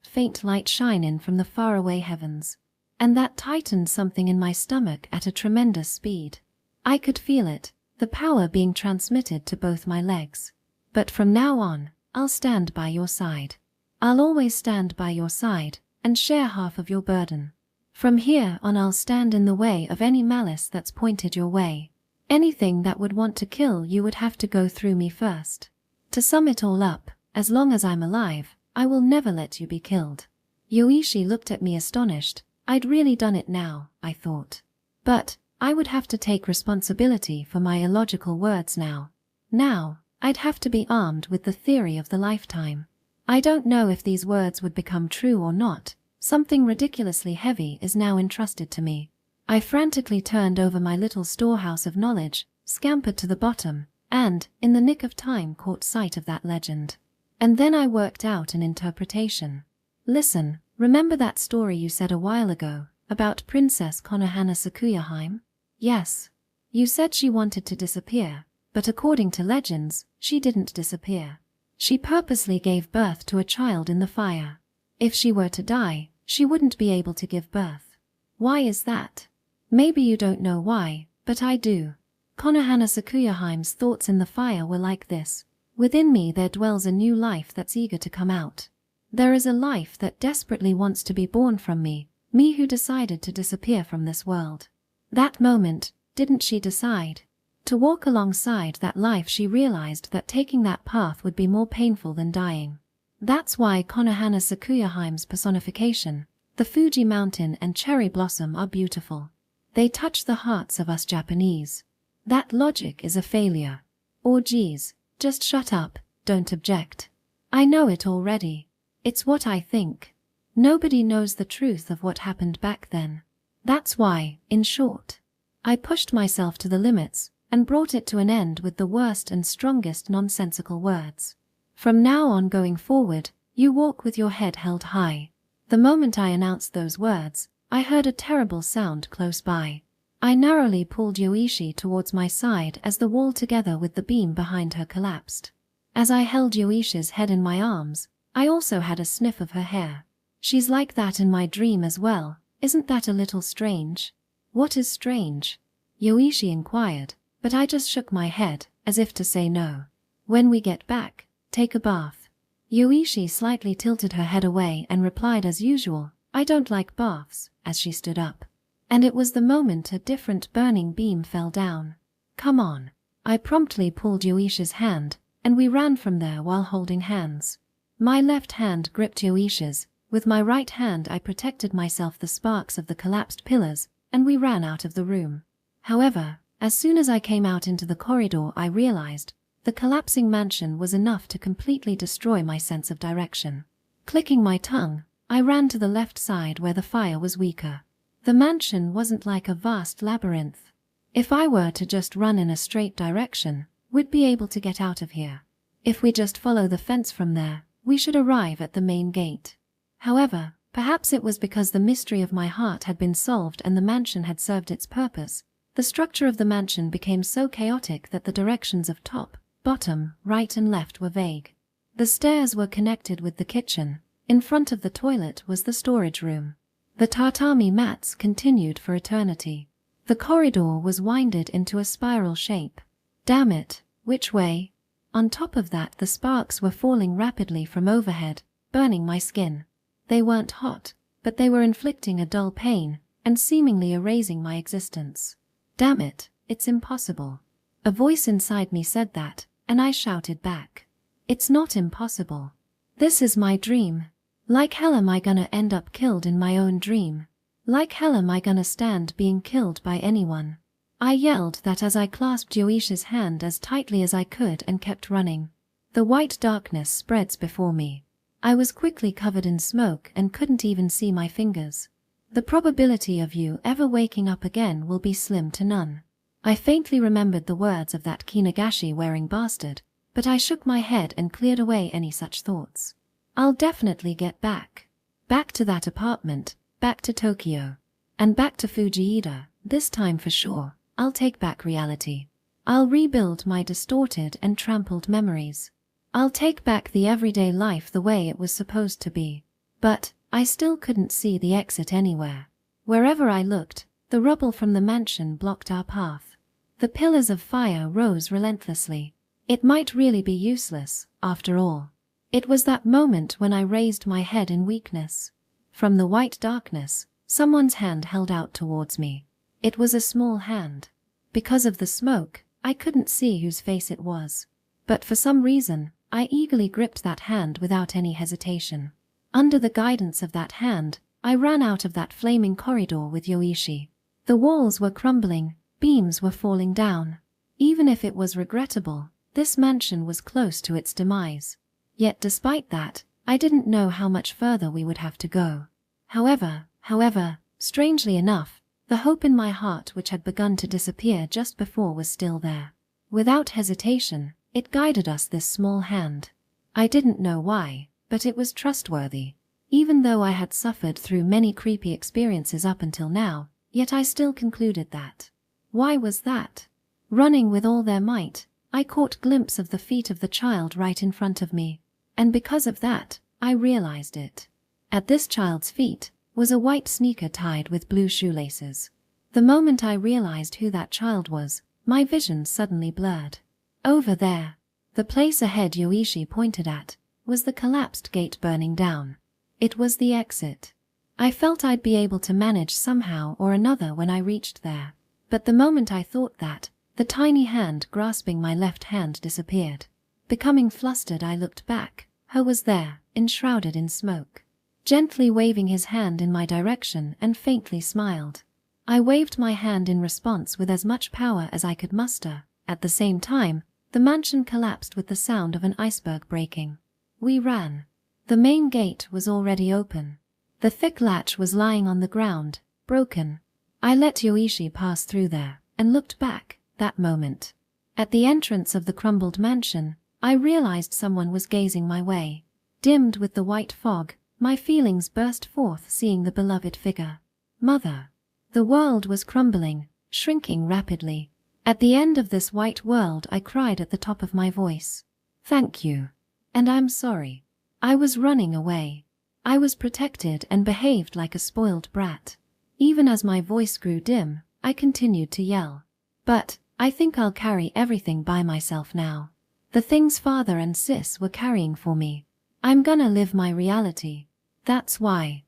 faint light shine in from the faraway heavens. And that tightened something in my stomach at a tremendous speed. I could feel it, the power being transmitted to both my legs. But from now on, I'll stand by your side. I'll always stand by your side, and share half of your burden. From here on I'll stand in the way of any malice that's pointed your way. Anything that would want to kill you would have to go through me first. To sum it all up, as long as I'm alive, I will never let you be killed. Yoichi looked at me astonished. I'd really done it now, I thought. But, I would have to take responsibility for my illogical words now. Now, I'd have to be armed with the theory of the lifetime. I don't know if these words would become true or not. Something ridiculously heavy is now entrusted to me. I frantically turned over my little storehouse of knowledge, scampered to the bottom, and, in the nick of time, caught sight of that legend. And then I worked out an interpretation. Listen, remember that story you said a while ago, about Princess Konohana Sakuyaheim? Yes. You said she wanted to disappear, but according to legends, she didn't disappear. She purposely gave birth to a child in the fire. If she were to die, she wouldn't be able to give birth. Why is that? Maybe you don't know why, but I do. Konohana Sakuyaheim's thoughts in the fire were like this. Within me there dwells a new life that's eager to come out. There is a life that desperately wants to be born from me who decided to disappear from this world. That moment, didn't she decide? To walk alongside that life, she realized that taking that path would be more painful than dying. That's why Konohana Sakuyaheim's personification, the Fuji mountain and cherry blossom, are beautiful. They touch the hearts of us Japanese. That logic is a failure. Or geez, just shut up, don't object. I know it already. It's what I think. Nobody knows the truth of what happened back then. That's why, in short, I pushed myself to the limits and brought it to an end with the worst and strongest nonsensical words. From now on going forward, you walk with your head held high. The moment I announced those words, I heard a terrible sound close by. I narrowly pulled Yoichi towards my side as the wall together with the beam behind her collapsed. As I held Yoichi's head in my arms, I also had a sniff of her hair. She's like that in my dream as well, isn't that a little strange? What is strange? Yoichi inquired, but I just shook my head, as if to say no. When we get back, take a bath. Yoichi slightly tilted her head away and replied as usual, I don't like baths, as she stood up. And it was the moment a different burning beam fell down. Come on. I promptly pulled Yoichi's hand, and we ran from there while holding hands. My left hand gripped Yoichi's, with my right hand I protected myself the sparks of the collapsed pillars, and we ran out of the room. However, as soon as I came out into the corridor, I realized the collapsing mansion was enough to completely destroy my sense of direction. Clicking my tongue, I ran to the left side where the fire was weaker. The mansion wasn't like a vast labyrinth. If I were to just run in a straight direction, we'd be able to get out of here. If we just follow the fence from there, we should arrive at the main gate. However, perhaps it was because the mystery of my heart had been solved and the mansion had served its purpose. The structure of the mansion became so chaotic that the directions of top, bottom, right and left were vague. The stairs were connected with the kitchen. In front of the toilet was the storage room. The tatami mats continued for eternity. The corridor was winded into a spiral shape. Damn it, which way? On top of that, the sparks were falling rapidly from overhead, burning my skin. They weren't hot, but they were inflicting a dull pain and seemingly erasing my existence. Damn it, it's impossible. A voice inside me said that, and I shouted back. It's not impossible. This is my dream. Like hell am I gonna end up killed in my own dream? Like hell am I gonna stand being killed by anyone? I yelled that as I clasped Yoishi's hand as tightly as I could and kept running. The white darkness spreads before me. I was quickly covered in smoke and couldn't even see my fingers. The probability of you ever waking up again will be slim to none. I faintly remembered the words of that Kinagashi-wearing bastard, but I shook my head and cleared away any such thoughts. I'll definitely get back. Back to that apartment, back to Tokyo, and back to Fujiida. This time for sure, I'll take back reality. I'll rebuild my distorted and trampled memories. I'll take back the everyday life the way it was supposed to be. But I still couldn't see the exit anywhere. Wherever I looked, the rubble from the mansion blocked our path. The pillars of fire rose relentlessly. It might really be useless, after all. It was that moment when I raised my head in weakness. From the white darkness, someone's hand held out towards me. It was a small hand. Because of the smoke, I couldn't see whose face it was. But for some reason, I eagerly gripped that hand without any hesitation. Under the guidance of that hand, I ran out of that flaming corridor with Yoichi. The walls were crumbling, beams were falling down. Even if it was regrettable, this mansion was close to its demise. Yet despite that, I didn't know how much further we would have to go. However, strangely enough, the hope in my heart which had begun to disappear just before was still there. Without hesitation, it guided us, this small hand. I didn't know why, but it was trustworthy. Even though I had suffered through many creepy experiences up until now, yet I still concluded that. Why was that? Running with all their might, I caught glimpse of the feet of the child right in front of me, and because of that, I realized it. At this child's feet was a white sneaker tied with blue shoelaces. The moment I realized who that child was, my vision suddenly blurred. Over there, the place ahead Yoichi pointed at, was the collapsed gate burning down. It was the exit. I felt I'd be able to manage somehow or another when I reached there. But the moment I thought that, the tiny hand grasping my left hand disappeared. Becoming flustered, I looked back. He was there, enshrouded in smoke, gently waving his hand in my direction, and faintly smiled. I waved my hand in response with as much power as I could muster. At the same time, the mansion collapsed with the sound of an iceberg breaking. We ran. The main gate was already open. The thick latch was lying on the ground, broken. I let Yoichi pass through there, and looked back. That moment, at the entrance of the crumbled mansion, I realized someone was gazing my way. Dimmed with the white fog, my feelings burst forth seeing the beloved figure. Mother. The world was crumbling, shrinking rapidly. At the end of this white world, I cried at the top of my voice. Thank you. And I'm sorry. I was running away. I was protected and behaved like a spoiled brat. Even as my voice grew dim, I continued to yell. But I think I'll carry everything by myself now. The things father and sis were carrying for me. I'm gonna live my reality. That's why.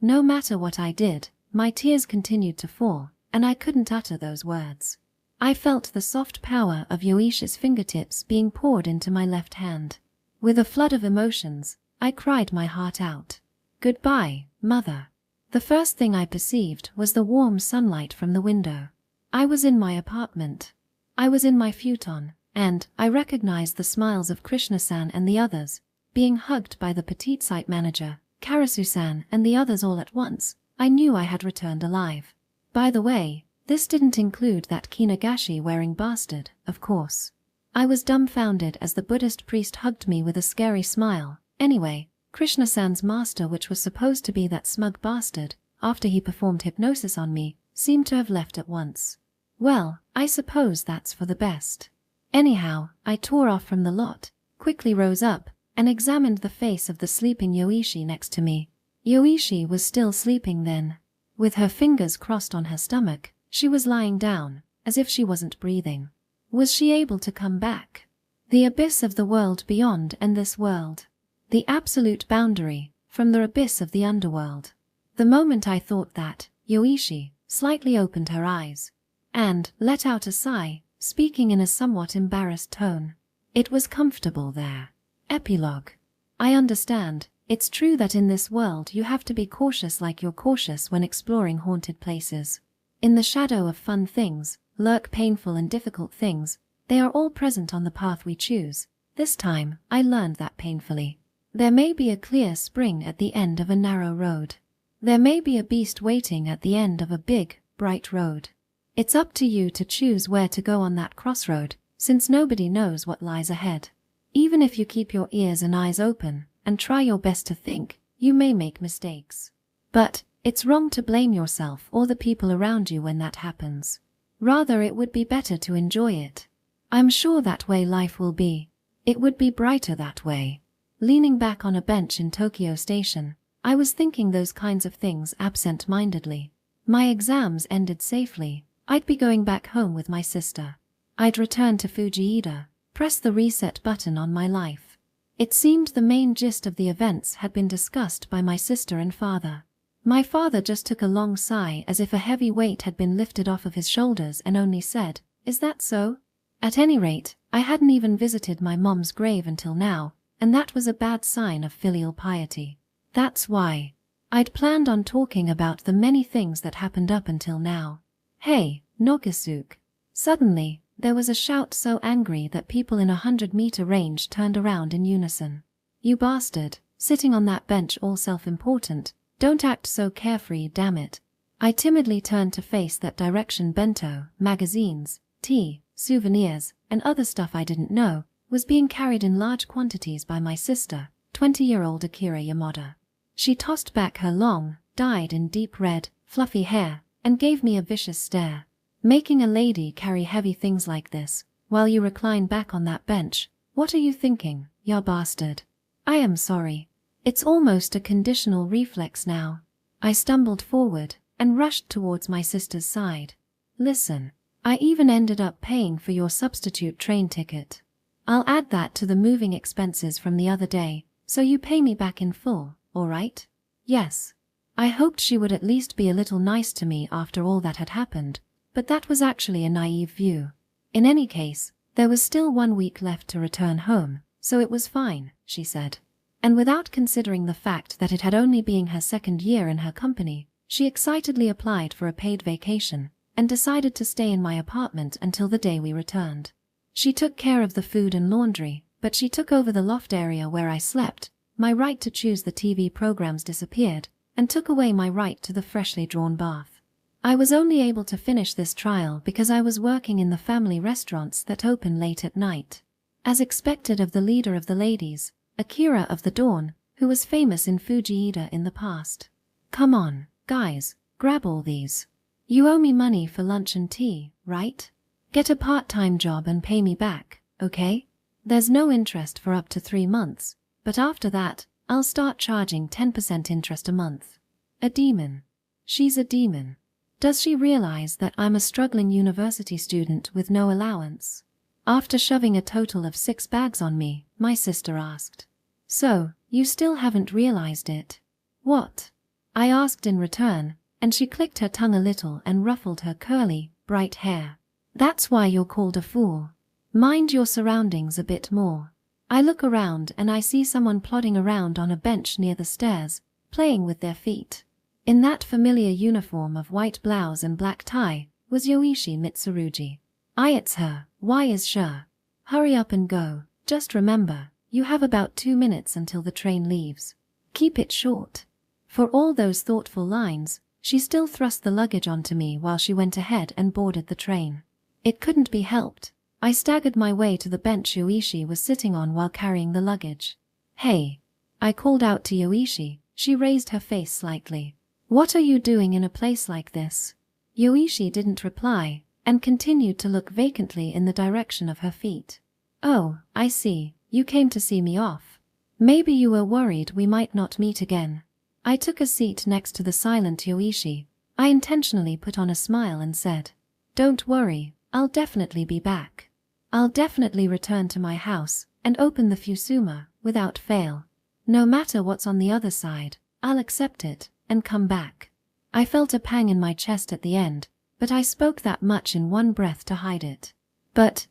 No matter what I did, my tears continued to fall, and I couldn't utter those words. I felt the soft power of Yoishi's fingertips being poured into my left hand. With a flood of emotions, I cried my heart out. Goodbye, Mother. The first thing I perceived was the warm sunlight from the window. I was in my apartment. I was in my futon, and I recognized the smiles of Krishna-san and the others, being hugged by the petite site manager, Karasu-san, and the others all at once. I knew I had returned alive. By the way, this didn't include that Kinagashi-wearing bastard, of course. I was dumbfounded as the Buddhist priest hugged me with a scary smile. Anyway, Krishna-san's master, which was supposed to be that smug bastard, after he performed hypnosis on me, seemed to have left at once. Well, I suppose that's for the best. Anyhow, I tore off from the lot, quickly rose up, and examined the face of the sleeping Yoichi next to me. Yoichi was still sleeping then. With her fingers crossed on her stomach, she was lying down, as if she wasn't breathing. Was she able to come back? The abyss of the world beyond and this world. The absolute boundary, from the abyss of the underworld. The moment I thought that, Yoichi slightly opened her eyes, and let out a sigh, speaking in a somewhat embarrassed tone. It was comfortable there. Epilogue. I understand. It's true that in this world you have to be cautious like you're cautious when exploring haunted places. In the shadow of fun things, lurk painful and difficult things. They are all present on the path we choose. This time, I learned that painfully. There may be a clear spring at the end of a narrow road. There may be a beast waiting at the end of a big, bright road. It's up to you to choose where to go on that crossroad, since nobody knows what lies ahead. Even if you keep your ears and eyes open, and try your best to think, you may make mistakes. But it's wrong to blame yourself or the people around you when that happens. Rather, it would be better to enjoy it. I'm sure that way life will be. It would be brighter that way. Leaning back on a bench in Tokyo Station, I was thinking those kinds of things absent-mindedly. My exams ended safely. I'd be going back home with my sister. I'd return to Fujiida, press the reset button on my life. It seemed the main gist of the events had been discussed by my sister and father. My father just took a long sigh as if a heavy weight had been lifted off of his shoulders and only said, "Is that so?" At any rate, I hadn't even visited my mom's grave until now, and that was a bad sign of filial piety. That's why I'd planned on talking about the many things that happened up until now. Hey, Nogisuke. Suddenly, there was a shout so angry that people in 100-meter range turned around in unison. You bastard, sitting on that bench all self-important, don't act so carefree, damn it. I timidly turned to face that direction. Bento, magazines, tea, souvenirs, and other stuff I didn't know, was being carried in large quantities by my sister, 20-year-old Akira Yamada. She tossed back her long, dyed in deep red, fluffy hair, and gave me a vicious stare. Making a lady carry heavy things like this, while you recline back on that bench, what are you thinking, ya bastard? I am sorry. It's almost a conditional reflex now. I stumbled forward, and rushed towards my sister's side. Listen, I even ended up paying for your substitute train ticket. I'll add that to the moving expenses from the other day, so you pay me back in full, all right? Yes. I hoped she would at least be a little nice to me after all that had happened, but that was actually a naive view. In any case, there was still 1 week left to return home, so it was fine, she said. And without considering the fact that it had only been her 2nd year in her company, she excitedly applied for a paid vacation and decided to stay in my apartment until the day we returned. She took care of the food and laundry, but she took over the loft area where I slept. My right to choose the TV programs disappeared, and took away my right to the freshly drawn bath. I was only able to finish this trial because I was working in the family restaurants that open late at night. As expected of the leader of the ladies, Akira of the Dawn, who was famous in Fujieda in the past. Come on, guys, grab all these. You owe me money for lunch and tea, right? Get a part-time job and pay me back, okay? There's no interest for up to 3 months, but after that, I'll start charging 10% interest a month. A demon. She's a demon. Does she realize that I'm a struggling university student with no allowance? After shoving a total of 6 bags on me, my sister asked. So, you still haven't realized it? What? I asked in return, and she clicked her tongue a little and ruffled her curly, bright hair. That's why you're called a fool. Mind your surroundings a bit more. I look around and I see someone plodding around on a bench near the stairs, playing with their feet. In that familiar uniform of white blouse and black tie was Yoichi Mitsurugi. It's her. Why is sure? Hurry up and go. Just remember, you have about 2 minutes until the train leaves. Keep it short. For all those thoughtful lines, she still thrust the luggage onto me while she went ahead and boarded the train. It couldn't be helped. I staggered my way to the bench Yoichi was sitting on while carrying the luggage. Hey! I called out to Yoichi. She raised her face slightly. What are you doing in a place like this? Yoichi didn't reply, and continued to look vacantly in the direction of her feet. Oh, I see, you came to see me off. Maybe you were worried we might not meet again. I took a seat next to the silent Yoichi. I intentionally put on a smile and said, Don't worry, I'll definitely be back. I'll definitely return to my house and open the Fusama, without fail. No matter what's on the other side, I'll accept it and come back. I felt a pang in my chest at the end, but I spoke that much in one breath to hide it. But,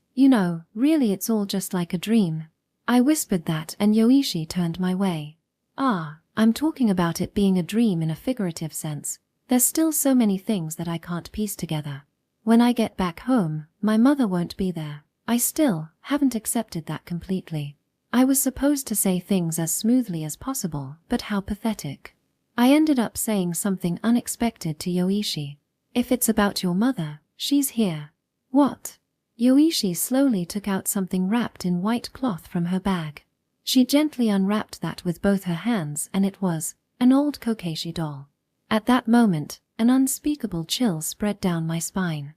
really it's all just like a dream. I whispered that and Yoichi turned my way. I'm talking about it being a dream in a figurative sense. There's still so many things that I can't piece together. When I get back home, my mother won't be there. I still haven't accepted that completely. I was supposed to say things as smoothly as possible, but how pathetic. I ended up saying something unexpected to Yoichi. If it's about your mother, she's here. What? Yoichi slowly took out something wrapped in white cloth from her bag. She gently unwrapped that with both her hands and it was an old Kokeshi doll. At that moment, an unspeakable chill spread down my spine.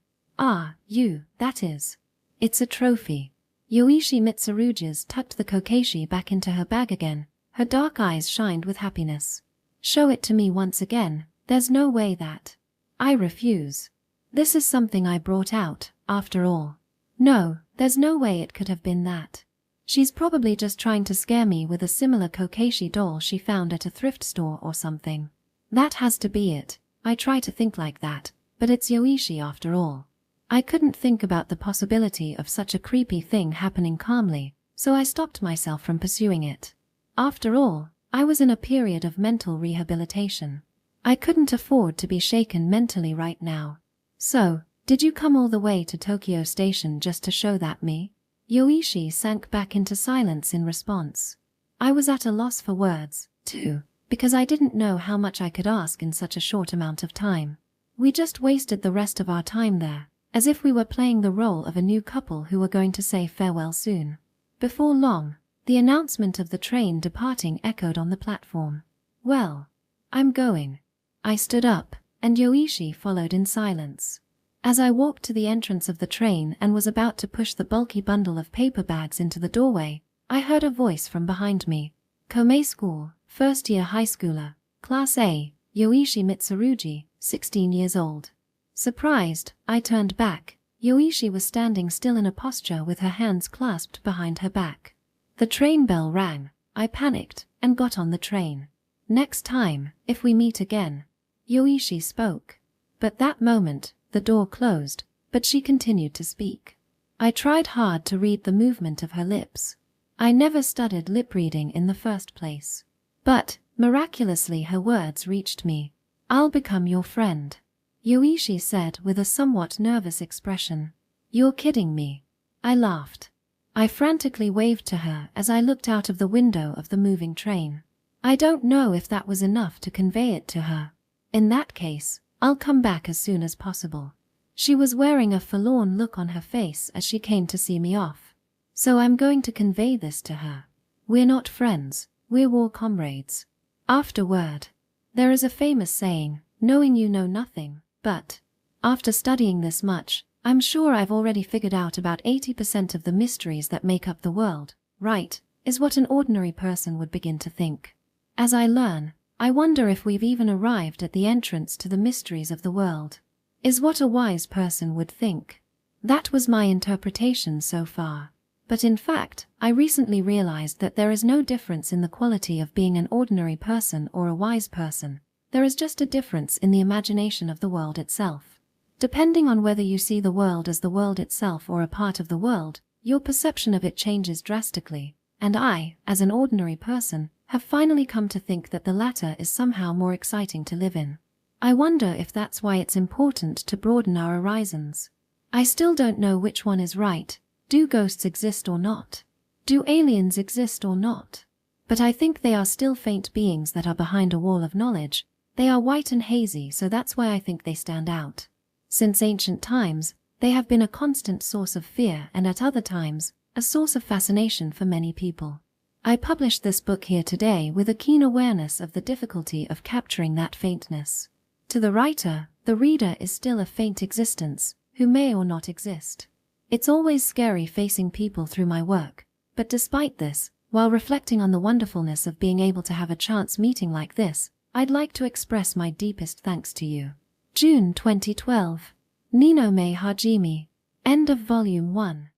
That is. It's a trophy. Yoichi Mitsurugi's tucked the Kokeshi back into her bag again. Her dark eyes shined with happiness. Show it to me once again. There's no way that. I refuse. This is something I brought out, after all. No, there's no way it could have been that. She's probably just trying to scare me with a similar Kokeshi doll she found at a thrift store or something. That has to be it. I try to think like that, but it's Yoichi after all. I couldn't think about the possibility of such a creepy thing happening calmly, so I stopped myself from pursuing it. After all, I was in a period of mental rehabilitation. I couldn't afford to be shaken mentally right now. So, did you come all the way to Tokyo Station just to show that me? Yoichi sank back into silence in response. I was at a loss for words, too, because I didn't know how much I could ask in such a short amount of time. We just wasted the rest of our time there, as if we were playing the role of a new couple who were going to say farewell soon. Before long, the announcement of the train departing echoed on the platform. Well, I'm going. I stood up, and Yoichi followed in silence. As I walked to the entrance of the train and was about to push the bulky bundle of paper bags into the doorway, I heard a voice from behind me. Komei School, first-year high schooler, Class A, Yoichi Mitsurugi, 16 years old. Surprised, I turned back. Yoichi was standing still in a posture with her hands clasped behind her back. The train bell rang. I panicked and got on the train. Next time, if we meet again, Yoichi spoke. But that moment, the door closed, but she continued to speak. I tried hard to read the movement of her lips. I never studied lip reading in the first place. But, miraculously, her words reached me. "I'll become your friend," Yoichi said with a somewhat nervous expression. "You're kidding me." I laughed. I frantically waved to her as I looked out of the window of the moving train. I don't know if that was enough to convey it to her. In that case, I'll come back as soon as possible. She was wearing a forlorn look on her face as she came to see me off. So I'm going to convey this to her. We're not friends, we're war comrades. Afterward, there is a famous saying, knowing you know nothing, but after studying this much, I'm sure I've already figured out about 80% of the mysteries that make up the world, right, is what an ordinary person would begin to think. As I learn, I wonder if we've even arrived at the entrance to the mysteries of the world. Is what a wise person would think. That was my interpretation so far. But in fact, I recently realized that there is no difference in the quality of being an ordinary person or a wise person. There is just a difference in the imagination of the world itself. Depending on whether you see the world as the world itself or a part of the world, your perception of it changes drastically, and I, as an ordinary person, have finally come to think that the latter is somehow more exciting to live in. I wonder if that's why it's important to broaden our horizons. I still don't know which one is right. Do ghosts exist or not? Do aliens exist or not? But I think they are still faint beings that are behind a wall of knowledge. They are white and hazy, so that's why I think they stand out. Since ancient times, they have been a constant source of fear and at other times, a source of fascination for many people. I published this book here today with a keen awareness of the difficulty of capturing that faintness. To the writer, the reader is still a faint existence, who may or not exist. It's always scary facing people through my work, but despite this, while reflecting on the wonderfulness of being able to have a chance meeting like this, I'd like to express my deepest thanks to you. June 2012. Ninome Hajime. End of Volume 1.